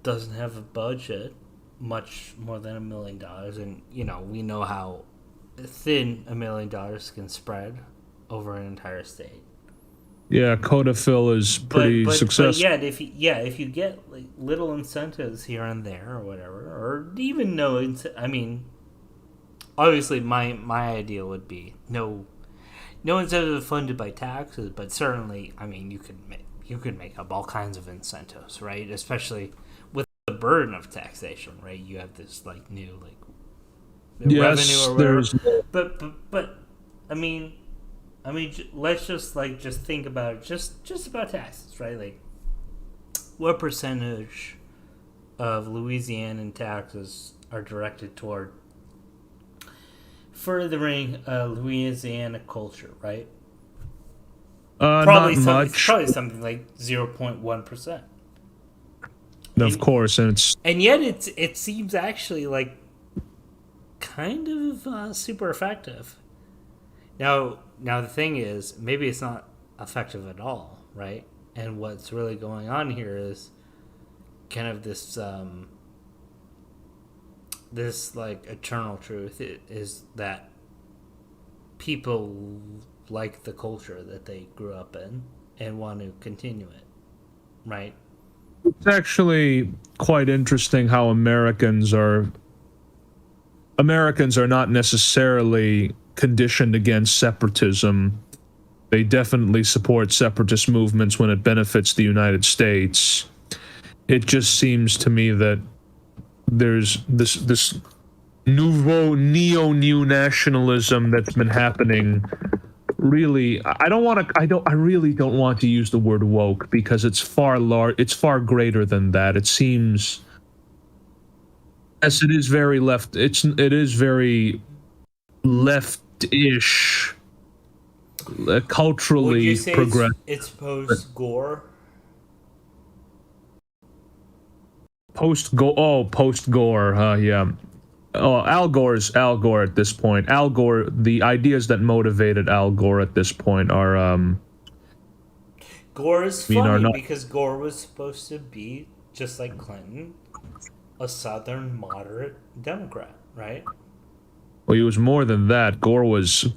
doesn't have a budget much more than $1 million, and we know how thin $1 million can spread over an entire state. Yeah, Codafil is pretty successful. But if you get like little incentives here and there or whatever, or even no, I mean, obviously my idea would be no incentive funded by taxes, but certainly, I mean, you could make up all kinds of incentives, right? Especially with the burden of taxation, right? You have this like new like revenue or whatever. But I mean, let's just think about just about taxes, right? Like, what percentage of Louisianan taxes are directed toward furthering Louisiana culture, right? Not much. Probably something like 0.1%. Of course, and yet it seems actually like kind of super effective. Now the thing is, maybe it's not effective at all, right? And what's really going on here is kind of this like eternal truth is that people like the culture that they grew up in and want to continue it, right? It's actually quite interesting how Americans are not necessarily conditioned against separatism. They definitely support separatist movements when it benefits the United States. It just seems to me that there's this nouveau neo-new nationalism that's been happening. Really, I really don't want to use the word woke, because it's far greater than that. It seems, yes, it is very left. It is very left-ish, culturally progressive. It's post Gore. Post Gore, yeah. Oh, Al Gore at this point. Al Gore, the ideas that motivated Al Gore at this point are Gore is funny because Gore was supposed to be, just like Clinton, a Southern moderate Democrat, right? Well, he was more than that. Gore was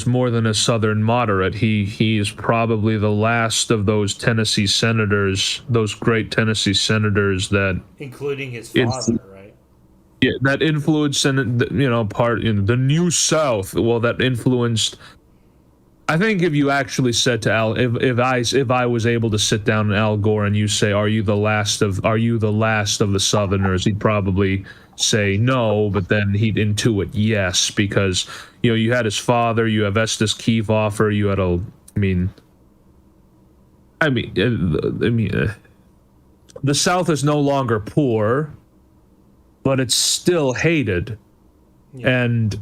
more than a Southern moderate. He is probably the last of those Tennessee senators, those great Tennessee senators that, including his father, right? Yeah, that influenced, and part in the New South. Well, that influenced. I think if you actually said to Al, if I was able to sit down with Al Gore and you say, are you the last of the Southerners? He'd probably say no, but then he'd intuit yes, because you had his father, you have Estes Kefauver, you had the South is no longer poor, but it's still hated, and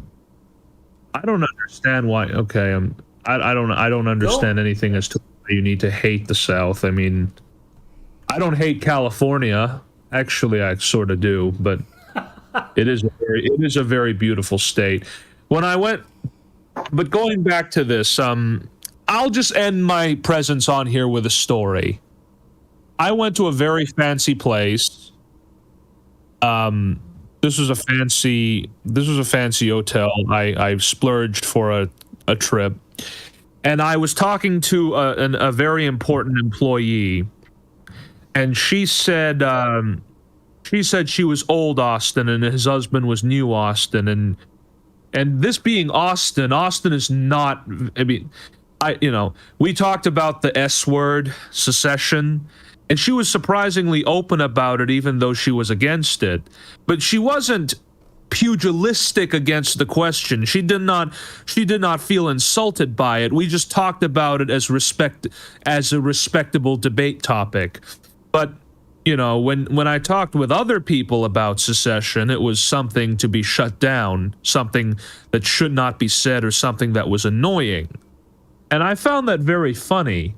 I don't understand why. Okay, I don't understand anything as to why you need to hate the South. I mean, I don't hate California. Actually, I sort of do, but it is a very beautiful state. But going back to this, I'll just end my presence on here with a story. I went to a very fancy place. This was a fancy hotel. I splurged for a trip, and I was talking to a very important employee, and she said she was old Austin and his husband was new Austin, and this being Austin is not. I mean, we talked about the S word, secession. And she was surprisingly open about it, even though she was against it. But she wasn't pugilistic against the question. She did not feel insulted by it. We just talked about it as a respectable debate topic. But when I talked with other people about secession, it was something to be shut down, something that should not be said, or something that was annoying. And I found that very funny,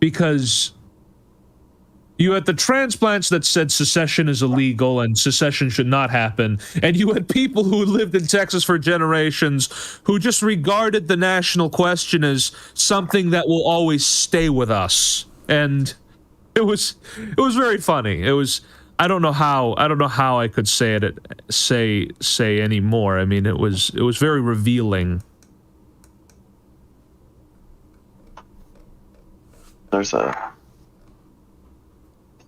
because you had the transplants that said secession is illegal and secession should not happen, and you had people who lived in Texas for generations who just regarded the national question as something that will always stay with us. And it was very funny. It was, I don't know how I could say any more. I mean, it was very revealing. There's a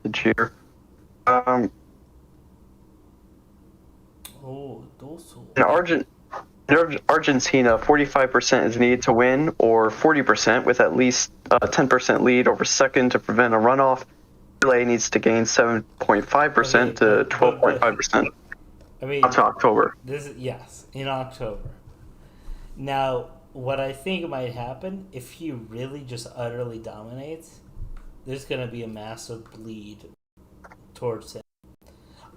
message here. In Argentina, 45% is needed to win, or 40% with at least a 10% lead over second to prevent a runoff. Milei needs to gain 7.5% to 12.5%. I mean, up to October. Yes, in October. Now, what I think might happen if he really just utterly dominates, there's going to be a massive bleed towards him.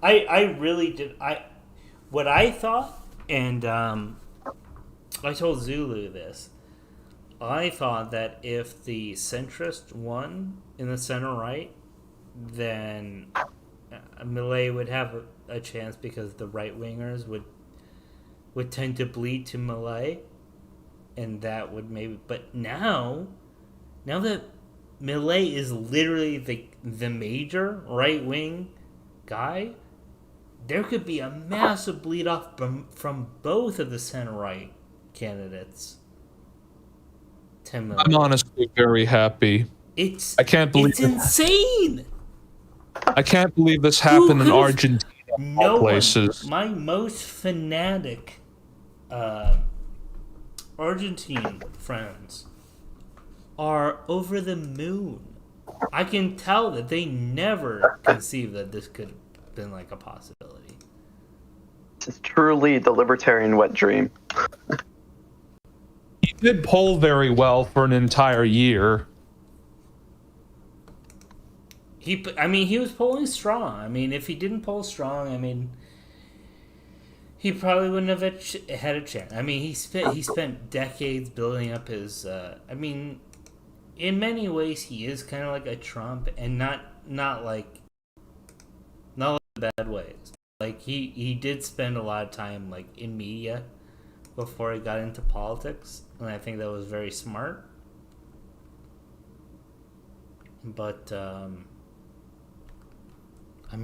I really did. What I thought, and I told Zulu this. I thought that if the centrist won in the center right, then Milei would have a chance because the right wingers would tend to bleed to Milei, and that would maybe. But now that Milei is literally the major right wing guy, there could be a massive bleed off from both of the center right candidates. I'm honestly very happy. I can't believe it's insane. I can't believe this happened in Argentina. No places. My most fanatic Argentine friends are over the moon. I can tell that they never conceived that this could have been like a possibility. This is truly the libertarian wet dream. He did poll very well for an entire year. He was polling strong. I mean, if he didn't poll strong, I mean, he probably wouldn't have had a chance. I mean, he spent decades building up his. In many ways, he is kind of like a Trump, and not like bad ways. Like he did spend a lot of time like in media before he got into politics, and I think that was very smart. But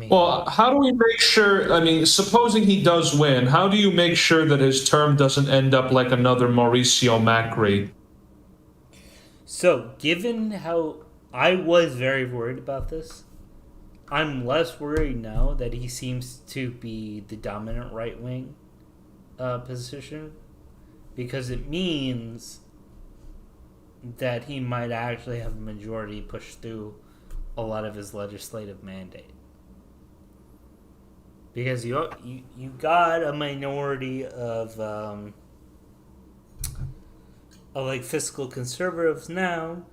well, how do we make sure? Supposing he does win, how do you make sure that his term doesn't end up like another Mauricio Macri? So, given how I was very worried about this, I'm less worried now that he seems to be the dominant right wing position, because it means that he might actually have a majority push through a lot of his legislative mandate. Because you got a minority of like fiscal conservatives now.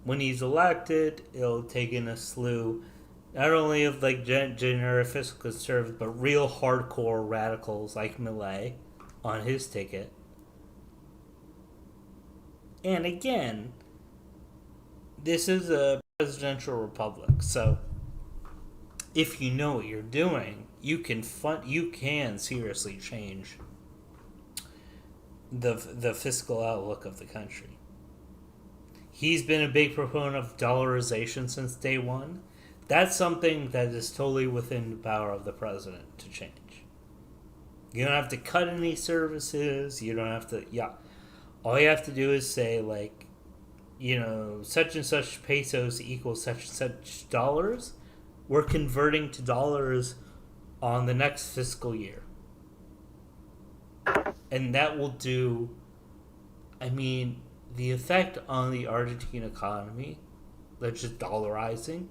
When he's elected, it'll take in a slew, not only of like generic fiscal conservatives, but real hardcore radicals like Milei on his ticket. And again, this is a presidential republic, so if you know what you're doing, you can seriously change the fiscal outlook of the country. He's been a big proponent of dollarization since day one. That's something that is totally within the power of the president to change. You don't have to cut any services. You don't have to. Yeah, all you have to do is say like, such and such pesos equals such and such dollars. We're converting to dollars on the next fiscal year. And that will do, the effect on the Argentine economy, that's just dollarizing,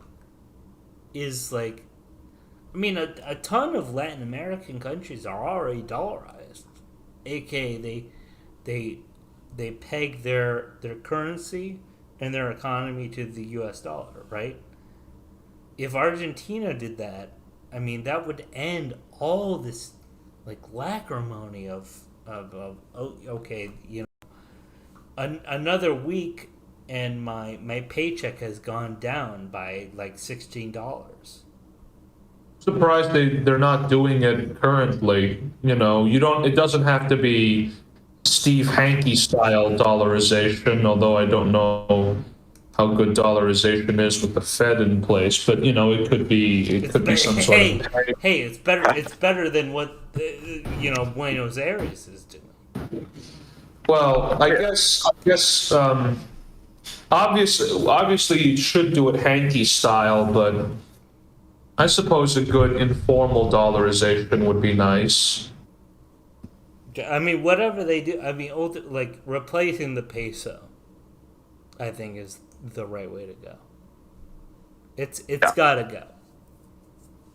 is like, a ton of Latin American countries are already dollarized. AKA, they peg their currency and their economy to the US dollar, right? If Argentina did that, that would end all this like lacrimony of okay, another week and my paycheck has gone down by like $16. Surprised they're not doing it currently. It doesn't have to be Steve Hanke style dollarization, although I don't know how good dollarization is with the Fed in place, but it could be some sort of. Hey, it's better. It's better than what Buenos Aires is doing. Well, I guess obviously you should do it Hanke style, but I suppose a good informal dollarization would be nice. I mean, whatever they do, I mean, like replacing the peso, I think is the right way to go. It's gotta go.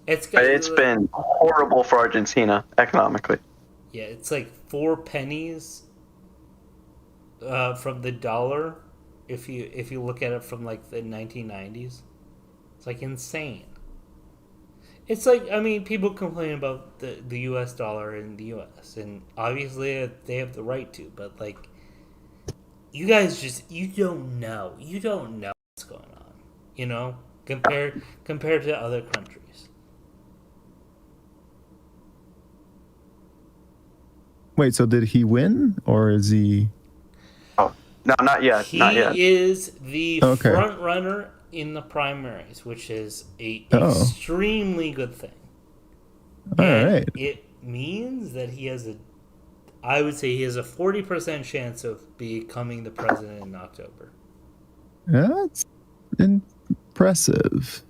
It's been horrible for Argentina economically. Yeah, it's like 4 pennies from the dollar. If you look at it from like the 1990s, it's like insane. It's like, I mean, people complain about the U.S. dollar in the U.S. and obviously they have the right to, but like, you guys you don't know what's going on, you know, compared to other countries. Wait, so did he win, or is he? Oh, no, not yet. He not yet. is the front runner in the primaries, which is a extremely good thing. All right. It means that I would say he has a 40% chance of becoming the president in October. That's impressive.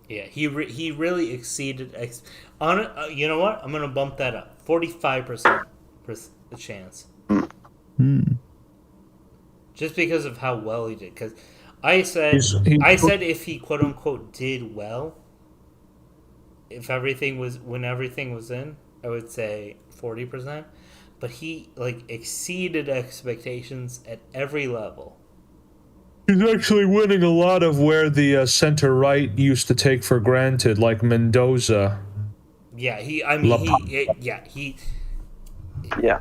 Yeah, he really exceeded. You know what? I'm gonna bump that up. 45% chance. Just because of how well he did. Because I said if he quote unquote did well, when everything was in, I would say 40%. But he like exceeded expectations at every level. He's actually winning a lot of where the center right used to take for granted, like Mendoza. Yeah,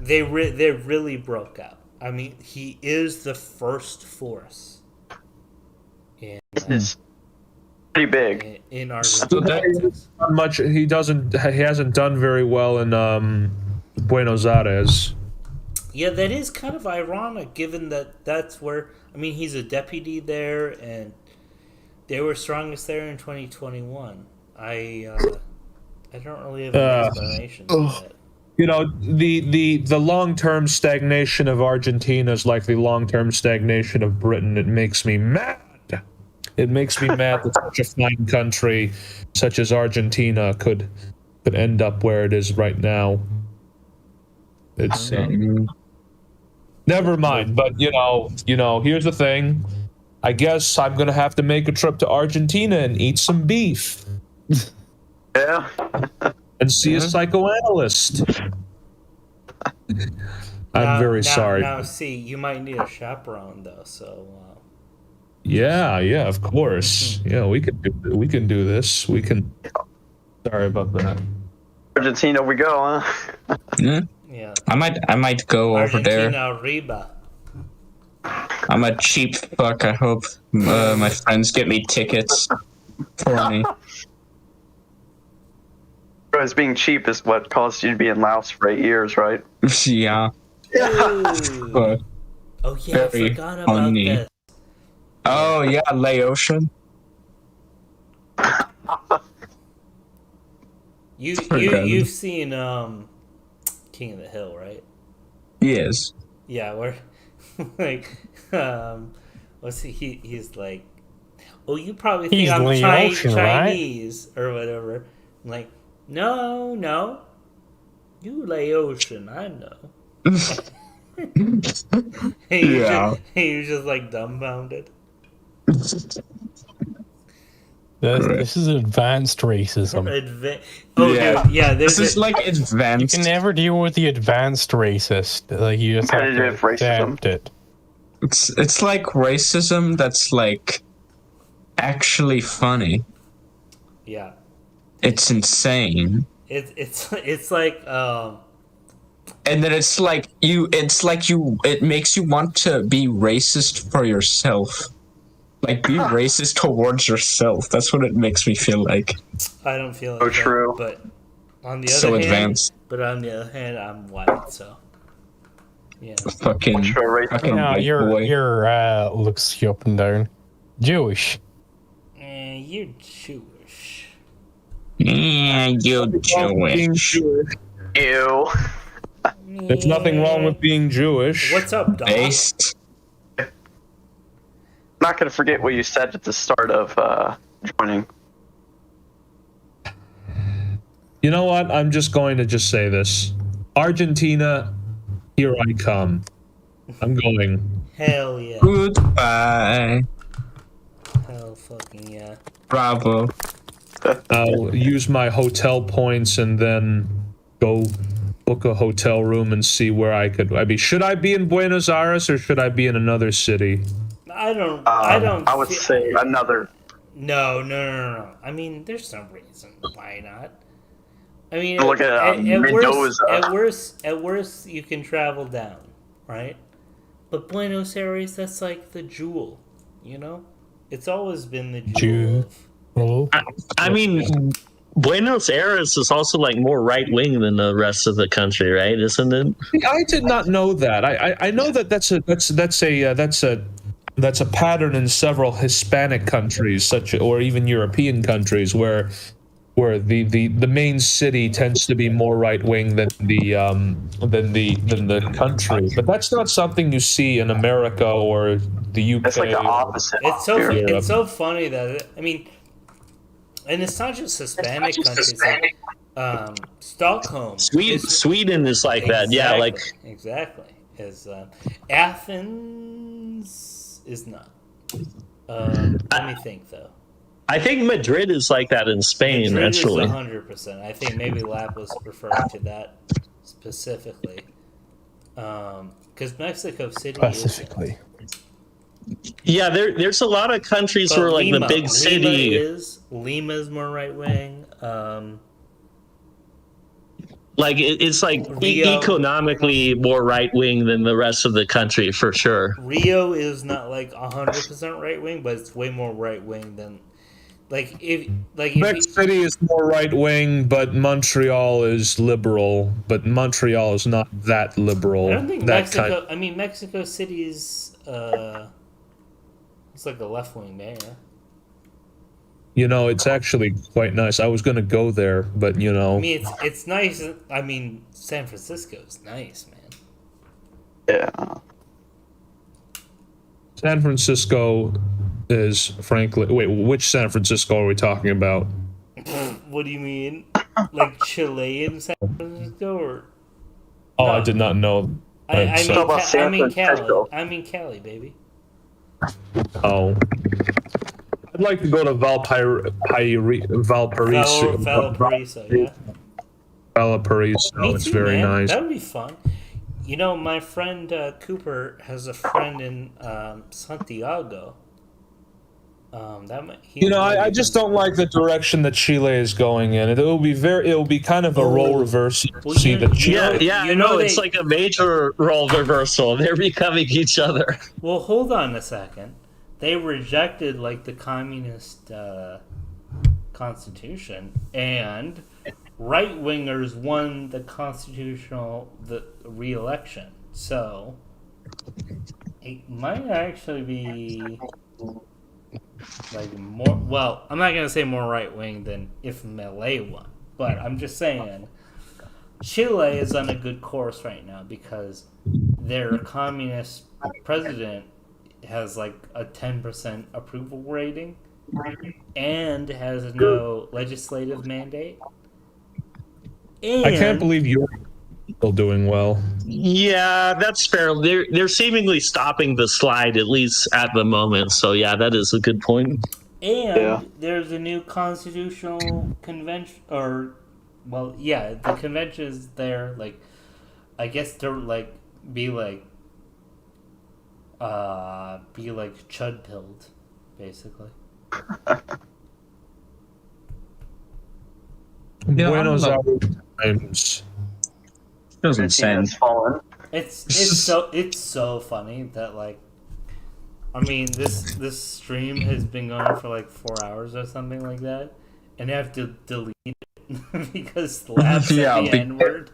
they really broke out. I mean, he is the first force. It's pretty big in Argentina. He hasn't done very well in Buenos Aires. Yeah, that is kind of ironic, given that that's where, I mean, he's a deputy there, and they were strongest there in 2021. I don't really have an explanation for that. You know, the long-term stagnation of Argentina is like the long-term stagnation of Britain. It makes me mad. It makes me mad that such a fine country such as Argentina could end up where it is right now. It's never mind. But you know, here's the thing. I guess I'm gonna have to make a trip to Argentina and eat some beef. Yeah. And see a psychoanalyst. I'm very sorry. Now, see, you might need a chaperone though. So. Yeah, of course. Yeah, we can do this. We can. Sorry about that. Argentina, we go, huh? Yeah. I might go over there. Argentina Riba. I'm a cheap fuck. I hope my friends get me tickets for me. Because being cheap is what caused you to be in Laos for 8 years, right? Yeah. Oh yeah, I forgot about this. Oh yeah, Laotian. You've seen King of the Hill, right? Yes. Yeah, where like what's he's like, oh, you probably think I'm Chinese, right? Or whatever. I'm like, no, you Laotian, I know. He was just like dumbfounded. This is advanced racism. This is like advanced. You can never deal with the advanced racist. Like you just have to accept it. It's like racism that's like actually funny. Yeah. It's insane. It's like and then it makes you want to be racist for yourself. Like, be racist towards yourself. That's what it makes me feel like. I don't feel like that, true. But on the other hand, advanced. But on the other hand, I'm white, so yeah. Fucking your looks you up and down. Jewish. You're Jewish. Yeah, you're Jewish. Ew. There's nothing wrong with being Jewish. What's up, Doc? Based. Not going to forget what you said at the start of joining. You know what? I'm just going to say this. Argentina, here I come. I'm going. Hell yeah. Goodbye. Hell fucking yeah. Bravo. I'll use my hotel points and then go book a hotel room and see where I mean, should I be in Buenos Aires or should I be in another city? I don't. I would say another. No. I mean, there's no reason why not. I mean, Look at Mendoza. At worst, you can travel down, right? But Buenos Aires, that's like the jewel, you know? It's always been the jewel. I mean, Buenos Aires is also like more right wing than the rest of the country, right? Isn't it? I did not know that. I know that that's a pattern in several Hispanic countries, or even European countries, where the main city tends to be more right wing than the country. But that's not something you see in America or the UK. It's like the opposite. It's so funny that I mean, and it's not just Hispanic countries. Like, Stockholm, Sweden is like that. Yeah, like exactly. As Athens is not. Let me think though. I think Madrid is like that in Spain, Madrid actually. is 100%. I think maybe Lap was referring to that specifically. Because Mexico City Specifically. Yeah, there's a lot of countries where like the big city Lima's more right wing. Like it's like economically more right wing than the rest of the country for sure. Rio is not like 100% right wing, but it's way more right wing than Quebec City is more right wing, but Montreal is liberal. But Montreal is not that liberal. I don't think Mexico. I mean, Mexico City is it's like a left wing mayor. You know, it's actually quite nice. I was going to go there, but you know. I mean, it's nice. I mean, San Francisco is nice, man. Yeah. San Francisco is, frankly... Wait, which San Francisco are we talking about? What do you mean? Like Chilean San Francisco, or? Oh, no. I did not know. I mean Cali, baby. Oh. I'd like to go to Valparaiso. Valparaiso, yeah. Valparaiso, it's very nice. That would be fun. You know, my friend Cooper has a friend in Santiago. I just don't like the direction that Chile is going in. It will be kind of a role reversal. It's like a major role reversal. They're becoming each other. Well, hold on a second. They rejected like the communist constitution, and right wingers won the re-election. So it might actually be like more. Well, I'm not gonna say more right wing than if Milei won, but I'm just saying Chile is on a good course right now because their communist president has like a 10% approval rating and has no legislative mandate. And I can't believe you're still doing well. Yeah, that's fair. They're seemingly stopping the slide, at least at the moment. So yeah, that is a good point. And there's a new constitutional convention, the convention is there. Like, I guess to like be like chud pilled, basically. Buenos Aires Times. Doesn't sound fallen. It's so funny that like, I mean this stream has been going for like 4 hours or something like that, and I have to delete it because Lab said the N-word.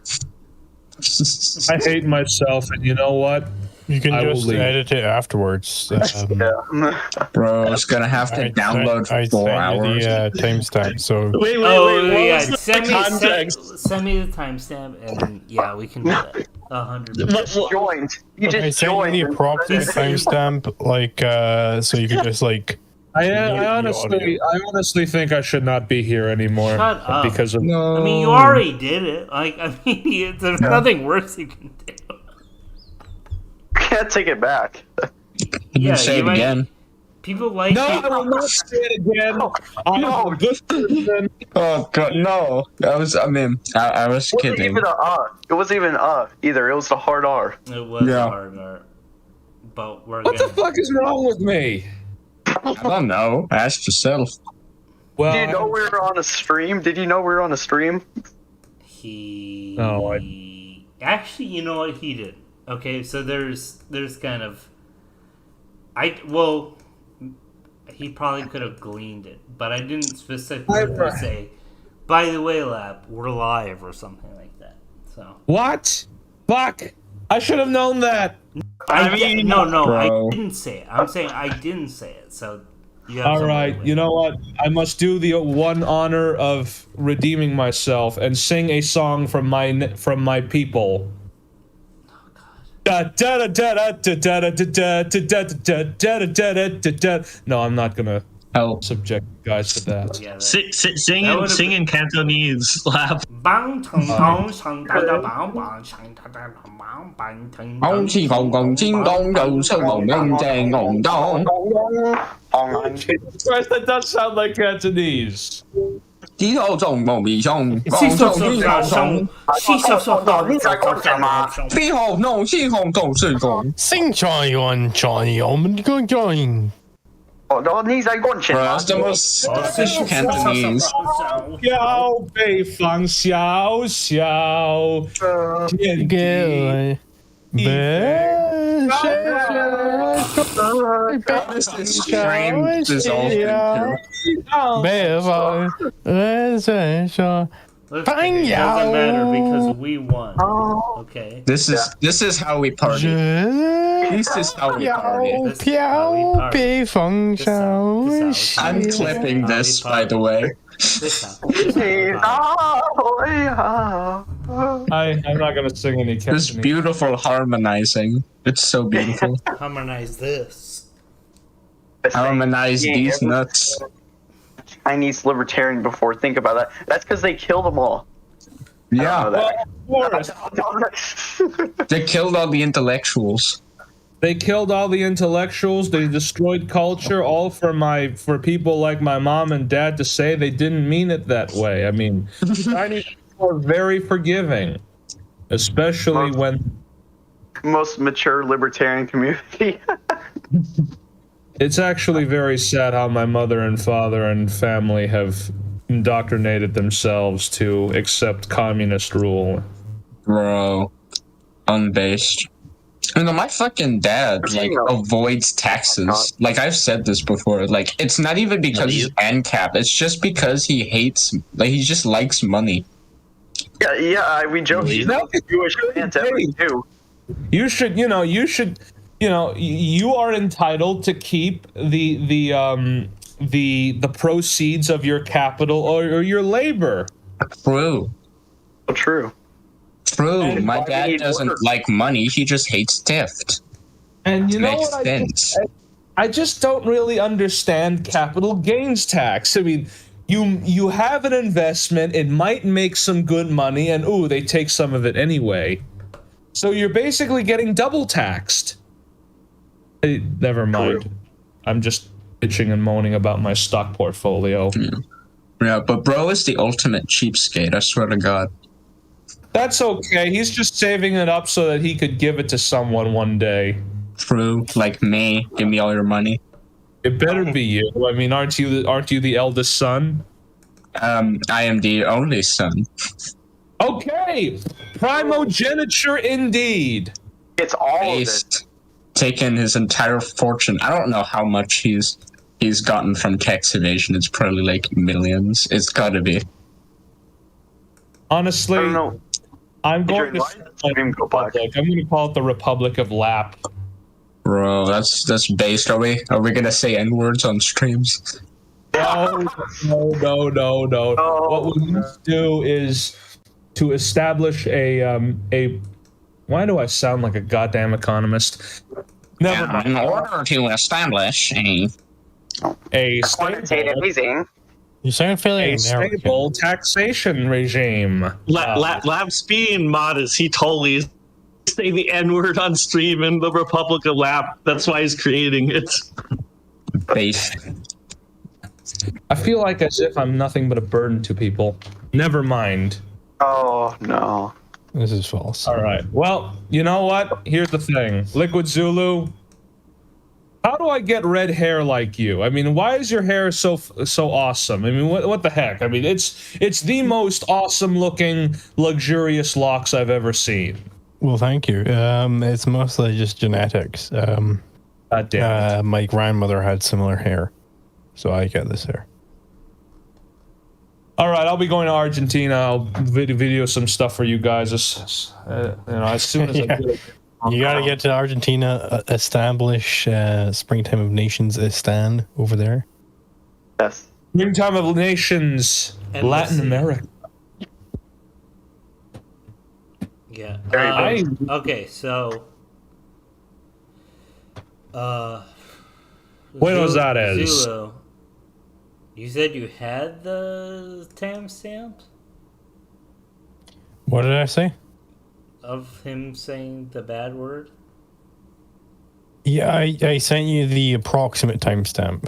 I hate myself, and you know what? You can just edit it afterwards. Bro, it's gonna have to download for 4 hours. The timestamp. So wait. Send me the timestamp, and then we can do that. 100%. You just joined. The appropriate timestamp, like so you can just like I honestly think I should not be here anymore. Shut up. Because of I mean, you already did it. Like, I mean, there's nothing worse you can do. Can't take it back. You can say it again. People like no, I will not say it again. Oh god, no! I was kidding. It wasn't even either. It was the hard R. It was a hard R. But what the fuck is wrong with me? I don't know. Ask yourself. Well, Did you know we were on a stream? No, actually, you know what, he did. Okay, so there's kind of he probably could have gleaned it, but I didn't specifically say, by the way, Lab, we're live or something like that. So what? Fuck! I should have known that. I didn't say it. I'm saying I didn't say it. So you have all right, you know what? I must do the one honor of redeeming myself and sing a song from my people. No, I'm not gonna subject you guys to that. Yeah, sing in Cantonese, Lab. That does sound like Cantonese. That's the most official Cantonese. 要北方小小天地。This is strange dissolving too. It doesn't matter because we won. Okay. This is how we party. This is how we party. I'm clipping this, by the way. I'm not gonna sing any Cantonese. This beautiful harmonizing. It's so beautiful. Harmonize this. Harmonize these nuts. Chinese libertarian before. Think about that. That's because they killed them all. Yeah. Well, of course. They killed all the intellectuals. They killed all the intellectuals. They destroyed culture, all for people like my mom and dad to say they didn't mean it that way. I mean, Chinese people are very forgiving, especially when most mature libertarian community. It's actually very sad how my mother and father and family have indoctrinated themselves to accept communist rule. Bro, unbased. You know, my fucking dad, avoids taxes. Like, I've said this before. Like, it's not even because he's ANCAP. It's just because he hates, he just likes money. Yeah, we joke. He's not Jewish too. You are entitled to keep the proceeds of your capital or your labor. True. True. True. My dad doesn't like money. He just hates theft. And you know makes what? Sense. I just don't really understand capital gains tax. I mean, you have an investment. It might make some good money, and they take some of it anyway. So you're basically getting double taxed. Never mind. True. I'm just bitching and moaning about my stock portfolio. Yeah, but bro is the ultimate cheapskate, I swear to God. That's okay. He's just saving it up so that he could give it to someone one day. True, like me. Give me all your money. It better be you. I mean, aren't you the eldest son? I am the only son. Okay, primogeniture indeed. It's all of it. Taken his entire fortune. I don't know how much he's gotten from tax evasion. It's probably like millions. It's gotta be. Honestly, I don't know. I'm going to call it the Republic of Lap. Bro, that's based. Are we gonna say N-words on streams? No. What we need to do is to establish a why do I sound like a goddamn economist? Never mind. In order to establish A Quantitative stable, easing. You sound fairly a American. stable taxation regime. Lab's being modest. He totally say the N-word on stream in the Republic of Lab. That's why he's creating it. Base. I feel like as if I'm nothing but a burden to people. Never mind. Oh no. This is false. All right. Well, you know what? Here's the thing. Liquid Zulu, how do I get red hair like you? I mean, why is your hair so awesome? I mean, what the heck? I mean, it's the most awesome looking, luxurious locks I've ever seen. Well, thank you. It's mostly just genetics. God damn it. My grandmother had similar hair, so I get this hair. All right, I'll be going to Argentina. I'll video some stuff for you guys as soon as I do it. You gotta get to Argentina, establish Springtime of Nations stand over there. Yes. Springtime of Nations, And Latin listen. America. Yeah. Very Okay, so. Buenos Aires. Zulu, you said you had the timestamp What did I say? of him saying the bad word? Yeah, I sent you the approximate timestamp,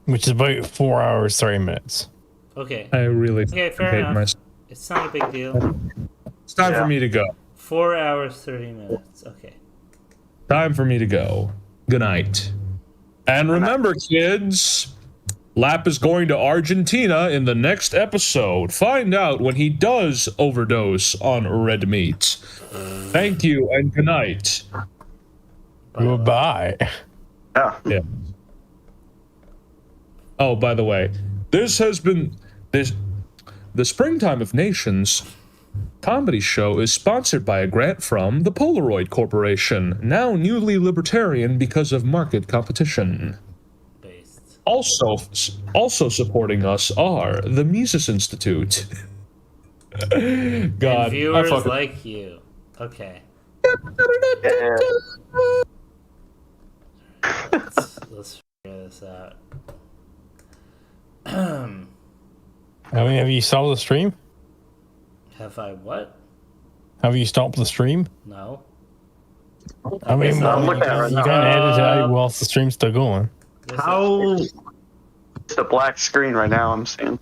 which is about 4 hours, 30 minutes. Okay. I really Okay, fair hate enough. myself. It's not a big deal. It's time for me to go. 4 hours, 30 minutes. Okay. Time for me to go. Good night. And remember, kids, Lap is going to Argentina in the next episode. Find out when he does overdose on red meat. Thank you and good night. Goodbye. Yeah. Oh, by the way, this has been the Springtime of Nations comedy show is sponsored by a grant from the Polaroid Corporation, now newly libertarian because of market competition. Also supporting us are the Mises Institute. God, And viewers like you. Okay. Let's figure this out. I mean, have you stopped the stream? Have I what? Have you stopped the stream? No. I mean, guess I'm you looking at it right now. can edit it out whilst the stream's still going. How It's a black screen right now, I'm seeing.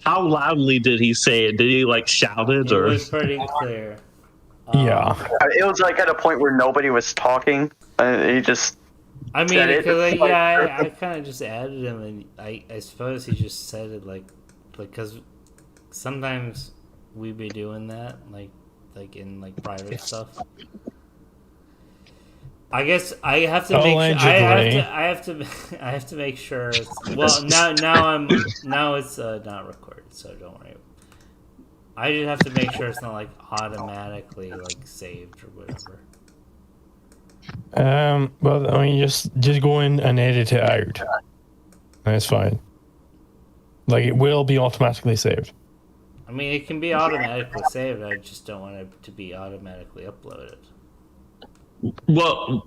how loudly did he say it? Did he like shout it It or? was pretty clear. Yeah. It was like at a point where nobody was talking. He just. I mean, said it. because It's like- I kind of just added him, and I suppose he just said it like because sometimes we be doing that like in like private stuff. I guess I have to make sure, I have to make sure. Well, now it's not recorded, so don't worry. I just have to make sure it's not like automatically like saved or whatever. Well, I mean, just go in and edit it out. That's fine. Like, it will be automatically saved. I mean, it can be automatically saved. I just don't want it to be automatically uploaded. Well,